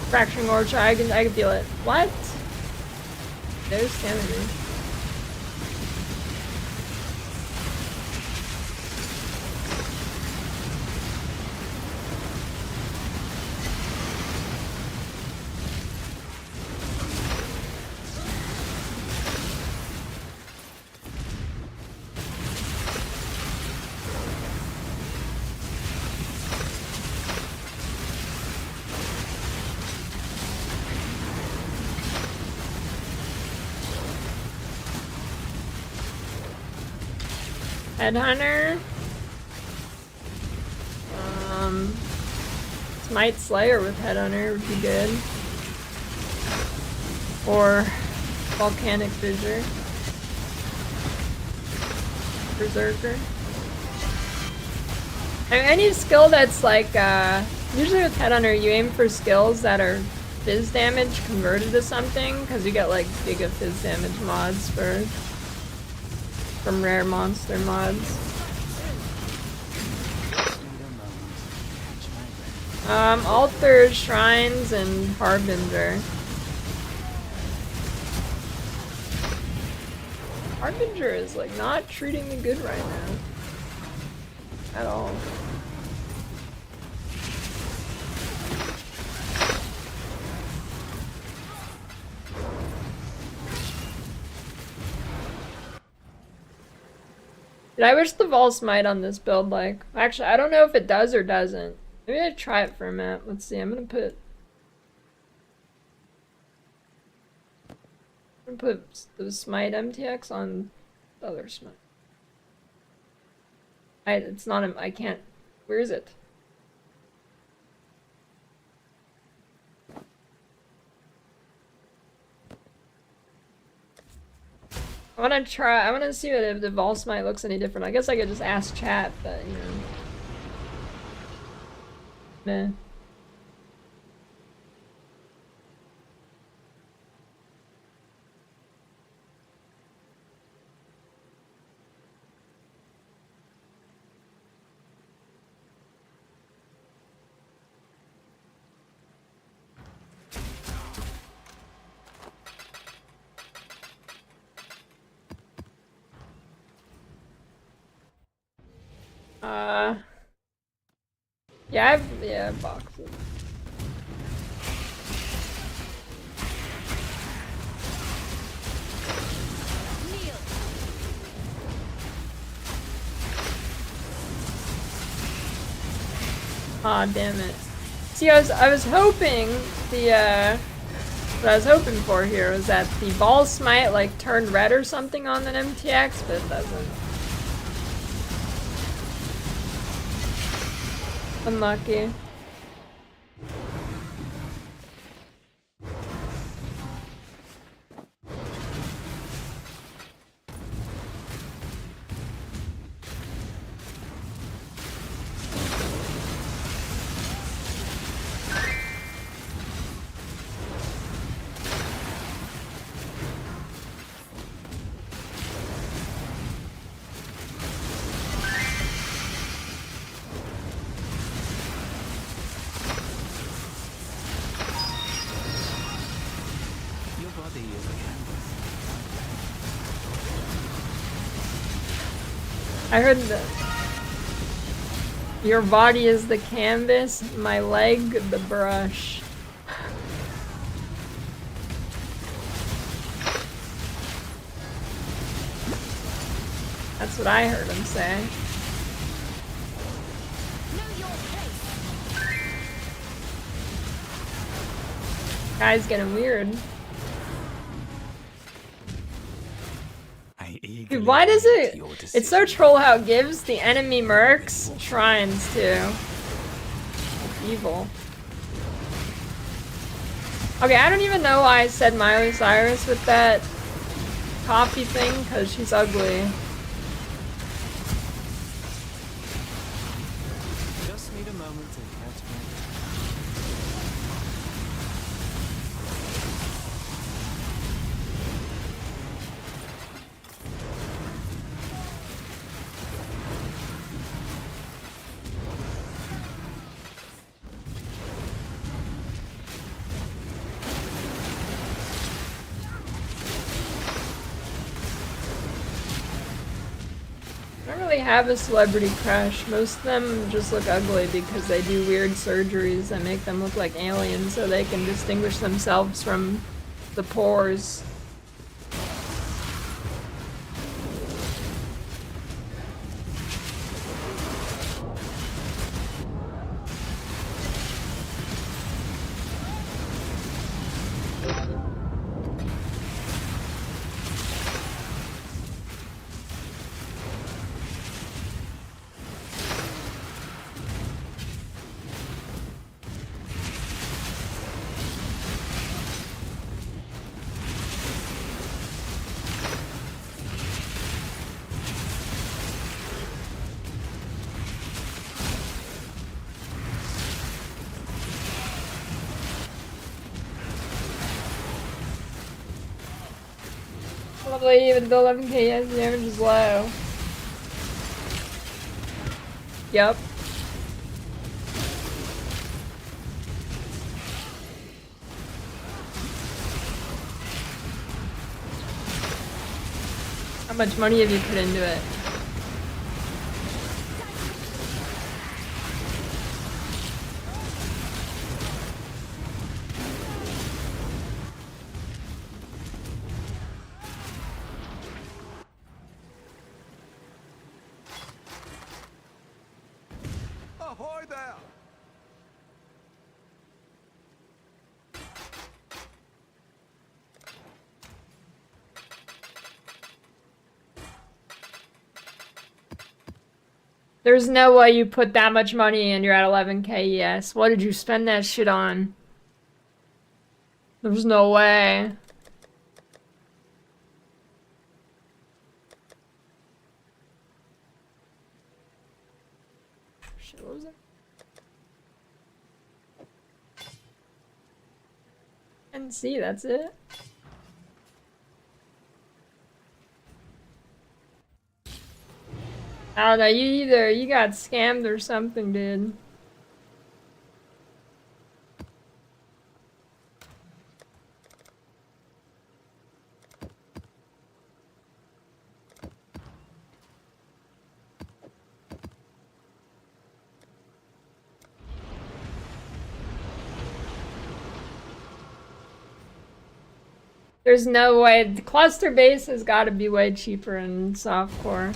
Fracturing Orchard, I can feel it. What? There's stamina. Headhunter. Smite Slayer with Headhunter would be good. Or Volcanic Fissure. Berserker. I mean, any skill that's like, usually with Headhunter you aim for skills that are fizz damage converted to something, because you get like Giga Fizz damage mods from rare monster mods. Altars, Shrines, and Harbinger. Harbinger is like not treating me good right now. At all. Dude, I wish the Vol Smite on this build, like, actually, I don't know if it does or doesn't. Maybe I'd try it for a minute. Let's see, I'm gonna put the Smite MTX on the other Smite. It's not, I can't, where is it? I wanna try. I wanna see what if the Vol Smite looks any different. I guess I could just ask chat, but you know. Meh. Yeah, boxes. Aw, damn it. See, I was hoping what I was hoping for here was that the Ball Smite like turned red or something on an MTX, but it doesn't. Unlucky. Your body is a canvas. I heard that your body is the canvas, my leg the brush. That's what I heard him say. Guy's getting weird. Dude, why does it? It's so troll how it gives the enemy mercs shrines too. It's evil. Okay, I don't even know why I said Miley Cyrus with that coffee thing, because she's ugly. Just need a moment to catch my I don't really have a celebrity crush. Most of them just look ugly because they do weird surgeries that make them look like aliens so they can distinguish themselves from the pores. Probably even the 11k, yes, the damage is low. Yep. How much money have you put into it? Ahoy there! There's no way you put that much money and you're at 11k, yes. What did you spend that shit on? There's no way. See, that's it. I don't know, you got scammed or something, dude. There's no way. The cluster base has got to be way cheaper in softcore.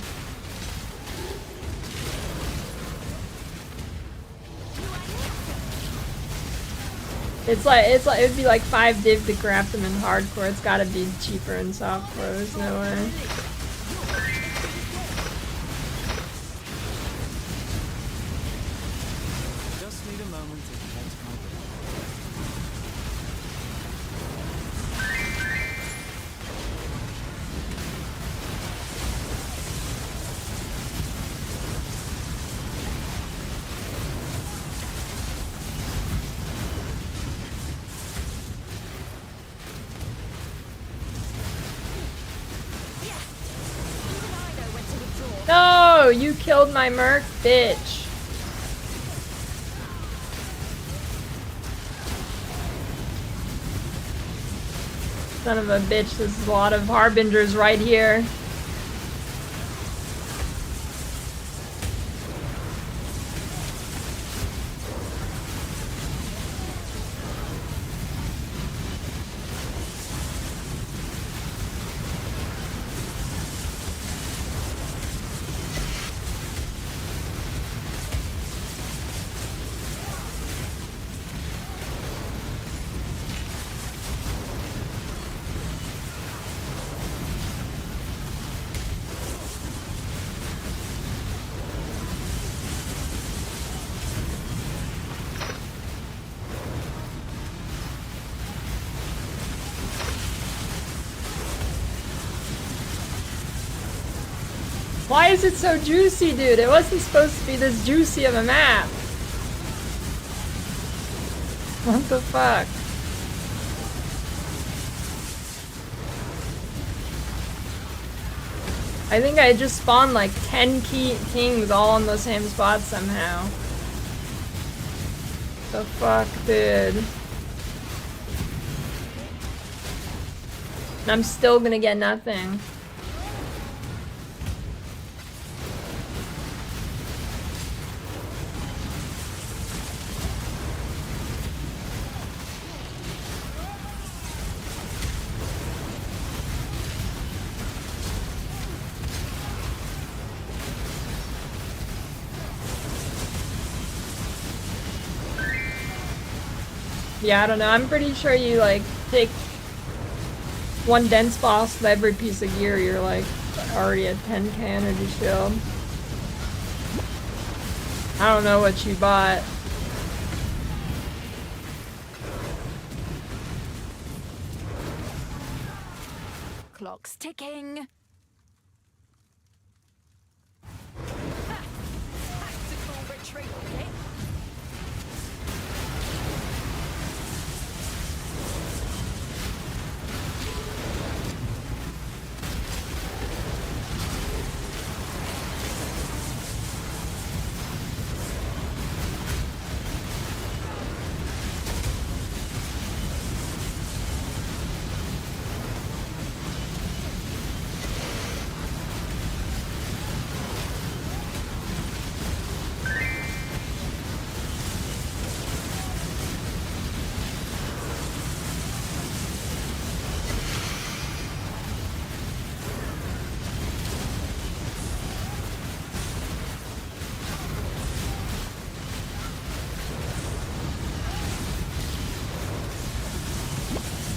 It'd be like 5 div to craft them in hardcore. It's got to be cheaper in softcore. There's no way. Just need a moment to catch my No, you killed my merc, bitch. Son of a bitch, there's a lot of harbingers right here. Why is it so juicy, dude? It wasn't supposed to be this juicy of a map. What the fuck? I think I just spawned like 10 kings all in the same spot somehow. The fuck, dude? And I'm still gonna get nothing. Yeah, I don't know. I'm pretty sure you like take one dense boss with every piece of gear, you're like already at 10k energy shield. I don't know what you bought. Clock's ticking. Tactical retreat, okay?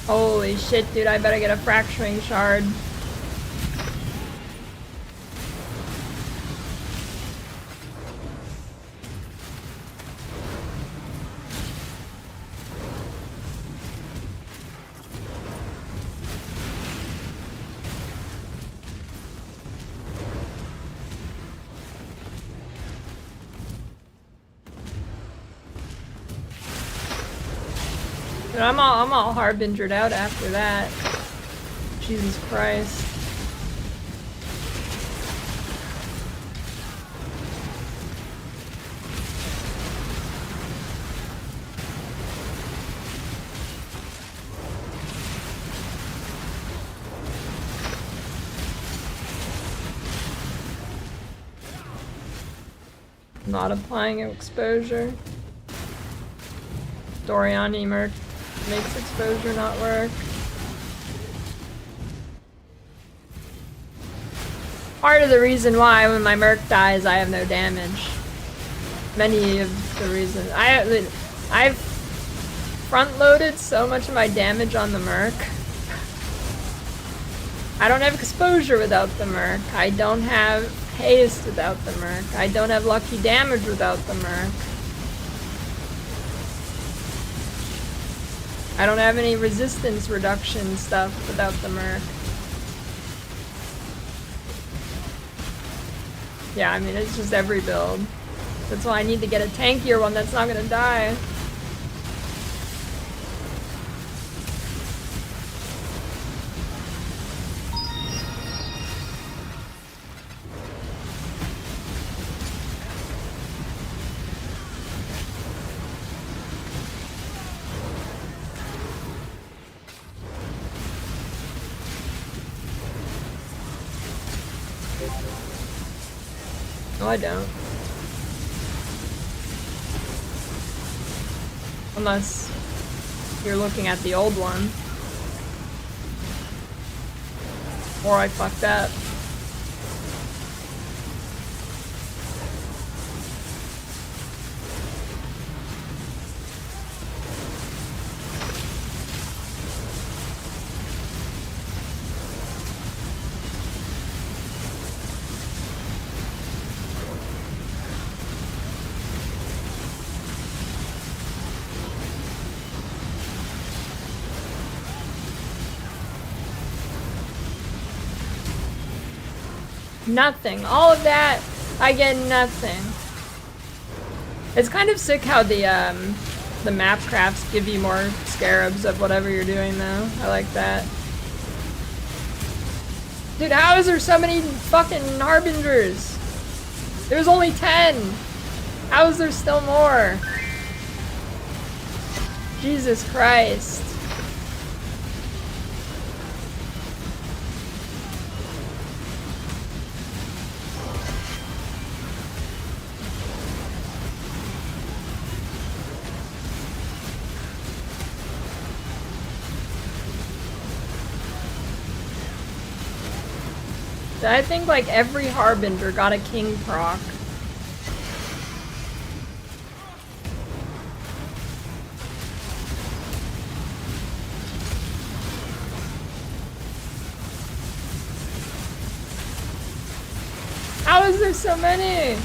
Holy shit, dude, I better get a fracturing shard. Dude, I'm all harbingered out after that. Jesus Christ. Not applying exposure. Doran Merc makes exposure not work. Part of the reason why when my Merc dies I have no damage. Many of the reasons. I've front loaded so much of my damage on the Merc. I don't have exposure without the Merc. I don't have haste without the Merc. I don't have lucky damage without the Merc. I don't have any resistance reduction stuff without the Merc. Yeah, I mean, it's just every build. That's why I need to get a tankier one that's not gonna die. No, I don't. Unless you're looking at the old one. Or I fucked up. Nothing. All of that, I get nothing. It's kind of sick how the map crafts give you more scarabs of whatever you're doing though. I like that. Dude, how is there so many fucking harbingers? There's only 10. How is there still more? Jesus Christ. I think like every Harbinger got a king proc. How is there so many?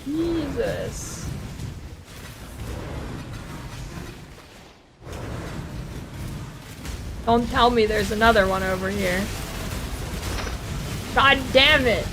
Jesus. Don't tell me there's another one over here. God damn it.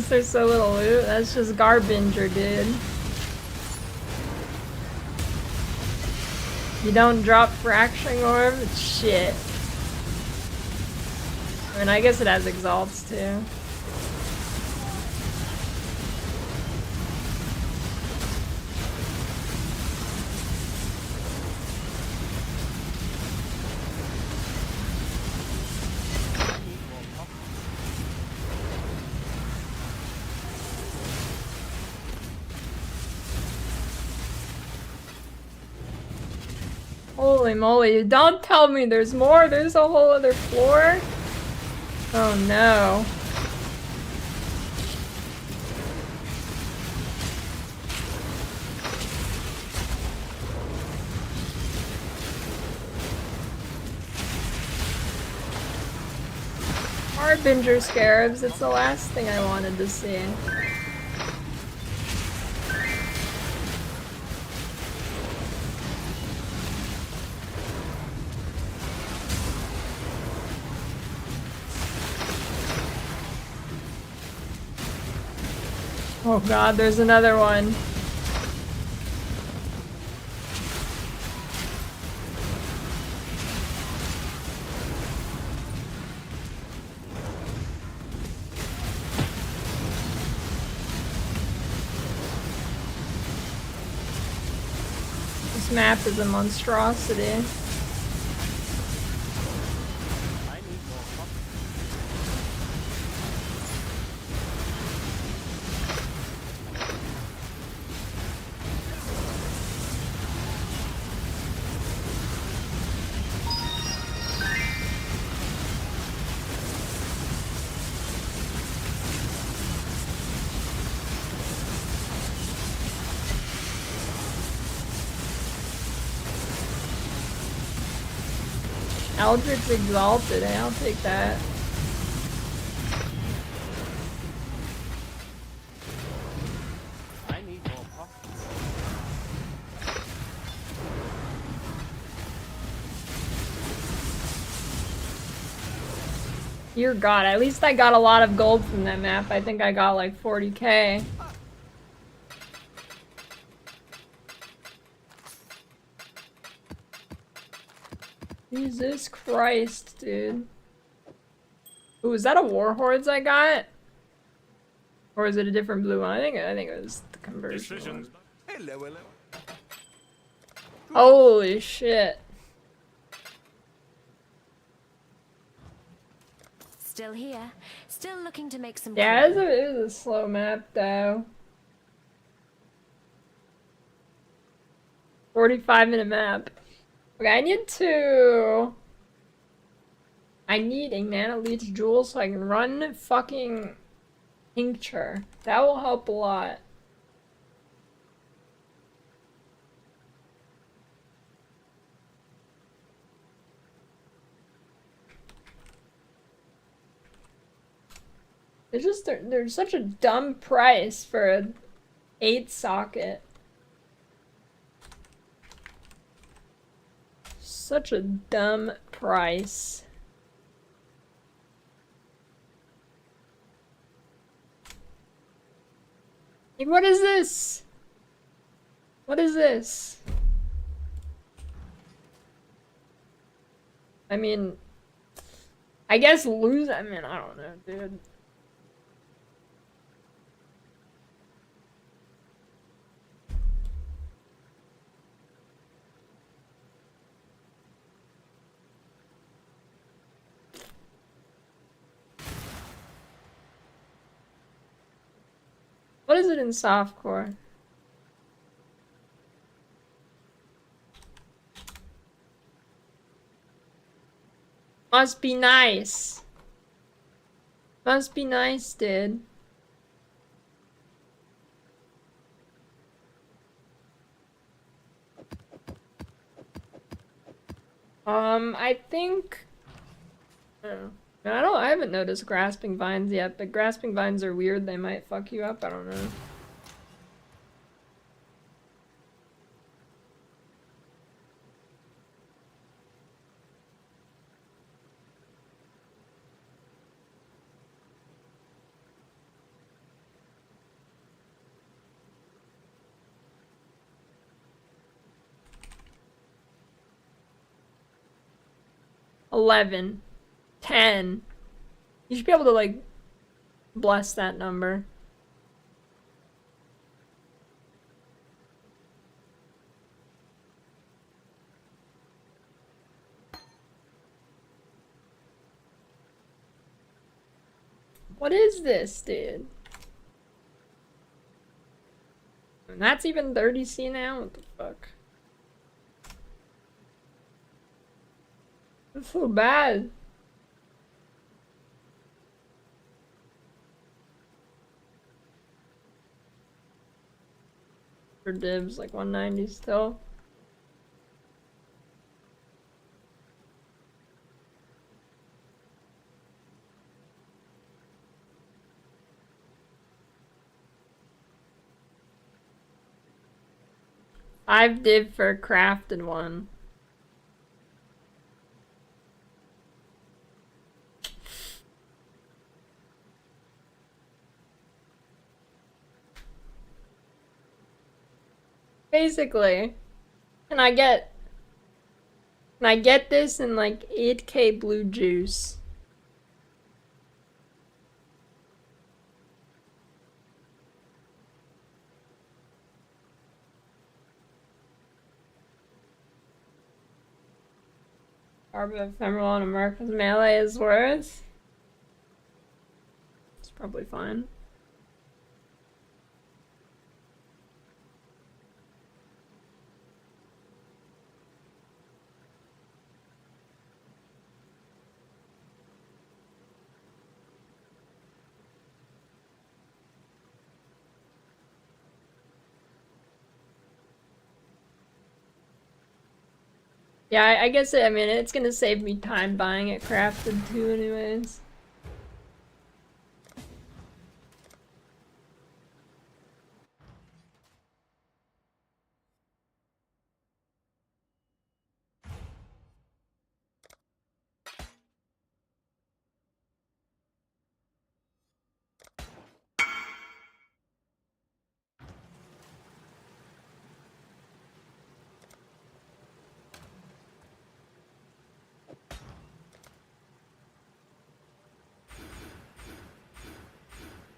There's so little loot. That's just garbinger, dude. You don't drop fracturing orb? It's shit. I mean, I guess it has exalts too. Holy moly, don't tell me there's more. There's a whole other floor. Oh no. Harbinger scarabs, it's the last thing I wanted to see. Oh god, there's another one. This map is a monstrosity. Eldritch Exalted, I'll take that. I need more pockets. Dear god, at least I got a lot of gold from that map. I think I got like 40k. Jesus Christ, dude. Ooh, is that a Warhordes I got? Or is it a different blue one? I think it was the conversion one. Hello, hello. Holy shit. Still here. Still looking to make some. Yeah, it was a slow map though. 45-minute map. Okay, I need a Mana Leech Jewel so I can run fucking Tincture. That will help a lot. It's just, they're such a dumb price for an 8 socket. Such a dumb price. Like, what is this? What is this? I mean, I guess lose. I mean, I don't know, dude. What is it in softcore? Must be nice. Must be nice, dude. I think... I haven't noticed grasping vines yet, but grasping vines are weird. They might fuck you up. I don't know. $11. 10. You should be able to, like, bless that number. What is this, dude? And that's even 30C now? What the fuck? That's so bad. For dibs, like 190 still. I've div for crafted one. Basically. Can I get this in like 8k blue juice? Arbor ephemeral on America's melee is worth. It's probably fine. Yeah, I guess I mean, it's gonna save me time buying it crafted too anyways.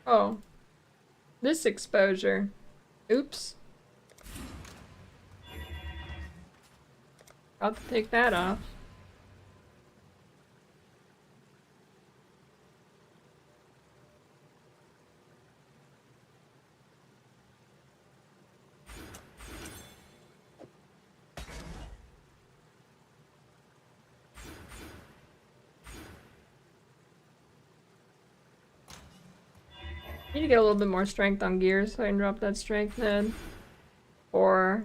Oh. This exposure. Oops. I'll have to take that off. Need to get a little bit more strength on gears so I can drop that strength node. Or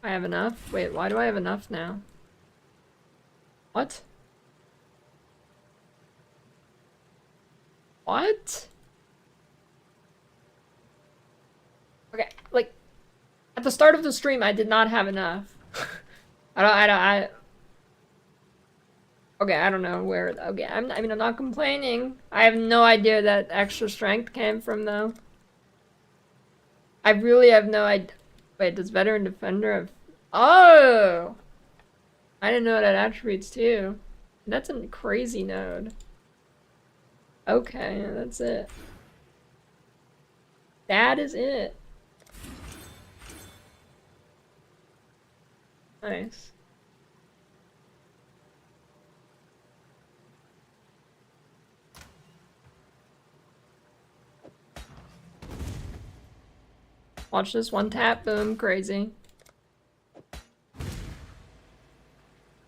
I have enough. Wait, why do I have enough now? What? What? Okay, like at the start of the stream I did not have enough. Okay, I don't know where. Okay, I mean, I'm not complaining. I have no idea that extra strength came from, though. I really have no idea. Wait, does veteran defender have... Oh! I didn't know that attributes, too. That's a crazy node. Okay, that's it. That is it. Nice. Watch this one tap, boom, crazy.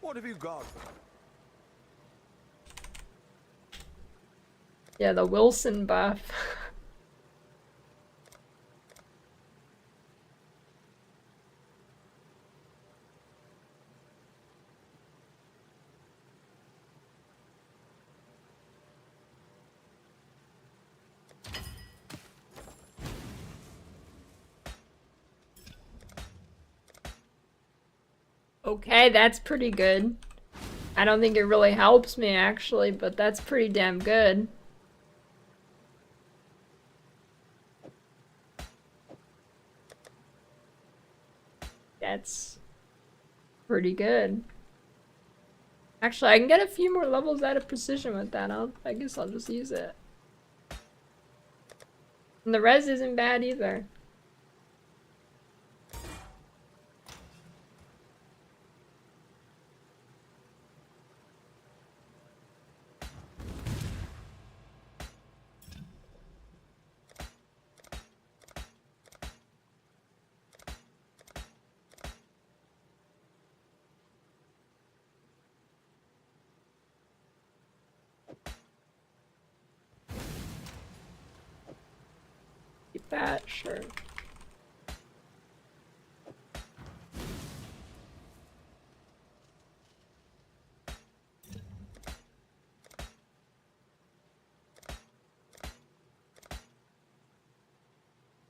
What have you got? Yeah, the Wilson buff. Okay, that's pretty good. I don't think it really helps me, actually, but that's pretty damn good. That's pretty good. Actually, I can get a few more levels out of precision with that. I guess I'll just use it. And the res isn't bad either. that, sure.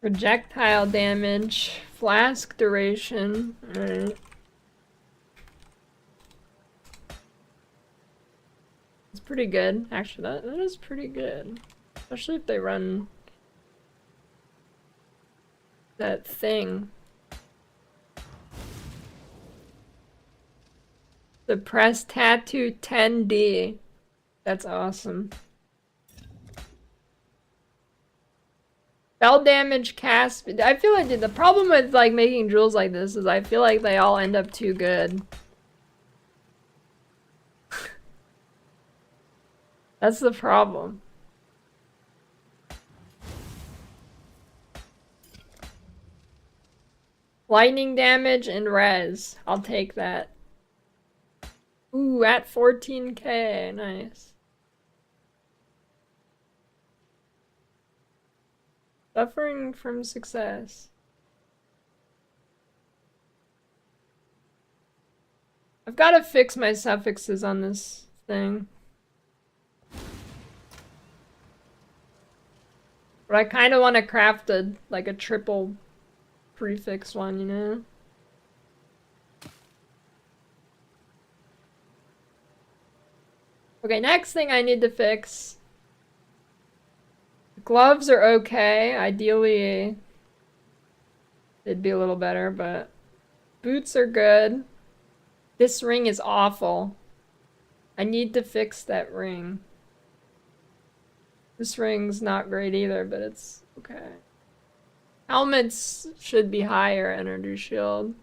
Projectile damage, flask duration. Alright. It's pretty good. Actually, that is pretty good. Especially if they run that thing. The press tattoo 10D. That's awesome. Spell damage, cast. I feel like the problem with like making jewels like this is I feel like they all end up too good. That's the problem. Lightning damage and res. I'll take that. Ooh, at 14k. Nice. Suffering from success. I've got to fix my suffixes on this thing. But I kind of want to craft a triple prefix one, you know? Okay, next thing I need to fix. Gloves are okay. Ideally, they'd be a little better, but boots are good. This ring is awful. I need to fix that ring. This ring's not great either, but it's okay. Helmets should be higher energy shield.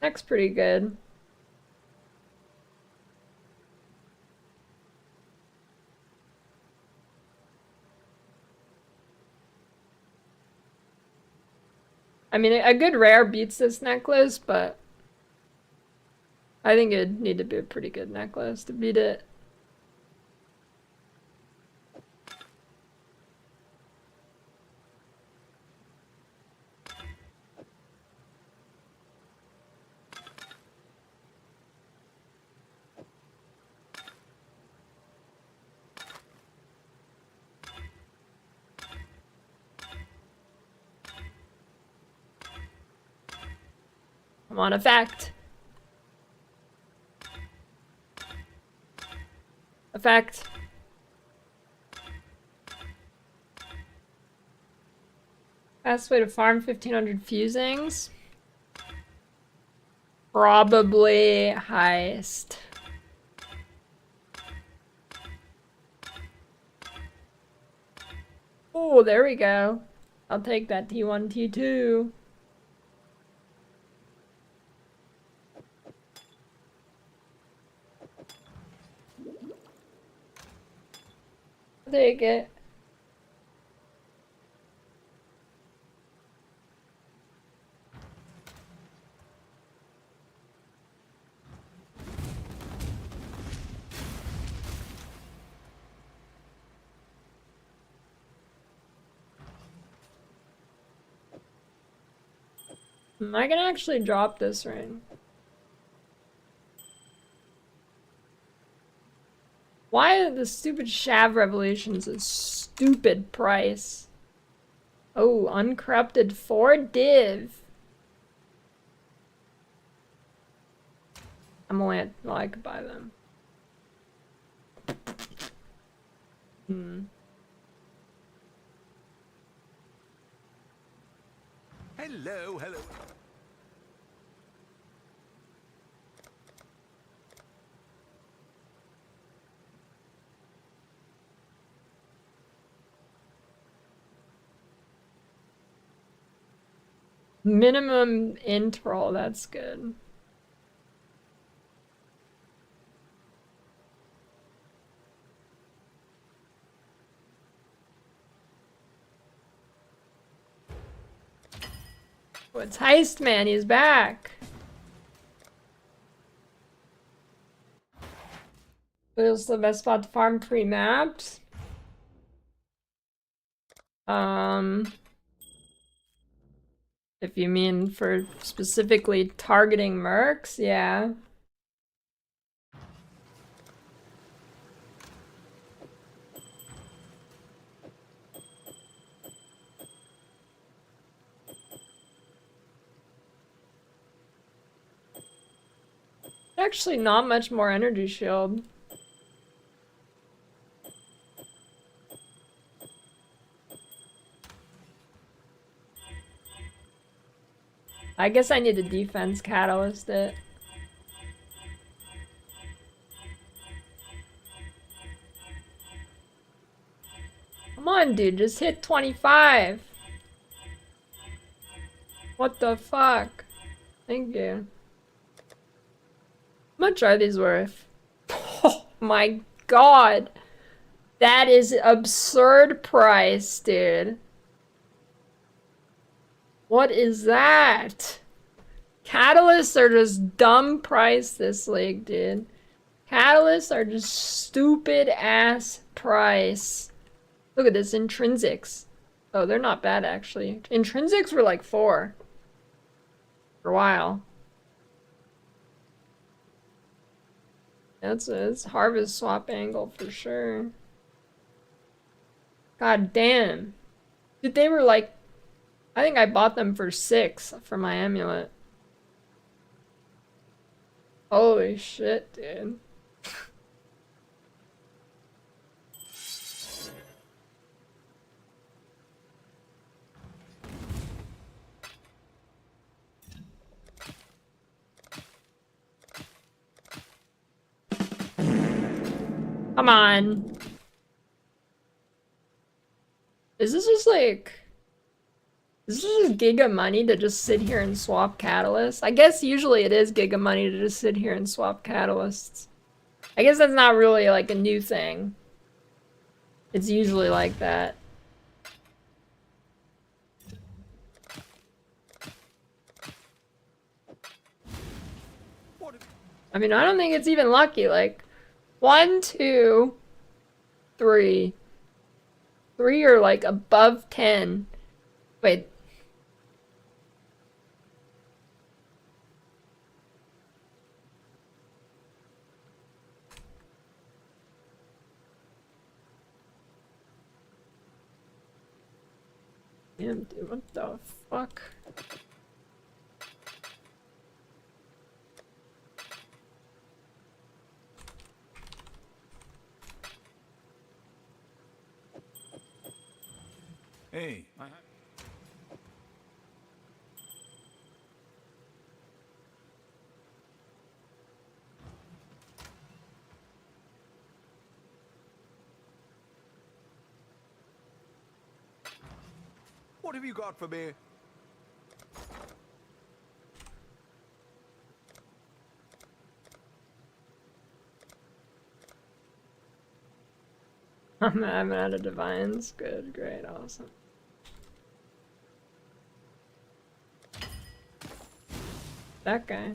Neck's pretty good. I mean, a good rare beats this necklace, but I think it'd need to be a pretty good necklace to beat it. Come on, effect. Effect. Best way to farm 1500 fusings? Probably heist. Oh, there we go. I'll take that T1, T2. Take it. I can actually drop this ring. Why are the stupid Shav Revelations a stupid price? Oh, uncorrupted 4 div. I'm only at, well, I could buy them. Hello, hello. Minimum intro, that's good. Oh, it's Heist Man, he's back. Where's the best spot to farm pre-mapped? If you mean for specifically targeting mercs, yeah. Actually, not much more energy shield. I guess I need a defense catalyst it. Come on, dude, just hit 25. What the fuck? Thank you. How much are these worth? Oh my god. That is absurd price, dude. What is that? Catalysts are just dumb price this league, dude. Catalysts are just stupid ass price. Look at this, intrinsics. Oh, they're not bad actually. Intrinsics were like 4 for a while. That's harvest swap angle for sure. God damn. Dude, they were like, I think I bought them for 6 for my amulet. Holy shit, dude. Come on. Is this just like... Is this just giga money to just sit here and swap catalysts? I guess usually it is giga money to just sit here and swap catalysts. I guess that's not really like a new thing. It's usually like that. I mean, I don't think it's even lucky. Like, 1, 2, 3. 3 are like above 10. Wait. Damn, dude, what the fuck? Hey. What have you got for me? I'm out of divines. Good, great, awesome. That guy.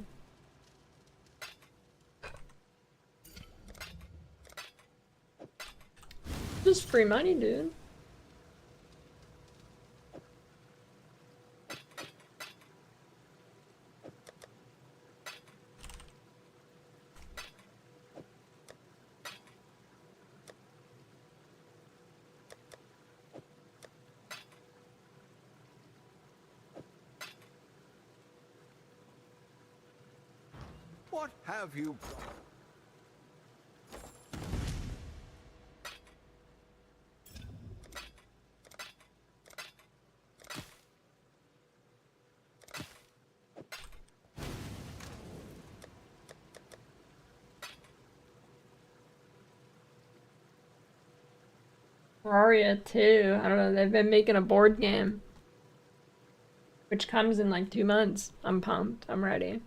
Just free money, dude. What have you got? Terraria 2. I don't know, they've been making a board game. Which comes in like 2 months. I'm pumped. I'm ready.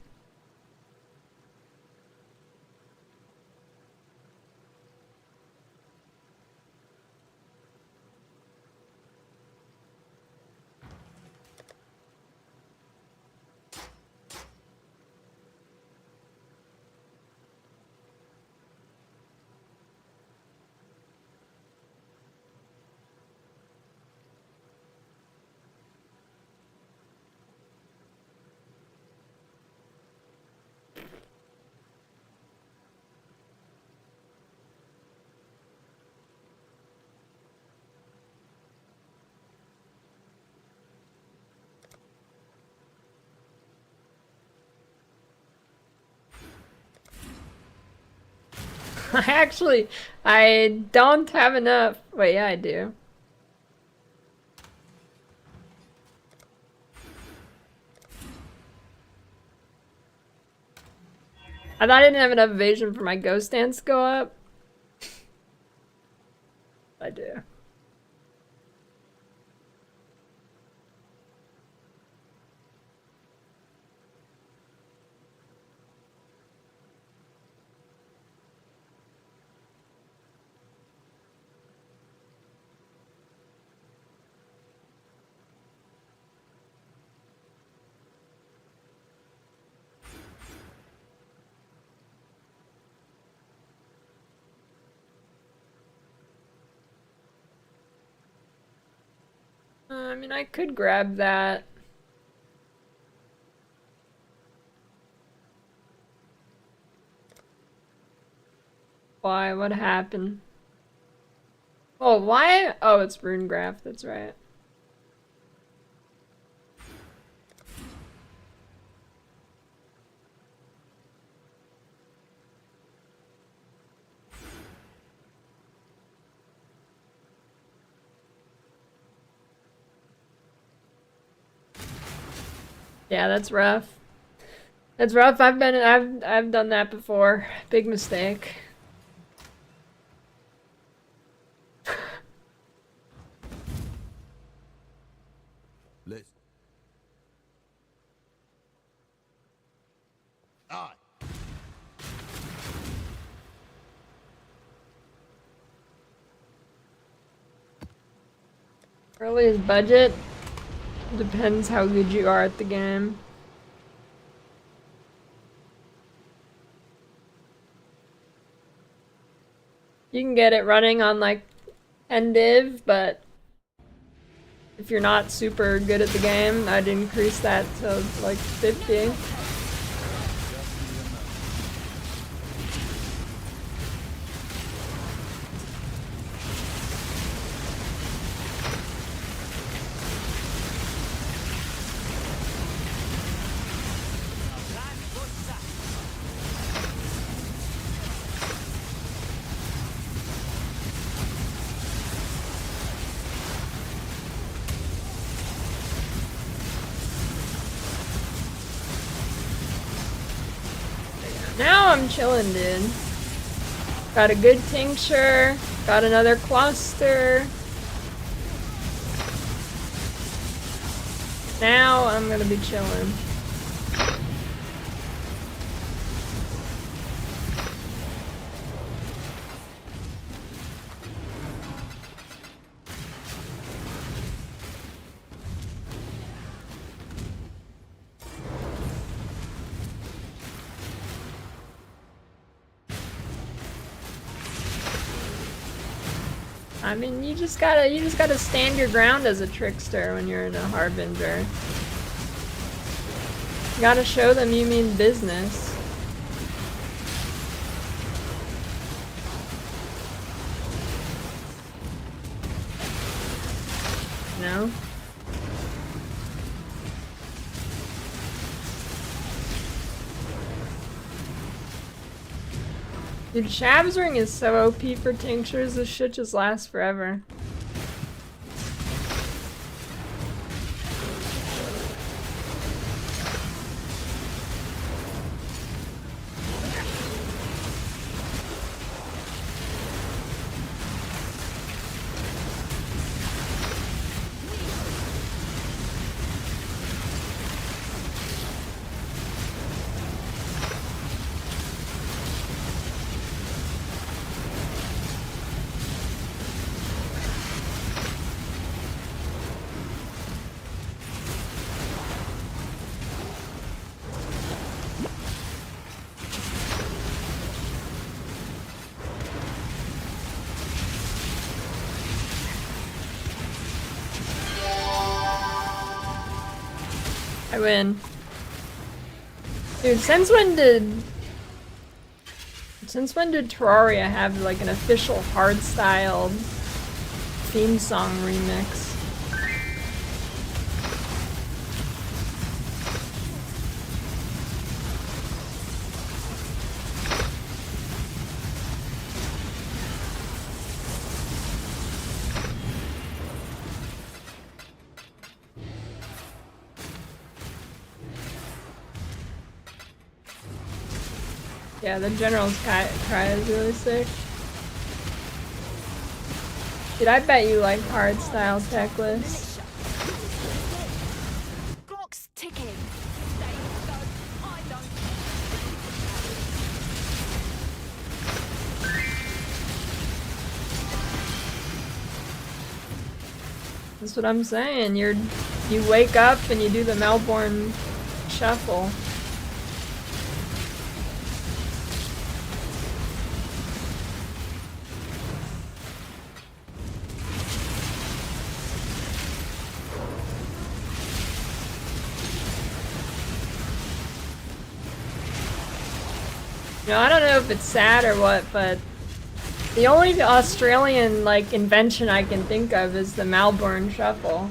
I don't have enough. Wait, yeah, I do. I thought I didn't have enough evasion for my ghost dance to go up. I do. I mean, I could grab that. Why? What happened? Oh, why? Oh, it's rune graph, that's right. Yeah, that's rough. That's rough. I've done that before. Big mistake. Let's. Aye. Earliest budget depends how good you are at the game. You can get it running on like 10 div, but if you're not super good at the game, I'd increase that to like 50. Now I'm chilling, dude. Got a good tincture, got another cluster. Now I'm gonna be chilling. I mean, you just gotta stand your ground as a trickster when you're in a harbinger. You gotta show them you mean business. No? Dude, Shab's Ring is so OP for tinctures, this shit just lasts forever. I win. Dude, since when did Terraria have like an official hard-styled theme song remix? Yeah, the General's cry is really sick. Dude, I bet you like hard style tech lists. Clock's ticking. They don't, I don't. That's what I'm saying. You wake up and you do the Melbourne shuffle. You know, I don't know if it's sad or what, but the only Australian like invention I can think of is the Melbourne shuffle.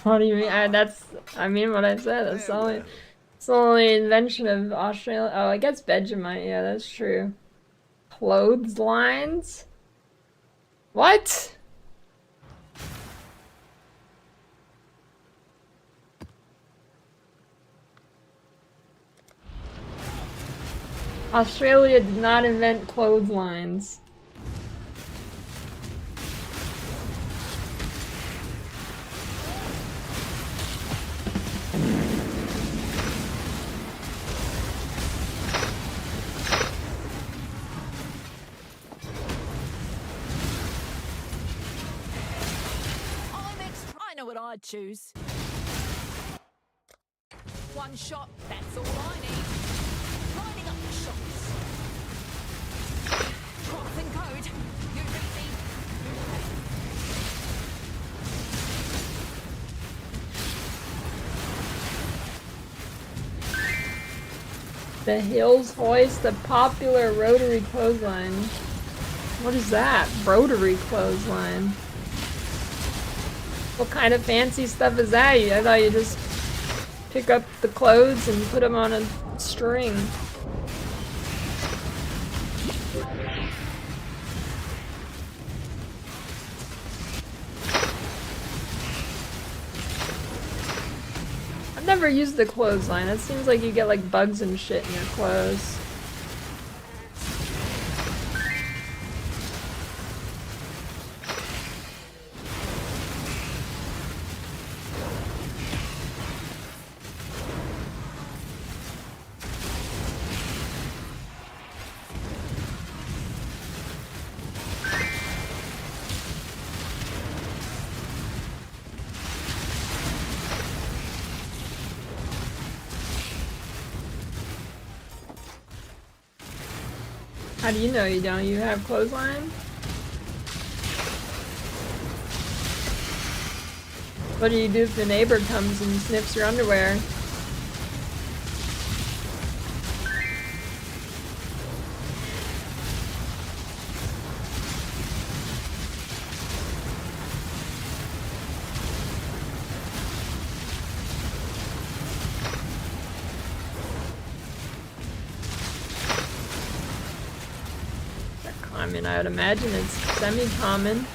What do you mean? I mean what I said. That's the only. It's the only invention of Australia. Oh, I guess Vegemite. Yeah, that's true. Clotheslines? What? Australia did not invent clotheslines. I know what I'd choose. One shot, that's all I need. Lining up the shots. Crossing code. You beat me. The Hills hoist the popular rotary clothesline. What is that? Rotary clothesline. What kind of fancy stuff is that? I thought you just pick up the clothes and put them on a string. I've never used the clothesline. It seems like you get like bugs and shit in your clothes. How do you know you don't? You have clothesline? What do you do if the neighbor comes and sniffs your underwear? I mean, I would imagine it's semi-common.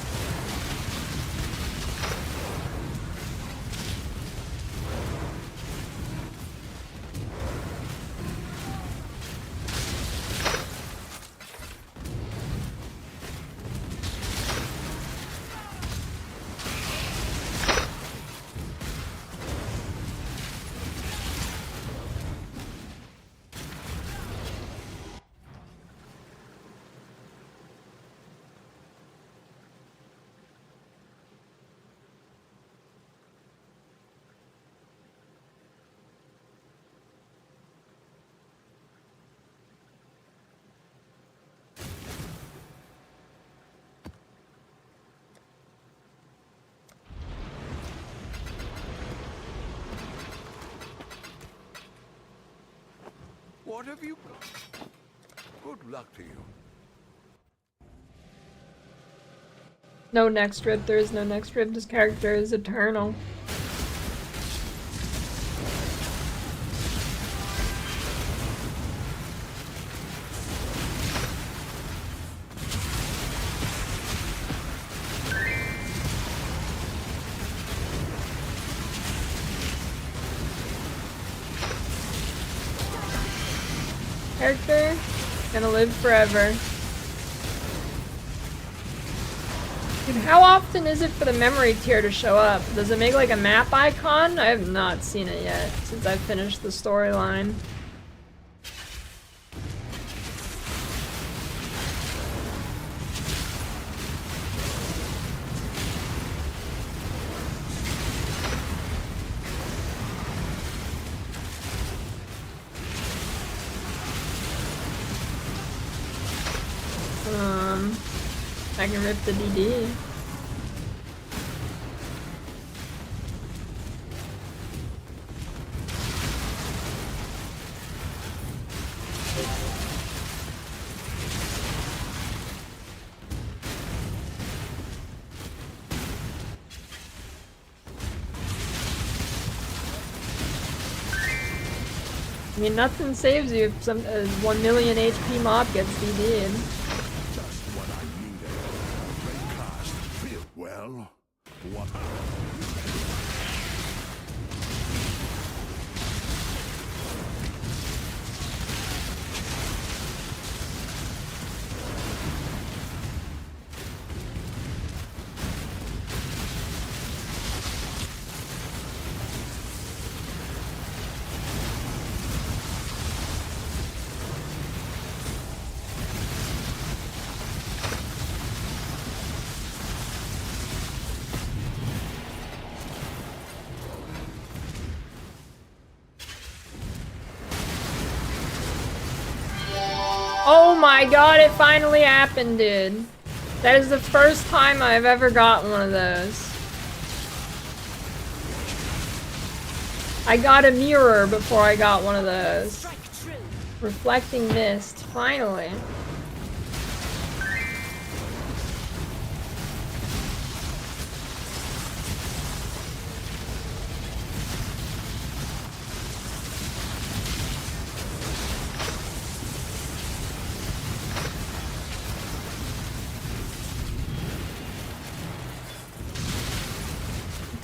What have you got? Good luck to you. No next rip, there is no next rip. This character is eternal. character. Gonna live forever. Dude, how often is it for the memory tier to show up? Does it make like a map icon? I have not seen it yet since I finished the storyline. I can rip the DD. I mean, nothing saves you if some 1 million HP mob gets DD'd. Well, what? Oh my god, it finally happened, dude. That is the first time I've ever got one of those. I got a mirror before I got one of those. Reflecting mist, finally.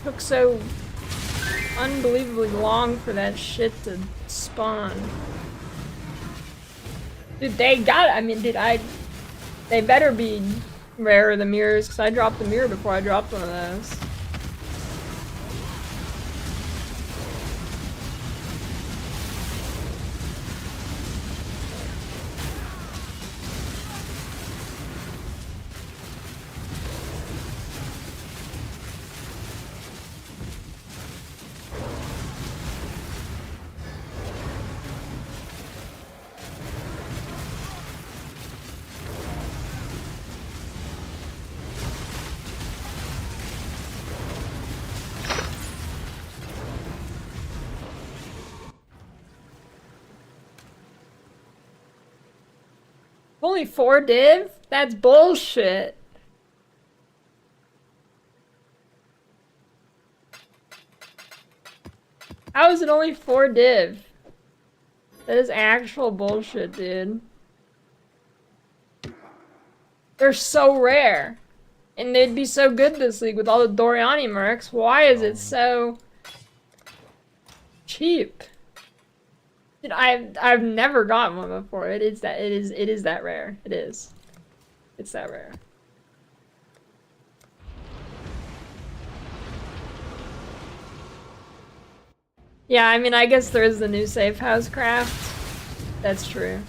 Took so unbelievably long for that shit to spawn. Dude, they better be rarer than mirrors, because I dropped the mirror before I dropped one of those. Only 4 div? That's bullshit. How is it only 4 div? That is actual bullshit, dude. They're so rare. And they'd be so good this league with all the Doriani mercs. Why is it so cheap? Dude, I've never gotten one before. It is that rare. It is. It's that rare. Yeah, I mean, I guess there is the new safe house craft. That's true.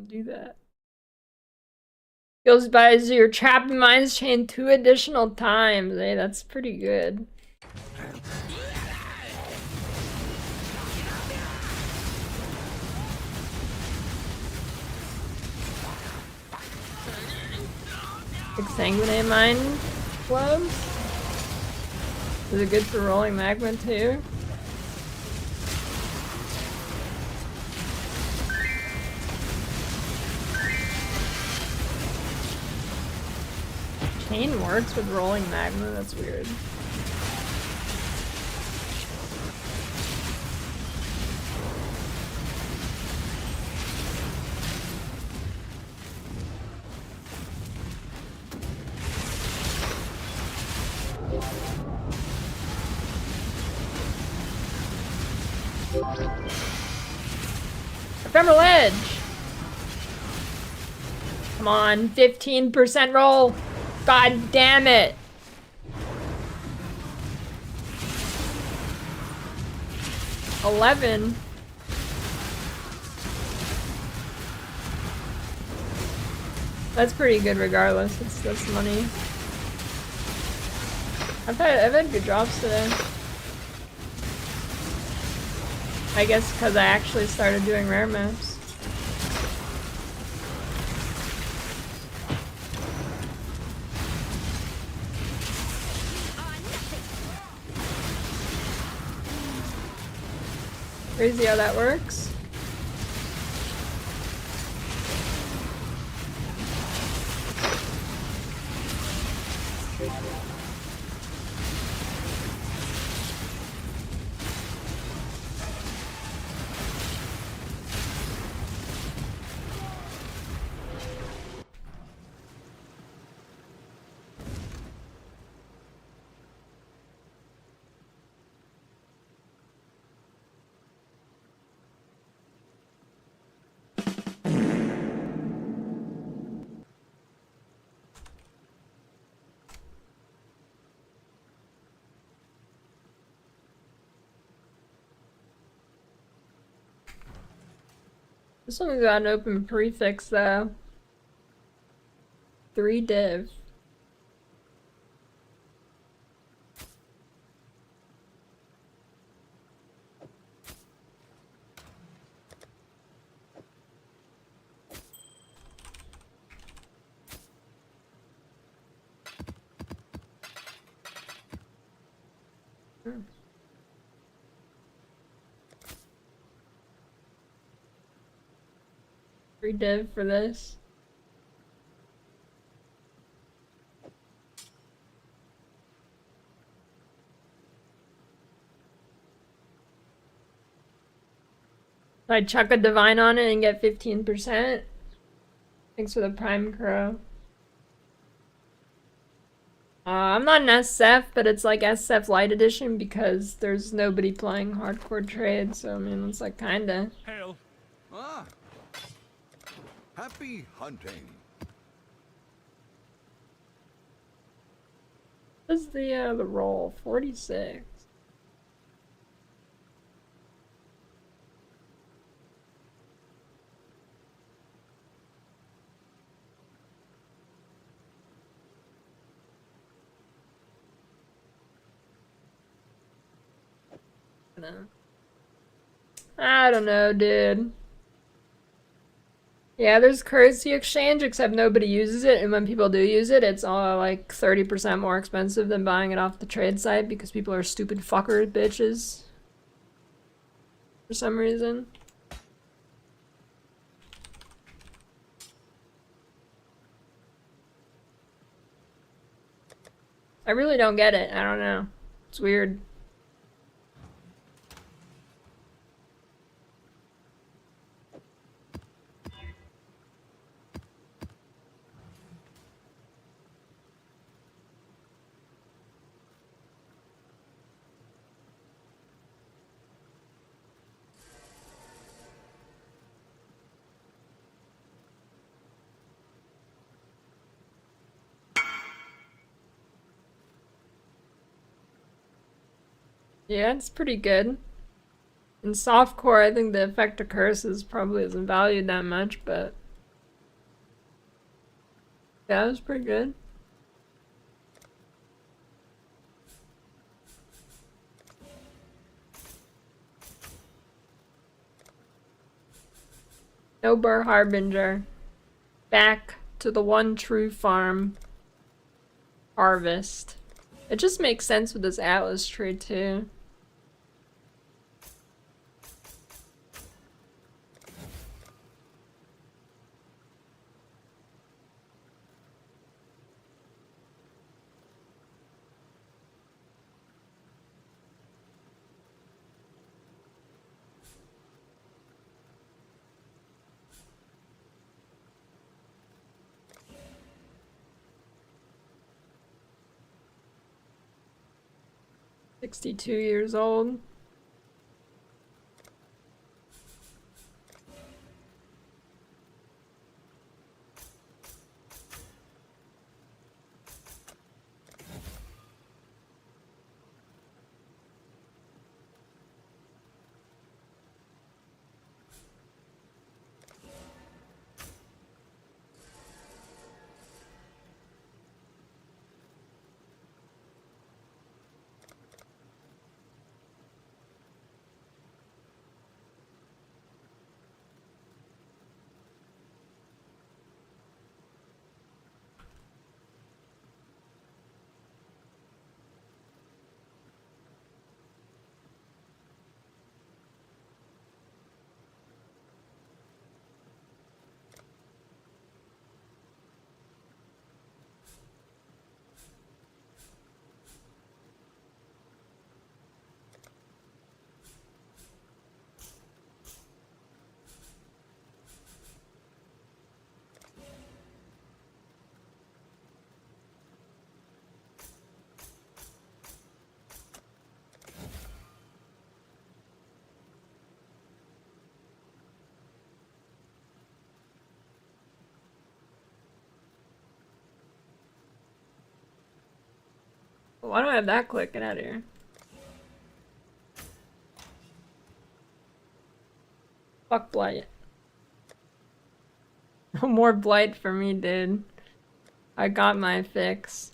Do that. Goes by as you're trapped in Mind's Chain 2 additional times. Hey, that's pretty good. Exsanguinate Mind Gloves? Is it good for rolling magma too? Arcane works with rolling magma, that's weird. Ephemeral Edge! Come on, 15% roll! God damn it! $11. That's pretty good regardless. That's money. I've had good drops today. I guess because I actually started doing rare maps. Crazy how that works. This one's got an open prefix though. 3 div. Free div for this. I chuck a divine on it and get 15%. Thanks for the prime crow. I'm not an SF, but it's like SF Light Edition because there's nobody playing hardcore trade, so I mean it's like kinda. Hail. Ah. Happy hunting. What is the roll? 46. I don't know, dude. Yeah, there's currency exchange, except nobody uses it, and when people do use it, it's all like 30% more expensive than buying it off the trade site because people are stupid fucker bitches. For some reason. I really don't get it. I don't know. It's weird. Yeah, it's pretty good. In softcore, I think the effect of curses probably isn't valued that much, but yeah, it was pretty good. No Burr Harbinger. Back to the one true farm. Harvest. It just makes sense with this Atlas tree too. 62 years old. Why do I have that click? Get out of here. Fuck Blight. No more Blight for me, dude. I got my fix.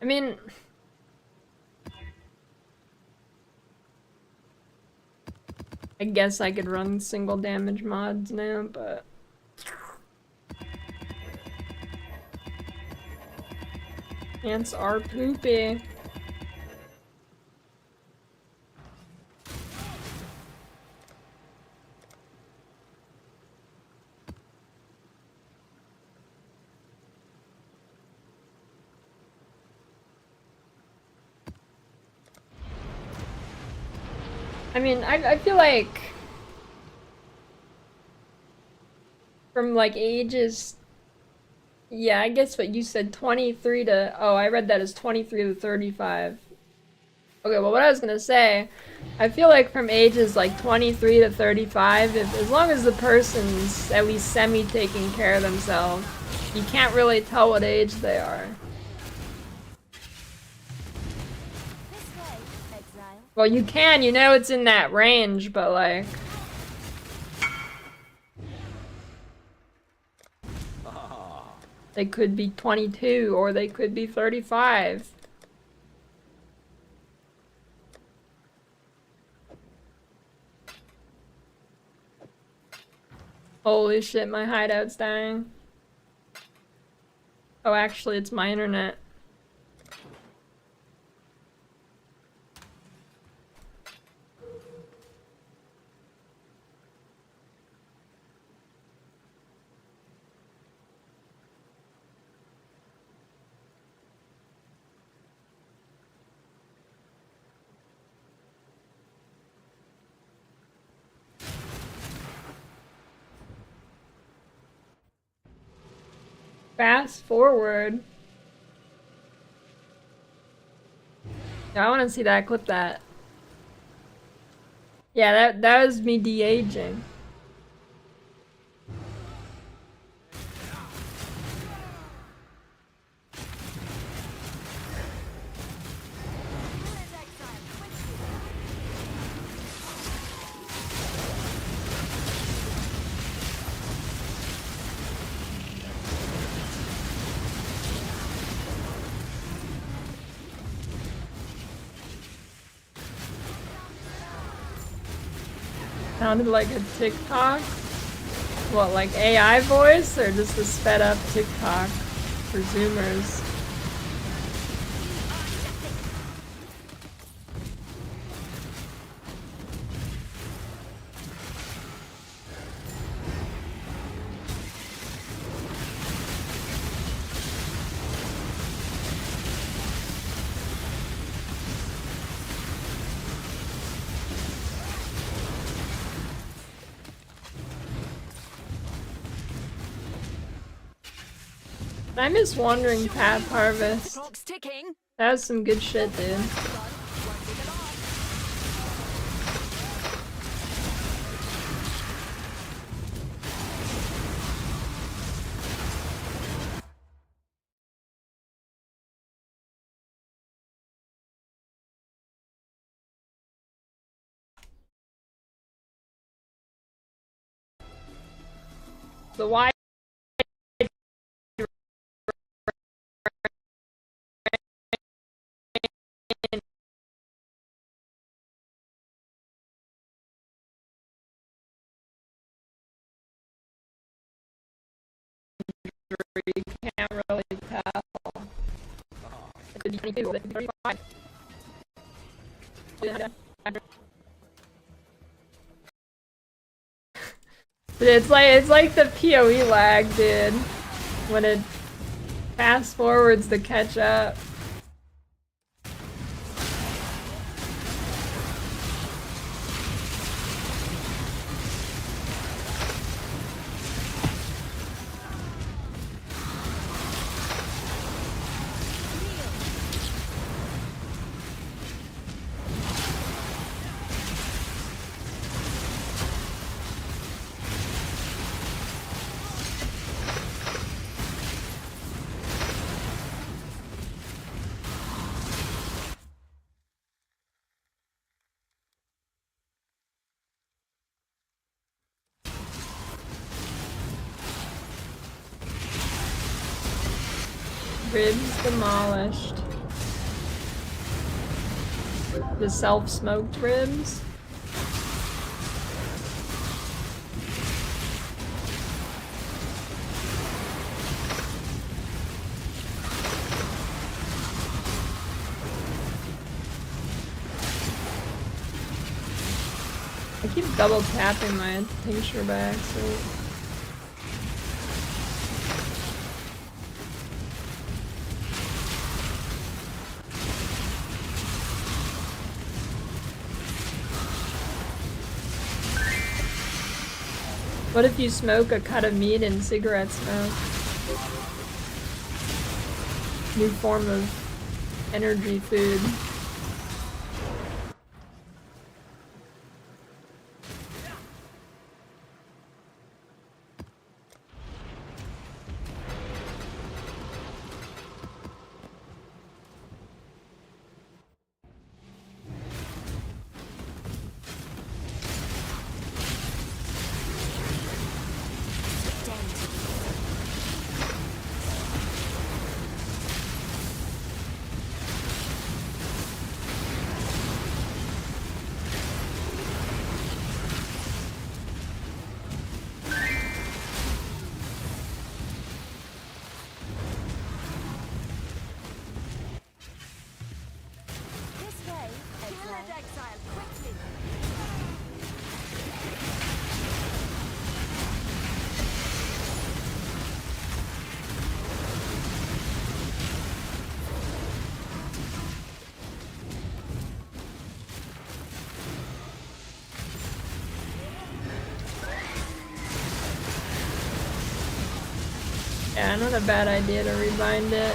I mean, I guess I could run single damage mods now, but ants are poopy. I mean, I feel like from like ages, yeah, I guess what you said, 23 to, oh, I read that as 23 to 35. Okay, well, what I was gonna say, I feel like from ages like 23 to 35, as long as the person's at least semi-taking care of themselves, you can't really tell what age they are. Well, you can, you know it's in that range, but like... They could be 22, or they could be 35. Holy shit, my hideout's dying. Oh, actually, it's my internet. Fast forward. Yeah, I want to see that. Clip that. Yeah, that was me de-aging. Sounded like a TikTok? What, like AI voice or just a sped up TikTok for Zoomers? I miss Wandering Path Harvest. That was some good shit, dude. The why you can't really tell. It could be 22, it could be 35. But it's like the PoE lag, dude. When it fast forwards to catch up. Ribs demolished. The self-smoked ribs. I keep double tapping my tincture back, so... What if you smoke a cut of meat and cigarette smoke? New form of energy food. Yeah, not a bad idea to rebind it.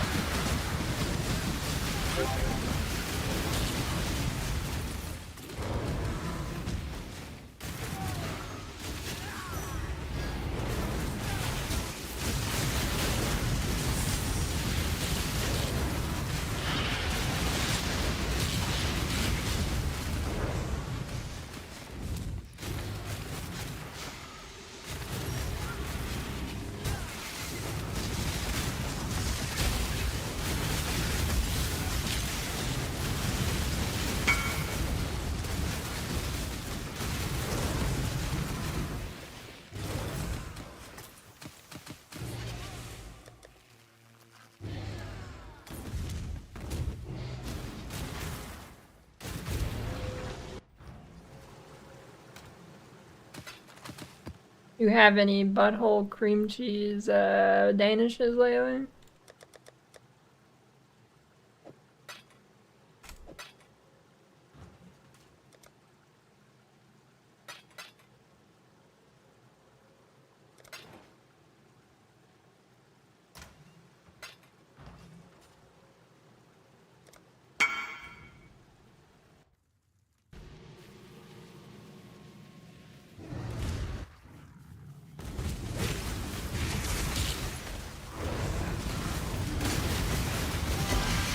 You have any butthole cream cheese danishes lately?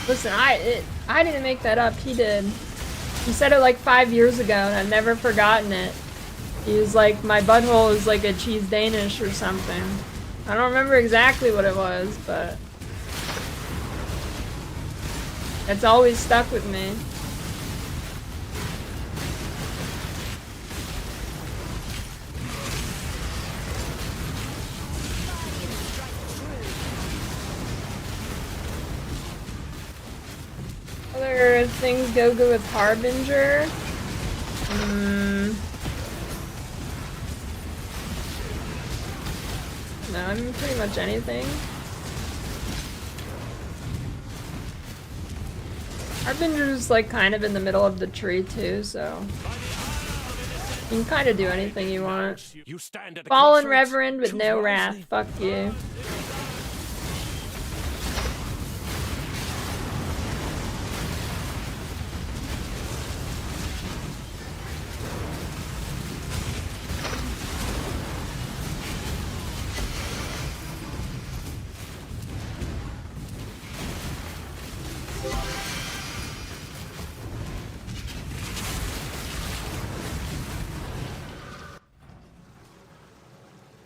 Listen, I didn't make that up. He did. He said it like 5 years ago, and I've never forgotten it. He was like, my butthole is like a cheese Danish or something. I don't remember exactly what it was, but it's always stuck with me. Other things go good with Harbinger. No, I mean pretty much anything. Harbinger's like kind of in the middle of the tree too, so you can kind of do anything you want. Fallen Reverend with no wrath. Fuck you.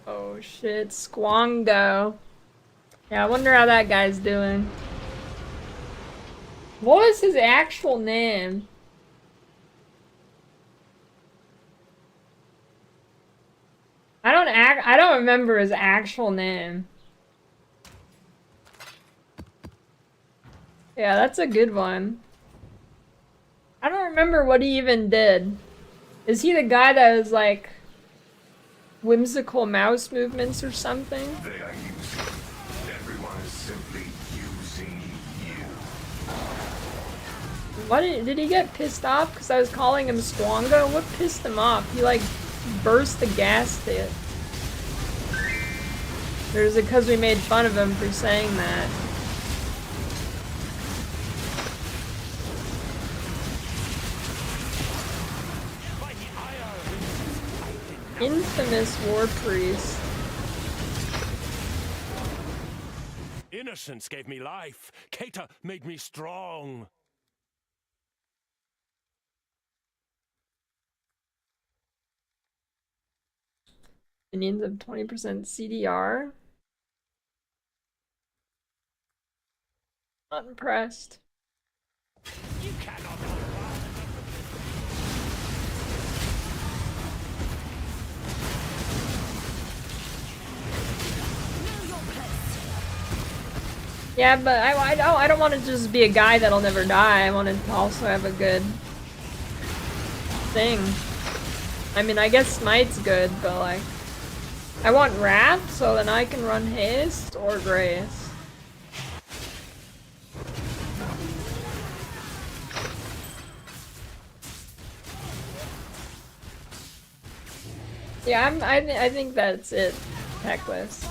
Oh shit, Squongo. Yeah, I wonder how that guy's doing. What was his actual name? I don't remember his actual name. Yeah, that's a good one. I don't remember what he even did. Is he the guy that was like whimsical mouse movements or something? They are using. Everyone is simply using you. What did he get pissed off because I was calling him Squongo? What pissed him off? He like burst the gas pit. Or is it because we made fun of him for saying that? Infamous war priest. Innocence gave me life. Cater made me strong. Minions of 20% CDR. Not impressed. You cannot. Yeah, but I don't want to just be a guy that'll never die. I want to also have a good thing. I mean, I guess Smite's good, but like, I want Wrath so then I can run Haste or Grace. Yeah, I think that's it. Tech list.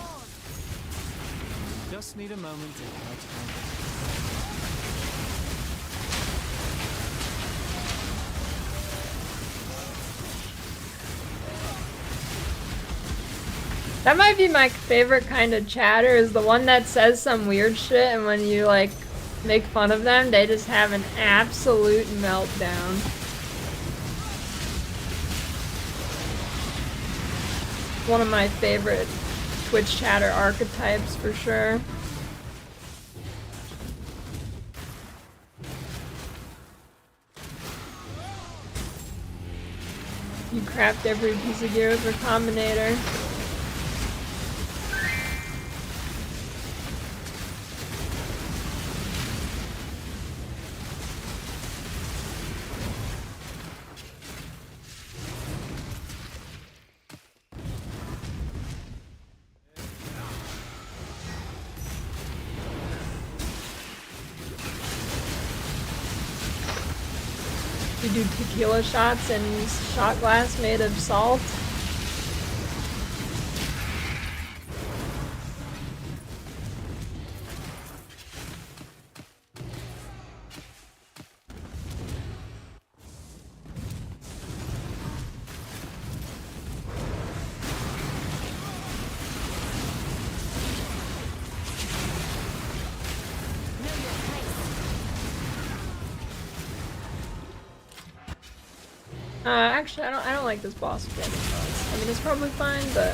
Just need a moment to catch my That might be my favorite kind of chatter, is the one that says some weird shit and when you like make fun of them, they just have an absolute meltdown. One of my favorite Twitch chatter archetypes for sure. You craft every piece of gear with a combinator. You do tequila shots and shot glass made of salt. Actually, I don't like this boss fight. I mean, it's probably fine, but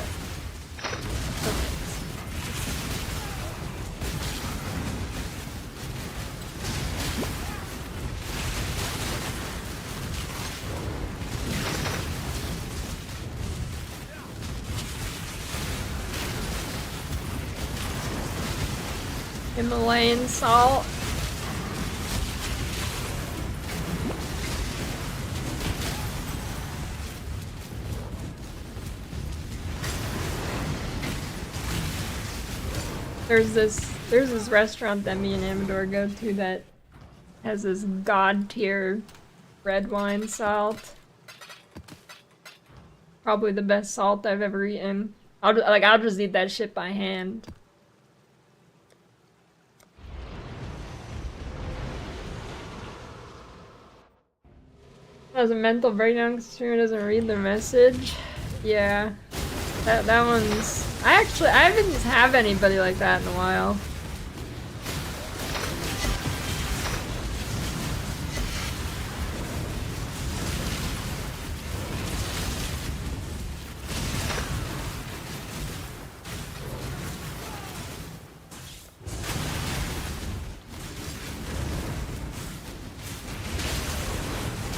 Himalayan salt. There's this restaurant that me and Amador go to that has this god tier red wine salt. Probably the best salt I've ever eaten. I'll just eat that shit by hand. Has a mental breakdown because streamer doesn't read the message. Yeah, that one's. I haven't have anybody like that in a while.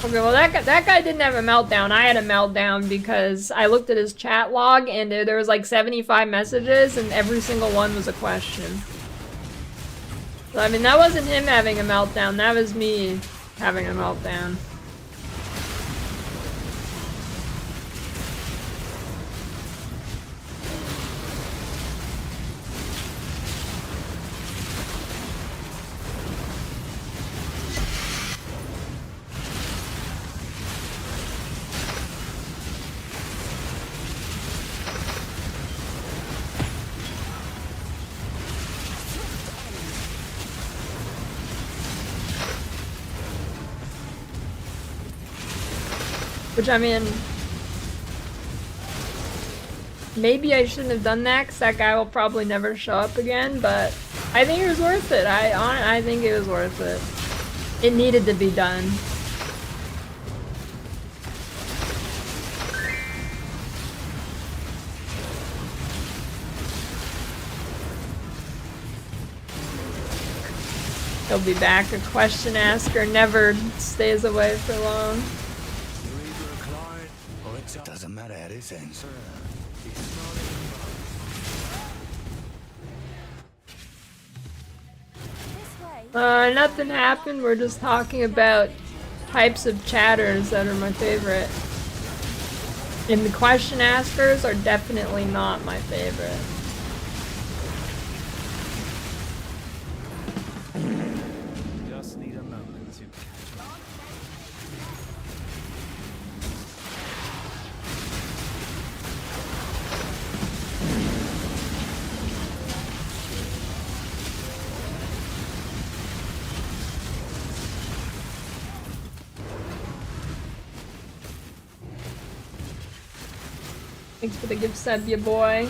Okay, well that guy didn't have a meltdown. I had a meltdown because I looked at his chat log and there was like 75 messages and every single one was a question. So, I mean, that wasn't him having a meltdown, that was me having a meltdown. Which, I mean, maybe I shouldn't have done that because that guy will probably never show up again, but I think it was worth it. I think it was worth it. It needed to be done. He'll be back. A question asker never stays away for long. Doesn't matter at his end. Nothing happened. We're just talking about types of chatters that are my favorite. And the question askers are definitely not my favorite. Just need a moment to catch my Thanks for the gift sub, ya boy.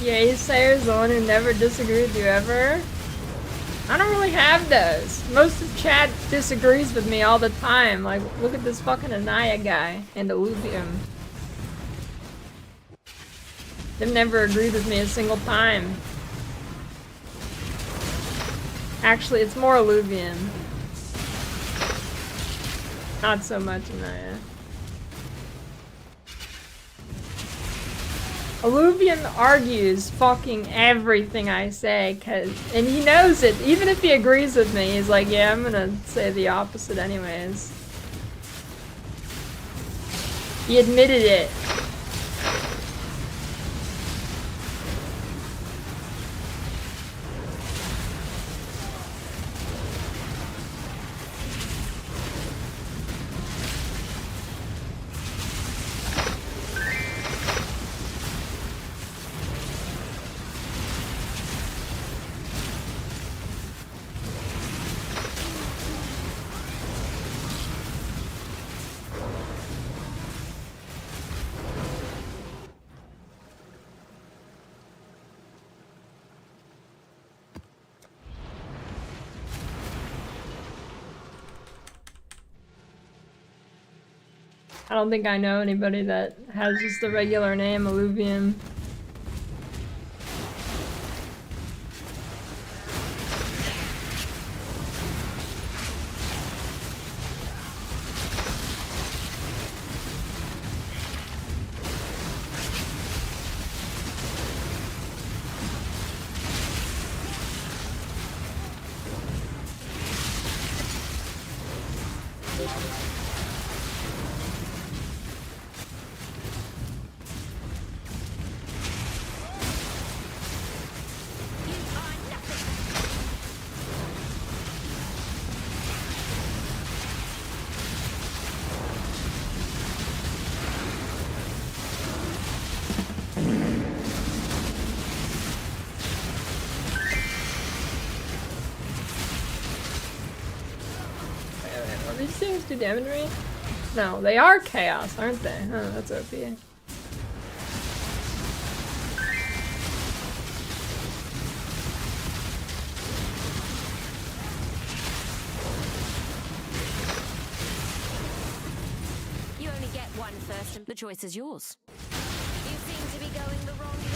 Yay Sayer's the one who never disagreed with you ever. I don't really have those. Most of chat disagrees with me all the time. Like, look at this fucking Anaya guy and Illuvium. They've never agreed with me a single time. Actually, it's more Illuvium. Not so much Anaya. Illuvian argues fucking everything I say, and he knows it. Even if he agrees with me, he's like, yeah, I'm gonna say the opposite anyways. He admitted it. I don't think I know anybody that has just the regular name, Illuvium. These things do damage to me? No, they are chaos, aren't they? Oh, that's OP. You only get one first, and the choice is yours. You seem to be going the wrong way.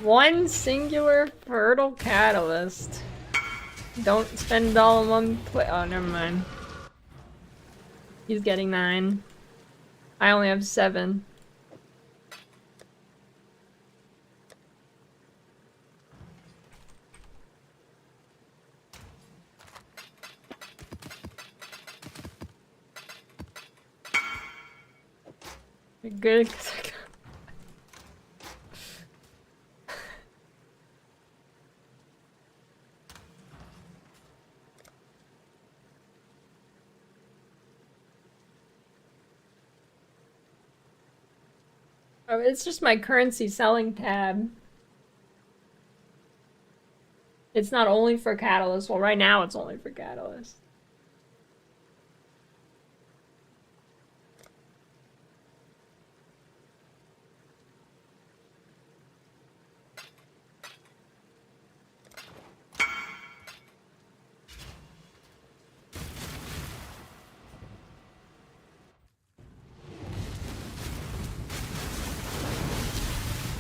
One singular fertile catalyst. Don't spend it all in one play. Oh, never mind. He's getting 9. I only have 7. You're good. Oh, it's just my currency selling tab. It's not only for Catalyst. Well, right now it's only for Catalyst.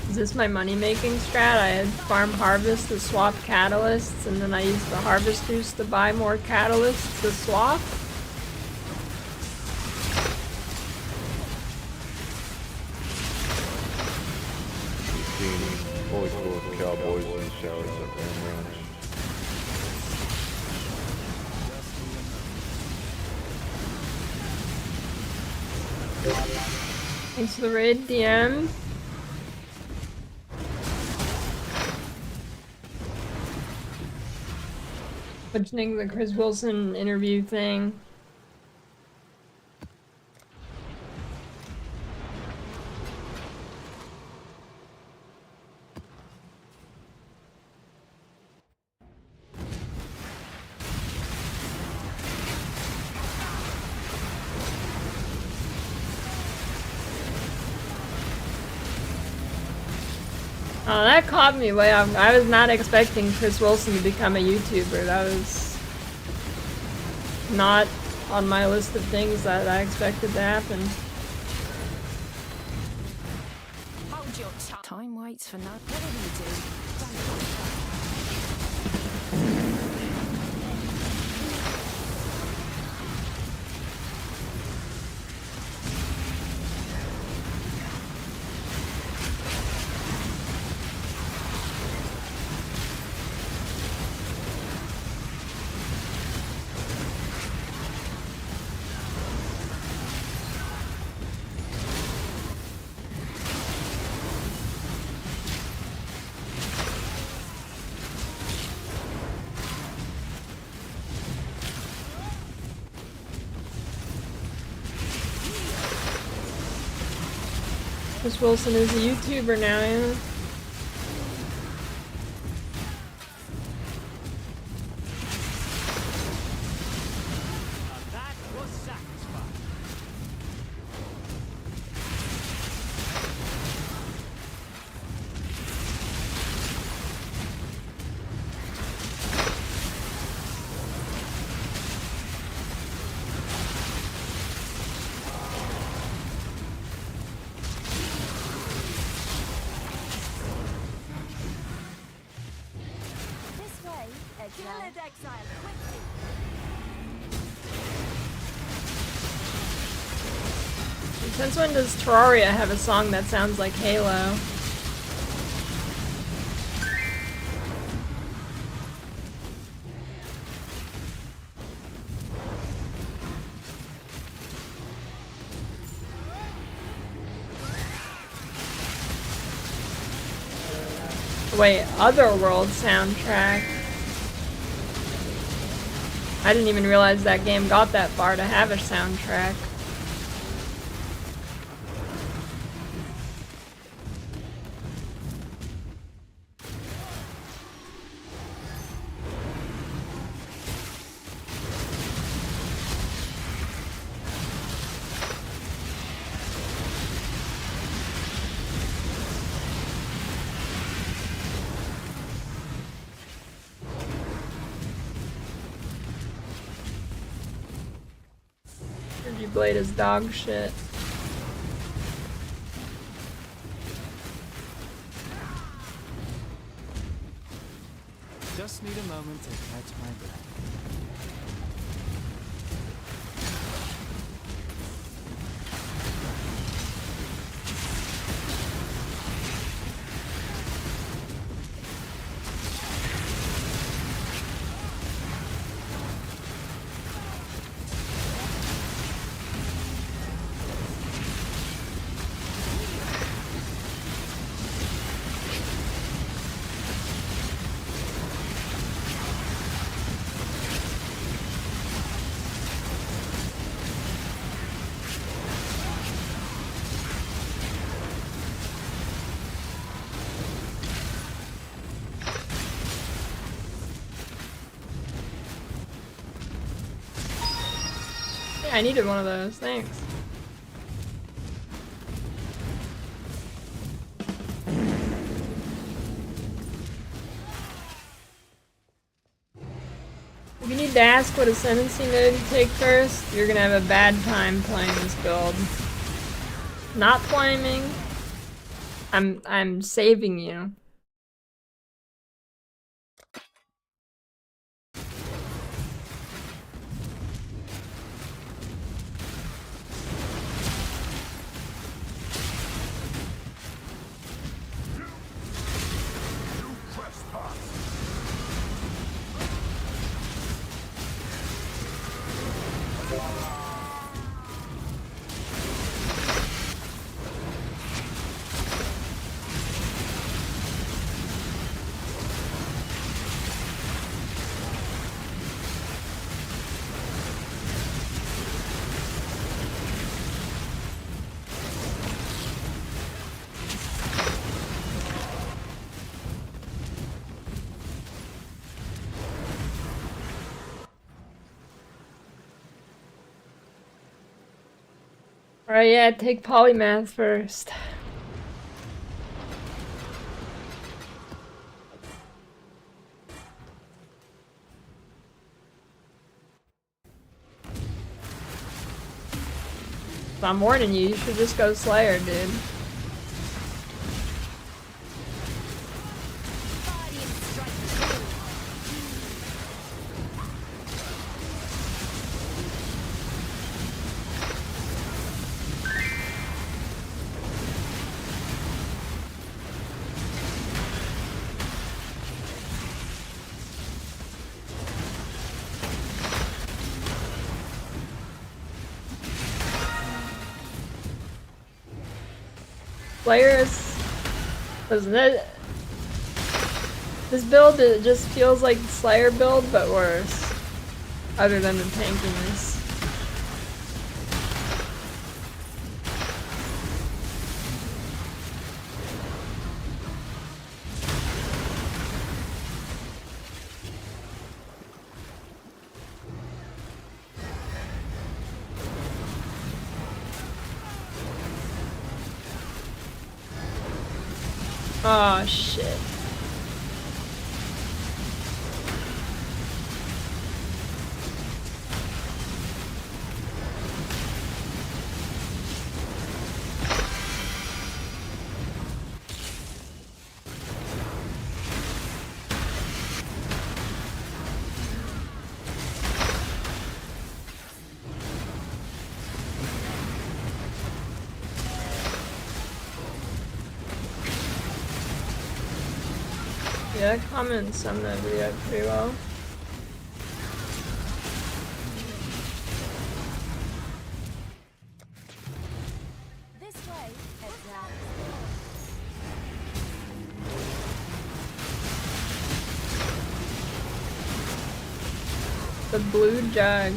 Is this my money-making strat? I had farm harvest to swap catalysts, and then I used the harvest juice to buy more catalysts to swap. Totally cool with cowboys in the showers at Ram Ranch. Thanks for the raid, DM. What do you think of the Chris Wilson interview thing? Oh, that caught me way off. I was not expecting Chris Wilson to become a YouTuber. That was not on my list of things that I expected to happen. Hold your time waits for nothing. Whatever you do, Chris Wilson is a YouTuber now, yeah. That was satisfying. Since when does Terraria have a song that sounds like Halo? Wait, Otherworld soundtrack. I didn't even realize that game got that far to have a soundtrack. Blade is dog shit. Just need a moment to catch my breath. I needed one of those, thanks. If you need to ask what ascendancy node you take first, you're gonna have a bad time playing this build. Not flaming. I'm saving you. Alright, yeah, take polymath first. I'm warning you, you should just go Slayer, dude. Slayer isn't it? This build, it just feels like the Slayer build, but worse. Other than the tankiness. Oh shit. Yeah, comments on that video pretty well. This way, head down. The blue jug.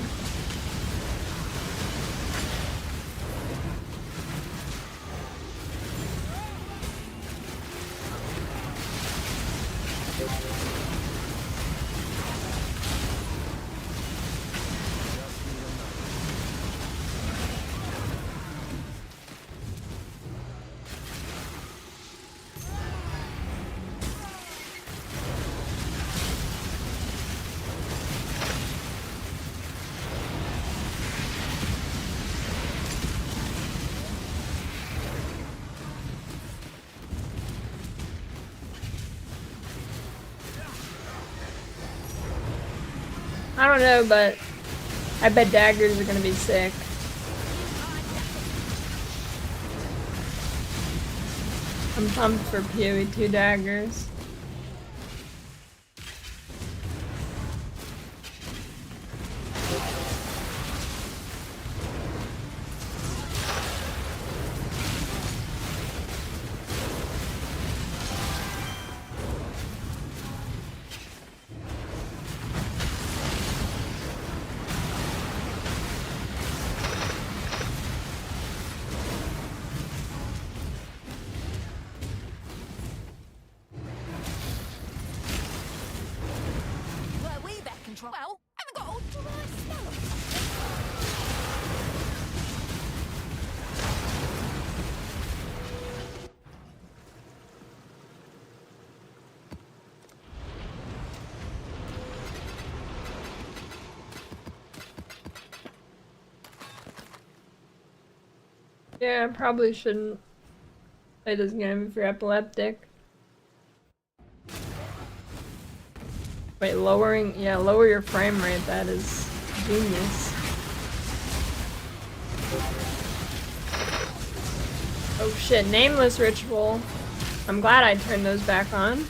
I don't know, but I bet daggers are gonna be sick. I'm pumped for PoE 2 daggers. Were we back control? Well, haven't got all the right stuff. Yeah, I probably shouldn't play this game if you're epileptic. Wait, lower your frame rate, that is genius. Oh shit, nameless ritual. I'm glad I turned those back on.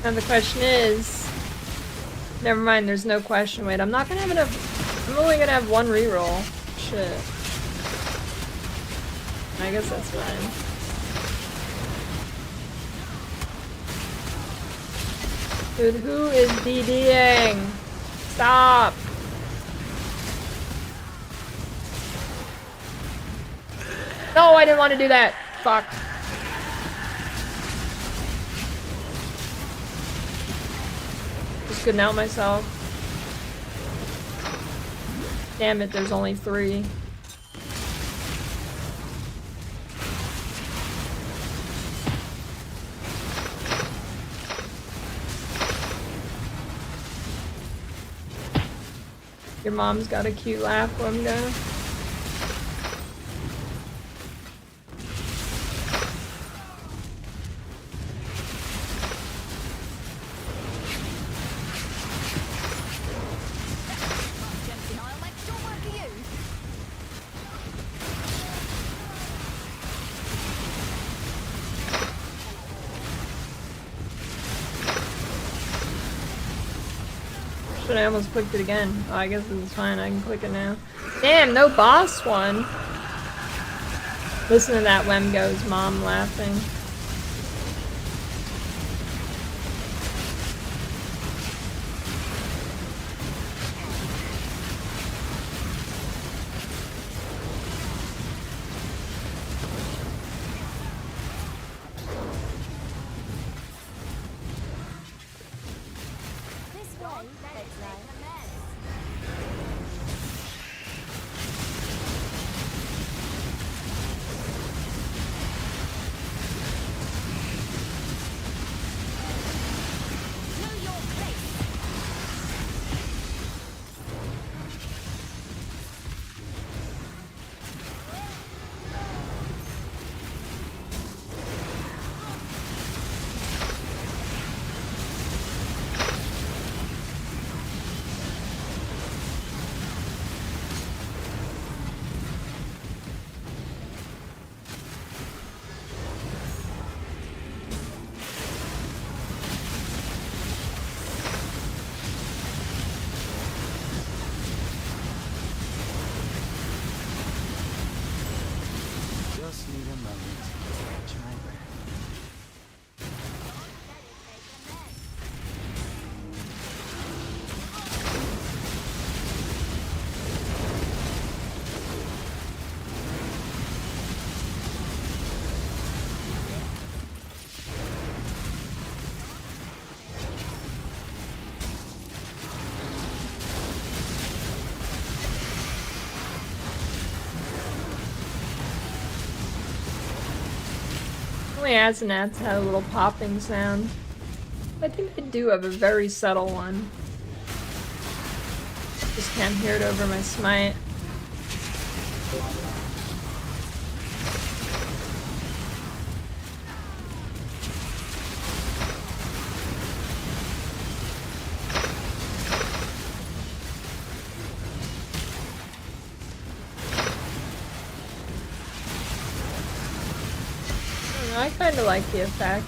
Now the question is, never mind, there's no question. Wait, I'm not gonna have enough. I'm only gonna have one reroll. Shit. I guess that's fine. Dude, who is DDing? Stop! No, I didn't want to do that. Fuck. Just couldn't out myself. Damn it, there's only 3. Your mom's got a cute laugh, Wimgo. Shit, I almost clicked it again. Oh, I guess this is fine. I can click it now. Damn, no boss one. Listen to that Wemgo's mom laughing. Just need a moment to catch my breath. Only Asenats had a little popping sound. I think I do have a very subtle one. Just can't hear it over my smite. I kind of like the effect.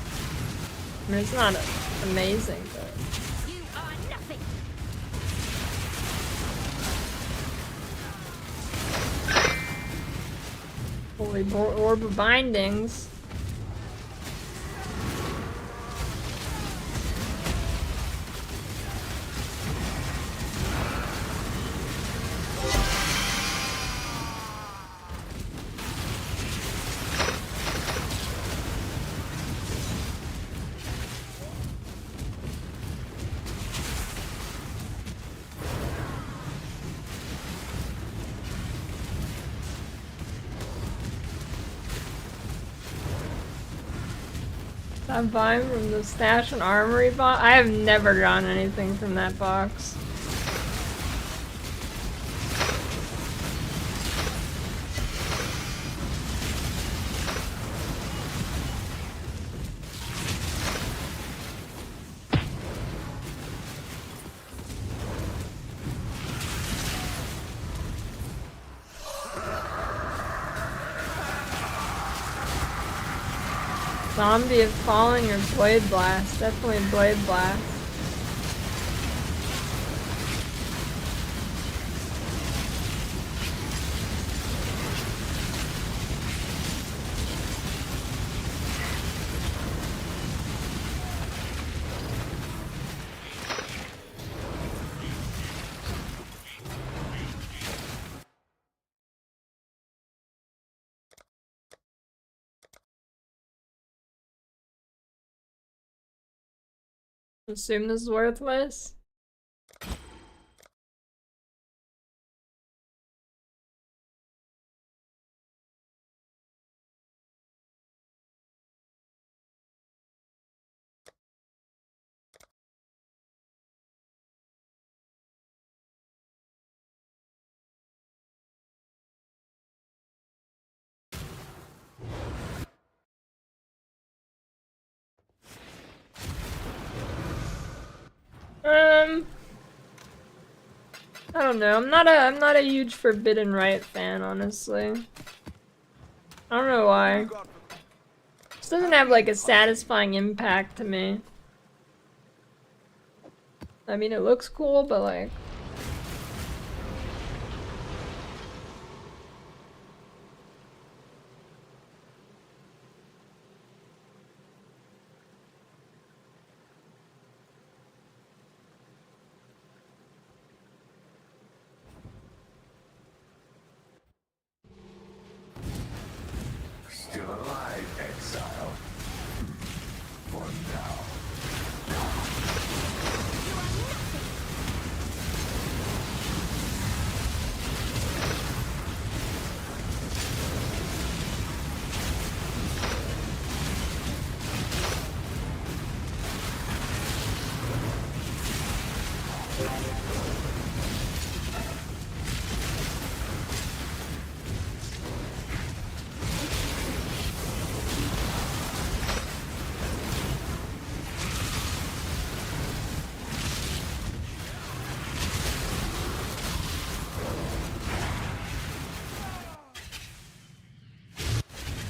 I mean, it's not amazing, but... You are nothing. Holy orb of bindings. That vine from the Stash and Armory box? I have never gotten anything from that box. Zombie of Falling or Blade Blast? Definitely Blade Blast. Assume this is worthless. I don't know. I'm not a huge Forbidden Right fan, honestly. I don't know why. This doesn't have like a satisfying impact to me. I mean, it looks cool, but like... Still alive, exile. For now.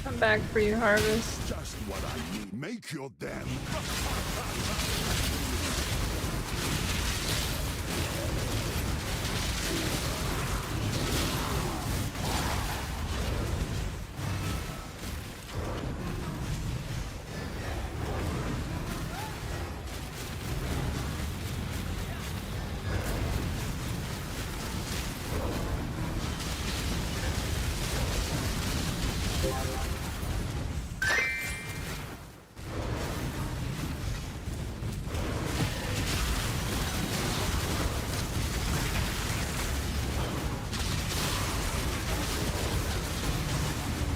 I'm back for you, Harvest. Just what I need. Make your damn.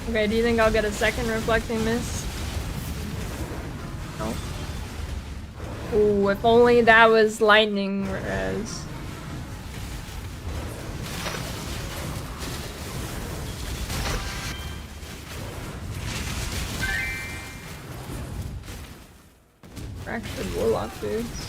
Okay, do you think I'll get a second Reflecting Mist? No. Ooh, if only that was lightning res. Fractured Warlock dudes.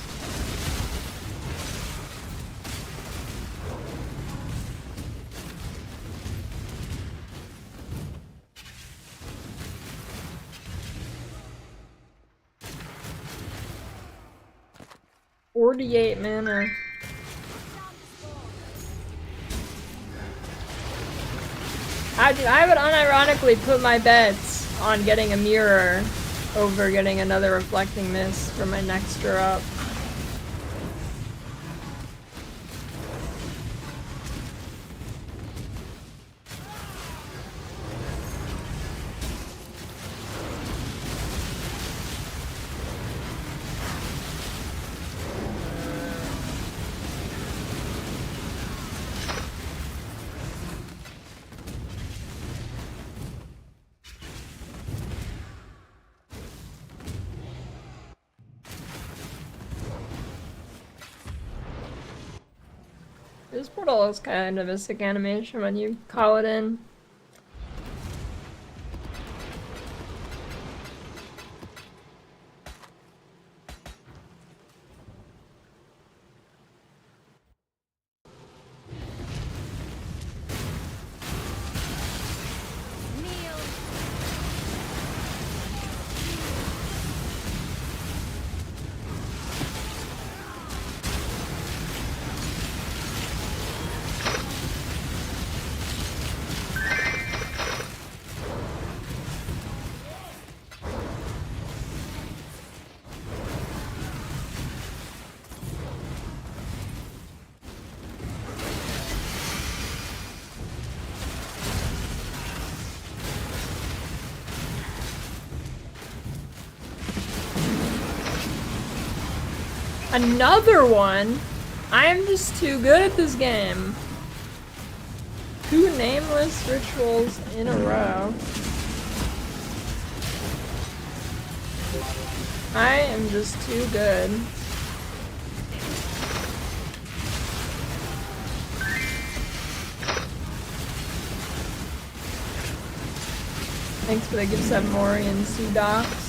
$48 mana. I would unironically put my bets on getting a mirror over getting another Reflecting Mist for my next draw up. This portal is kind of a sick animation when you call it in. Another one? I am just too good at this game. 2 nameless rituals in a row. I am just too good. Thanks for the gift sub, Mori and Sudox.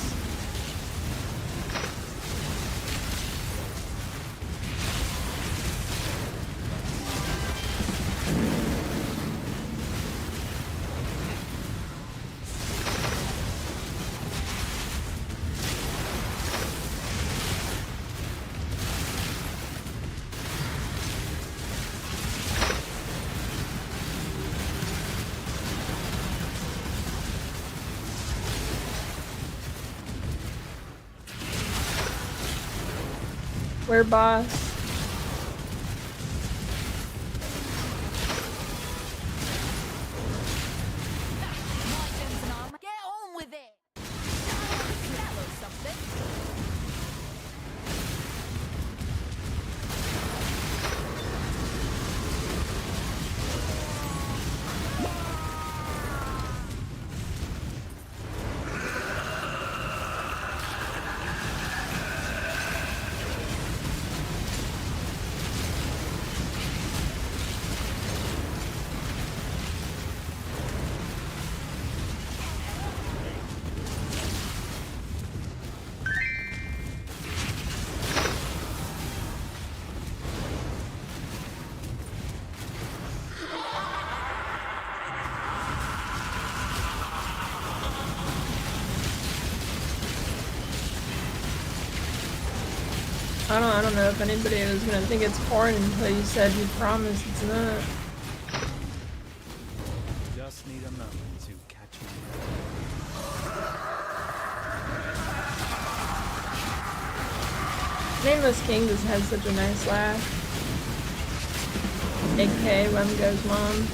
Where, boss? Get on with it! That was something. I don't know if anybody was gonna think it's porn until you said you promised it's not. Just need a moment to catch my Nameless King just has such a nice laugh. AK Lemgo's mom.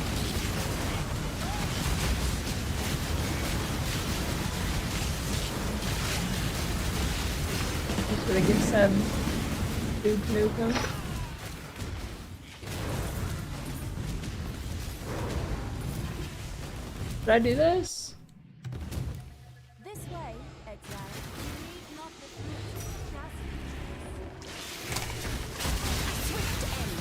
Thanks for the gift sub. Duke Nukem. Did I do this? This way, exile. You need not refuse. Just swift end.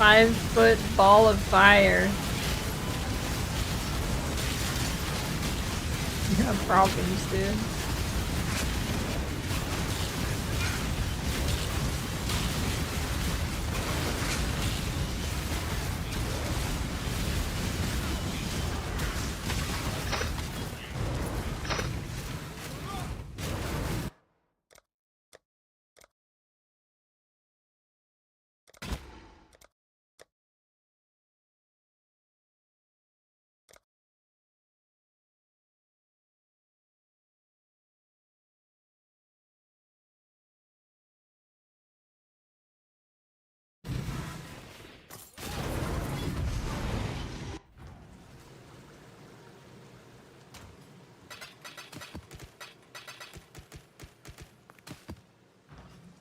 Five-foot ball of fire. You have problems, dude.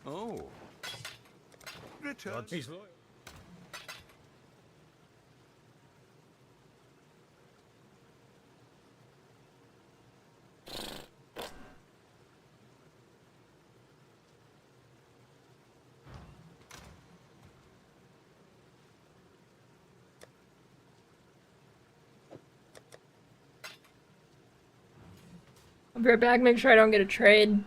Oh. Return. He's loyal. I'll be right back, make sure I don't get a trade.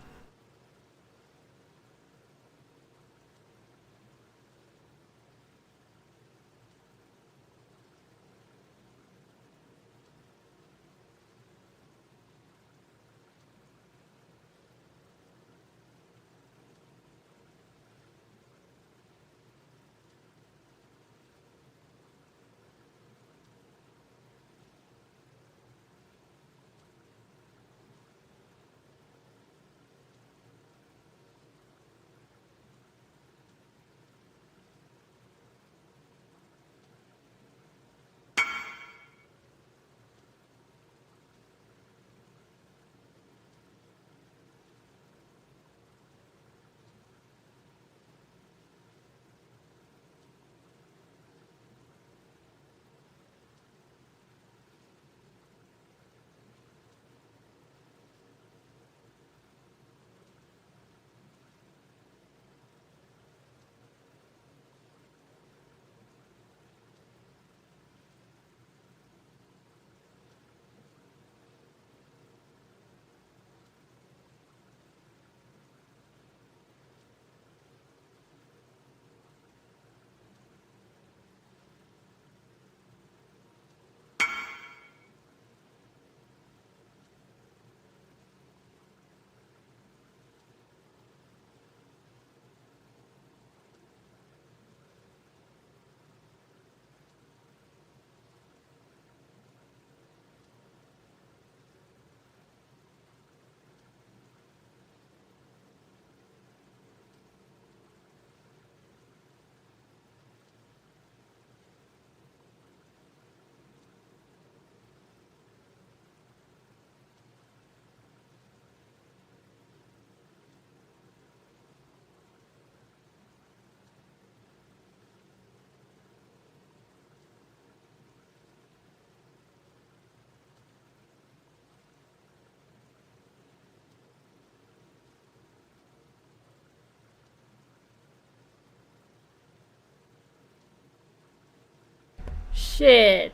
Shit.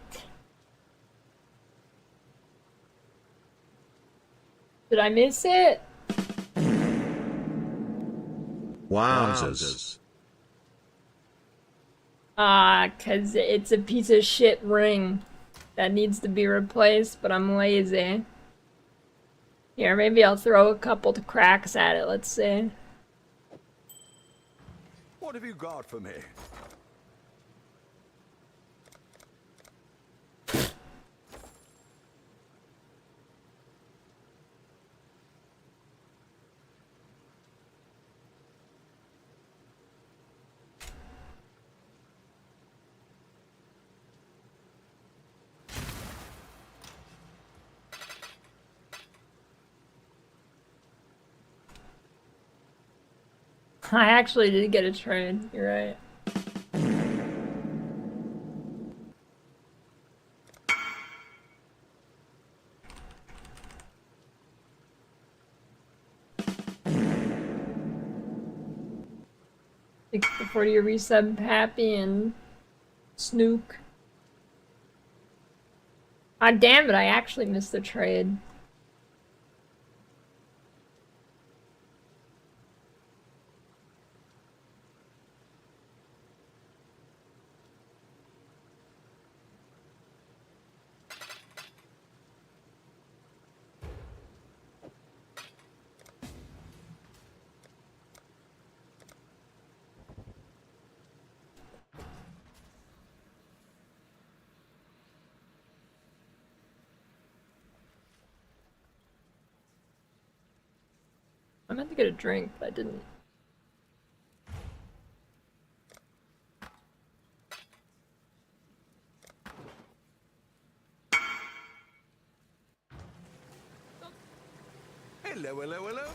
Did I miss it? Wowzers. Cause it's a piece of shit ring that needs to be replaced, but I'm lazy. Here, maybe I'll throw a couple of cracks at it, let's see. What have you got for me? I actually did get a trade, you're right. Thanks for your resub, Happy and Snook. Ah, damn it, I actually missed the trade. I meant to get a drink, but I didn't. Hello, hello, hello.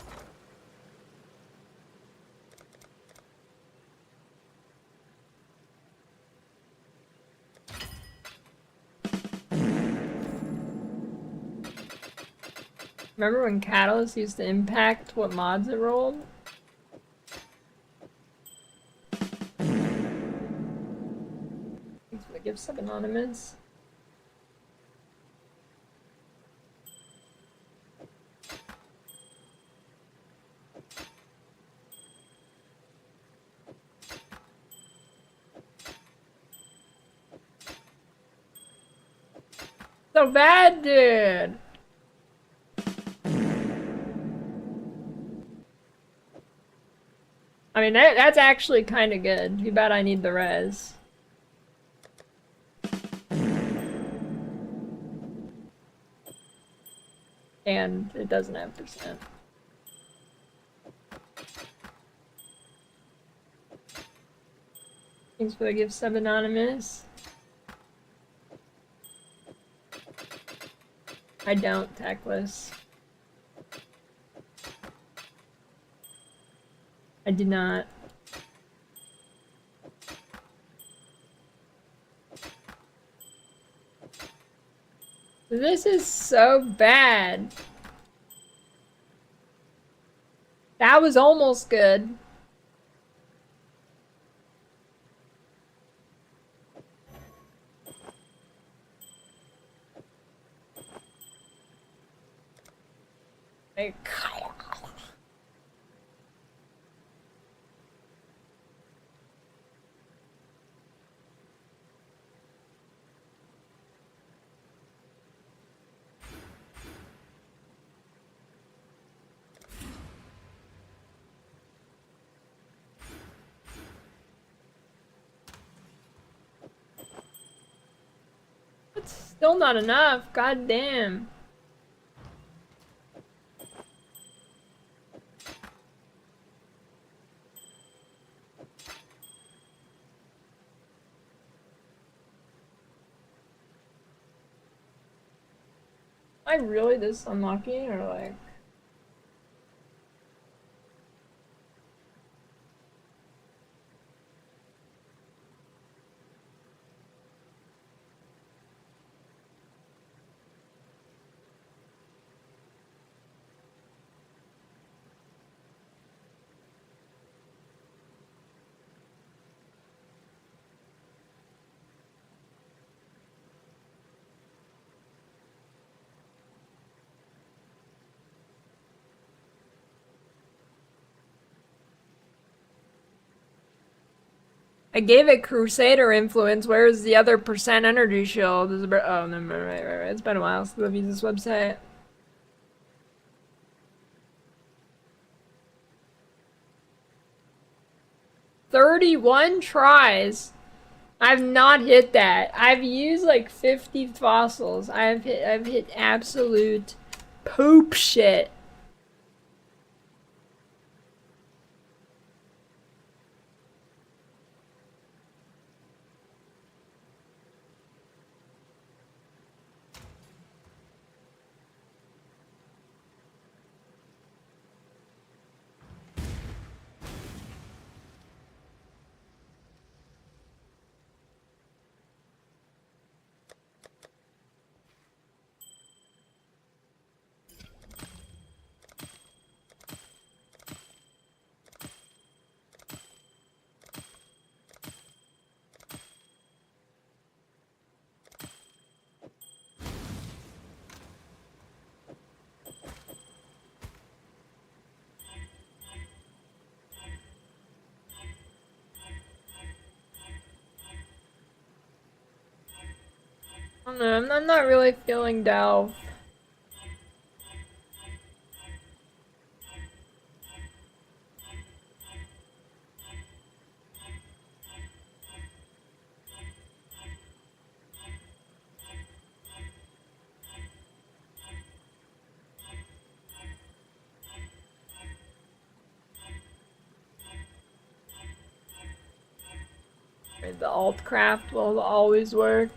Remember when Catalyst used to impact what mods it rolled? Thanks for the gift sub, Anonymous. So bad, dude. I mean, that's actually kind of good. Too bad I need the res. And it doesn't have percent. Thanks for the gift sub, Anonymous. I don't, Tackless. I did not. This is so bad. That was almost good. Like, it's still not enough. God damn. Am I really this unlucky, or like? I gave it Crusader influence. Where's the other percent energy shield? Oh, never mind. Right. It's been a while since I've used this website. "31 tries. I've not hit that. I've used like 50 fossils. I've hit absolute poop shit. I don't know, I'm not really feeling Delve. The alt craft will always work.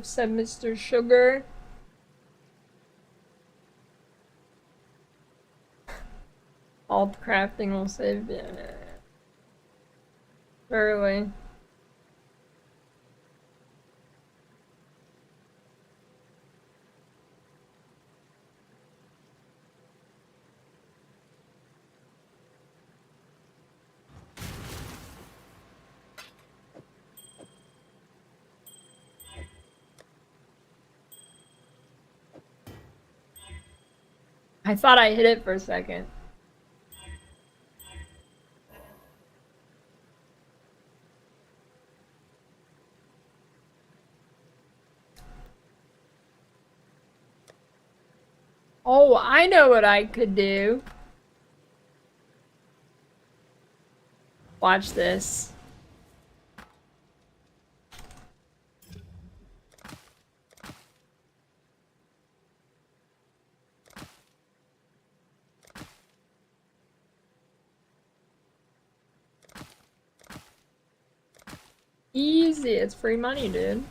Said Mr. Sugar. Alt crafting will save you. Early. I thought I hit it for a second. Oh, I know what I could do. Watch this. Easy, it's free money, dude.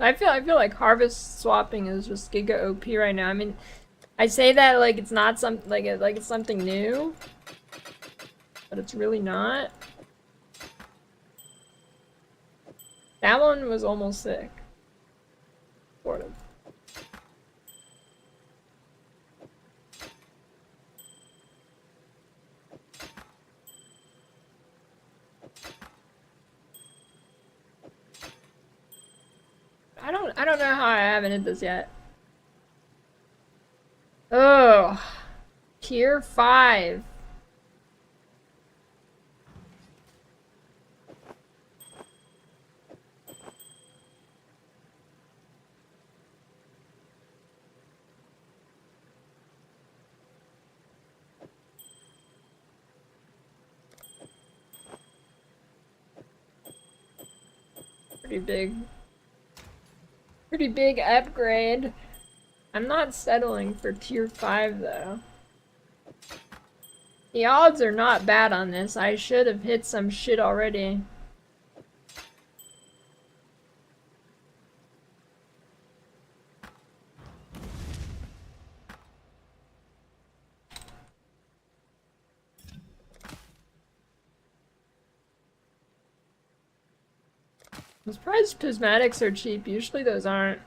I feel like harvest swapping is just giga OP right now. I mean, I say that like it's not like it's something new, but it's really not. That one was almost sick. Sort of. I don't know how I haven't hit this yet. Oh, tier 5. Pretty big upgrade. I'm not settling for tier 5 though. The odds are not bad on this. I should have hit some shit already. I'm surprised prismatics are cheap. Usually those aren't.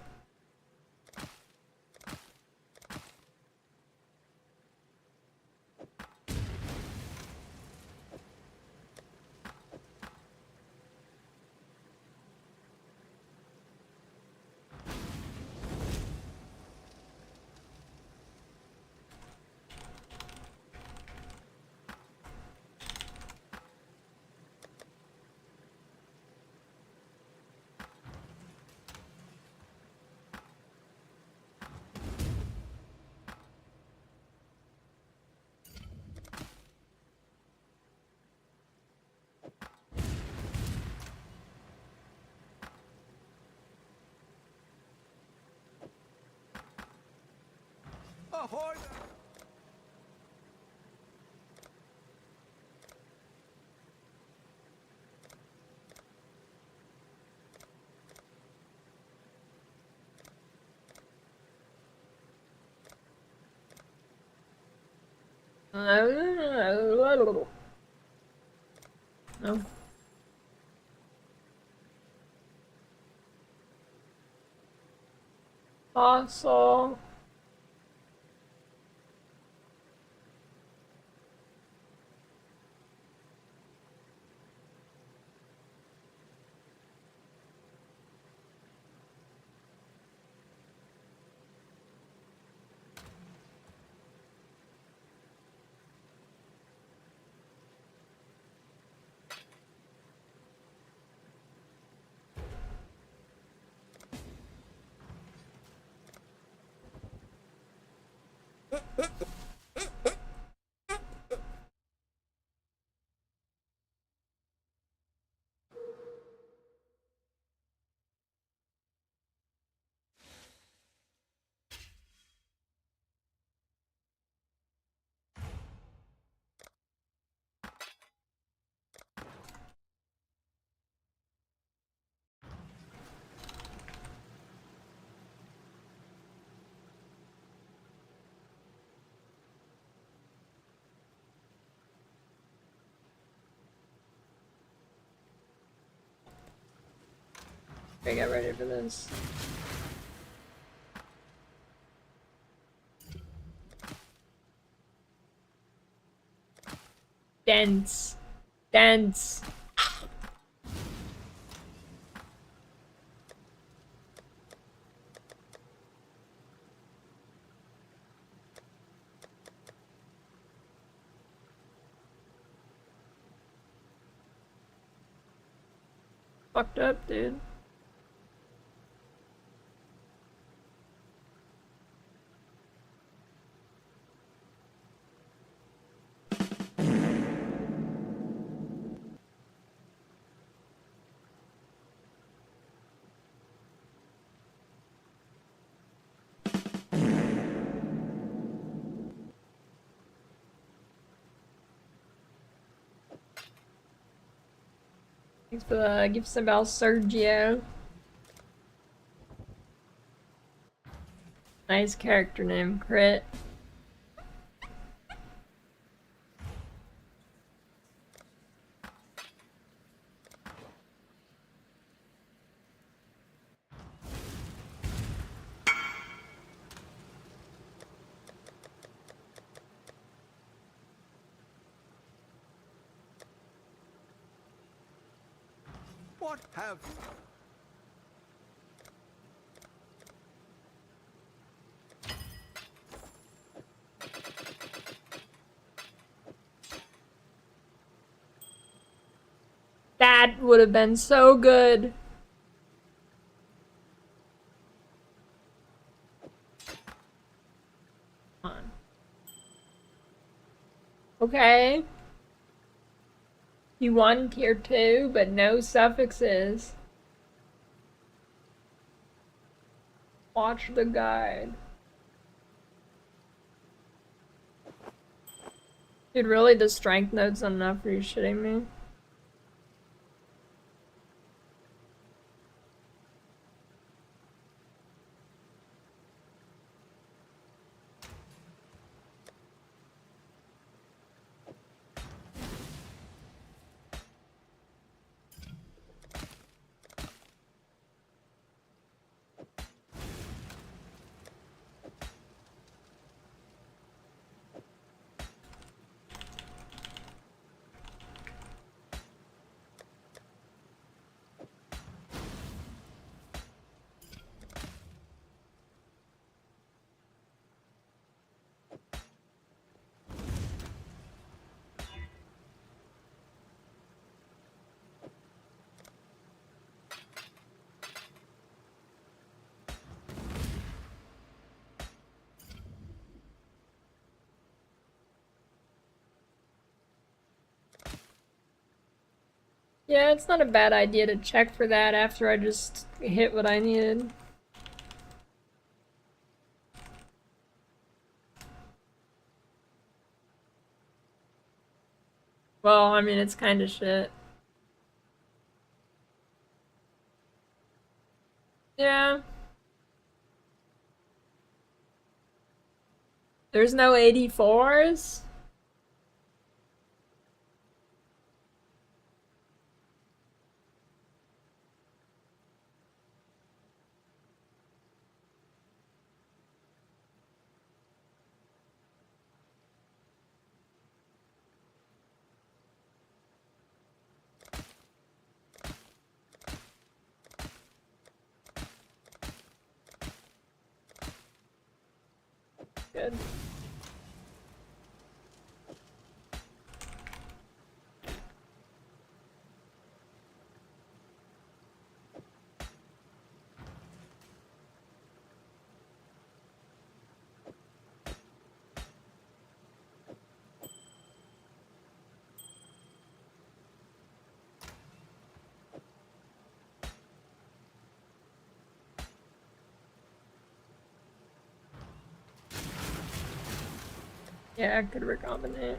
Ahoy! No. Fossil. Okay, get ready for this. Dense. Dense. Fucked up, dude. Thanks for the gifts about Sergio. Nice character name, Crit. What have... That would have been so good. Come on. Okay. You won tier 2, but no suffixes. Watch the guide. Dude, really, the strength note's enough? Are you shitting me? Yeah, it's not a bad idea to check for that after I just hit what I needed. Well, I mean, it's kind of shit. Yeah. There's no 84s? Good. Yeah, I could recombinate.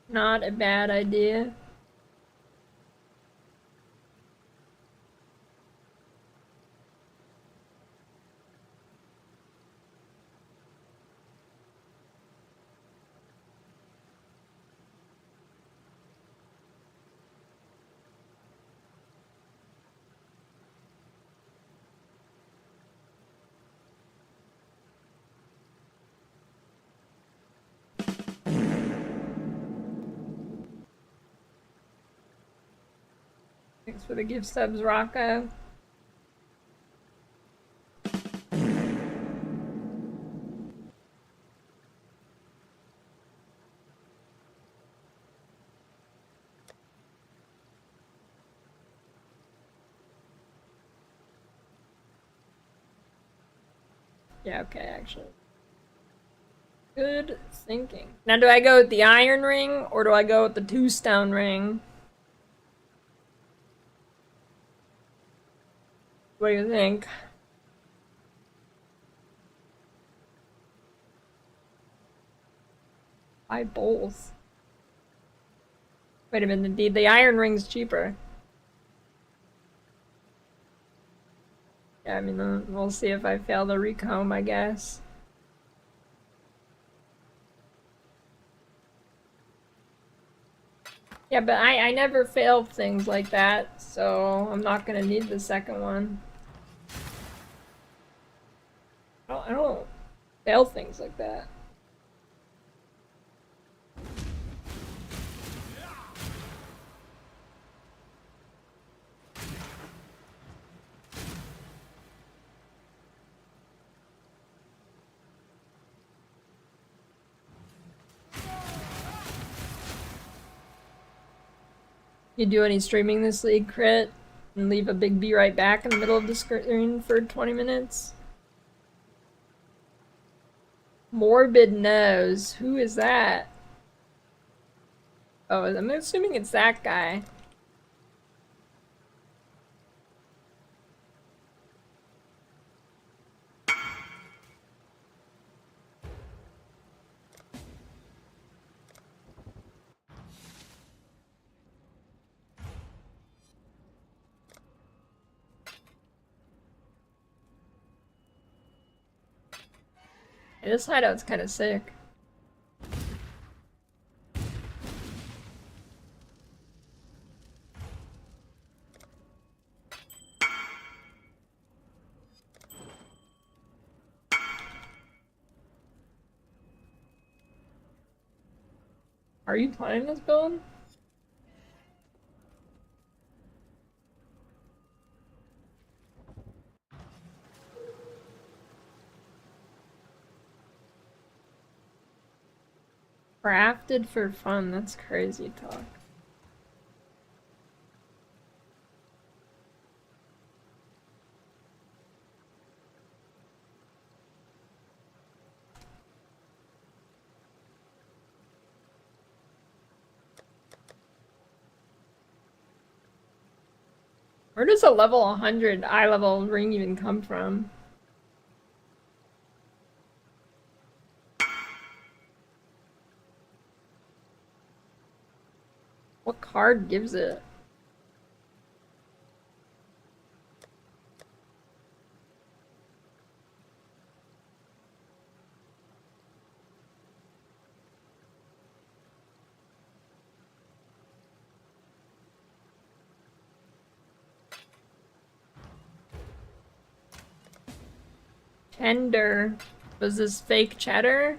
Not a bad idea. Thanks for the gift subs, Rocco. Yeah, okay, actually. Good thinking. Now, do I go with the iron ring, or do I go with the 2-stone ring? What do you think? Buy both. Wait a minute, the iron ring's cheaper. Yeah, I mean, we'll see if I fail the recomb, I guess. Yeah, but I never failed things like that, so I'm not gonna need the second one. I don't fail things like that. You do any streaming this league, Crit? And leave a big B right back in the middle of the screen for 20 minutes? Morbid Nose. Who is that? Oh, I'm assuming it's that guy. Yeah, this hideout's kind of sick. Are you playing this build? Crafted for fun, that's crazy talk. Where does a level 100 eye level ring even come from? What card gives it? Tender. Was this fake cheddar?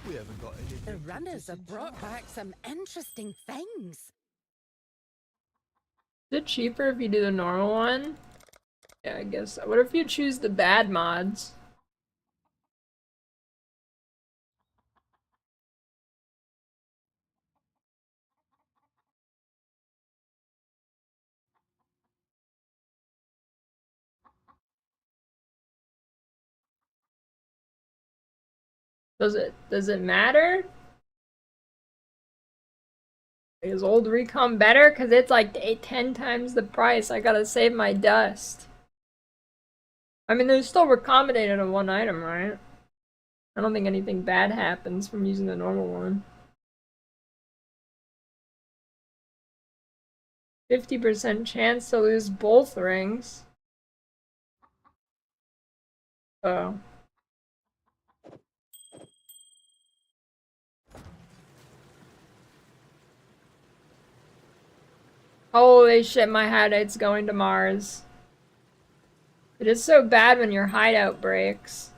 We haven't got anything. The runners have brought back some interesting things. Is it cheaper if you do the normal one? Yeah, I guess so. What if you choose the bad mods? Does it matter? Is old recom better? Cause it's like 10 times the price. I gotta save my dust. I mean, there's still recombinated on one item, right? I don't think anything bad happens from using the normal one. 50% chance to lose both rings. Oh. Holy shit, my hideout's going to Mars. It is so bad when your hideout breaks.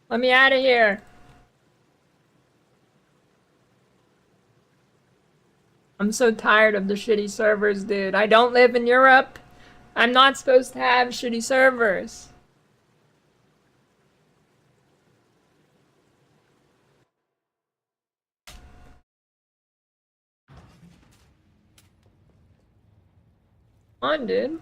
Let me out of here. I'm so tired of the shitty servers, dude. I don't live in Europe. I'm not supposed to have shitty servers. Come on, dude.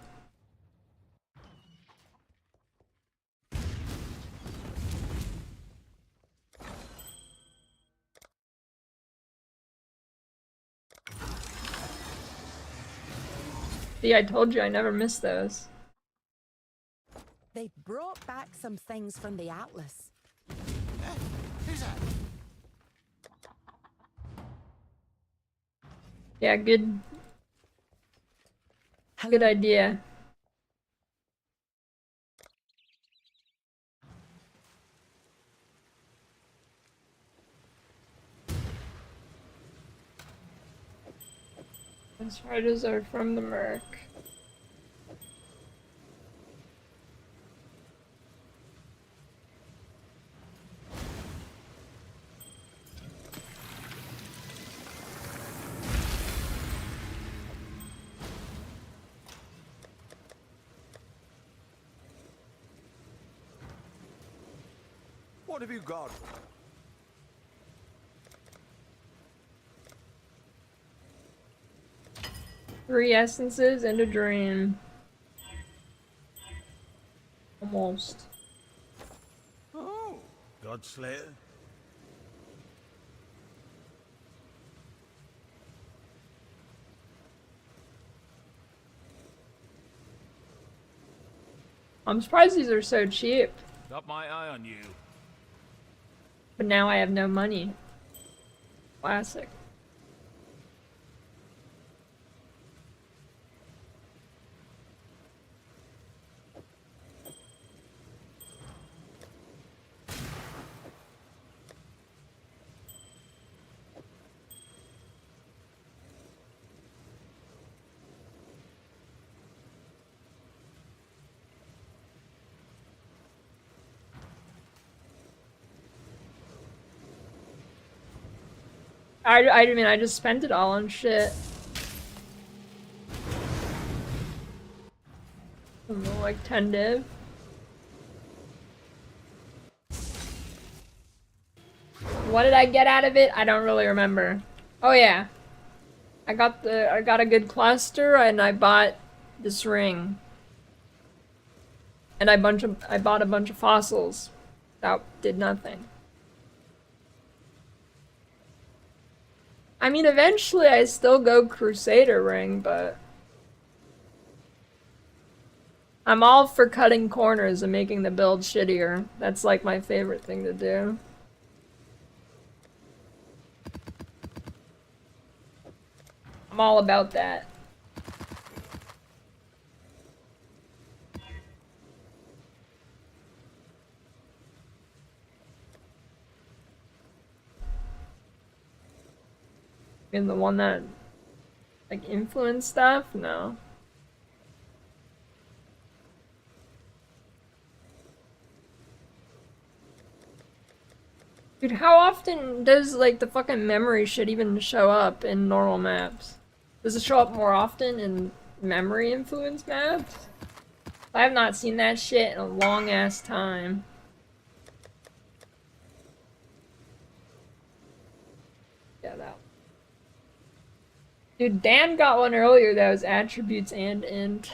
See, I told you I never miss those. They brought back some things from the Atlas. Who's that? Yeah, good idea. Those riders are from the Merc. What have you got? 3 essences and a dream. Almost. Oh, Godslayer. I'm surprised these are so cheap. Got my eye on you. But now I have no money. Classic. I mean, I just spent it all on shit. Like 10 div. What did I get out of it? I don't really remember. Oh yeah. I got a good cluster and I bought this ring. And I bought a bunch of fossils. That did nothing. I mean, eventually I still go Crusader ring, but I'm all for cutting corners and making the build shittier. That's like my favorite thing to do. I'm all about that. And the one that like influence stuff? No. Dude, how often does like the fucking memory shit even show up in normal maps? Does it show up more often in memory influence maps? I have not seen that shit in a long ass time. Yeah, that. Dude, Dan got one earlier that was attributes and int.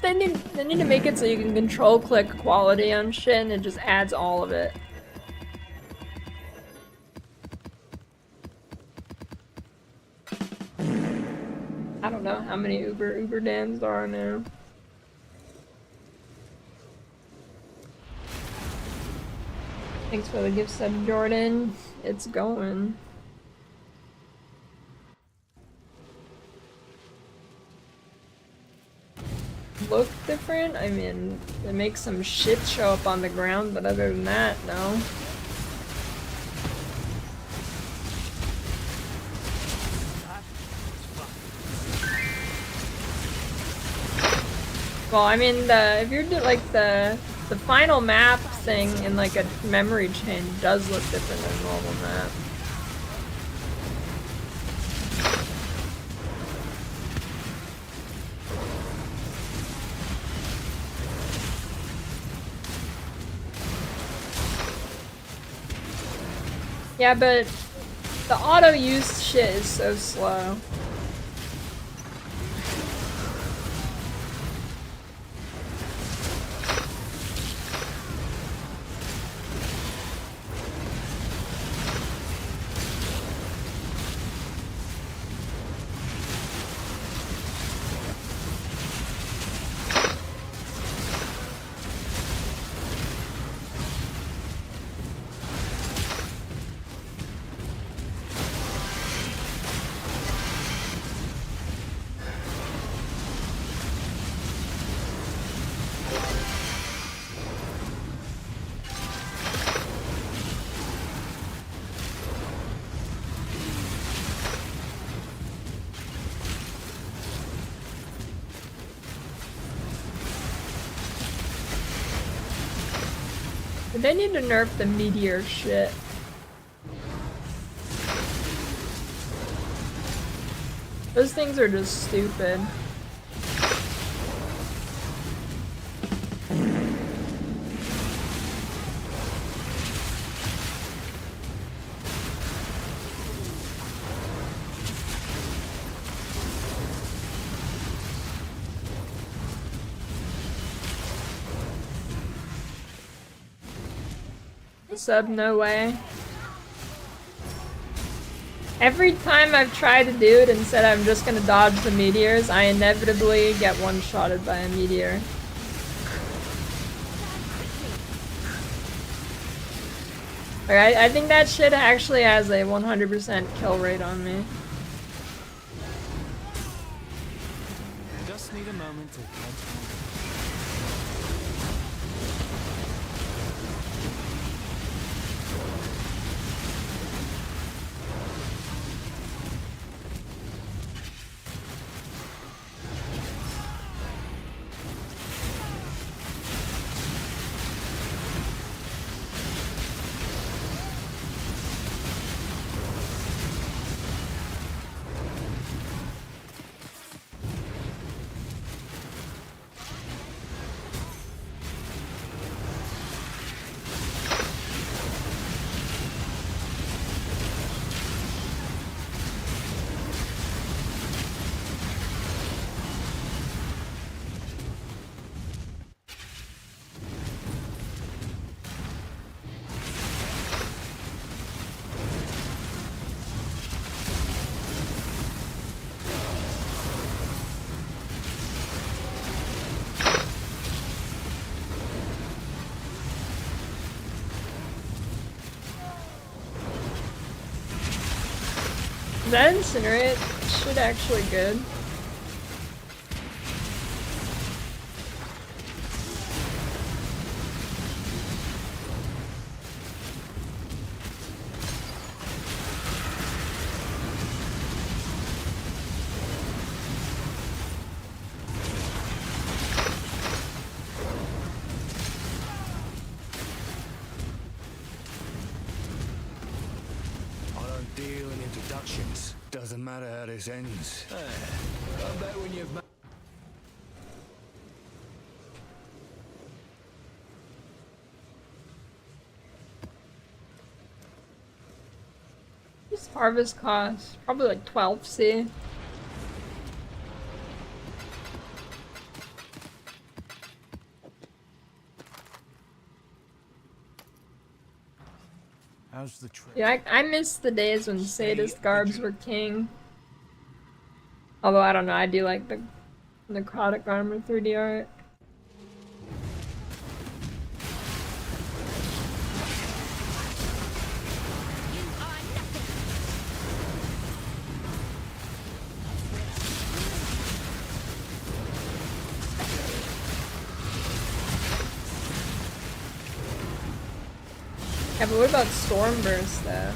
They need to make it so you can control click quality on shit and it just adds all of it. I don't know how many Uber dams there are now. Thanks for the gift sub, Jordan. It's going. Look different? I mean, it makes some shit show up on the ground, but other than that, no. Well, I mean, if you're like the final map thing in like a memory chain does look different than a normal map. Yeah, but the auto use shit is so slow. They need to nerf the meteor shit. Those things are just stupid. Sub, no way. Every time I've tried to do it and said I'm just gonna dodge the meteors, I inevitably get one-shotted by a meteor. Alright, I think that shit actually has a 100% kill rate on me. Just need a moment to catch my That incinerate shit actually good. I don't deal in introductions. Doesn't matter how this ends. I bet when you've What's harvest cost? Probably like 12C. How's the trip? Yeah, I miss the days when sadist garbs were king. Although I don't know, I do like the necrotic armor 3D art. Yeah, but what about Stormburst though?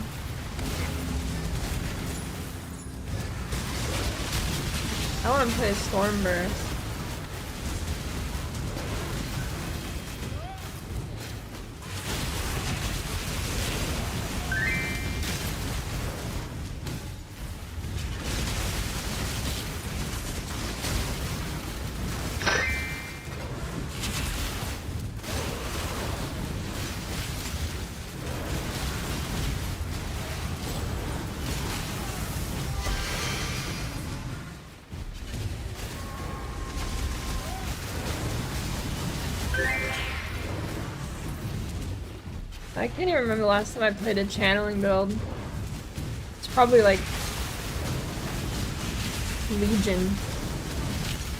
I want to play Stormburst. I can't even remember the last time I played a channeling build. It's probably like Legion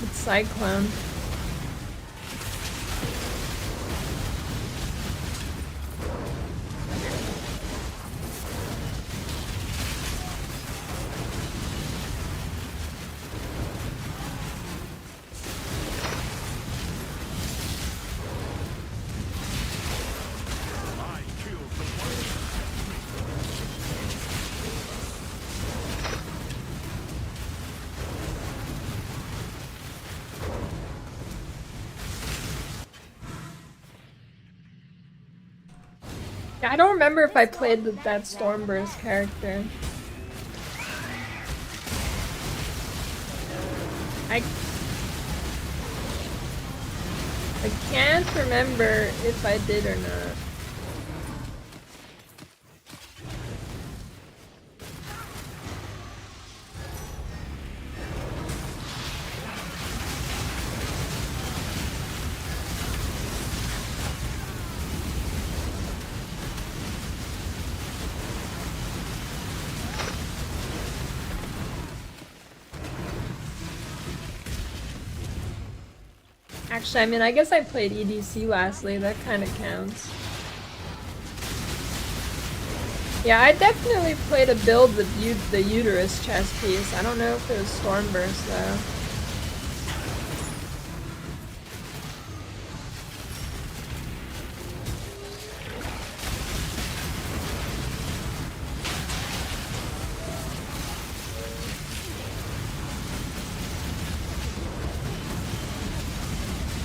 with Cyclone. I don't remember if I played that Stormburst character. I can't remember if I did or not. Actually, I mean, I guess I played EDC lastly, that kind of counts. Yeah, I definitely played a build with the Uterus chest piece. I don't know if it was Stormburst though.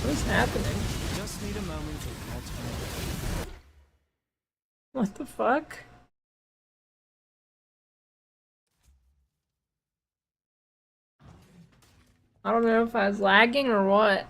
What is happening? Just need a moment to catch my breath. What the fuck? I don't know if I was lagging or what.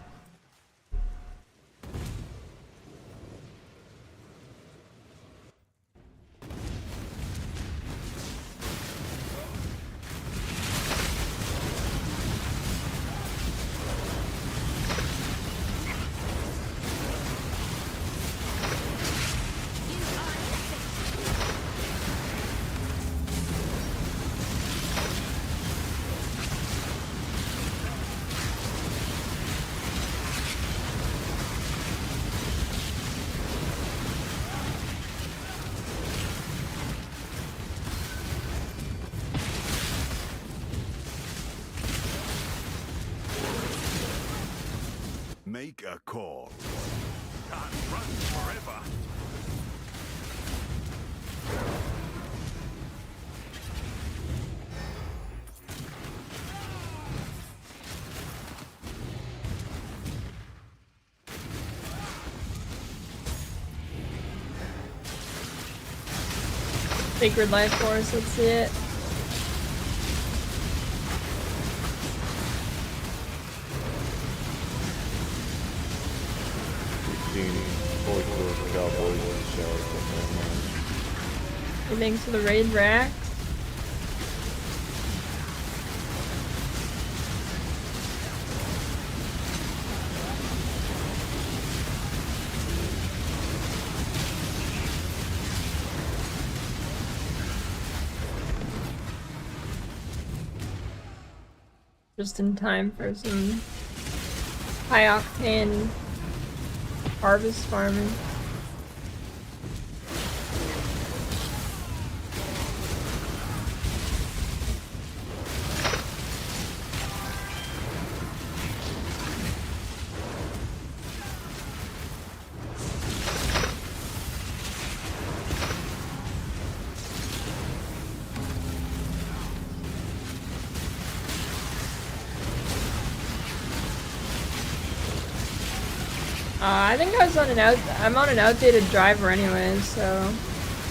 Make a call. Can't run forever. Sacred Life Force, let's see it. Thanks for the raid racks. Just in time for some high octane harvest farming. I think I was on I'm on an outdated driver anyway, so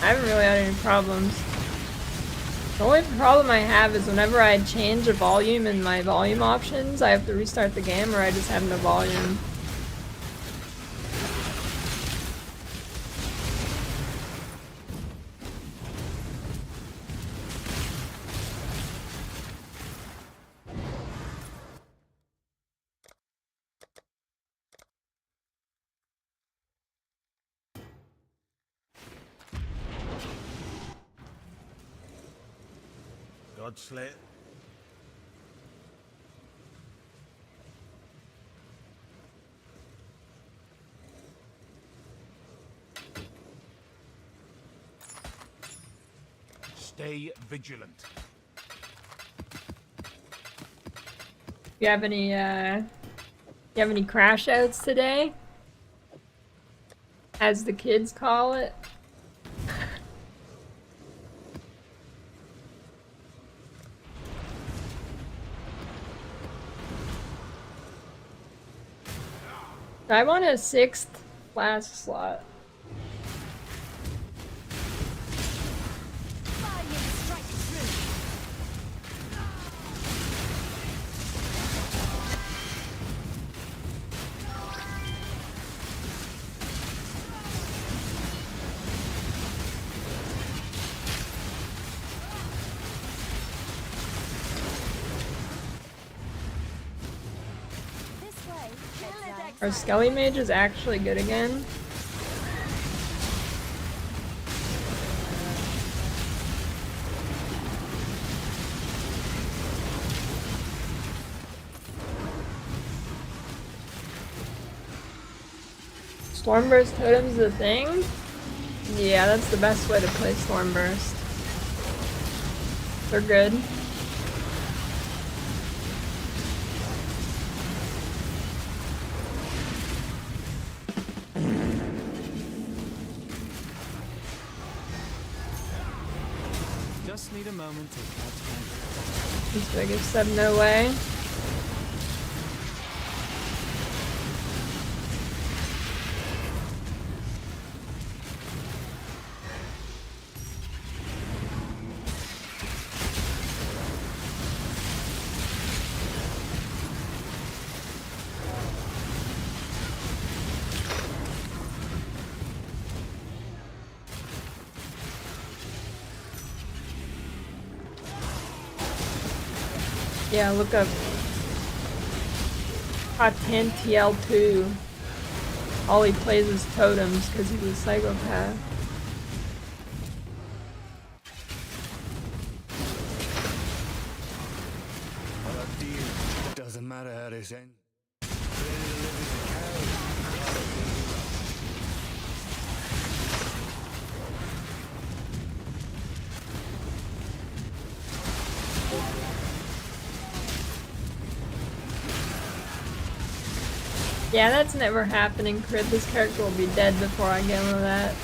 I haven't really had any problems. The only problem I have is whenever I change a volume in my volume options, I have to restart the game or I just have no volume. God slit. Stay vigilant. You have any crash outs today? As the kids call it. I want a 6th flask slot. Are Skelly Mages actually good again? Stormburst Totem's the thing? Yeah, that's the best way to play Stormburst. They're good. Just need a moment to catch my breath. This biggest said no way. Yeah, look up Hot 10 TL2. All he plays is totems because he's a psychopath. Doesn't matter how this ends. Yeah, that's never happening, Crit. This character will be dead before I get him with that.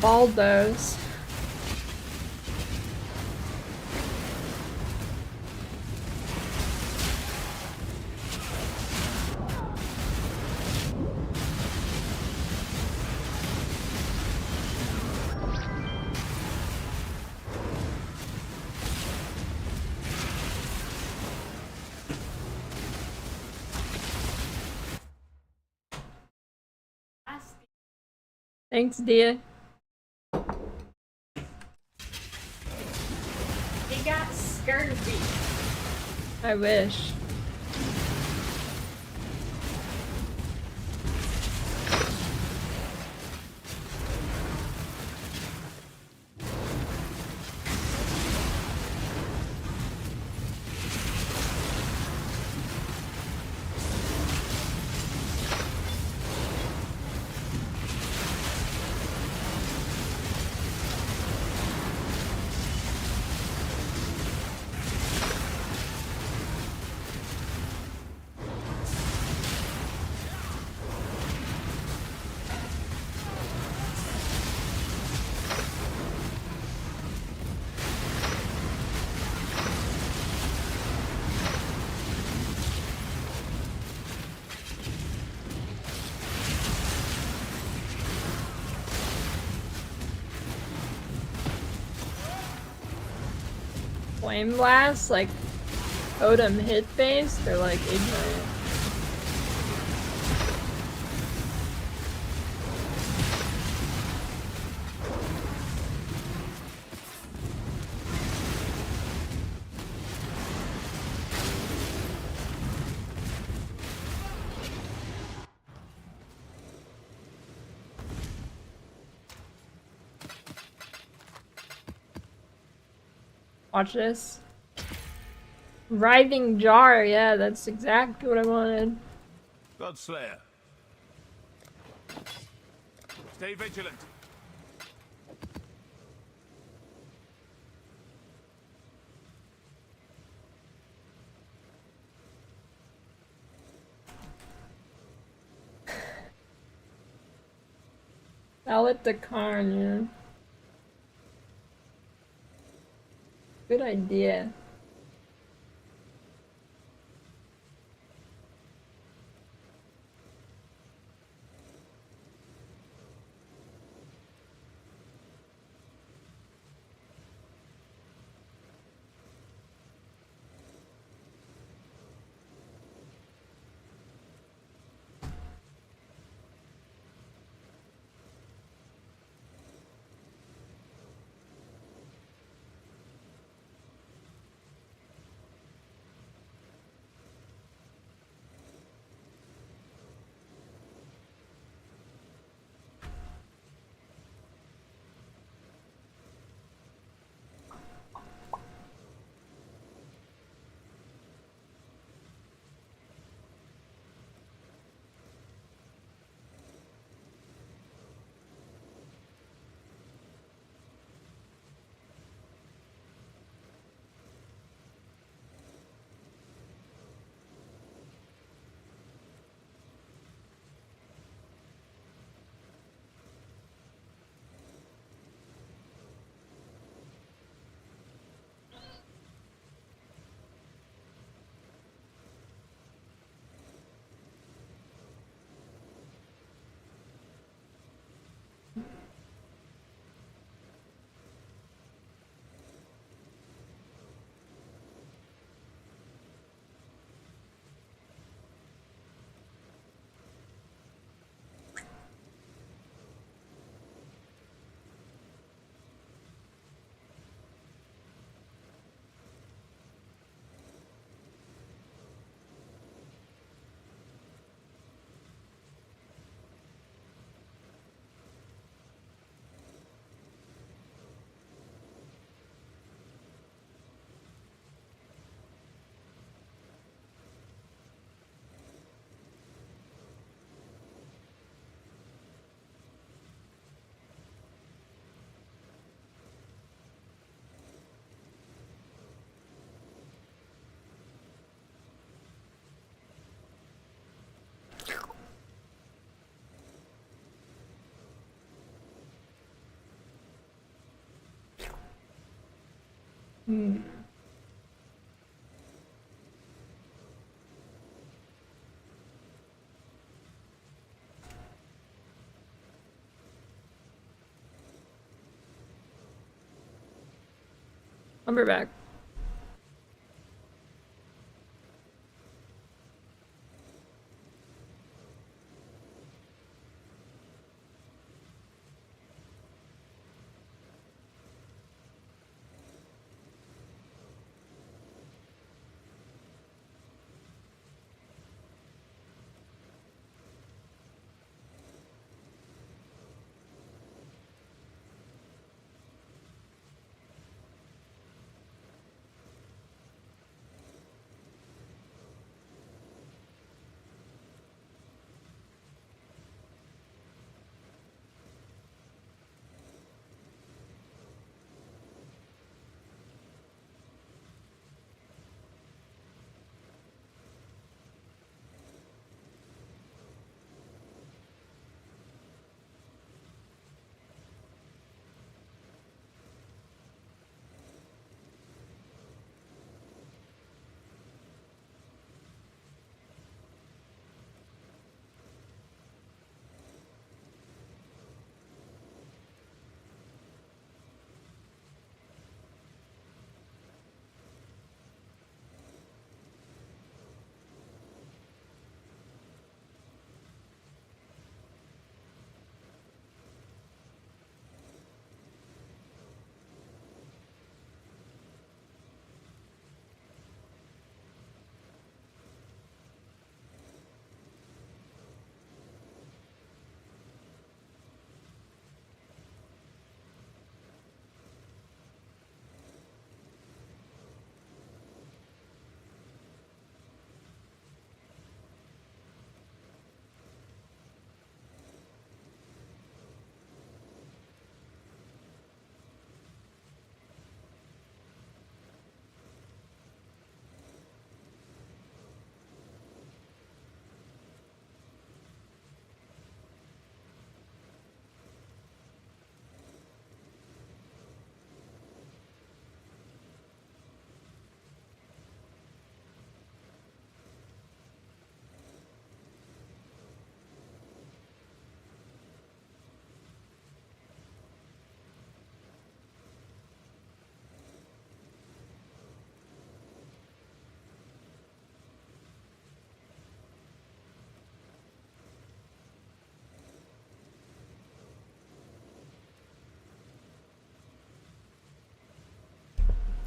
Baldos. Thanks, Dia. He got scurvy. I wish. Flame Blast, like totem hit based or like ignorant? Watch this. Writhing Jar, yeah, that's exactly what I wanted. Godslayer. Stay vigilant. Ballot the Karn, yeah. Good idea. Lumberback.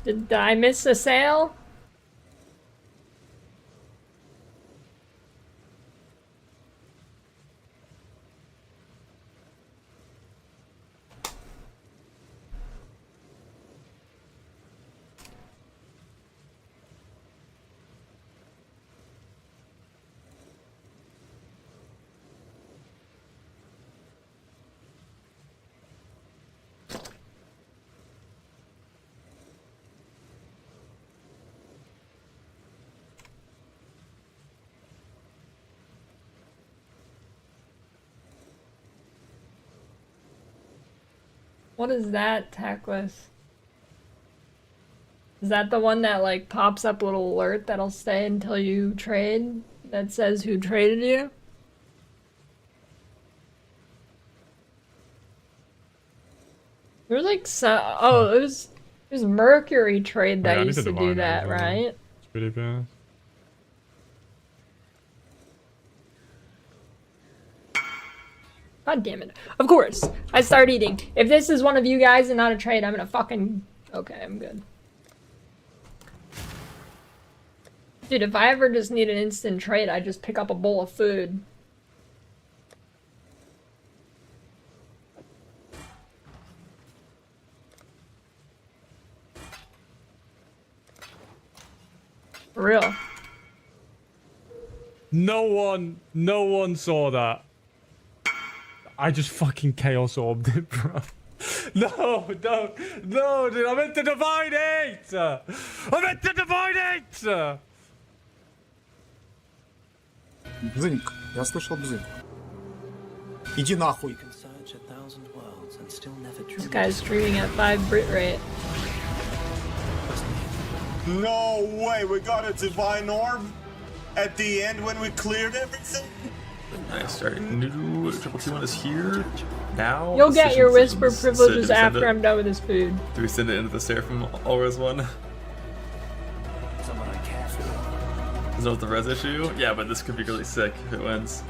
Did I miss a sale? What is that, Tackless? Is that the one that like pops up a little alert that'll stay until you trade? That says who traded you? There was like it was Mercury Trade that used to do that, right? It's pretty bad. God damn it. Of course, I start eating. If this is one of you guys and not a trade, I'm gonna fucking... Okay, I'm good. Dude, if I ever just need an instant trade, I just pick up a bowl of food. For real. No one saw that. I just fucking chaos orbed it, bro. No, dude, I meant to divide it! I meant to divide it! Бзыньк, я слышал бзыньк. Иди нахуй. This guy's streaming at 5 Brit rate. No way, we got a divine orb at the end when we cleared everything? Nice, alright, new triple T1 is here. Now You'll get your whisper privileges after I'm done with this food. Do we send it into the Seraphim Alres one? Is that the res issue? Yeah, but this could be really sick if it wins.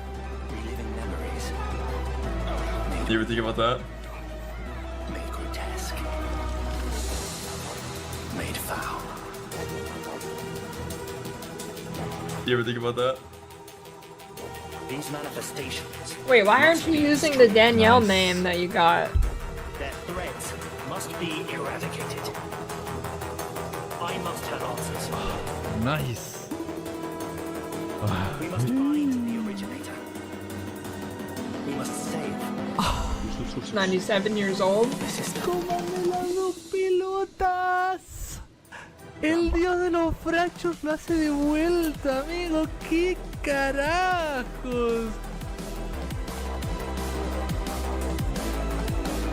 You ever think about that? Made grotesque. Made foul. You ever think about that? These manifestations. Wait, why aren't you using the Danielle name that you got? Their threats must be eradicated. I must have answers. Nice. We must find the originator. We must save. 97 years old. ¿Cómo me las dos pelotas? El dios de los frachos lo hace de vuelta, amigo. ¿Qué carajos?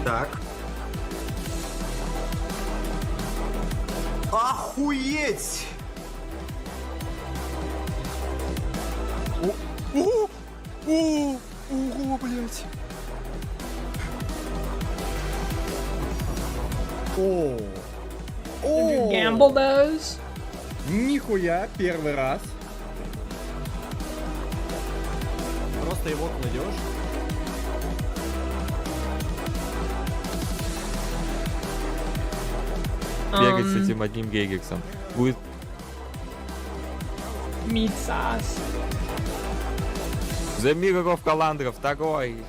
Так. Охуеть! Ого, блядь. Did you gamble those? Нихуя, первый раз. Просто его кладешь. Бегать с этим одним гегексом. Будет... Meat sauce. The Mirror of Каландров, такой.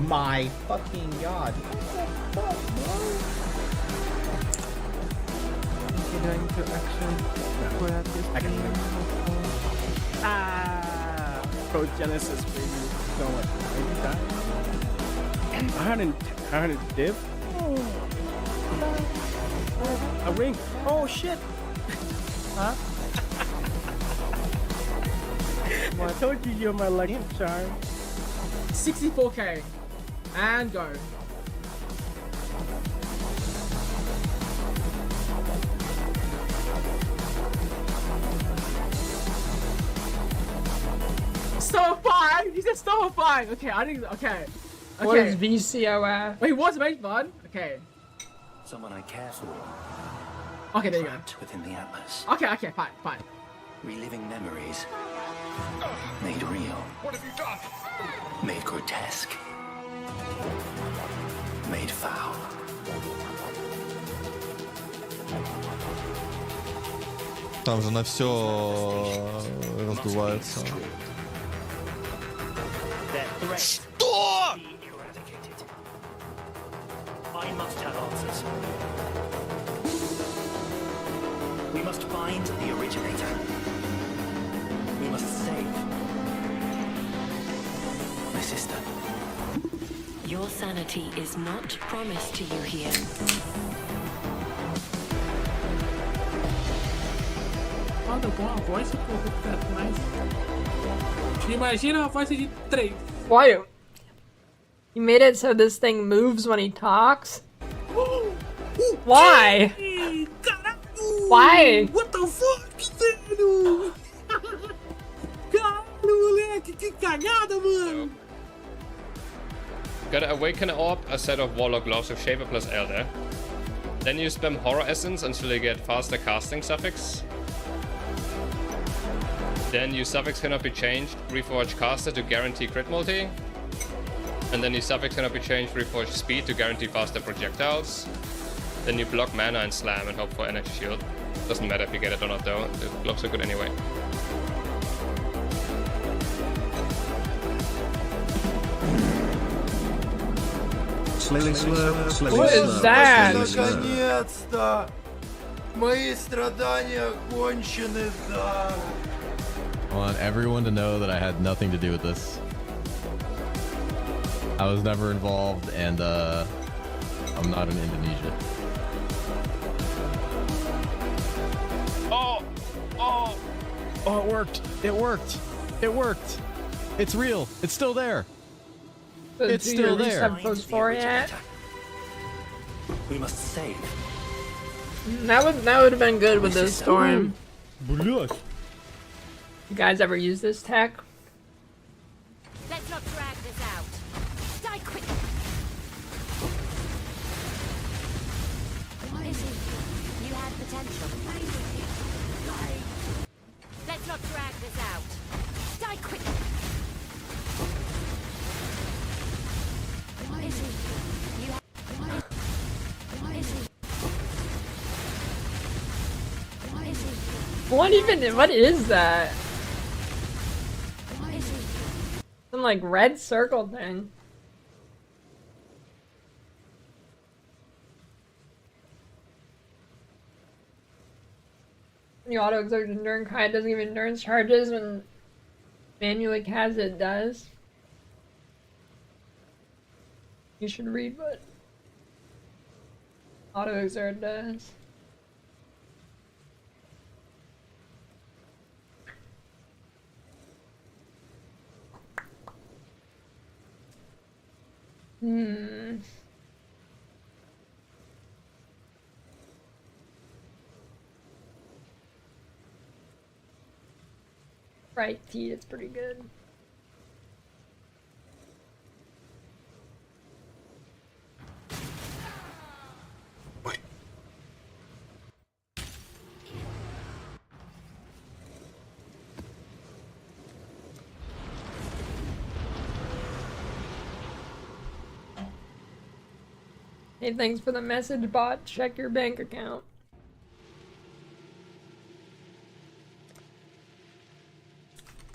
My fucking god. Ah, Pro Genesis, baby. Going. Maybe that. 100 div. A ring. Oh shit. Huh? I told you you're my lucky charm. 64k. And go. Star 5! You said Star 5! Okay, I didn't. Okay. What is VCOF? Wait, what's mate, bud? Okay. Someone I care for. Okay, there you go. Trapped within the Atlas. Okay, fine. Reliving memories. Made real. What have you done? Made grotesque. Made foul. Там же на все раздувается. Что? I must have answers. We must find the originator. We must save my sister. Your sanity is not promised to you here. Oh, the ball voice that nice. Imagina a voz de 3. Why? You made it so this thing moves when he talks? Why? Why? What the fuck, velho? Caralho, moleque, que cagada, mano. Got an Awaken Orb, a set of Warlock Gloves with Shaper plus Elder. Then you spam Horror Essence until you get faster casting suffix. Then your suffix cannot be changed, Reforge Caster to guarantee crit multi. And then your suffix cannot be changed, Reforge Speed to guarantee faster projectiles. Then you block mana and slam and hope for energy shield. Doesn't matter if you get it or not though, the gloves are good anyway. What is that? Наконец-то! Мои страдания кончены, да! I want everyone to know that I had nothing to do with this. I was never involved, and I'm not in Indonesia. Oh! Oh! Oh, it worked! It worked! It worked! It's real! It's still there! It's still there! We must save. That would have been good with this storm. Блять. You guys ever use this tech? Let's not drag this out. Die quick. You had potential. Let's not drag this out. Die quick. What is that? Some like red circle thing. When you auto exert endurance cry, it doesn't give endurance charges. When manually cast it does. You should read what auto exert does. Right, T, it's pretty good. Hey, thanks for the message, bot. Check your bank account.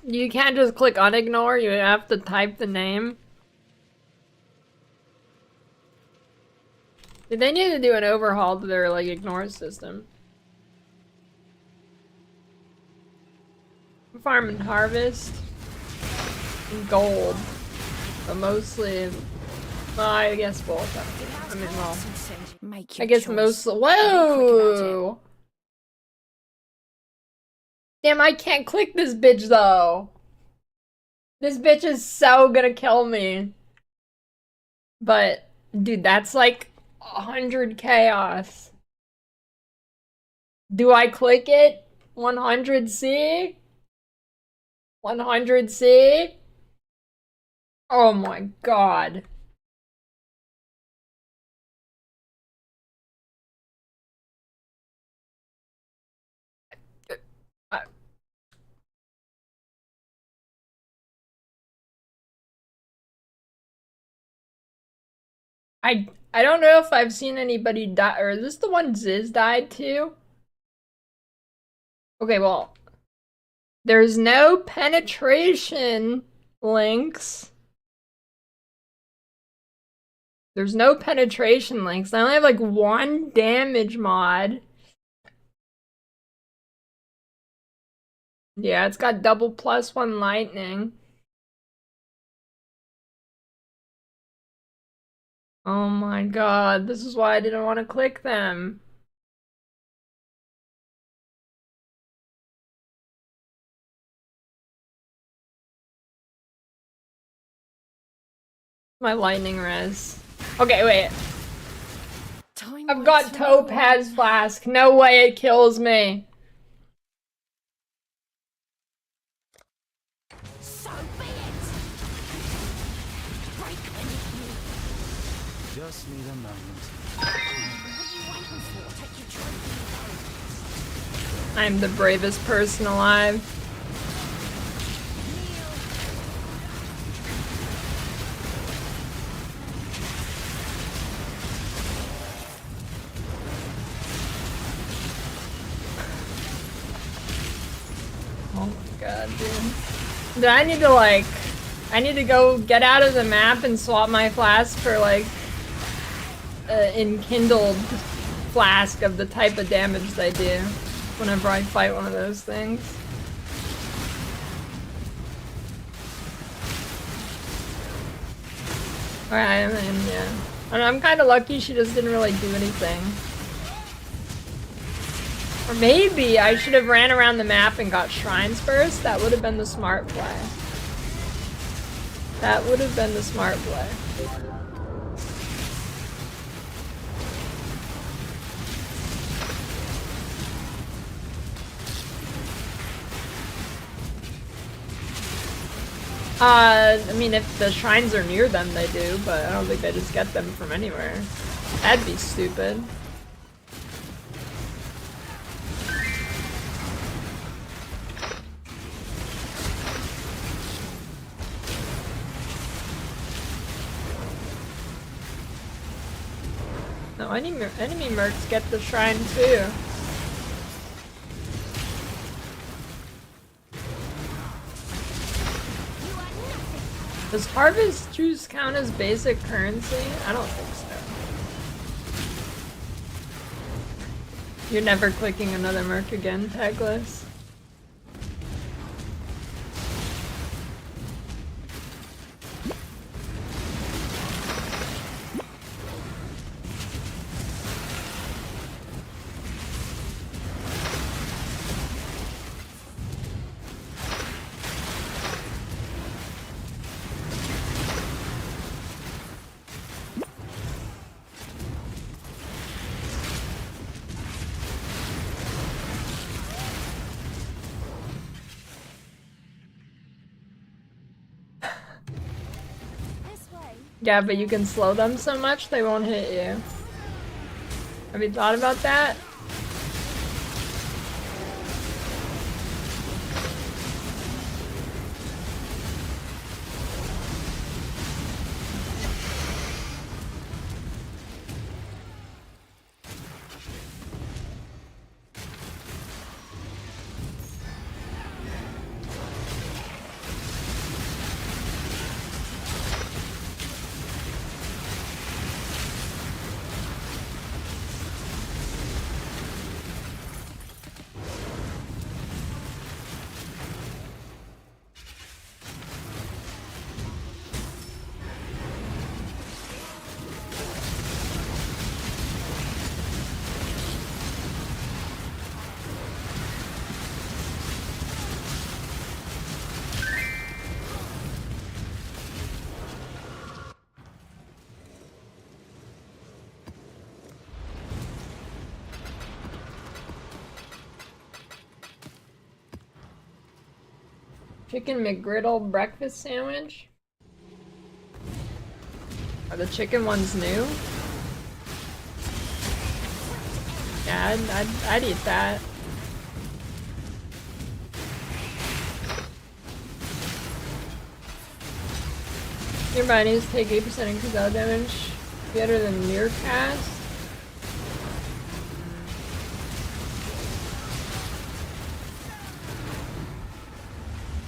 You can't just click unignore, you have to type the name. They need to do an overhaul to their like ignore system. Farm and harvest. And gold. But mostly, well, I guess both. I mean, well, I guess mostly. Whoa! Damn, I can't click this bitch though. This bitch is so gonna kill me. But, dude, that's like 100 chaos. Do I click it? 100C? 100C? Oh my god. I don't know if I've seen anybody die, or is this the one Ziz died to? Okay, well, there's no penetration links. There's no penetration links. I only have like 1 damage mod. Yeah, it's got double +1 lightning. Oh my god, this is why I didn't want to click them. My lightning res. Okay, wait. I've got Topaz Flask. No way it kills me. So be it. Break beneath me. Just need a moment. What are you waiting for? Take your trophy. I'm the bravest person alive. Oh my god, dude. Do I need to like... I need to go get out of the map and swap my flask for like... enkindled flask of the type of damage they do whenever I fight one of those things. Alright, I mean, yeah. And I'm kind of lucky she just didn't really do anything. Or maybe I should have ran around the map and got shrines first. That would have been the smart play. That would have been the smart play. I mean, if the shrines are near them, they do, but I don't think they just get them from anywhere. That'd be stupid. No, enemy mercs get the shrine too. Does harvest juice count as basic currency? I don't think so. You're never clicking another merc again, Tagless. Yeah, but you can slow them so much they won't hit you. Have you thought about that? Chicken McGriddle breakfast sandwich? Are the chicken ones new? Yeah, I'd eat that. Your bunnies take 8% increased auto damage. Better than Mircast?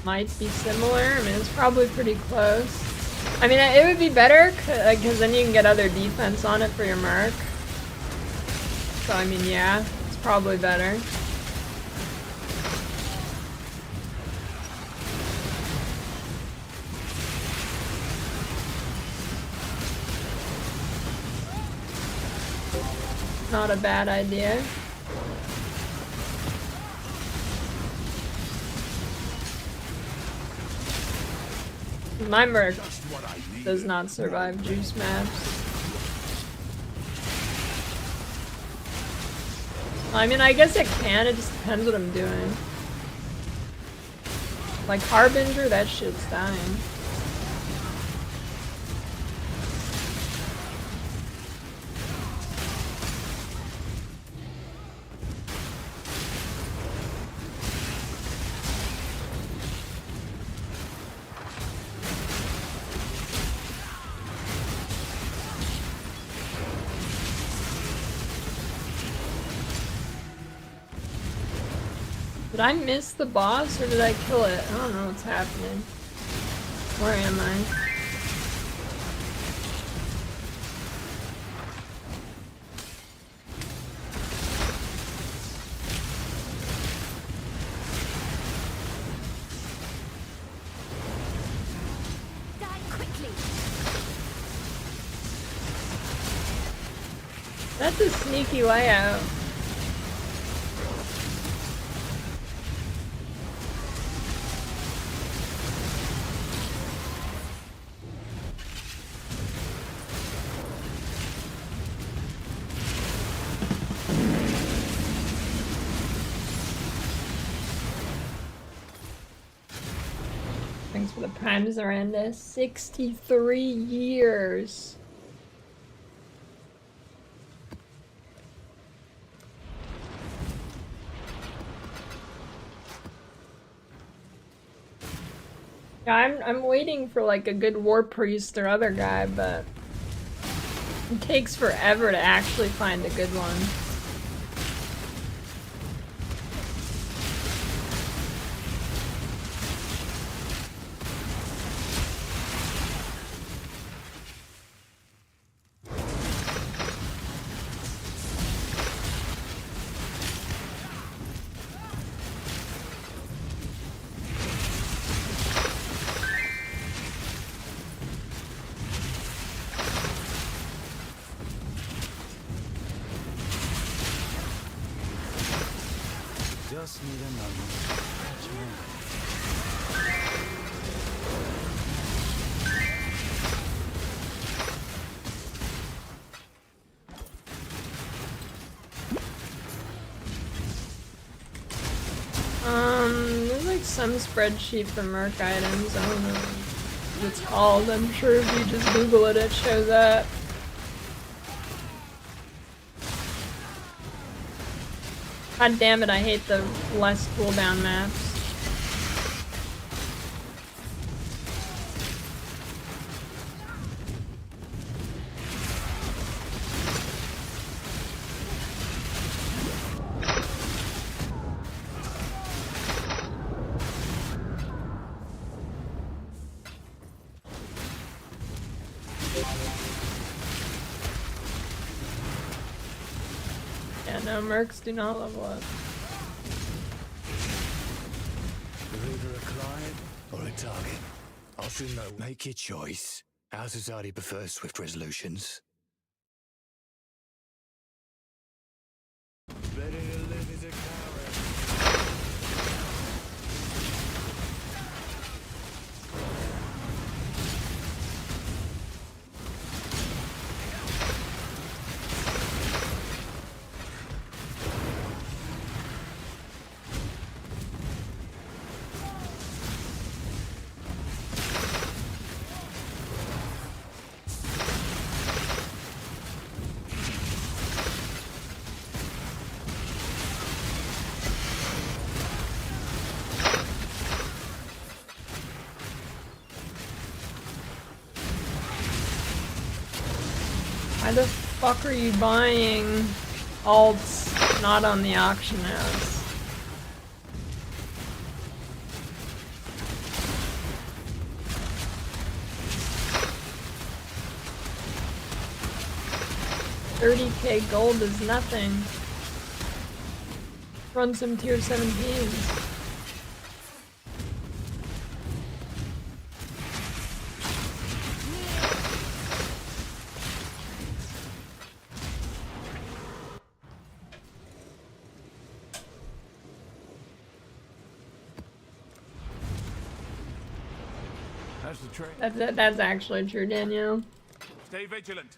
Might be similar. I mean, it's probably pretty close. I mean, it would be better because then you can get other defense on it for your Merc. So, I mean, yeah, it's probably better. Not a bad idea. My Merc does not survive juice maps. I mean, I guess it can, it just depends what I'm doing. Like Harbinger, that shit's dying. Did I miss the boss or did I kill it? I don't know what's happening. Where am I? That's a sneaky layout. Thanks for the Prime Zaranda. 63 years. Yeah, I'm waiting for like a good War Priest or other guy, but it takes forever to actually find a good one. Just need a moment. There's like some spreadsheet for Merc items. I don't know what it's called. I'm sure if you just Google it, it shows up. God damn it, I hate the less cooldown maps. Yeah, no, Mercs do not level up. You're either a client or a target. I'll soon know. Make your choice. Our society prefers swift resolutions. Better to live as a coward. Why the fuck are you buying alts not on the auction house? $30K gold is nothing. Run some tier 17s. That's actually true, Danielle. Stay vigilant.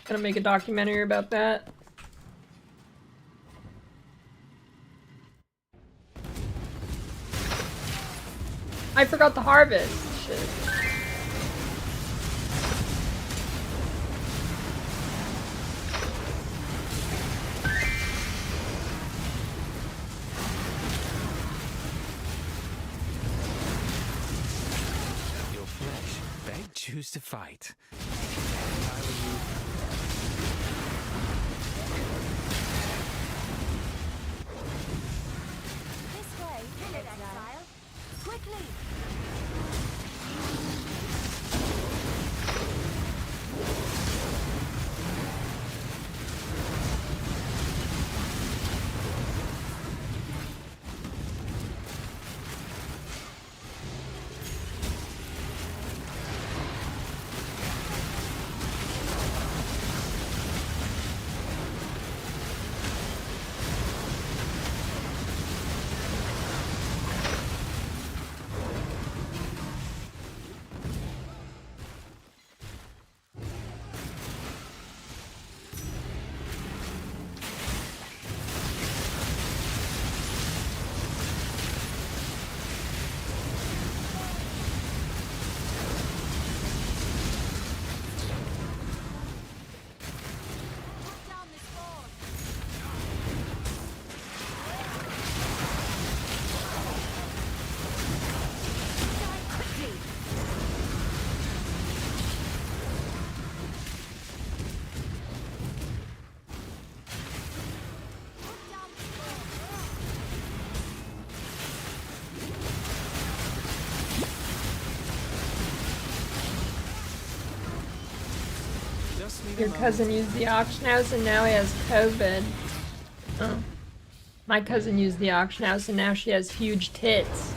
Gonna make a documentary about that. I forgot the harvest. Shit. Your flesh begged choose to fight. This way, Village Exile. Quickly! Your cousin used the auction house and now he has COVID. Oh. My cousin used the auction house and now she has huge tits.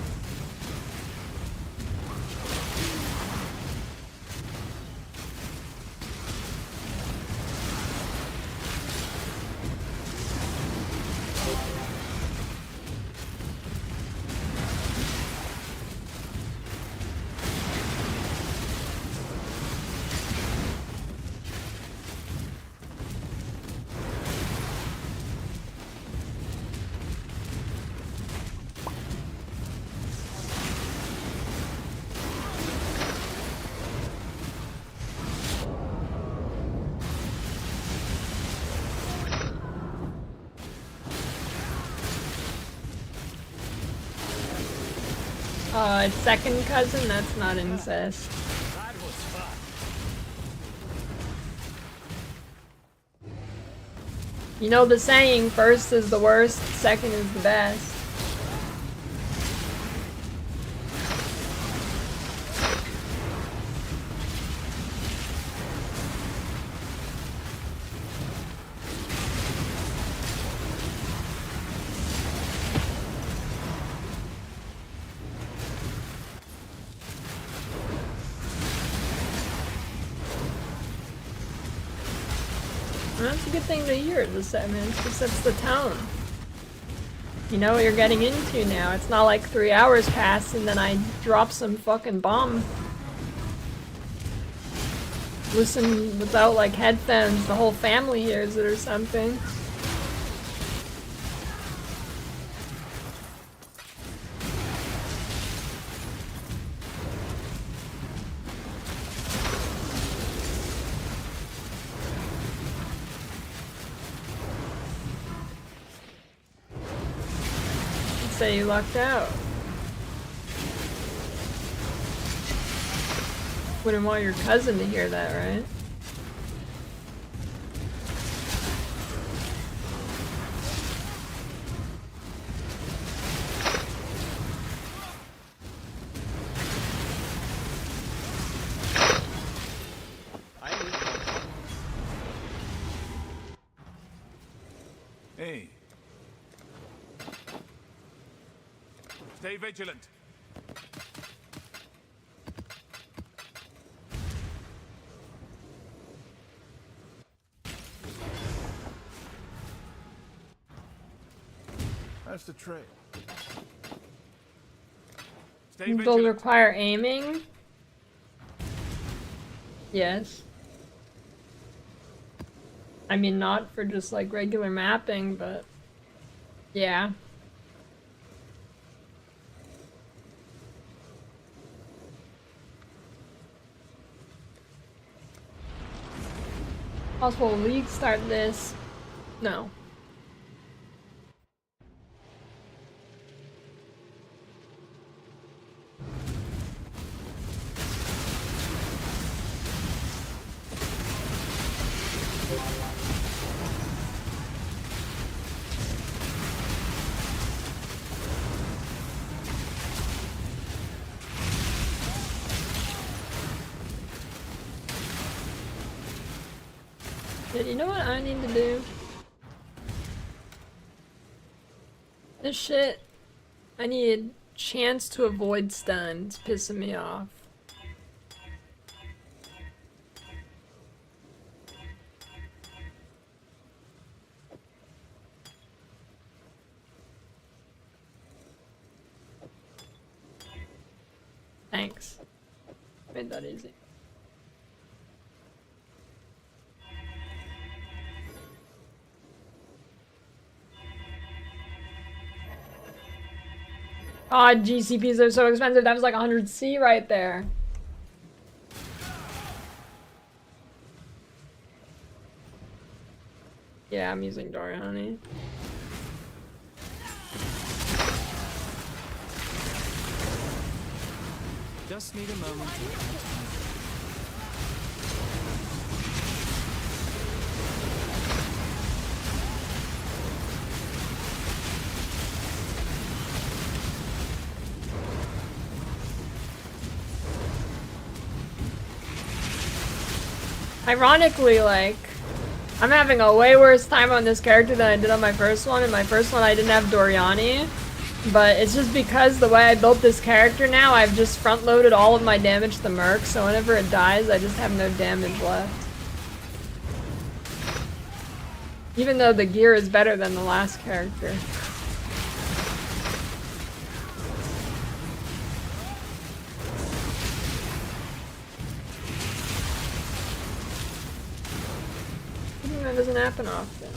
Second cousin? That's not incest. You know the saying, first is the worst, second is the best. That's a good thing to hear. It just sets the tone. You know what you're getting into now. It's not like 3 hours pass and then I drop some fucking bomb. Listen without like headphones, the whole family hears it or something. Say you lucked out. Wouldn't want your cousin to hear that, right? Hey. Stay vigilant. That's the trail. Stay Those vigilant. require aiming? Yes. I mean, not for just like regular mapping, but yeah. Also, will League start this? No. You know what I need to do? This shit, I need a chance to avoid stun. It's pissing me off. Thanks. Made that easy. God, GCPs are so expensive. That was like 100C right there. Yeah, I'm using Doran. Just need a moment to catch my Ironically, like, I'm having a way worse time on this character than I did on my first one. In my first one, I didn't have Doriani, but it's just because the way I built this character now, I've just front-loaded all of my damage to Merc, so whenever it dies, I just have no damage left. Even though the gear is better than the last character. That doesn't happen often.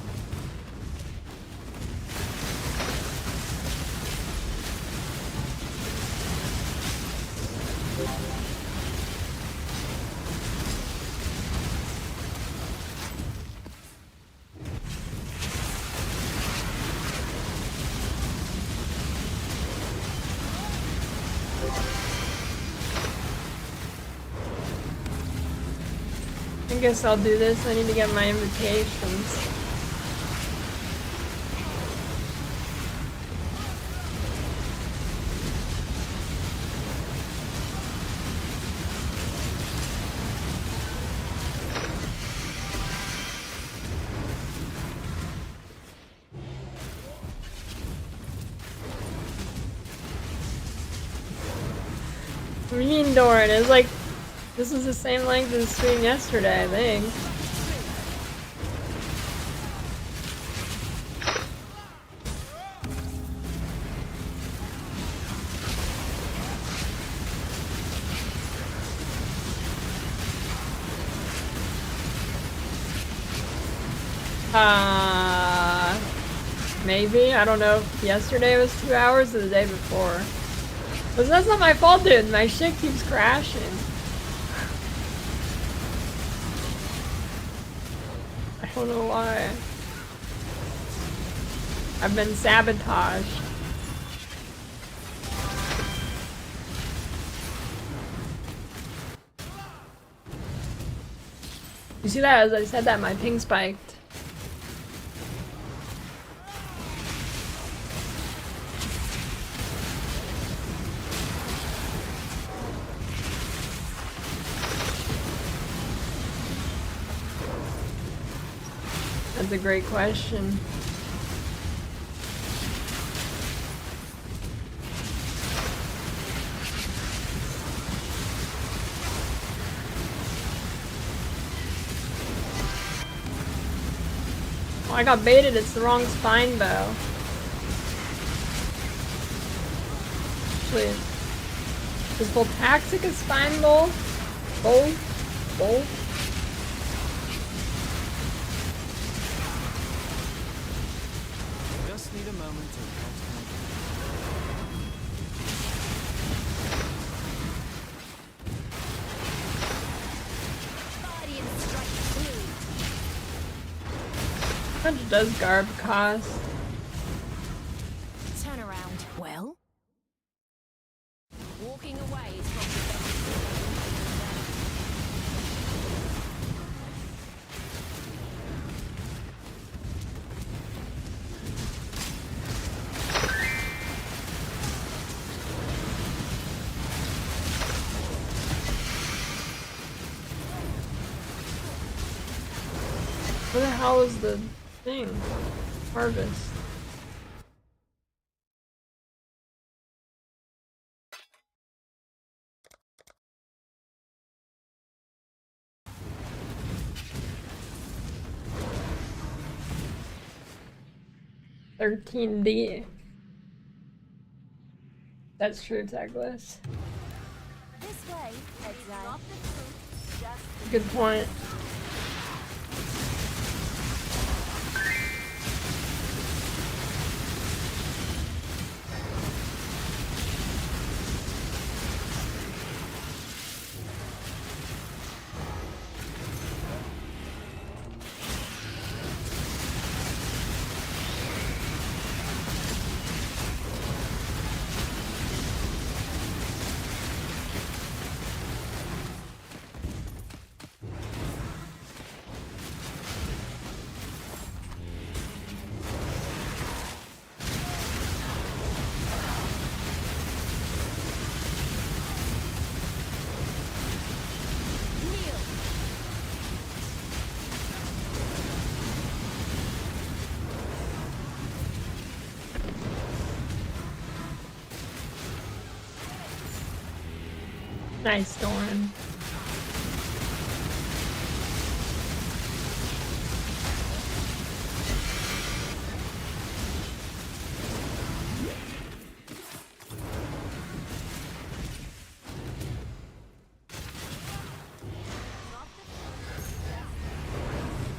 I guess I'll do this. I need to get my invitations. What do you mean, Doran? It's like, this is the same length as the stream yesterday, I think. Maybe. I don't know if yesterday was 2 hours or the day before. But that's not my fault, dude. My shit keeps crashing. I don't know why. I've been sabotaged. You see that? As I said that, my ping spiked. That's a great question. Oh, I got baited, it's the wrong spine bow. Actually, is Voltaxic a spine bow? Bow? Just need a moment to catch my How much does garb cost? Turn around. Well? Walking away is probably Where the hell is the thing? Harvest. $13D. That's true, Techless. this way, exile. Good point. Nice, Doran.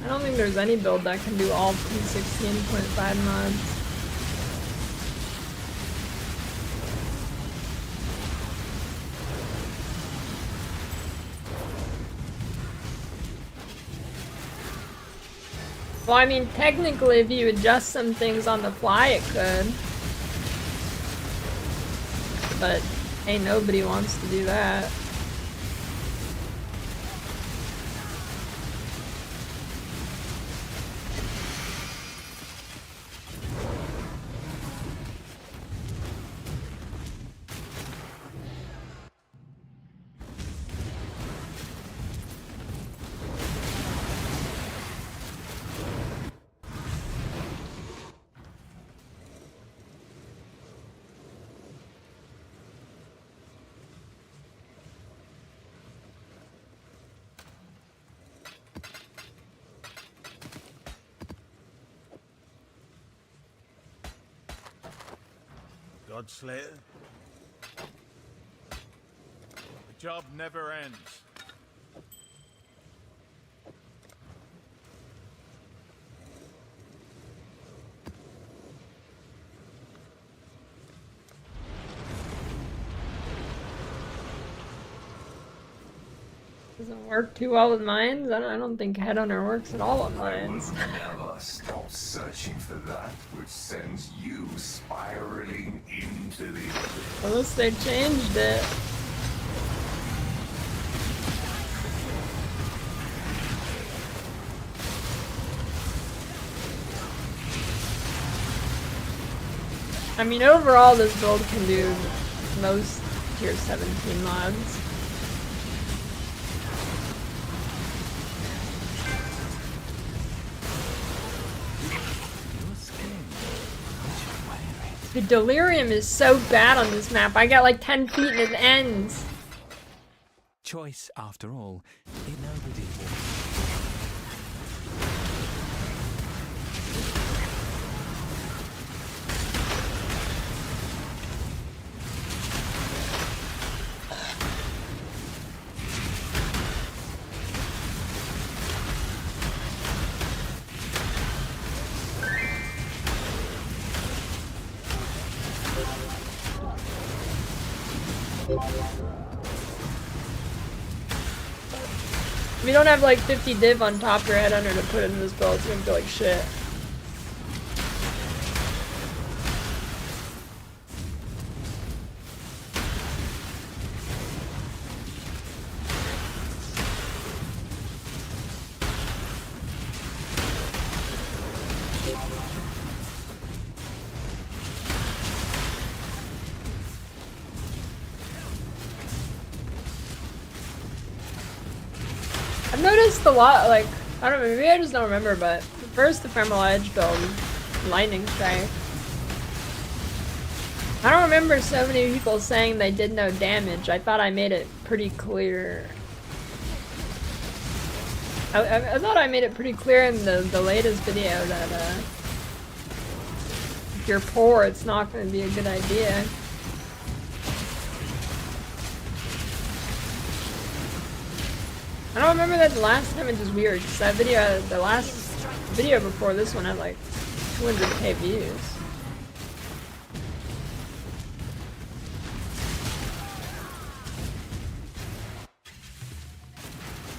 I don't think there's any build that can do all P16.5 mods. Well, I mean, technically, if you adjust some things on the fly, it could. But ain't nobody wants to do that. Godslayer? The job never ends. Doesn't work too well with mines. I don't think Headhunter works at all with mines. Never stop searching for that which sends you spiraling into the abyss. Unless they changed it. I mean, overall, this build can do most tier 17 mods. The delirium is so bad on this map. I got like 10 feet and it ends. Choice, after all, it nobody you don't have like 50 div on top of your head under to put in this build, it's gonna feel like shit. I've noticed a lot, like, I don't know, maybe I just don't remember, but the first Ephemeral Edge build, Lightning Strike, I don't remember so many people saying they did no damage. I thought I made it pretty clear. I thought I made it pretty clear in the latest video that if you're poor, it's not going to be a good idea. I don't remember that the last time, it was weird, because that video, the last video before this one had like 200k views.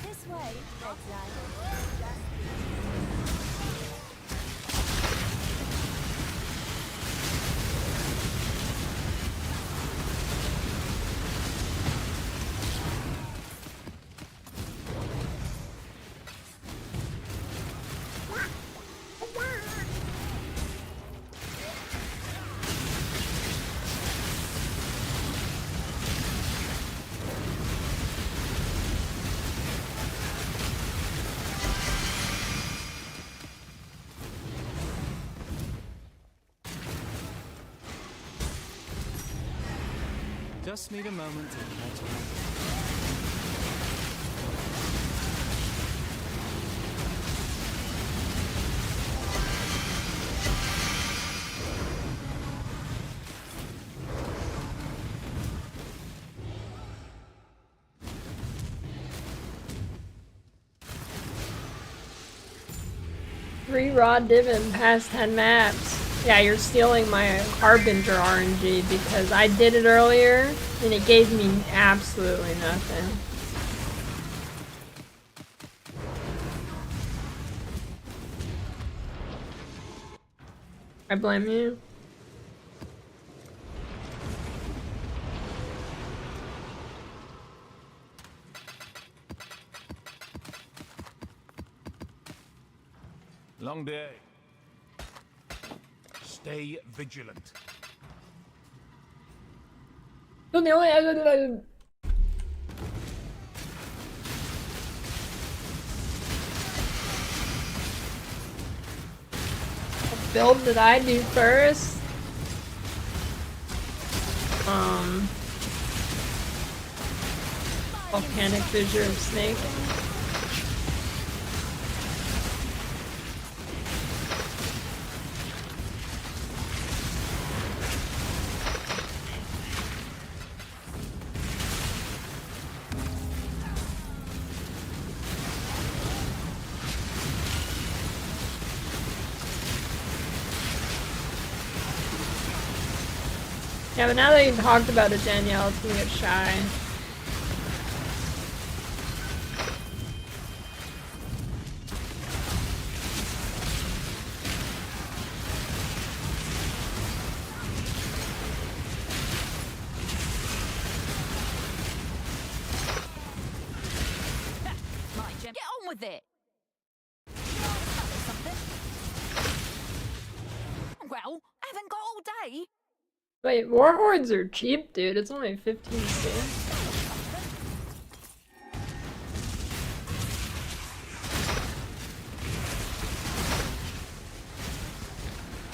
This way, exile. Just need a moment to catch my Three raw divin past 10 maps. Yeah, you're stealing my Harbinger RNG because I did it earlier and it gave me absolutely nothing. I blame you. Long day. Stay vigilant. The only build did I do first? Volcanic Fissure of Snake. Yeah, but now that you talked about it, Danielle, it's gonna get shy. Get on with it. Well, I haven't got all day. Wait, Warhordes are cheap, dude. It's only 15 cents.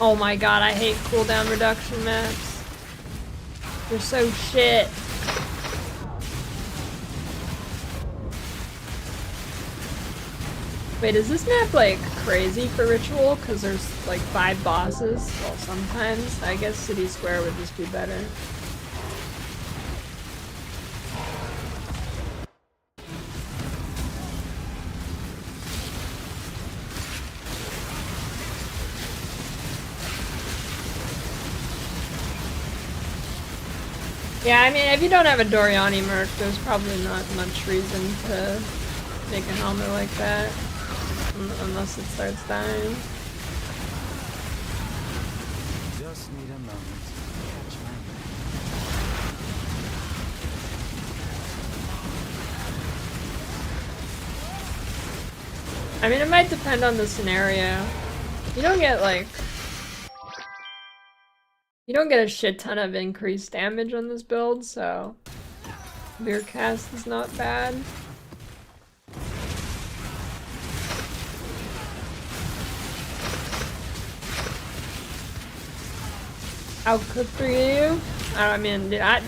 Oh my god, I hate cooldown reduction maps. They're so shit. Wait, is this map like crazy for ritual? Cause there's like 5 bosses? Well, sometimes. I guess City Square would just be better. Yeah, I mean, if you don't have a Doriani merc, there's probably not much reason to make a helmet like that. Unless it starts dying. Just need a moment to catch my breath. I mean, it might depend on the scenario. You don't get like... You don't get a shit ton of increased damage on this build, so... Beer cast is not bad. How cooked for you? I mean, I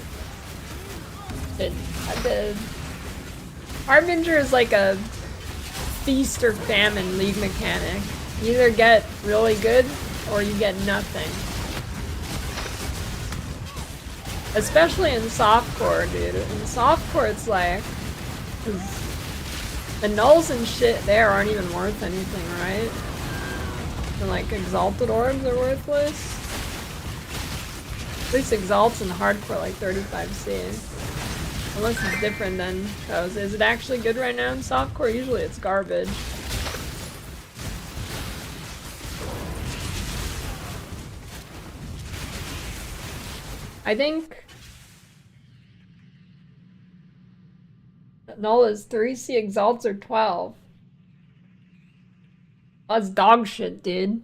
did. Harbinger is like a feast or famine league mechanic. You either get really good or you get nothing. Especially in softcore, dude. In softcore, it's like, 'cause the nulls and shit there aren't even worth anything, right? And like exalted orbs are worthless. At least exalts in hardcore like 35C. Unless it's different than those. Is it actually good right now in softcore? Usually it's garbage. I think null is 3C, exalts are 12. That's dog shit, dude.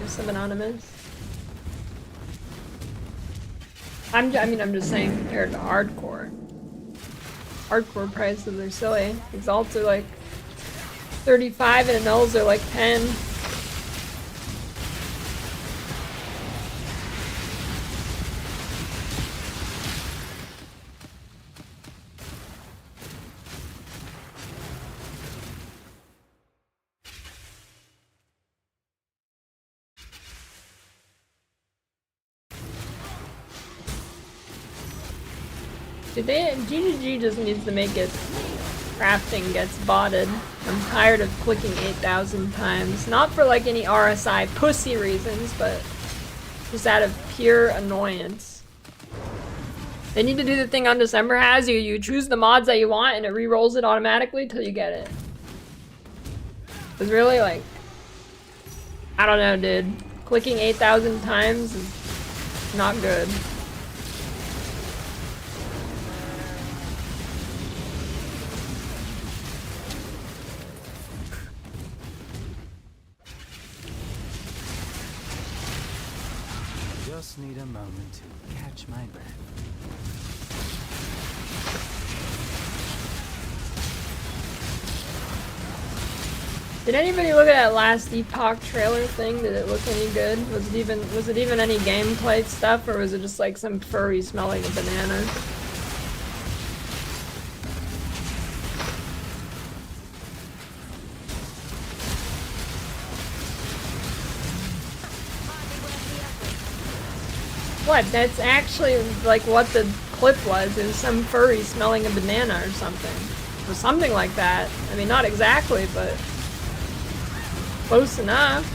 Some anonymous. I mean, I'm just saying compared to hardcore. Hardcore prices are silly. Exalts are like 35 and nulls are like 10. GGG just needs to make it crafting gets botted. I'm tired of clicking 8,000 times. Not for like any RSI pussy reasons, but just out of pure annoyance. They need to do the thing on December has you choose the mods that you want and it re-rolls it automatically till you get it. It's really like, I don't know, dude. Clicking 8,000 times is not good. Just need a moment to catch my breath. Did anybody look at that last Epoch trailer thing? Did it look any good? Was it even any gameplay stuff, or was it just like some furry smelling a banana? What? That's actually like what the clip was. It was some furry smelling a banana or something. Or something like that. I mean, not exactly, but close enough.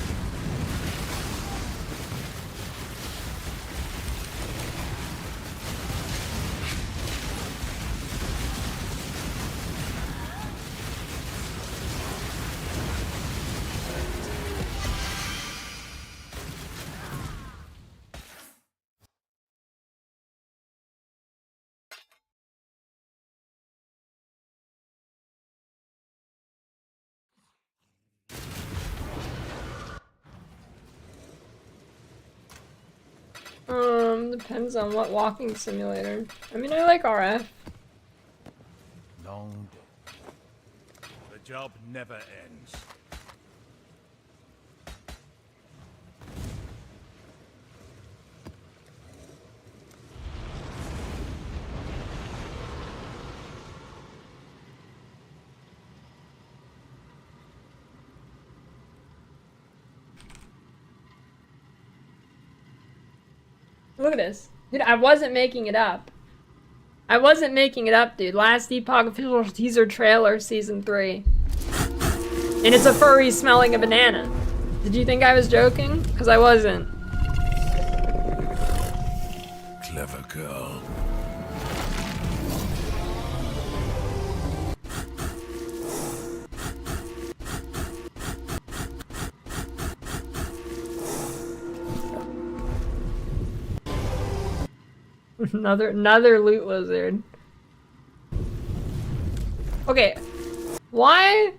Depends on what walking simulator. I mean, I like RF. Long day. The job never ends. Look at this. Dude, I wasn't making it up. I wasn't making it up, dude. Last Epoch official teaser trailer, season 3. And it's a furry smelling a banana. Did you think I was joking? Because I wasn't. Clever girl. Another loot lizard. Okay, why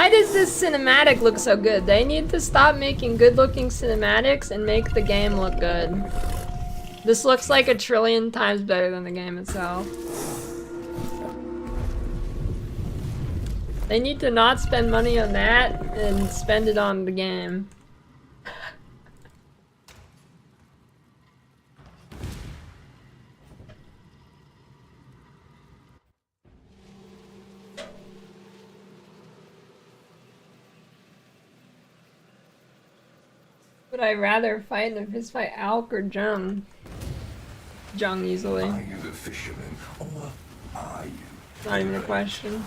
does this cinematic look so good? They need to stop making good-looking cinematics and make the game look good. This looks like a trillion times better than the game itself. They need to not spend money on that and spend it on the game. Would I rather fight in a fist fight Alk or Jung? Jung easily. Are you the fisherman or are you? Not even a question.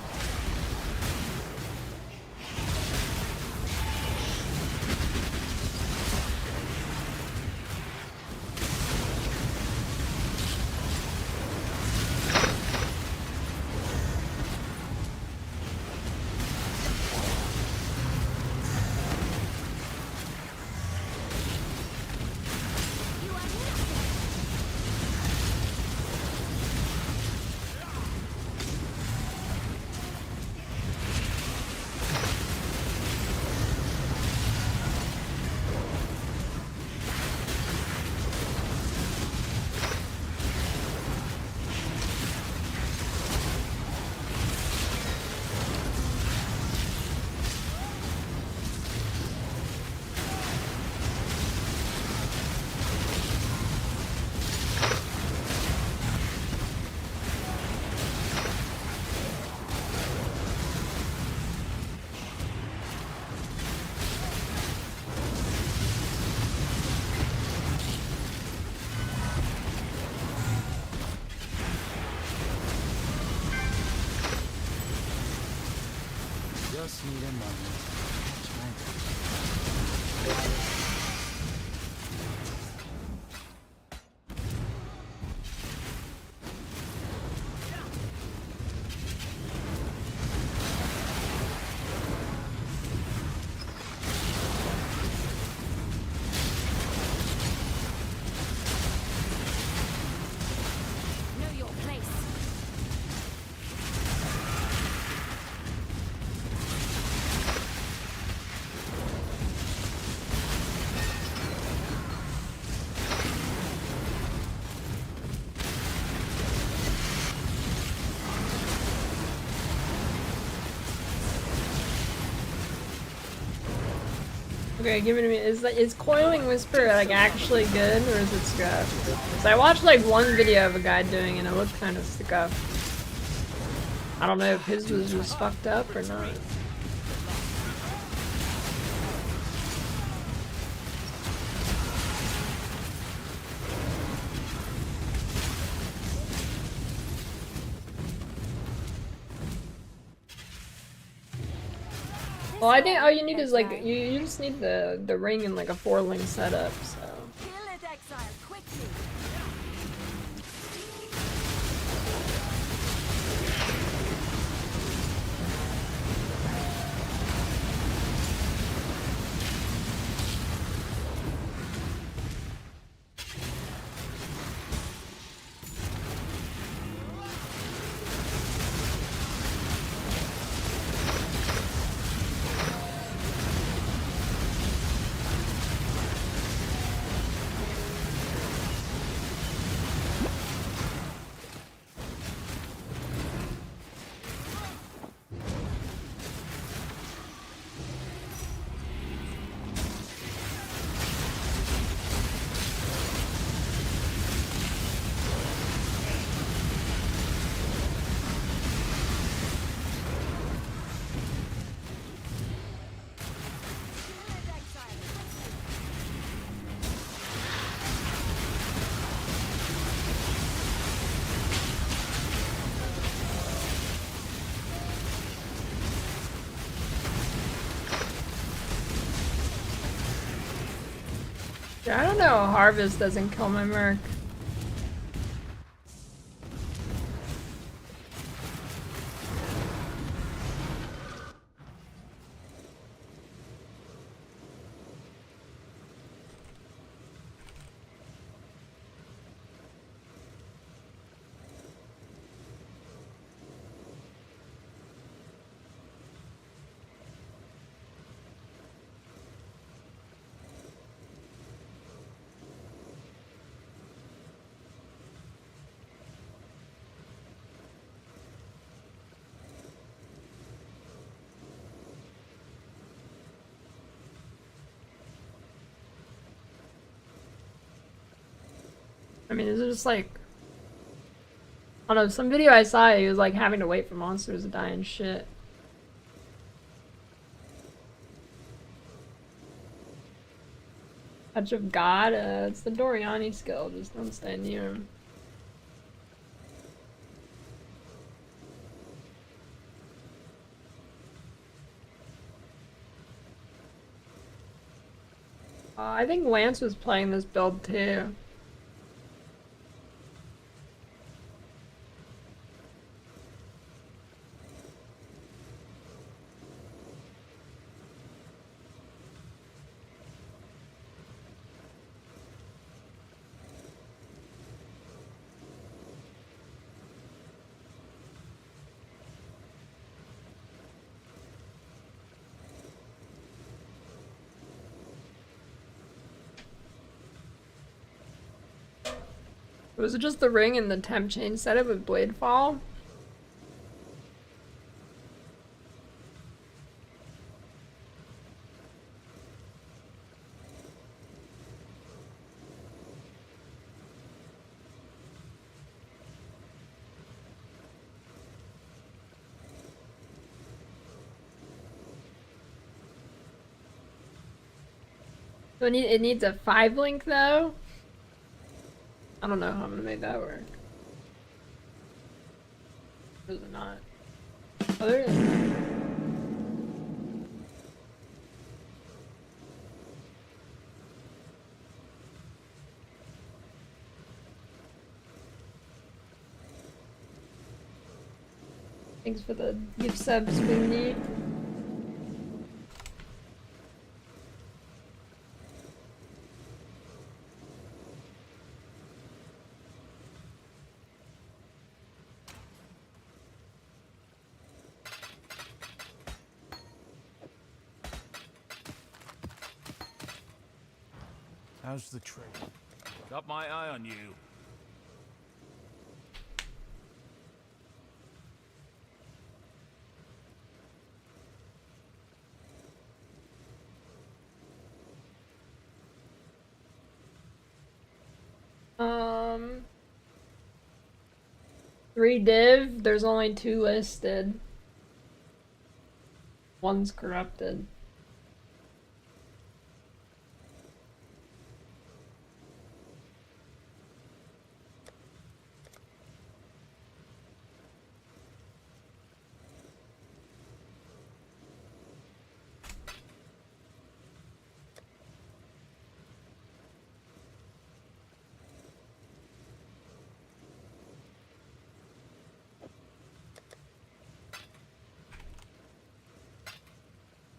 Just need a moment. Know your place. Okay, give it to me. Is Coiling Whisper like actually good or is it scuffed? 'Cause I watched like one video of a guy doing it and it looked kind of scuffed. I don't know if his was just fucked up or not. Well, I think all you need is like you just need the ring and like a 4-link setup. So. Kill it, exile, quickly. Yeah, I don't know. Harvest doesn't kill my merc. I mean, is it just like, I don't know, some video I saw, he was like having to wait for monsters to die and shit. Touch of God? It's the Doriani skill, just don't stay near him. I think Lance was playing this build too. Was it just the ring and the temp chain setup with blade fall? So it needs a 5-link though? I don't know how I'm gonna make that work. Or is it not? Oh, there it is. Thanks for the gift subs, Windy. How's the trade? Got my eye on you. Three div, there's only 2 listed. One's corrupted.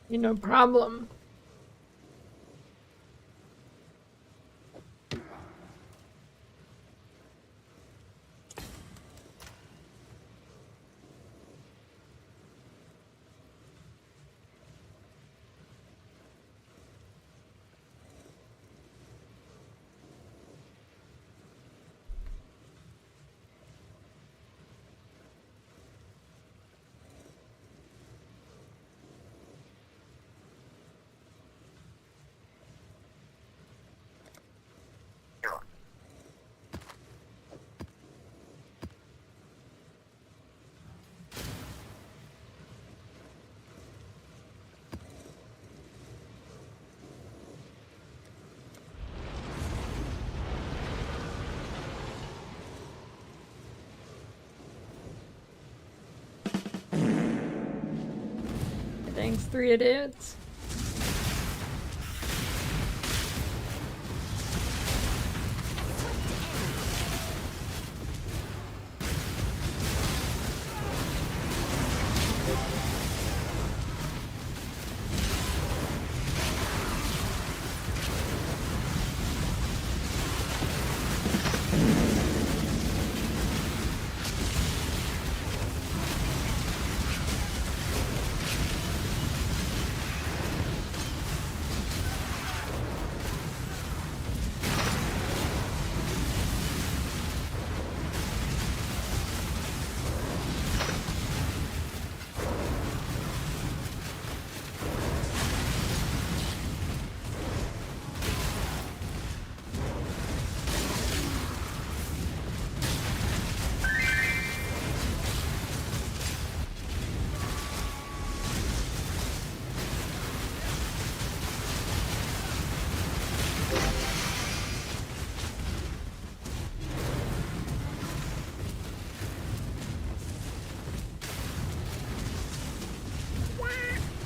No problem. Thanks, 3 idiots.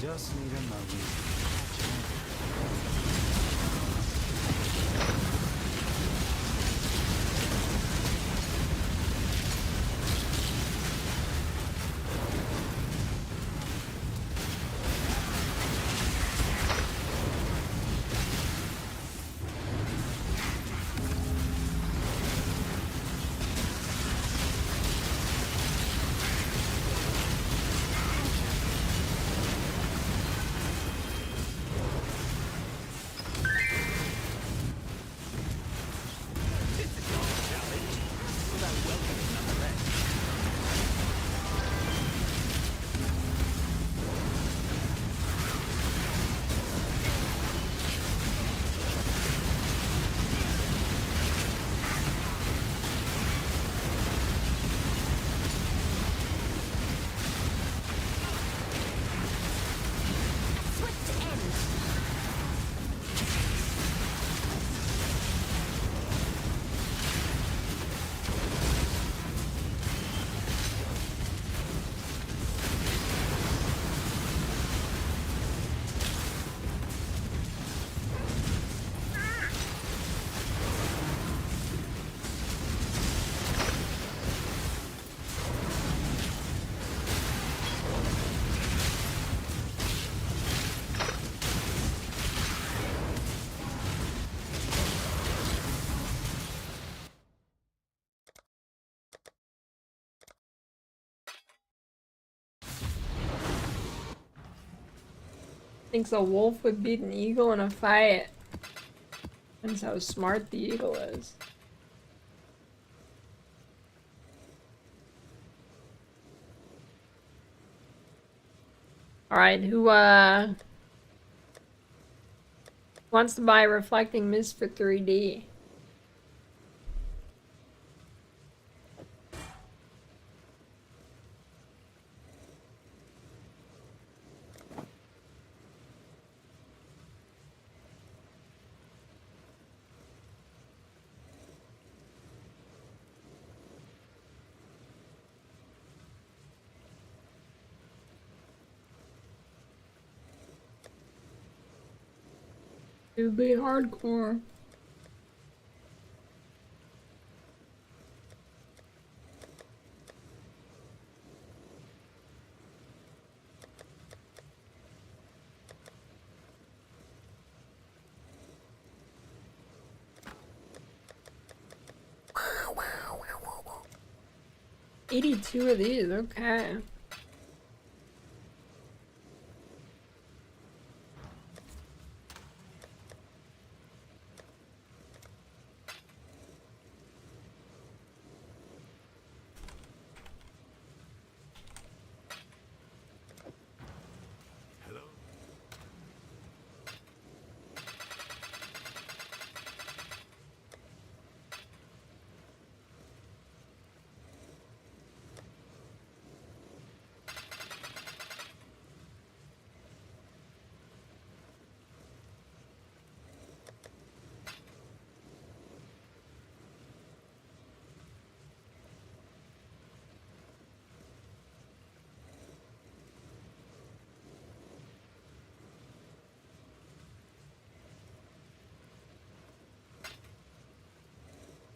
Just need a moment to catch my Thinks a wolf would beat an eagle in a fight. Depends how smart the eagle is. Alright, who wants to buy Reflecting Mist for 3D? It would be hardcore. $82 of these, okay.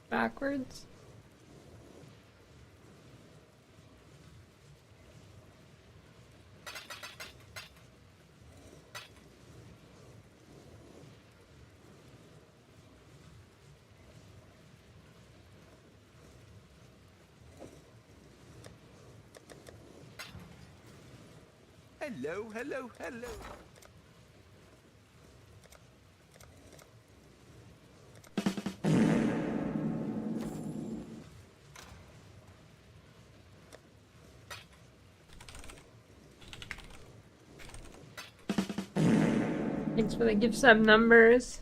Backwards. Hello, hello, hello. Thanks for the gift sub numbers.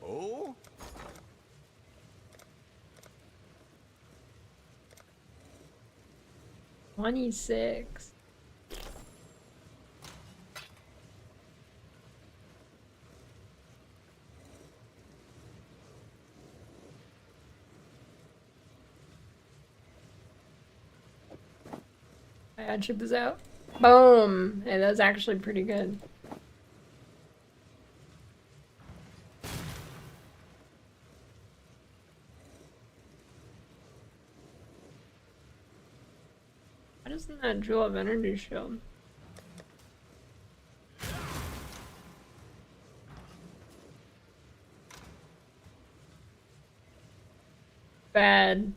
Oh? 26. Alright, check this out. Boom! Hey, that's actually pretty good. Why doesn't that Jewel of Energy shield? Bad.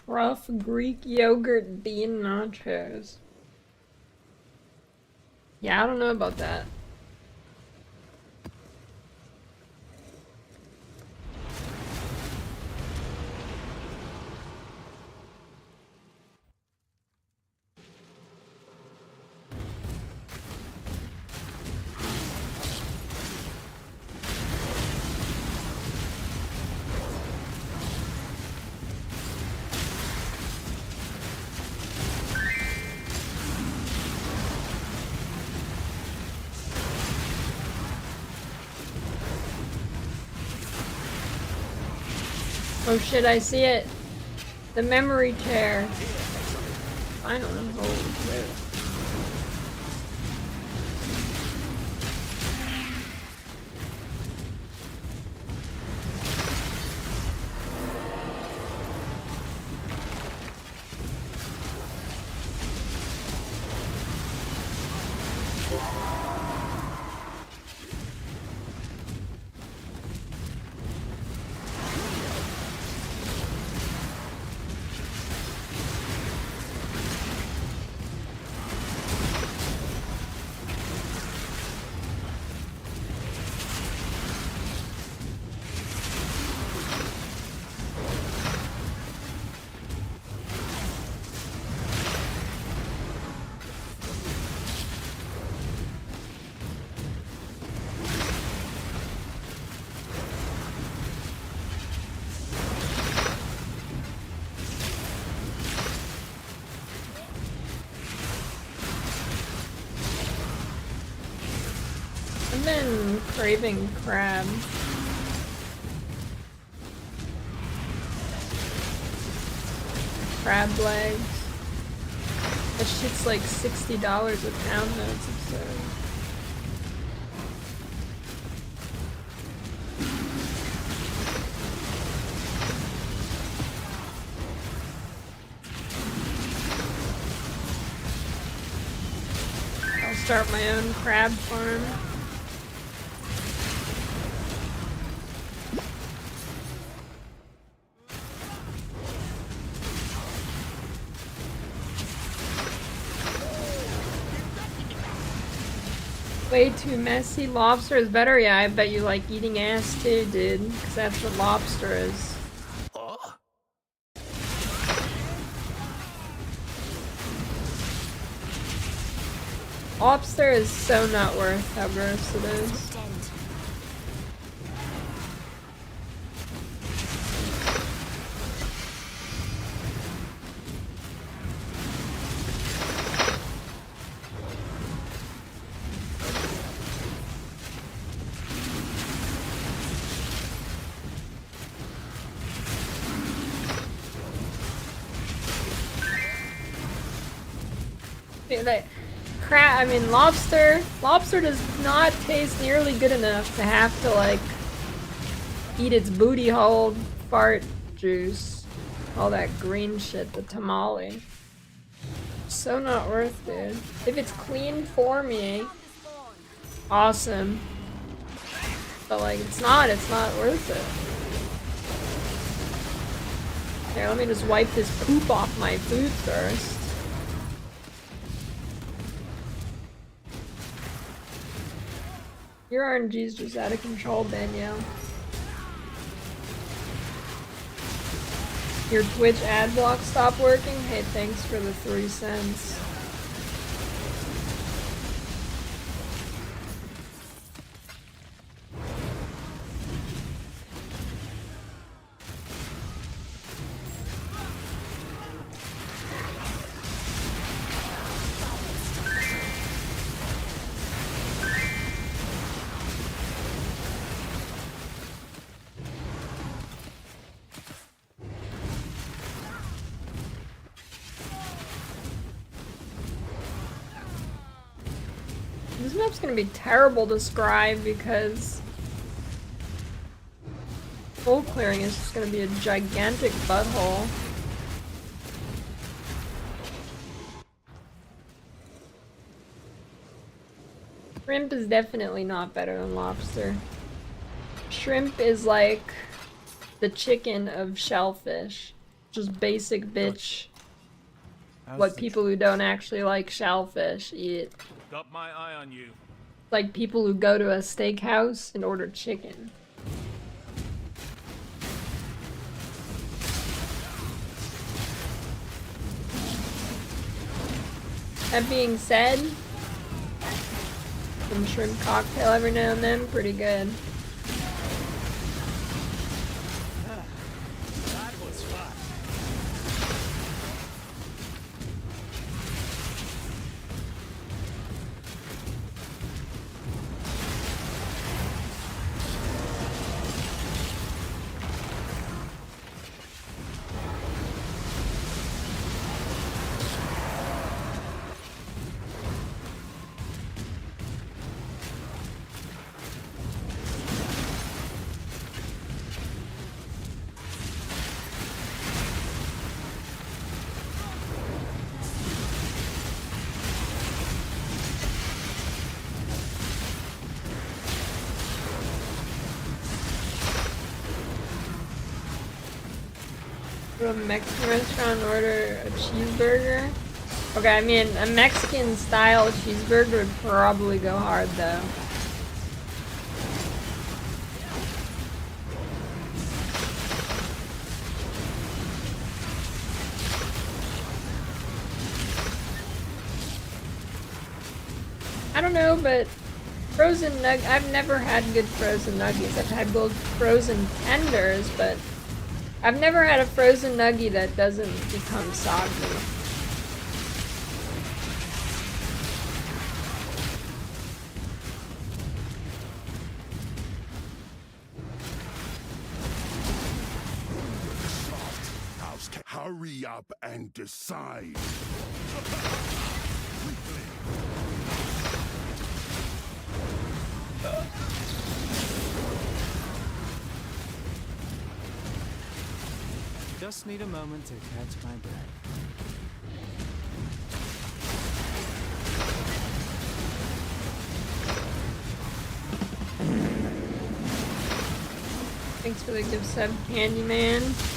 Rough Greek yogurt bean nachos. Yeah, I don't know about that. Oh shit, I see it. The memory chair. Finally, holy shit. I've been craving crab. Crab legs. That shit's like $60 a pound though, it's absurd. I'll start my own crab farm. Way too messy. Lobster is better? Yeah, I bet you like eating ass too, dude. Because that's what lobster is. Lobster is so not worth how gross it is. Lobster does not taste nearly good enough to have to like eat its booty hole fart juice. All that green shit, the tamale. So not worth, dude. If it's clean for me, awesome. But like, it's not worth it. Here, let me just wipe this poop off my food first. Your RNG's just out of control, Danielle. Your Twitch ad block stopped working? Hey, thanks for the 3 cents. This map's gonna be terrible to scribe because full clearing is just gonna be a gigantic butthole. Shrimp is definitely not better than lobster. Shrimp is like the chicken of shellfish. Just basic bitch. What people who don't actually like shellfish eat. Got my eye on you. Like people who go to a steakhouse and order chicken. That being said, some shrimp cocktail every now and then, pretty good. That was fun. Go to a Mexican restaurant and order a cheeseburger. Okay, I mean, a Mexican style cheeseburger would probably go hard though. I don't know, but frozen I've never had good frozen nuggies. I've had good frozen tenders, but I've never had a frozen nuggie that doesn't become soggy. Hurry up and decide. Just need a moment to catch my breath. Thanks for the gift sub, Candyman.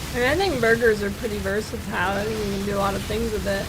I mean, I think burgers are pretty versatile. I think you can do a lot of things with it.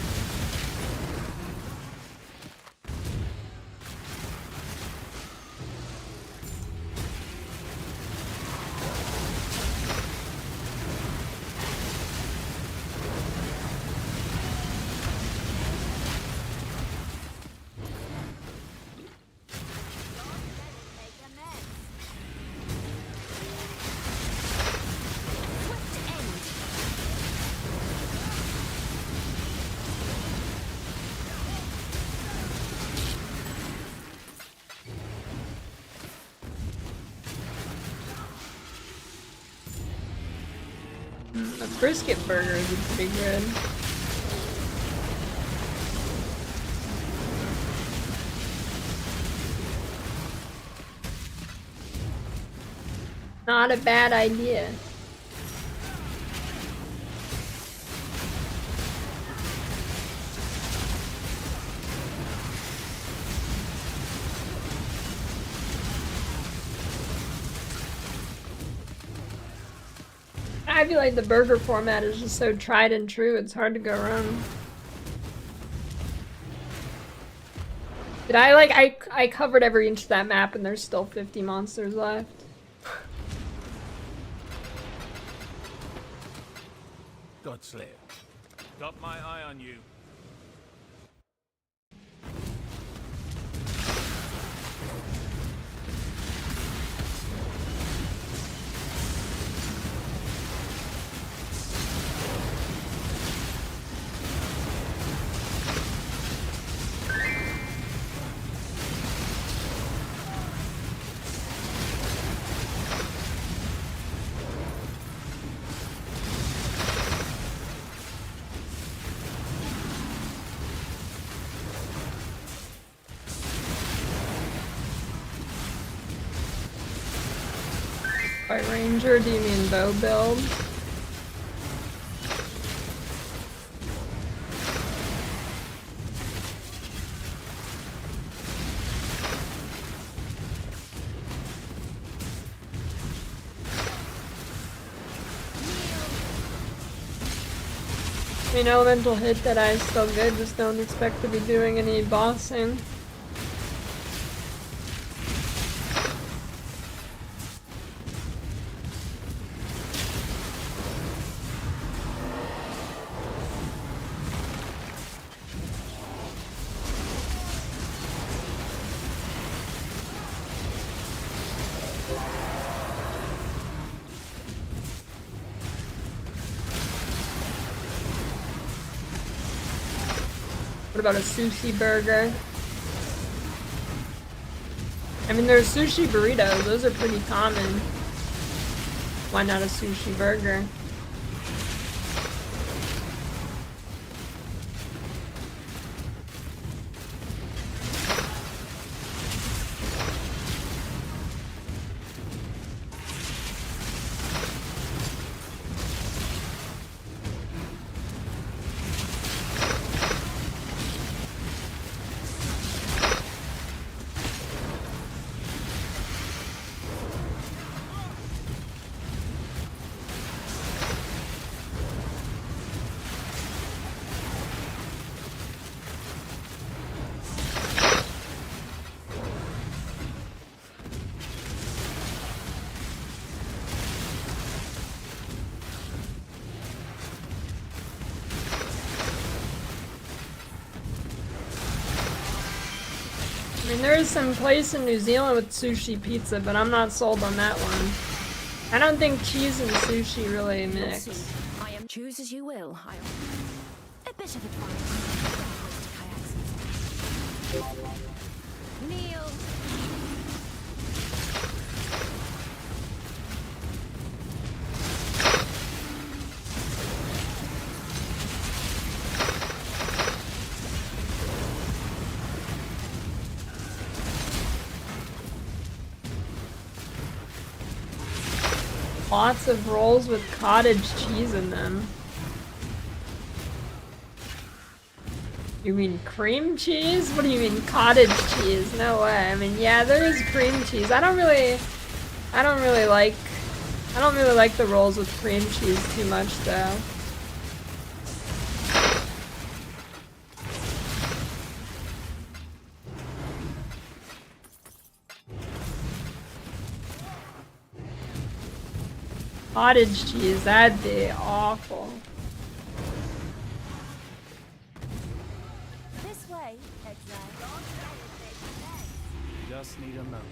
The brisket burgers are pretty good. Not a bad idea. I feel like the burger format is just so tried and true, it's hard to go wrong. Did I covered every inch of that map and there's still 50 monsters left. Godslayer. Got my eye on you. By ranger, do you mean bow build? I mean, elemental hit that I is still good, just don't expect to be doing any bossing. What about a sushi burger? I mean, there's sushi burritos. Those are pretty common. Why not a sushi burger? I mean, there is some place in New Zealand with sushi pizza, but I'm not sold on that one. I don't think cheese and sushi really mix. I am choose as you will. A bit of advice. Kneel. Lots of rolls with cottage cheese in them. You mean cream cheese? What do you mean cottage cheese? No way. I mean, yeah, there is cream cheese. I don't really like the rolls with cream cheese too much though. Cottage cheese, that'd be awful. This way, exile. Just need a moment.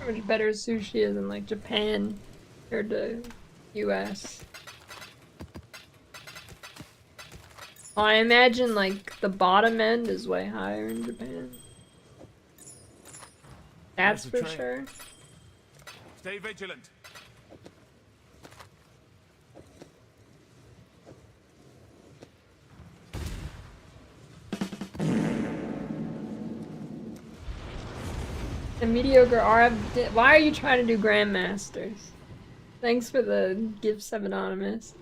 much better sushi is in like Japan compared to US. Well, I imagine like the bottom end is way higher in Japan. That's for sure. Stay vigilant. A mediocre RF. Why are you trying to do Grandmasters? Thanks for the gifts of Anonymous.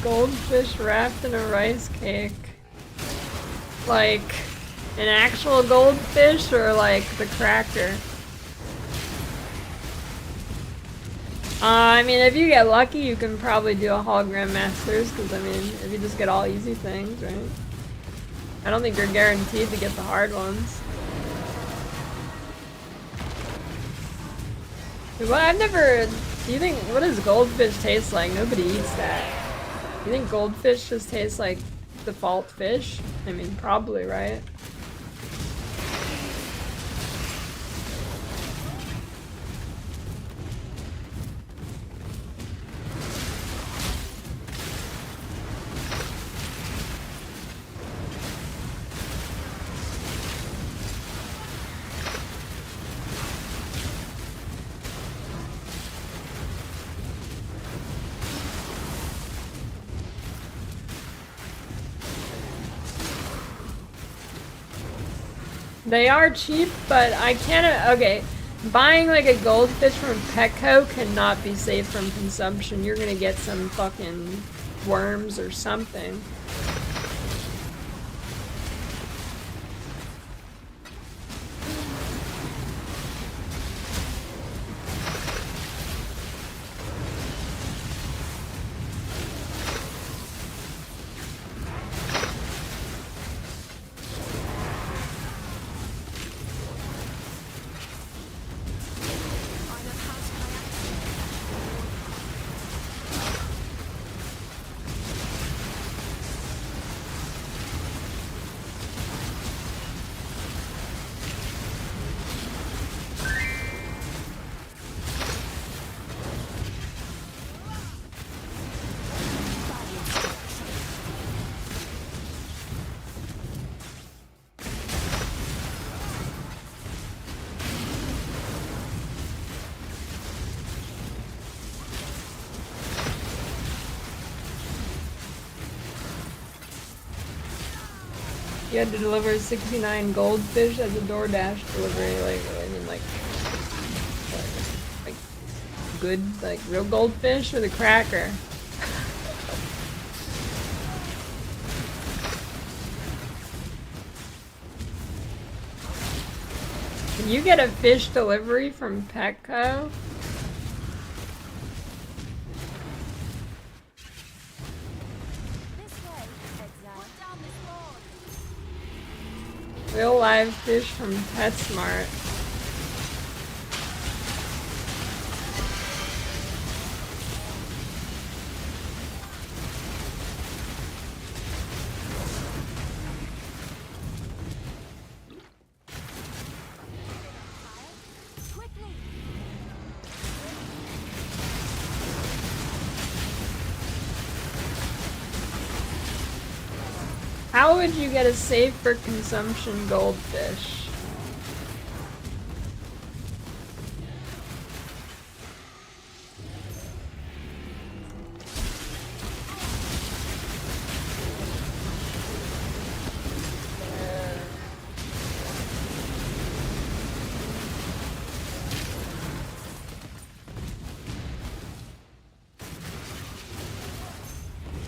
Goldfish wrapped in a rice cake. Like an actual goldfish or like the cracker? I mean, if you get lucky, you can probably do a hologram masters, because I mean, if you just get all easy things, right? I don't think you're guaranteed to get the hard ones. Well, I've never. Do you think, what does goldfish taste like? Nobody eats that. You think goldfish just tastes like default fish? I mean, probably, right? They are cheap, but I can't. Okay, buying like a goldfish from Petco cannot be safe from consumption. You're gonna get some fucking worms or something. You had to deliver 69 goldfish as a DoorDash delivery, like, I mean, like good, like, real goldfish or the cracker? Can you get a fish delivery from Petco? Real live fish from PetSmart. How would you get a safe for consumption goldfish?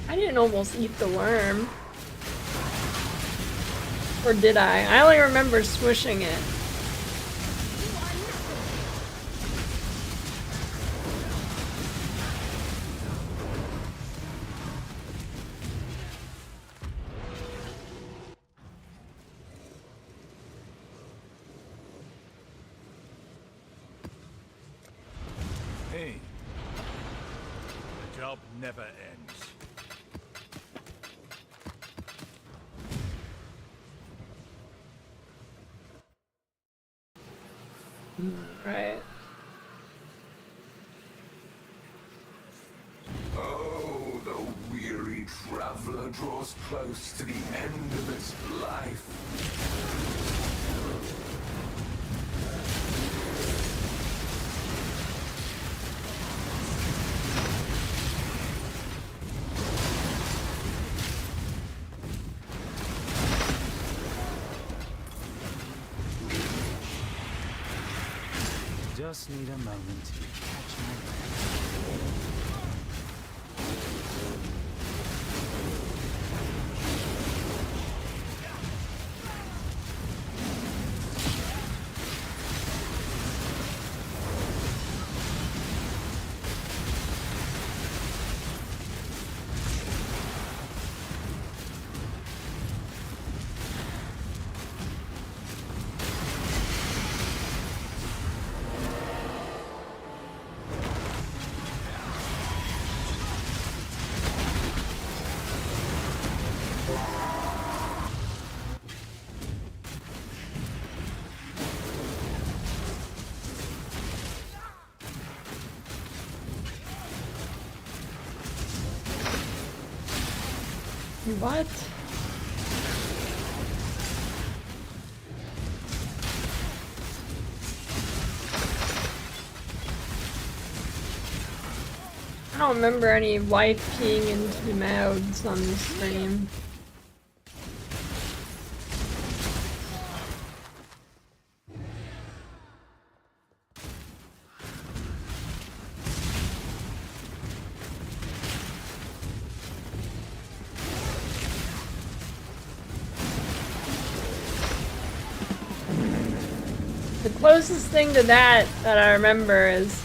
I didn't almost eat the worm. Or did I? I only remember swishing it. job never ends. Right. Oh, the weary traveler draws close to the end of its life. Just need a moment to catch my breath. What? I don't remember any wife peeing into mouths on the stream. The closest thing to that I remember is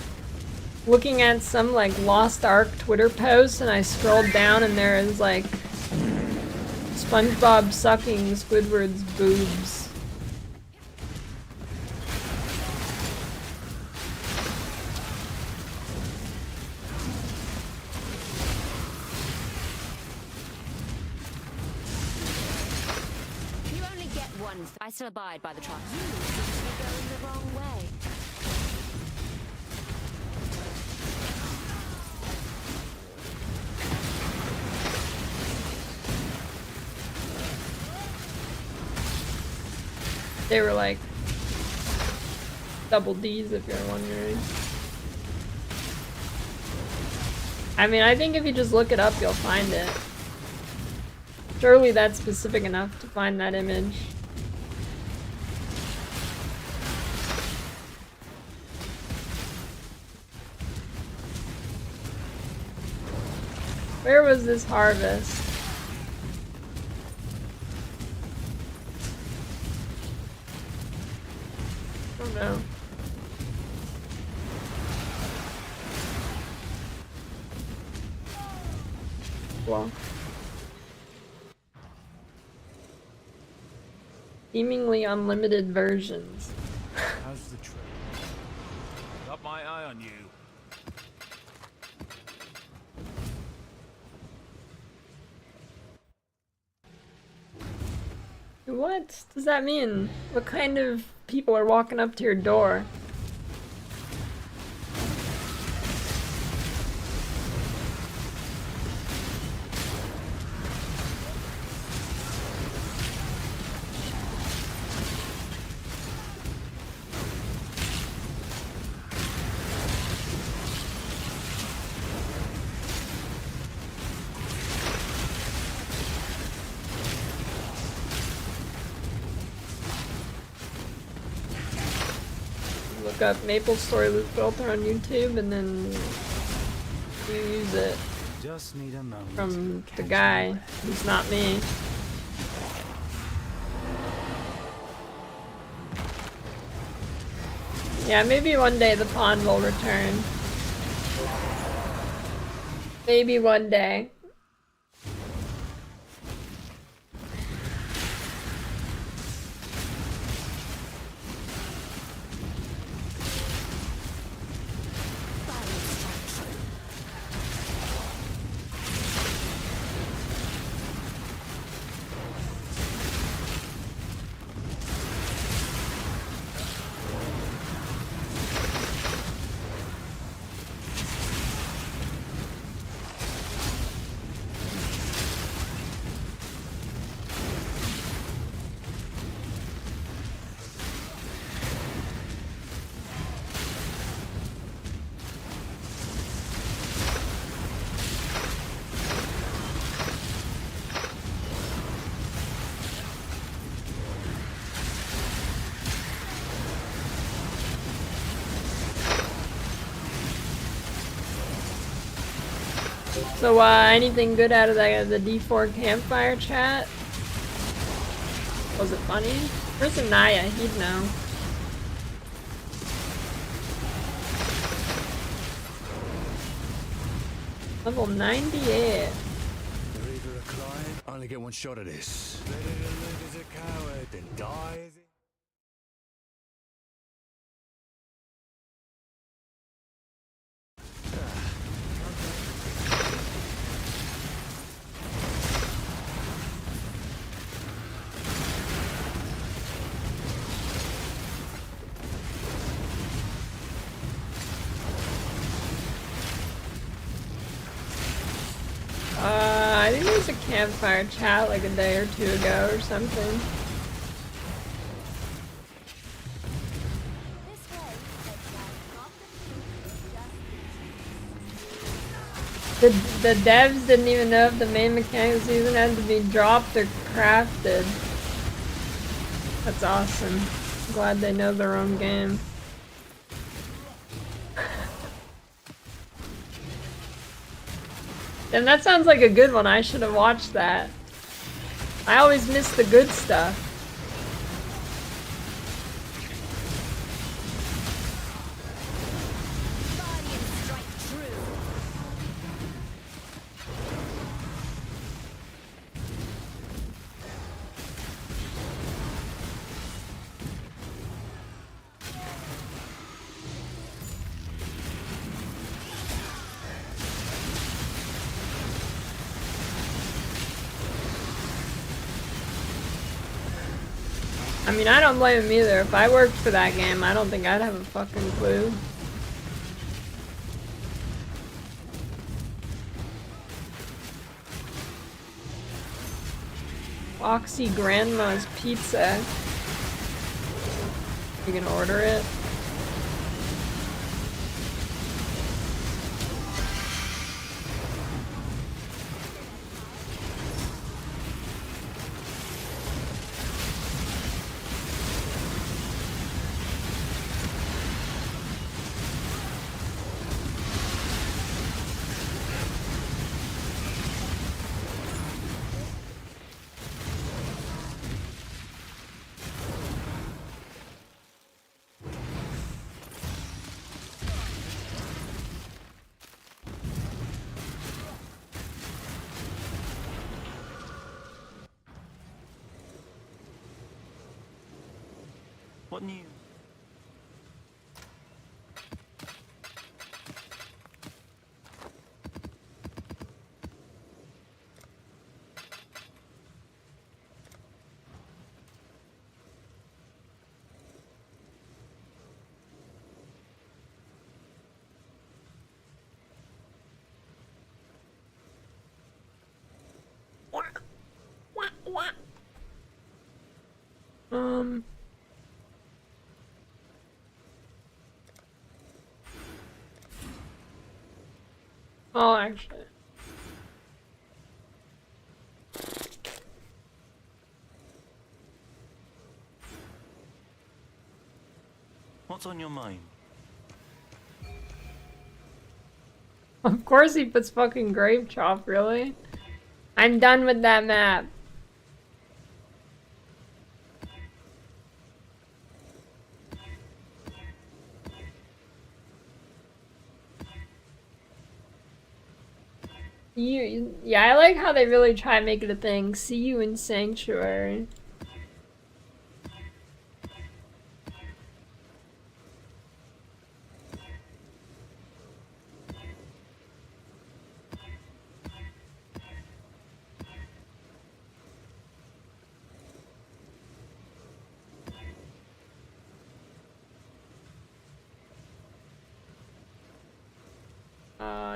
looking at some like Lost Ark Twitter post, and I scrolled down and there is like SpongeBob sucking Squidward's boobs. You only get one. I still abide by the trust. You seem to be going the wrong way. They were like double D's, if you're wondering. I mean, I think if you just look it up, you'll find it. Surely that's specific enough to find that image. Where was this harvest? I don't know. Well. Seemingly unlimited versions. How's the trade? Got my eye on you. What does that mean? What kind of people are walking up to your door? Look up Maple Story Loop Filter on YouTube and then you use it. Just need a moment From the guy who's not me. Yeah, maybe one day the pond will return. Maybe one day. So, anything good out of the D4 campfire chat? Was it funny? Where's Anaya? He'd know. Level 98. You're either a client, I only get one shot at this. Better to live as a coward than die as I think there was a campfire chat like a day or two ago or something. The devs didn't even know if the main mechanics even had to be dropped or crafted. That's awesome. I'm glad they know their own game. And that sounds like a good one. I should have watched that. I always miss the good stuff. I mean, I don't blame him either. If I worked for that game, I don't think I'd have a fucking clue. Foxy Grandma's Pizza. You can order it. What news? Oh, actually. What's on your mind? Of course he puts fucking Grave Chop, really? I'm done with that map. Yeah, I like how they really try and make it a thing. See you in Sanctuary.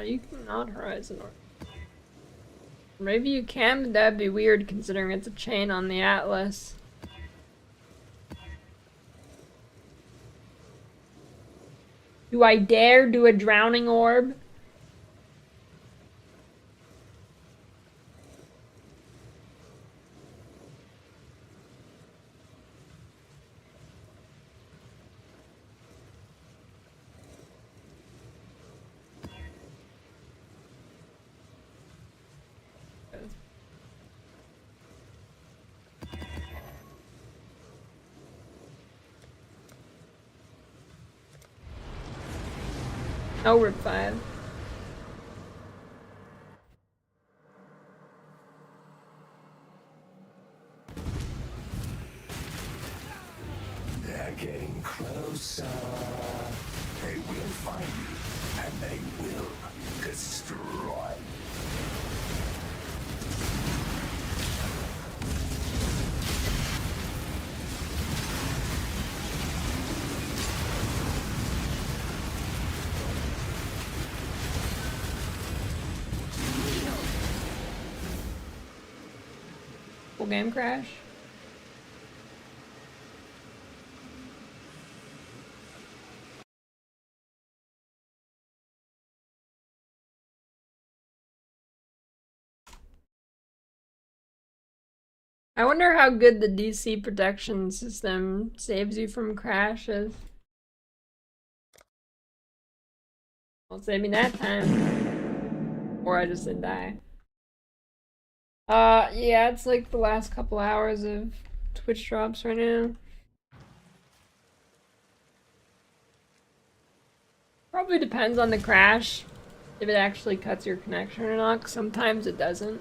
You cannot Horizon or maybe you can, but that'd be weird considering it's a chain on the Atlas. Do I dare do a drowning orb? Oh, Rip 5. They're getting closer. They will find you, and they will destroy. Full game crash. I wonder how good the DC protection system saves you from crashes. Won't save me that time. Or I just didn't die. Yeah, it's like the last couple hours of Twitch drops right now. Probably depends on the crash, if it actually cuts your connection or not, 'cause sometimes it doesn't.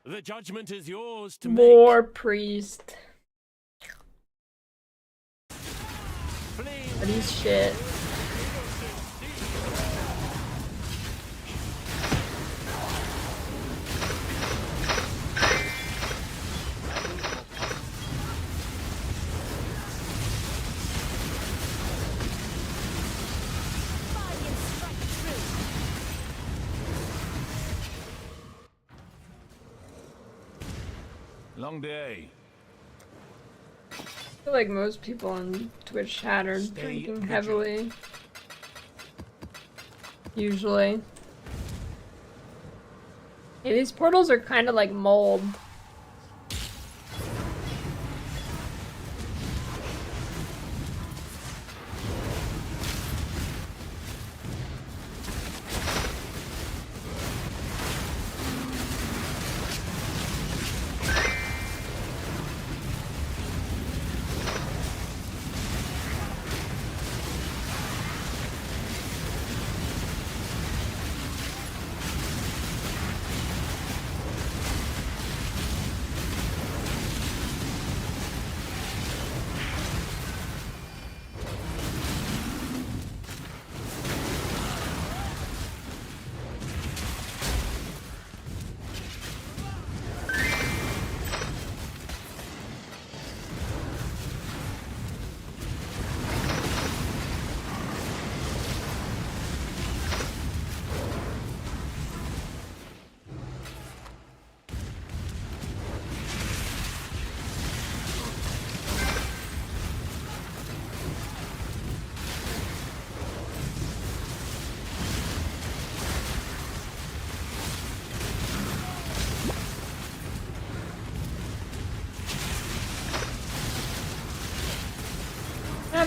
The judgment is yours to More priest. What is shit? Long day. I feel like most people on Twitch chat are drinking heavily. Usually. Yeah, these portals are kind of like mold.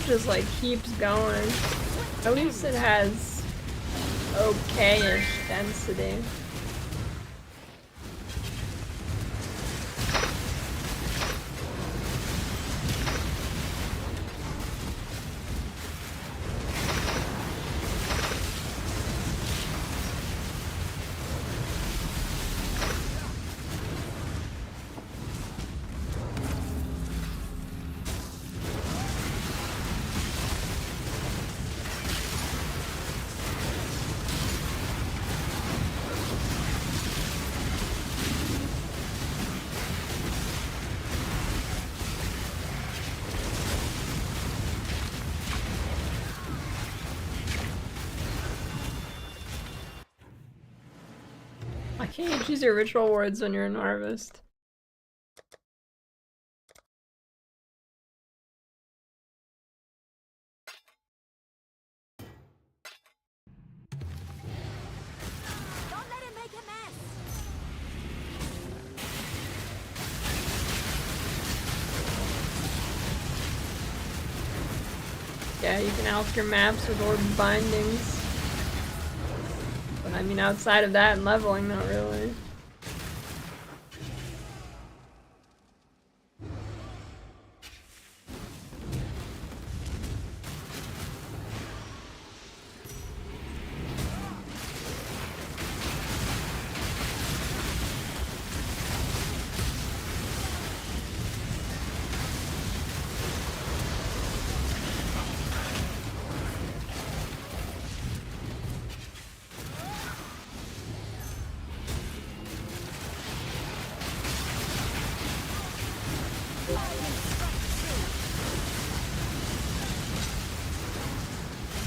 just like keeps going. At least it has okay-ish density. Why can't you choose your ritual words when you're in Harvest? Yeah, you can alch your maps with orb bindings. But I mean, outside of that and leveling, not really.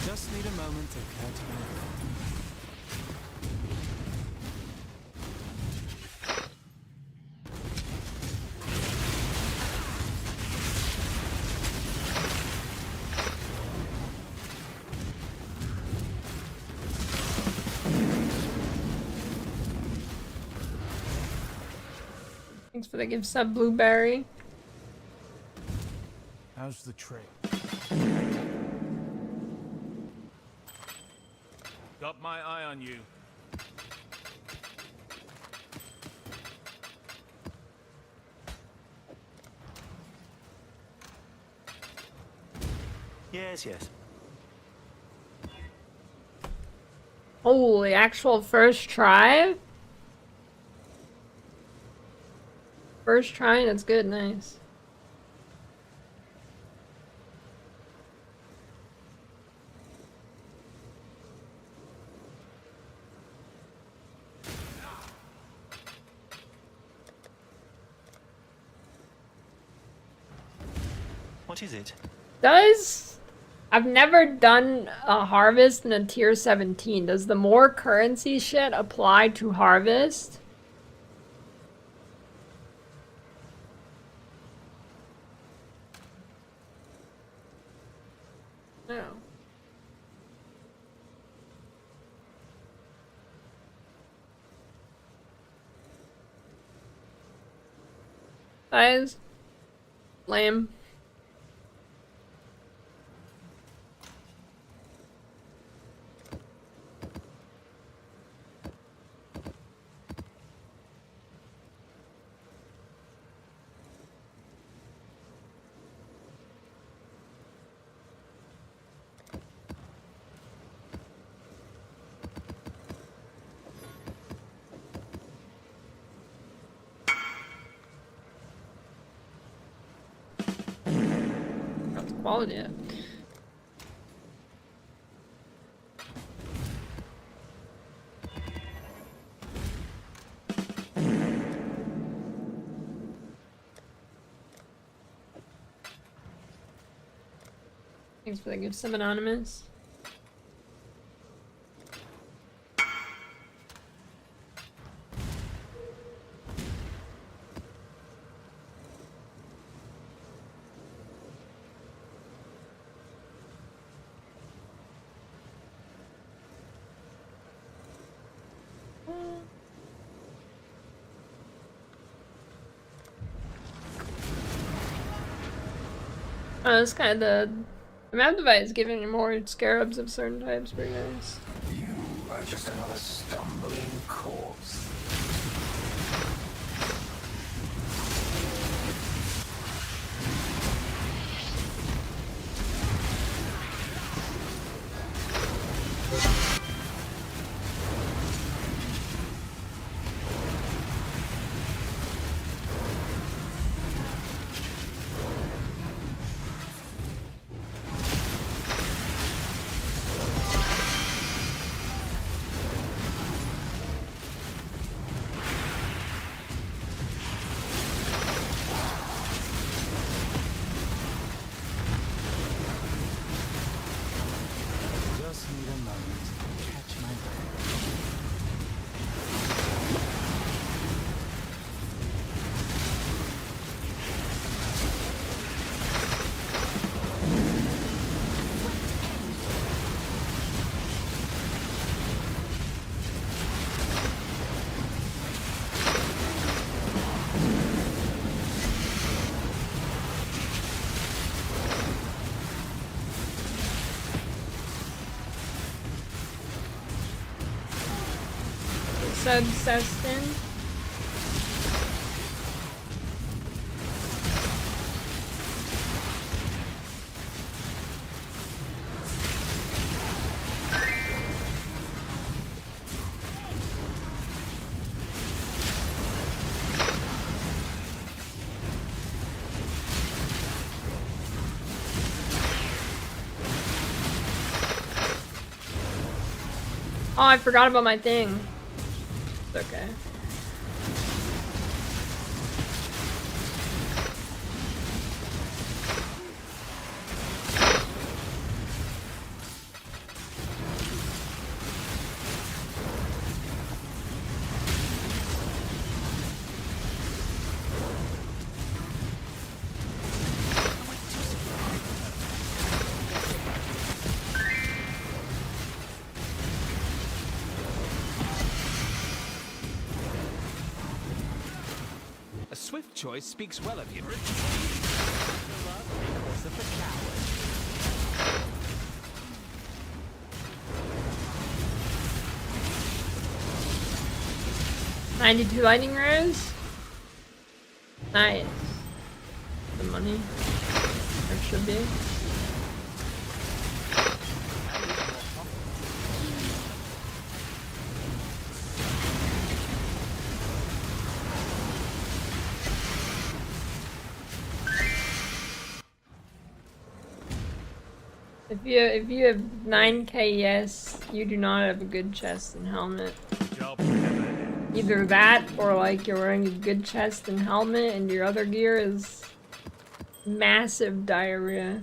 Just need a moment to catch my breath. Thanks for the gift sub, Blueberry. How's the trade? Got my eye on you. Yes, yes. Holy, actual first try? First try and it's good, nice. What is it? I've never done a harvest in a tier 17. Does the more currency shit apply to harvest? No. Guys, lame. That's quality. Thanks for the gift sub, Anonymous. Oh, that's kind of the The map device giving you more scarabs of certain types, pretty nice. You are just another stumbling corpse. Just need a moment to catch my breath. Subsestin. Oh, I forgot about my thing. It's okay. A swift choice speaks well of you. Because of the coward. 92 lightning arrows. Nice. The money. There should be. If you have 9k, yes, you do not have a good chest and helmet. Either that, or like you're wearing a good chest and helmet and your other gear is massive diarrhea.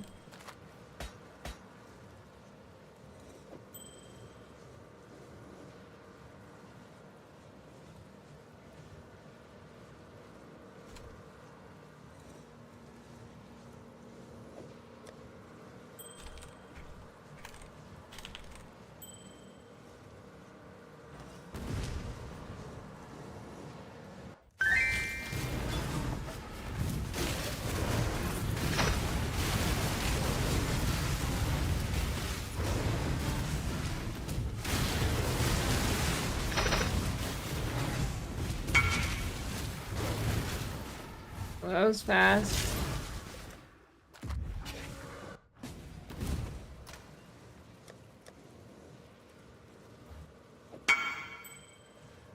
Well, that was fast.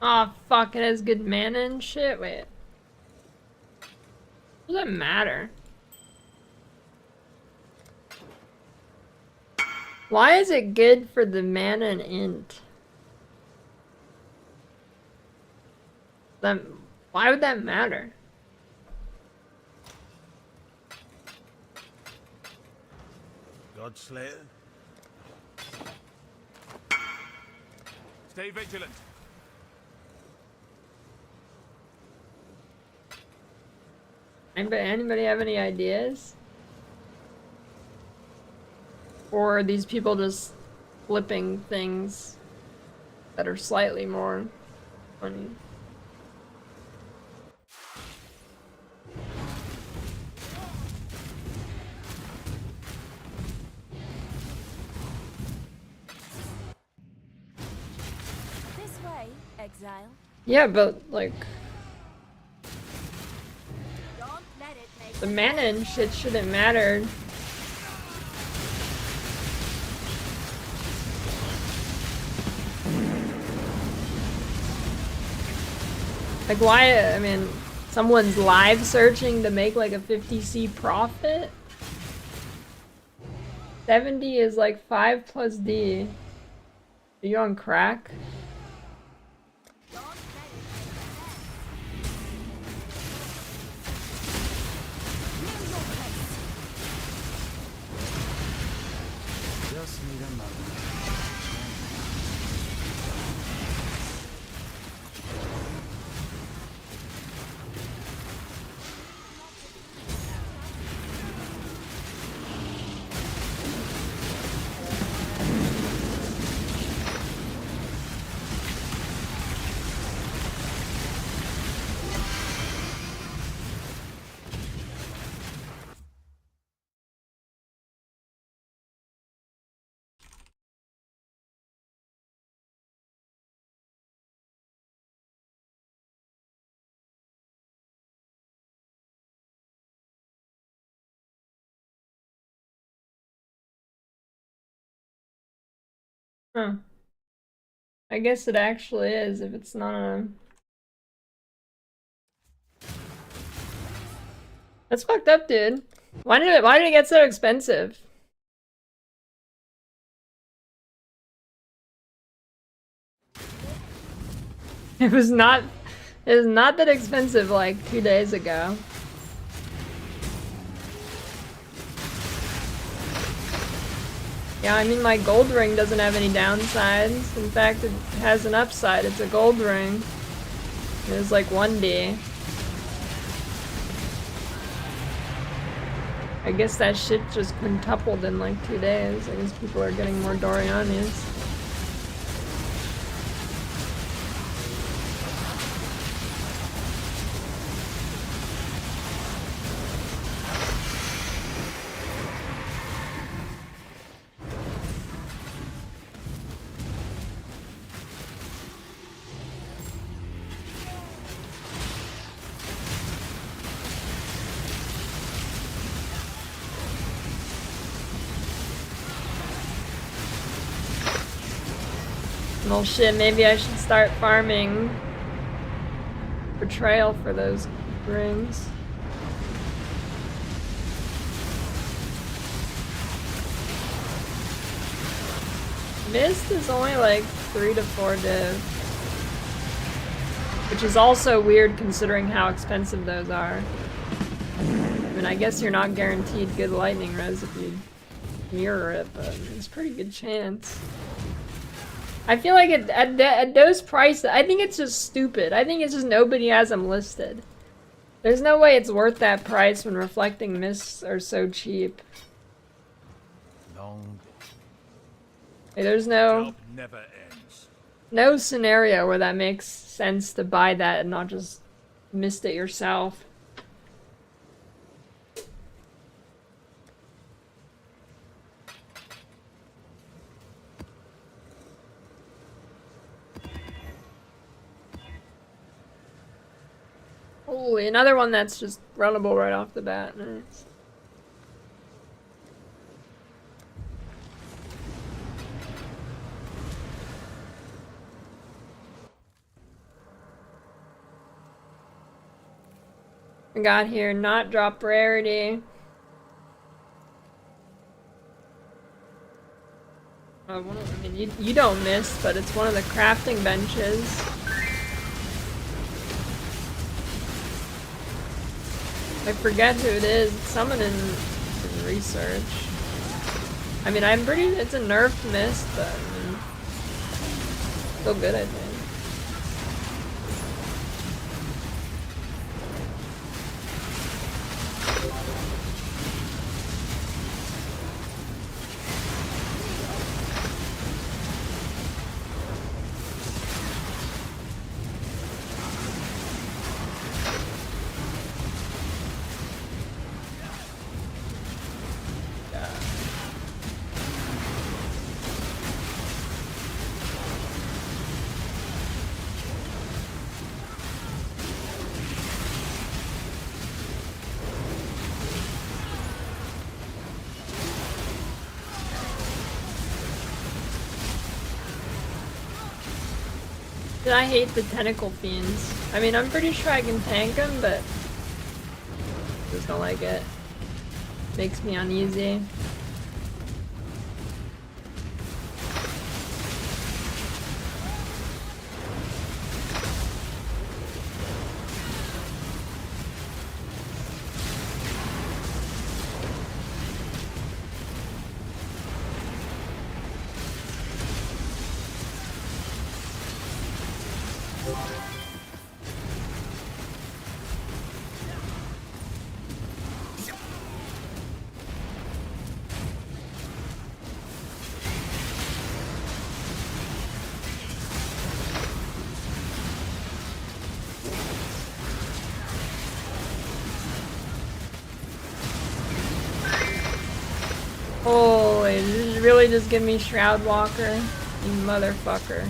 Oh fuck, it has good mana and shit. Wait. What does that matter? Why is it good for the mana and int? Why would that matter? Godslayer. Stay vigilant. Anybody have any ideas? Or are these people just flipping things that are slightly more funny? Exile. Yeah, but like Don't let it make the mana and shit shouldn't matter. Like why, I mean, someone's live searching to make like a 50C profit? 70 is like 5 plus D. Are you on crack? Just need a moment. Huh. I guess it actually is if it's not a... That's fucked up, dude. Why did it get so expensive? It was not that expensive like 2 days ago. Yeah, I mean my gold ring doesn't have any downsides. In fact, it has an upside. It's a gold ring. It was like 1D. I guess that shit just quintupled in like 2 days. I guess people are getting more Dorianis. Well shit, maybe I should start farming Betrayal for those rings. Mist is only like 3 to 4 div. Which is also weird considering how expensive those are. I mean, I guess you're not guaranteed good lightning res if you mirror it, but it's a pretty good chance. I feel like at those prices, I think it's just stupid. I think it's just nobody has them listed. There's no way it's worth that price when reflecting mists are so cheap. Long Like, there's no scenario where that makes sense to buy that and not just mist it yourself. Holy, another one that's just runnable right off the bat. Nice. I got here, not drop rarity. I mean, you don't miss, but it's one of the crafting benches. I forget who it is. It's someone in research. I mean, it's a nerfed mist, but I mean, still good, I think. I hate the tentacle fiends. I mean, I'm pretty sure I can tank them, but just don't like it. Makes me uneasy. Holy, did you really just give me Shroud Walker? You motherfucker.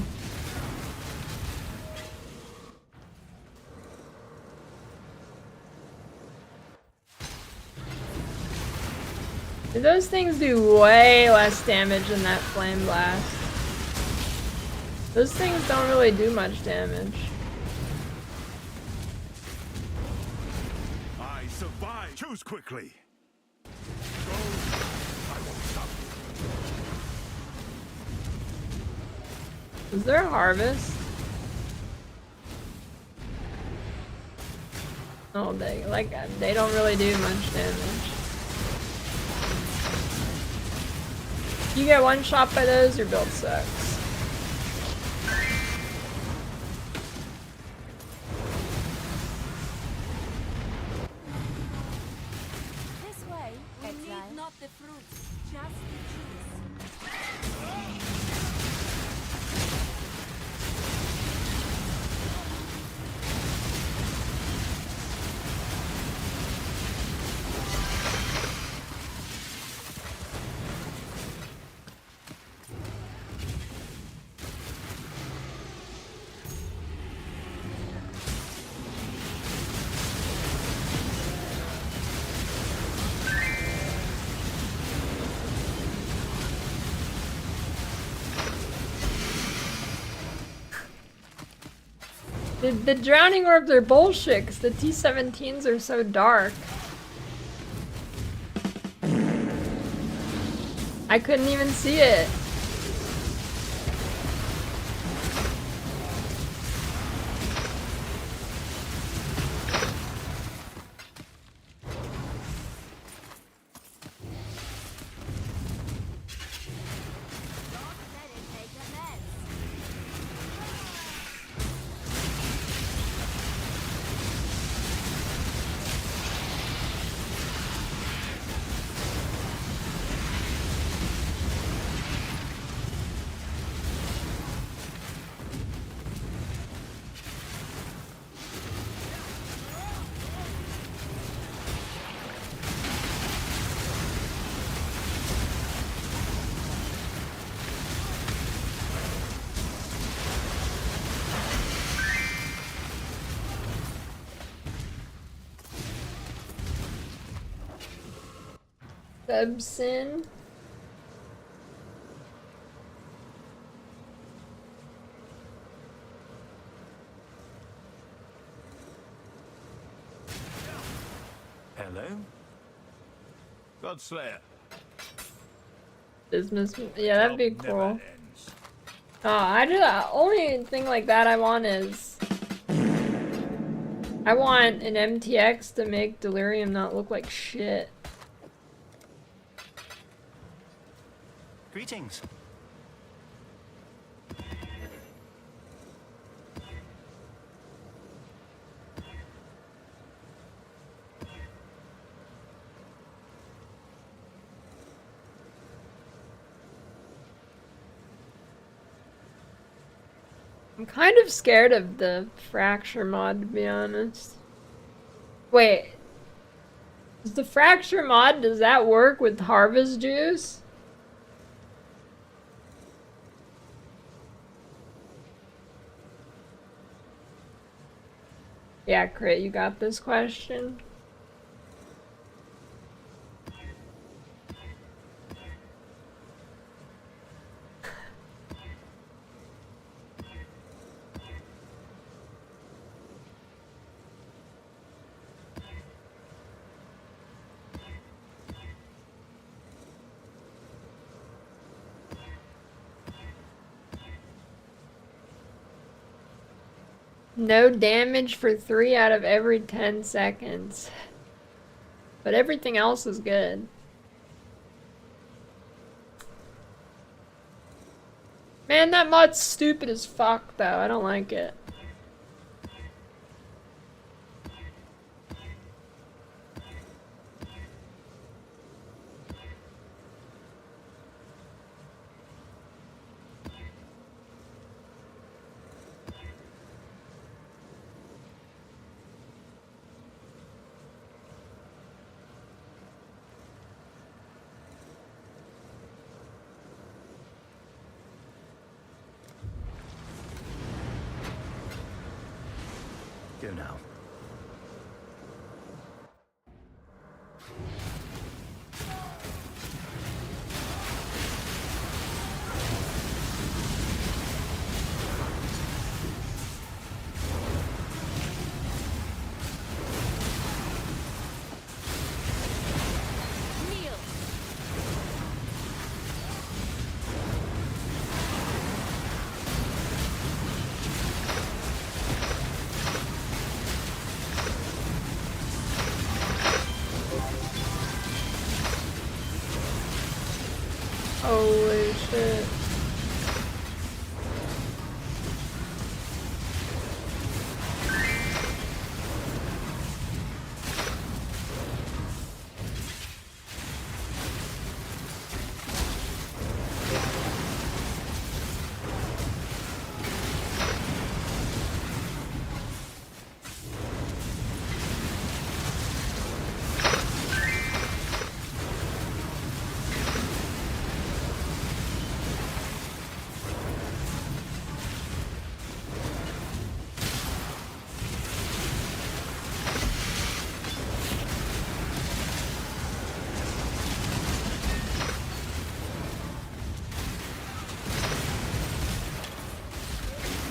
Those things do way less damage than that Flame Blast. Those things don't really do much damage. I survive. Choose quickly. Is there a harvest? Oh, they don't really do much damage. You get one shot by those, your build sucks. This way, we need not the fruits, just the juice. The drowning orbs are bullshit because the T-17s are so dark. I couldn't even see it. Subsin. Hello? Godslayer. Business. Yeah, that'd be cool. Oh, only thing like that I want is I want an MTX to make Delirium not look like shit. Greetings. I'm kind of scared of the Fracture mod, to be honest. Wait. Does the Fracture mod, does that work with Harvest Juice? Yeah, Crit, you got this question? No damage for 3 out of every 10 seconds. But everything else is good. Man, that mod's stupid as fuck though. I don't like it. Go now. Kneel. Holy shit.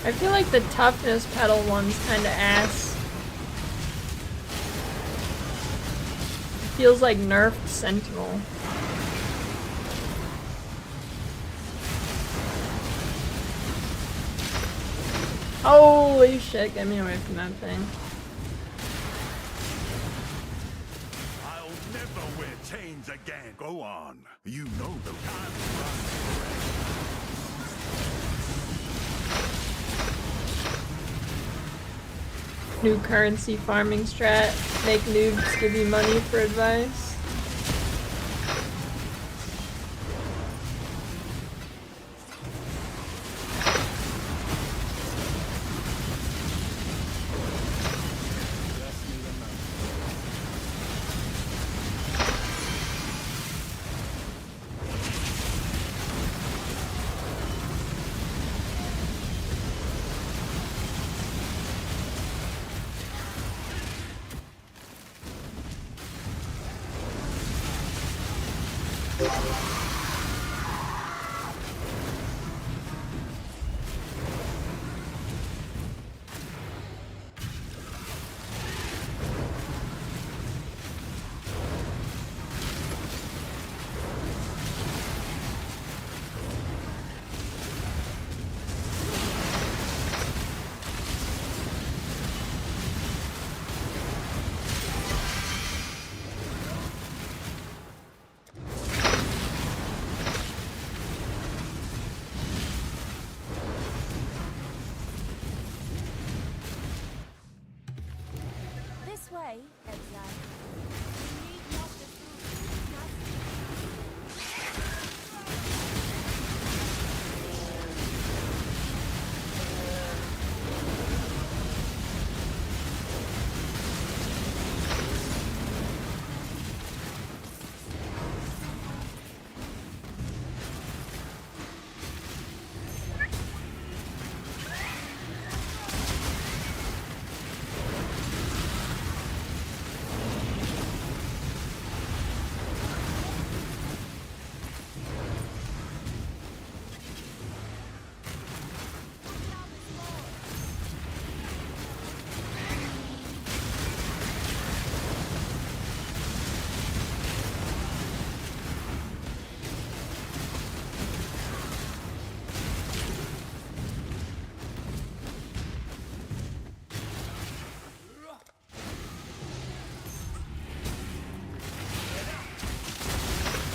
I feel like the toughness pedal one's kinda ass. It feels like nerfed Sentinel. Holy shit, get me away from that thing. I'll never wear chains again. Go on. You know the time. New currency farming strat. Make noobs give you money for advice.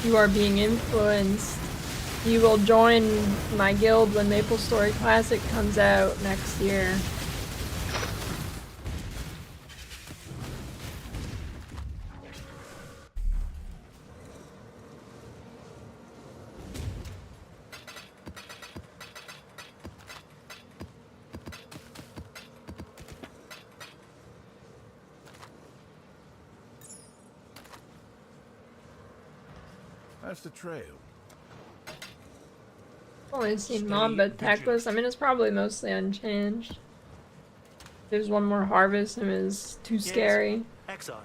you are being influenced. You will join my guild when MapleStory Classic comes out next year. That's the trail. Only seen Mamba Techless. I mean, it's probably mostly unchanged. There's one more harvest and it's too scary. Exile.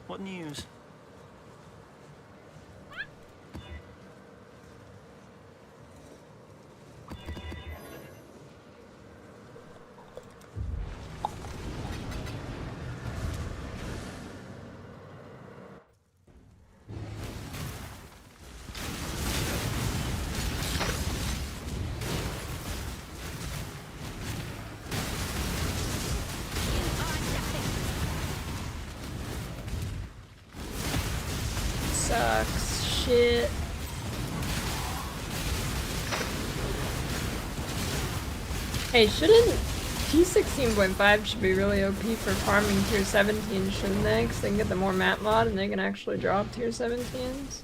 What news? Sucks. Shit. Hey, shouldn't T16.5 should be really OP for farming tier 17, shouldn't they? Because they can get the more map mod and they can actually drop tier 17s.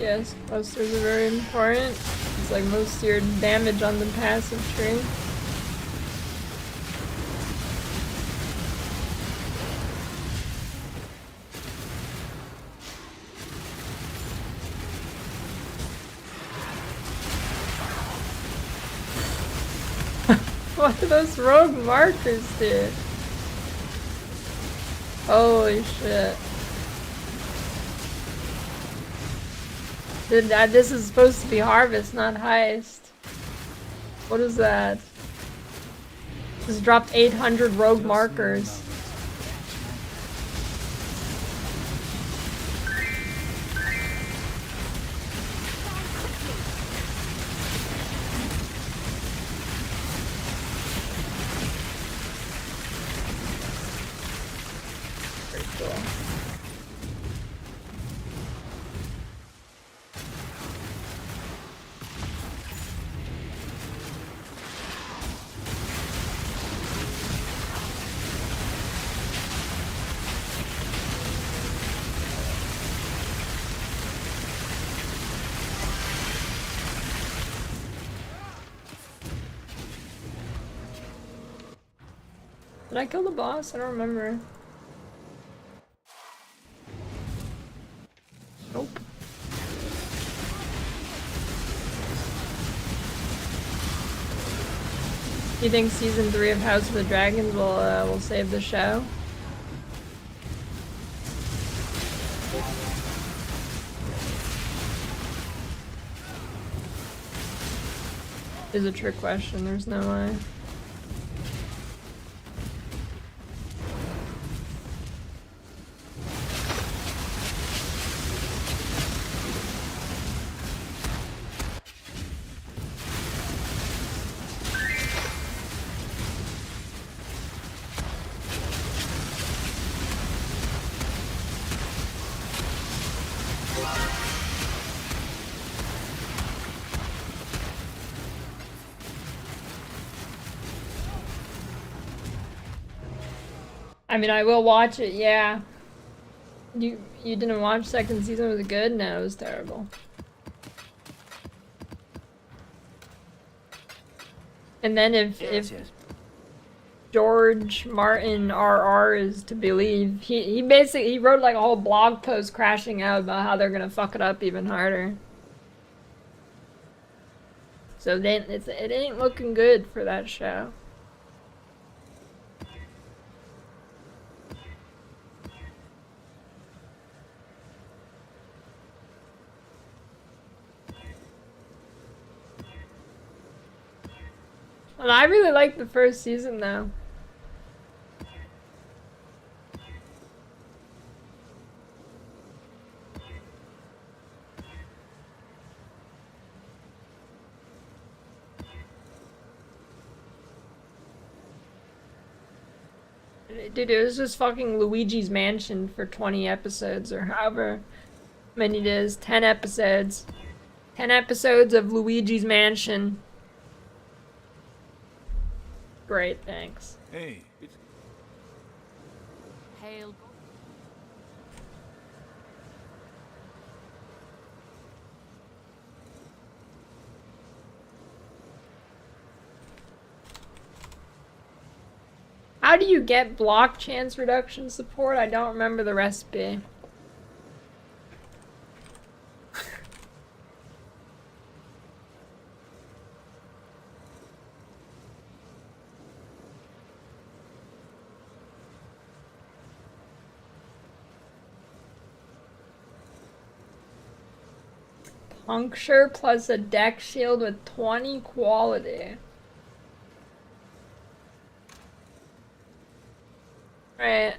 Yes, clusters are very important. It's like most of your damage on the passive tree. What do those rogue markers do? Holy shit. Dude, this is supposed to be harvest, not heist. What is that? Just dropped 800 rogue markers. Pretty cool. Did I kill the boss? I don't remember. Nope. Do you think season 3 of House of the Dragons will save the show? Is a trick question, there's no way. I mean, I will watch it, yeah. You didn't watch second season? Was it good? No, it was terrible. And then if George Martin RR is to believe, he basically wrote like a whole blog post crashing out about how they're gonna fuck it up even harder. So then it ain't looking good for that show. And I really liked the first season though. Dude, it was just fucking Luigi's Mansion for 20 episodes or however many it is. 10 episodes. 10 episodes of Luigi's Mansion. Great, thanks. Hey. Hail. How do you get block chance reduction support? I don't remember the recipe. Puncture plus a deck shield with 20 quality. Right.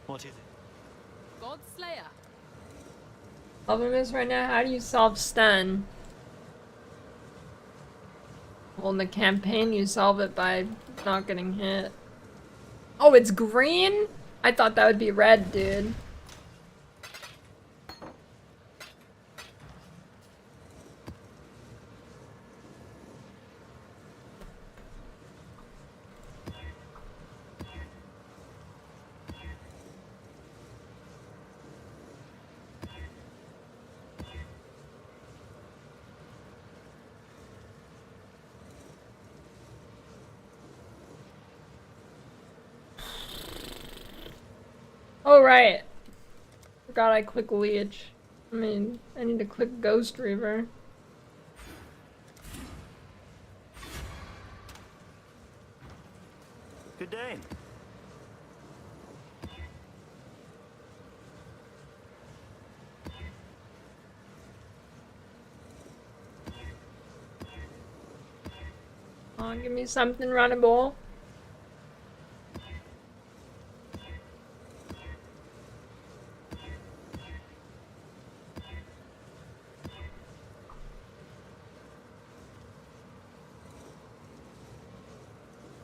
What is it? God Slayer. Problem is right now, how do you solve stun? Well, in the campaign, you solve it by not getting hit. Oh, it's green? I thought that would be red, dude. Oh, right. Forgot I click Leech. I mean, I need to click Ghost Reaver. Good day. Come on, give me something runnable.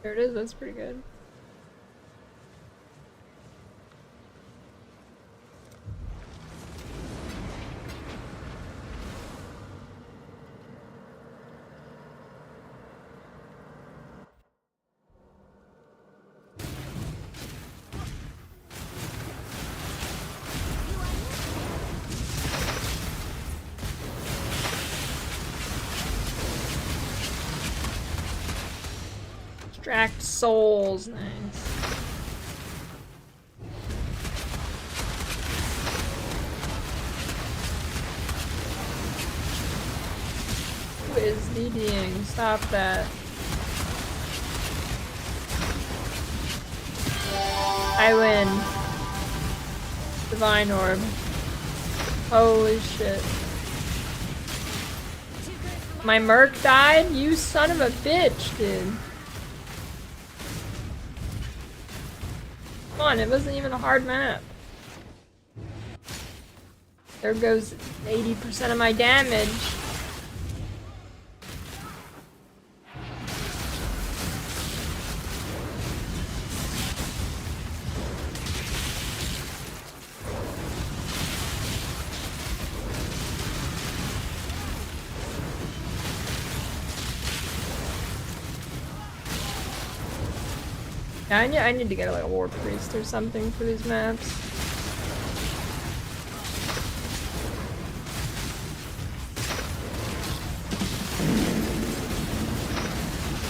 There it is, that's pretty good. Extract souls, nice. Who is DDing? Stop that. I win. Divine Orb. Holy shit. My Merc died? You son of a bitch, dude. Come on, it wasn't even a hard map. There goes 80% of my damage. Yeah, I need to get like a war priest or something for these maps.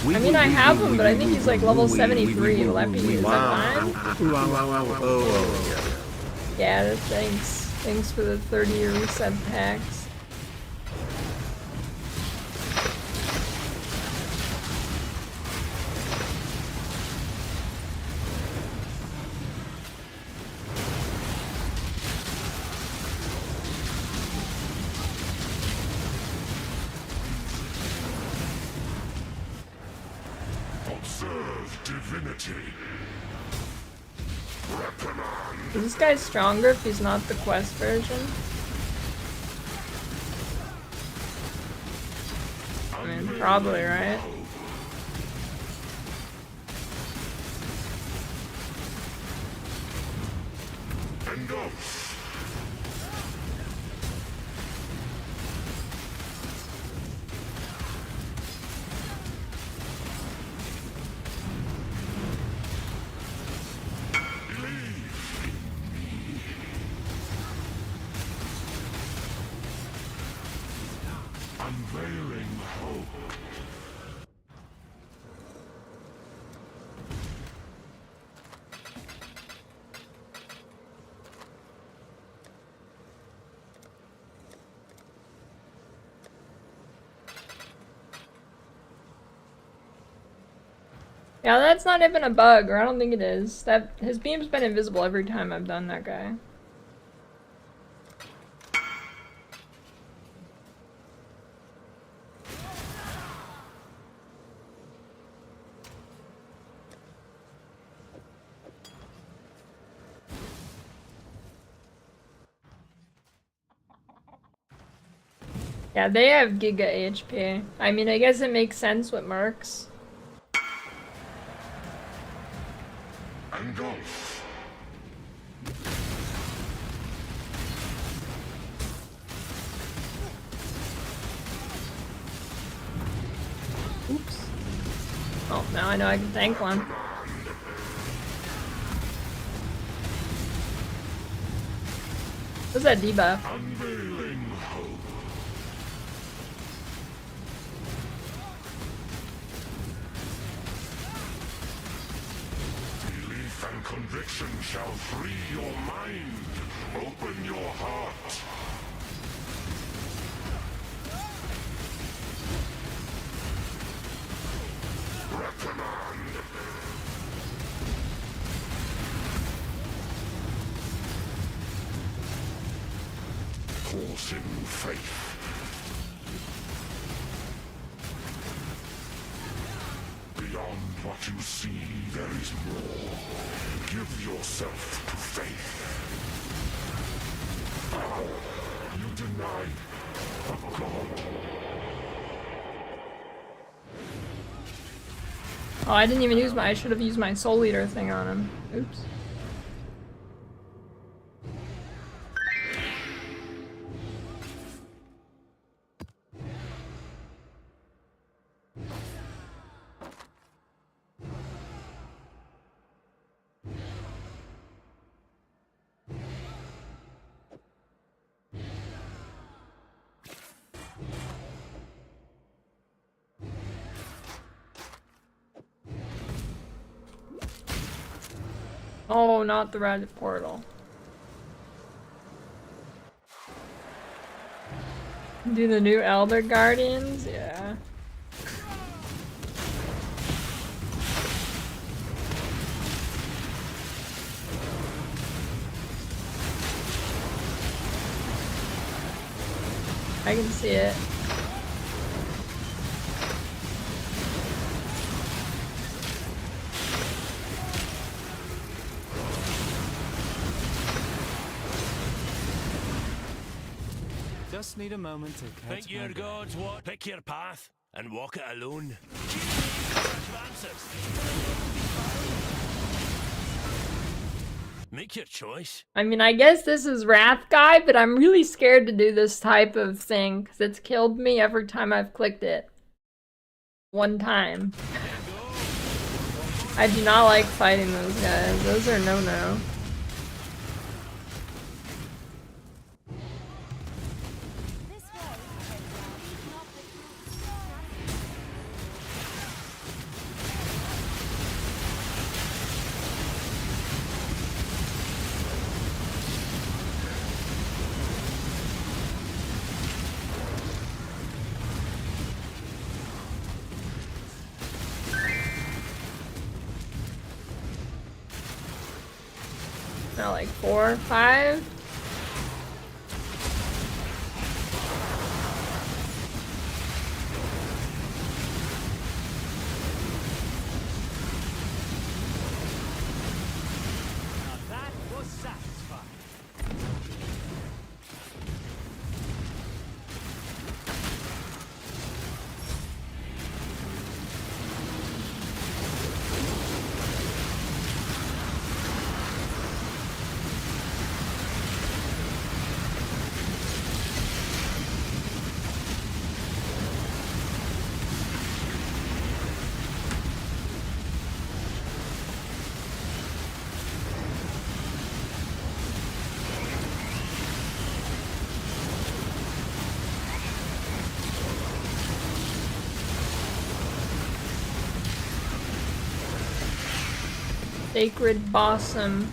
I mean, I have him, but I think he's like level 73. Will that be is that fine? Yeah, thanks. Thanks for the 30-year reset packs. Is this guy stronger if he's not the quest version? I mean, probably, right? Unveiling hope. Yeah, that's not even a bug, or I don't think it is. That his beam's been invisible every time I've done that guy. Yeah, they have Giga HP. I mean, I guess it makes sense with mercs. Engulf. Oops. Oh, now I know I can tank one. What's that debuff? Unveiling hope. Belief and conviction shall free your mind. Open your heart. Reprimand. Forcing faith. Beyond what you see, there is more. Give yourself to faith. You deny a God. Oh, I didn't even use my. I should have used my Soul Eater thing on him. Oops. Oh, not the red portal. Do the new Elder Guardians? Yeah. I can see it. Just need a moment to catch Think your gods what? Pick your path and walk it alone. Make your choice. I mean, I guess this is Wrath Guy, but I'm really scared to do this type of thing because it's killed me every time I've clicked it. One time. I do not like fighting those guys. Those are no-no. Now like 4, 5. That was satisfying. Sacred Bosom.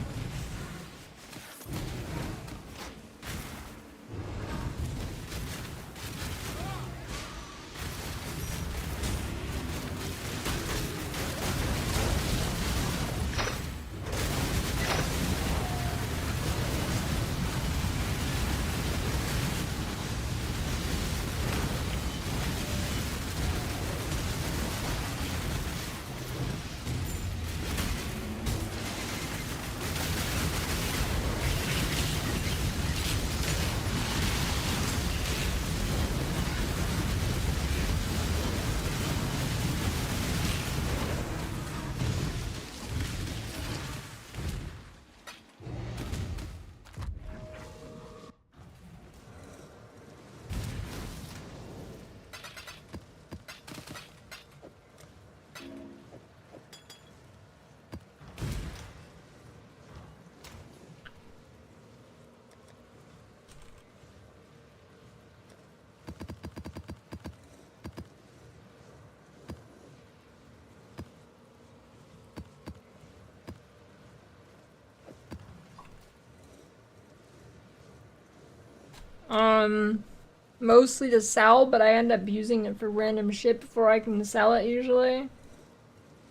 Mostly to sell, but I end up using it for random shit before I can sell it usually.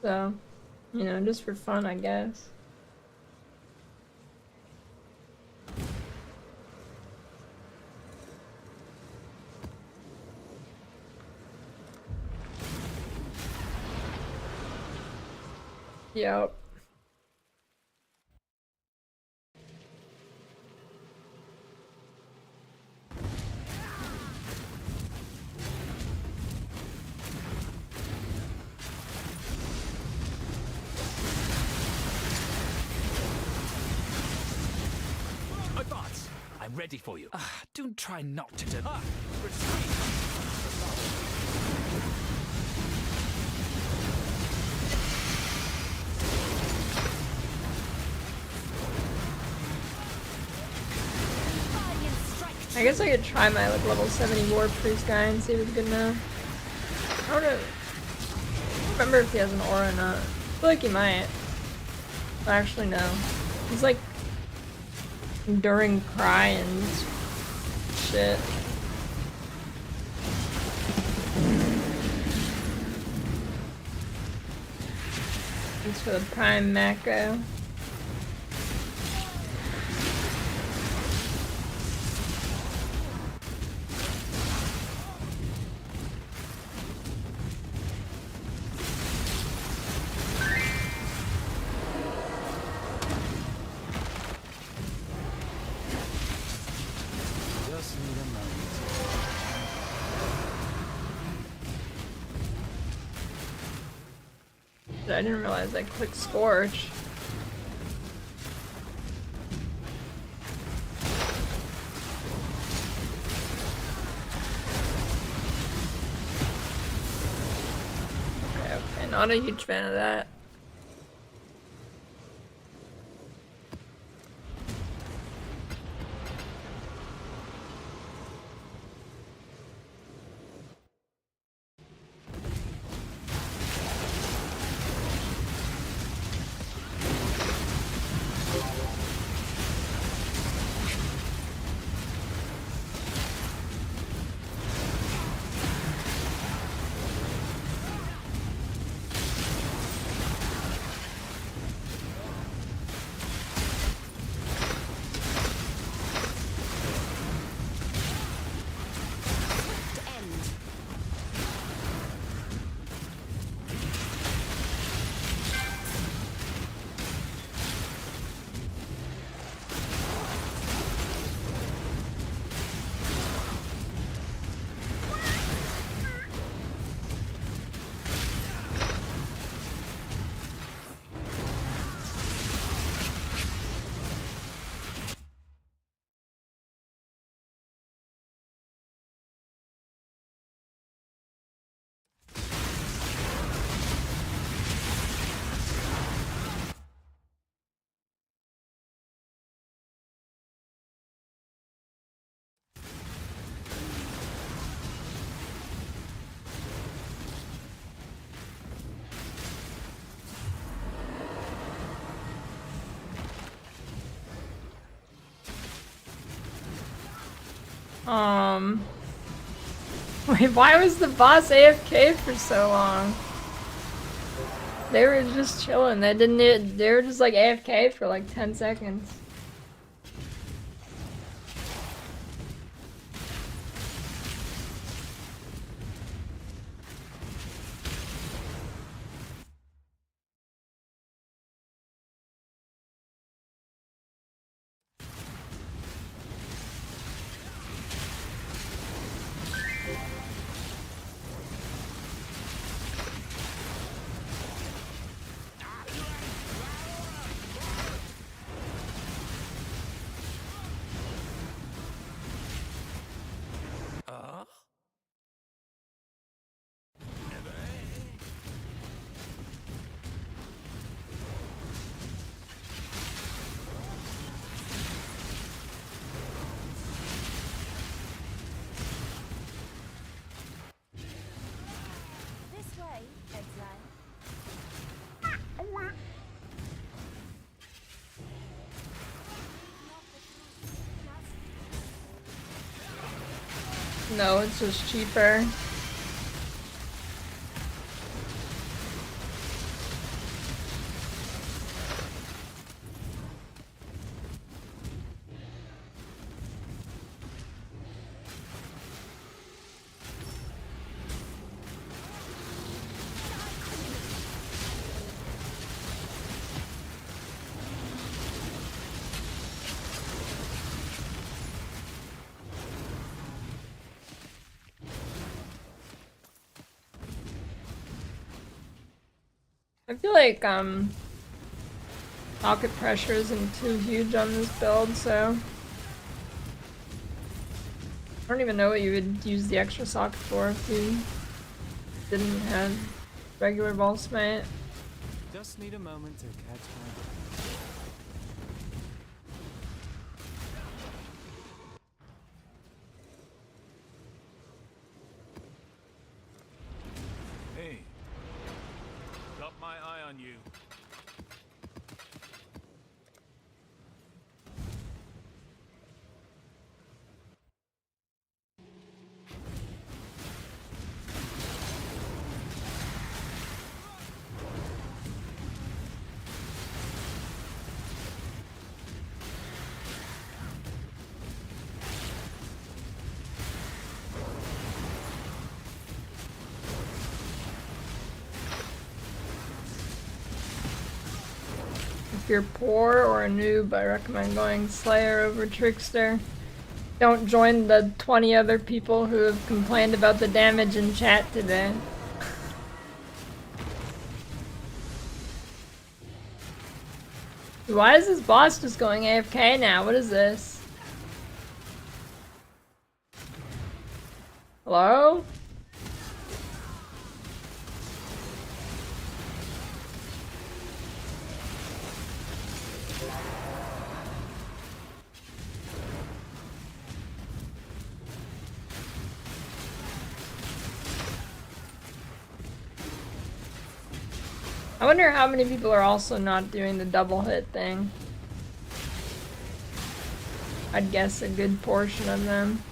So, you know, just for fun, I guess. Yep. My thoughts. I'm ready for you. Don't try not to. I guess I could try my like level 70 War Priest guy and see if it's good enough. I don't know. I don't remember if he has an aura or not. I feel like he might. Actually, no. He's like enduring cry and shit. Thanks for the prime macro. Just need a moment. I didn't realize I clicked Scorch. Okay, not a huge fan of that. Wait, why was the boss AFK for so long? They were just chilling. They were just like AFK for like 10 seconds. No, it's just cheaper. I feel like socket pressure isn't too huge on this build, so I don't even know what you would use the extra socket for if you didn't have regular ball smite. Just need a moment to catch my breath. Hey, got my eye on you. If you're poor or a noob, I recommend going Slayer over Trickster. Don't join the 20 other people who have complained about the damage in chat today. Why is this boss just going AFK now? What is this? Hello? I wonder how many people are also not doing the double hit thing. I'd guess a good portion of them.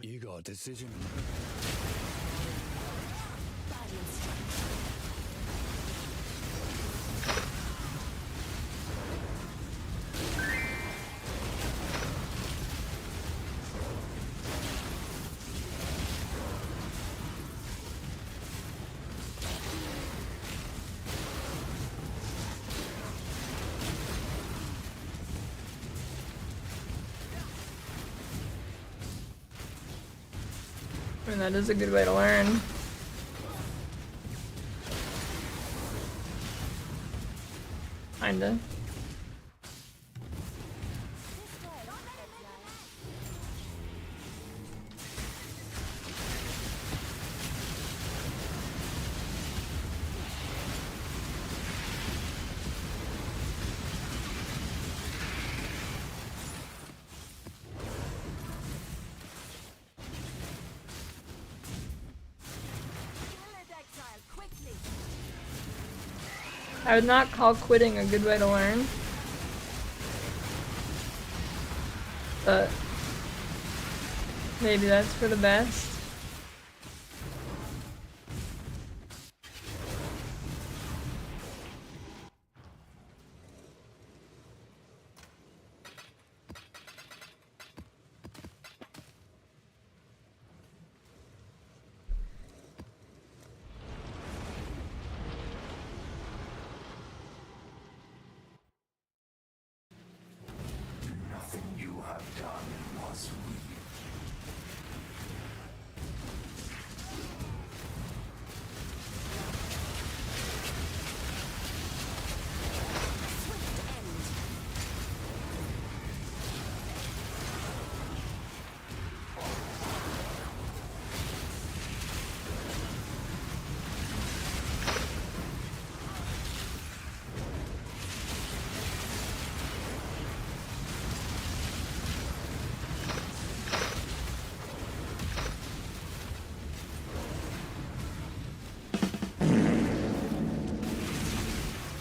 You got a decision. mean, that is a good way to learn. Kinda. I would not call quitting a good way to learn. But maybe that's for the best. Nothing you have done was real.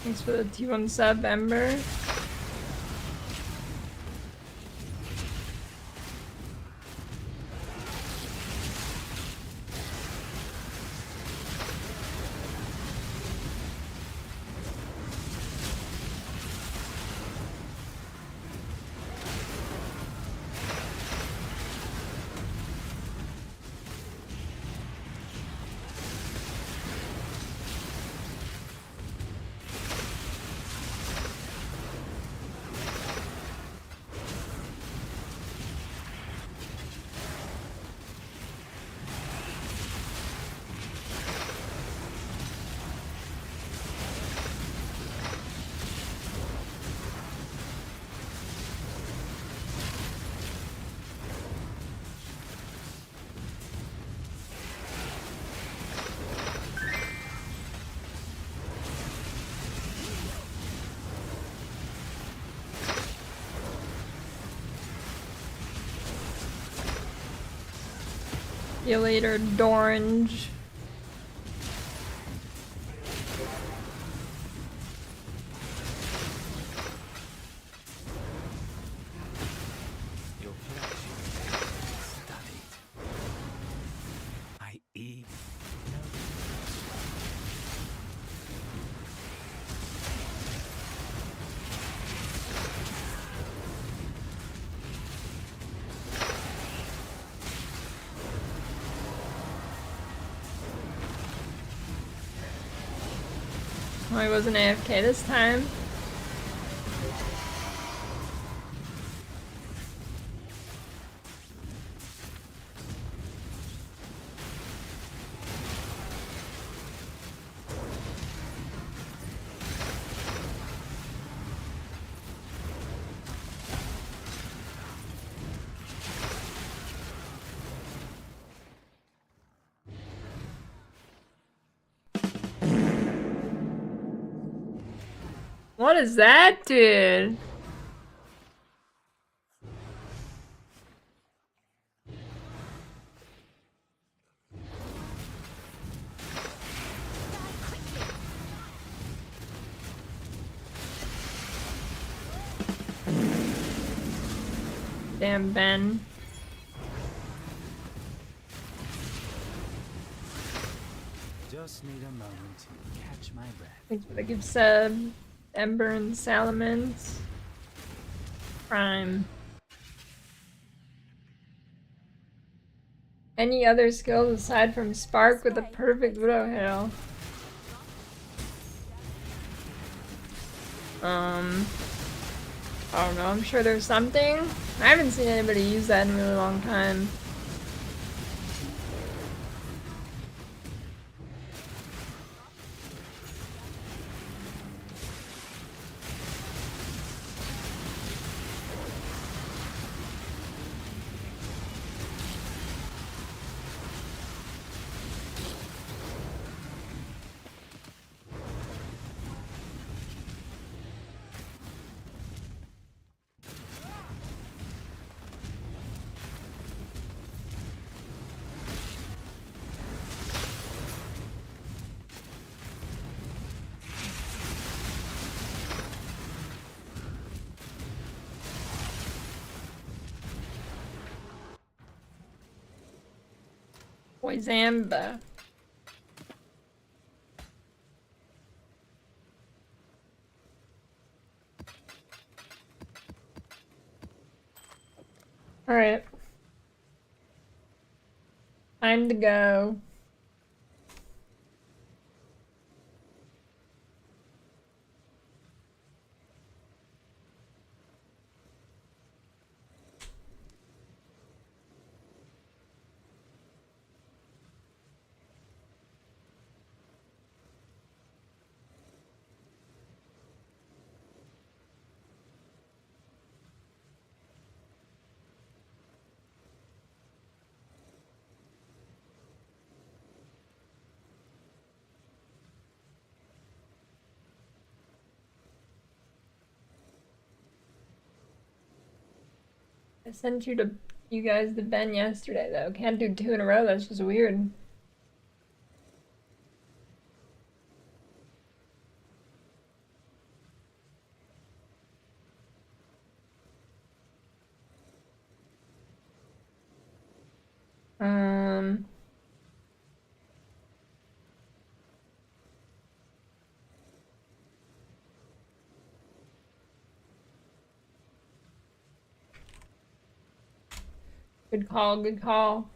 Thanks for the T1 sub, Ember. See you later, Doran. Your flesh studied. I eat. Oh, he wasn't AFK this time. What is that, dude? Damn, Ben. Just need a moment to catch my breath. Thanks for the gift sub. Ember and Salamence. Prime. Any other skills aside from Spark with a perfect Widow Hail? I don't know, I'm sure there's something. I haven't seen anybody use that in a really long time. boy Zamba. Alright. Time to go. I sent you guys to Ben yesterday though. Can't do 2 in a row, that's just weird. Good call, good call.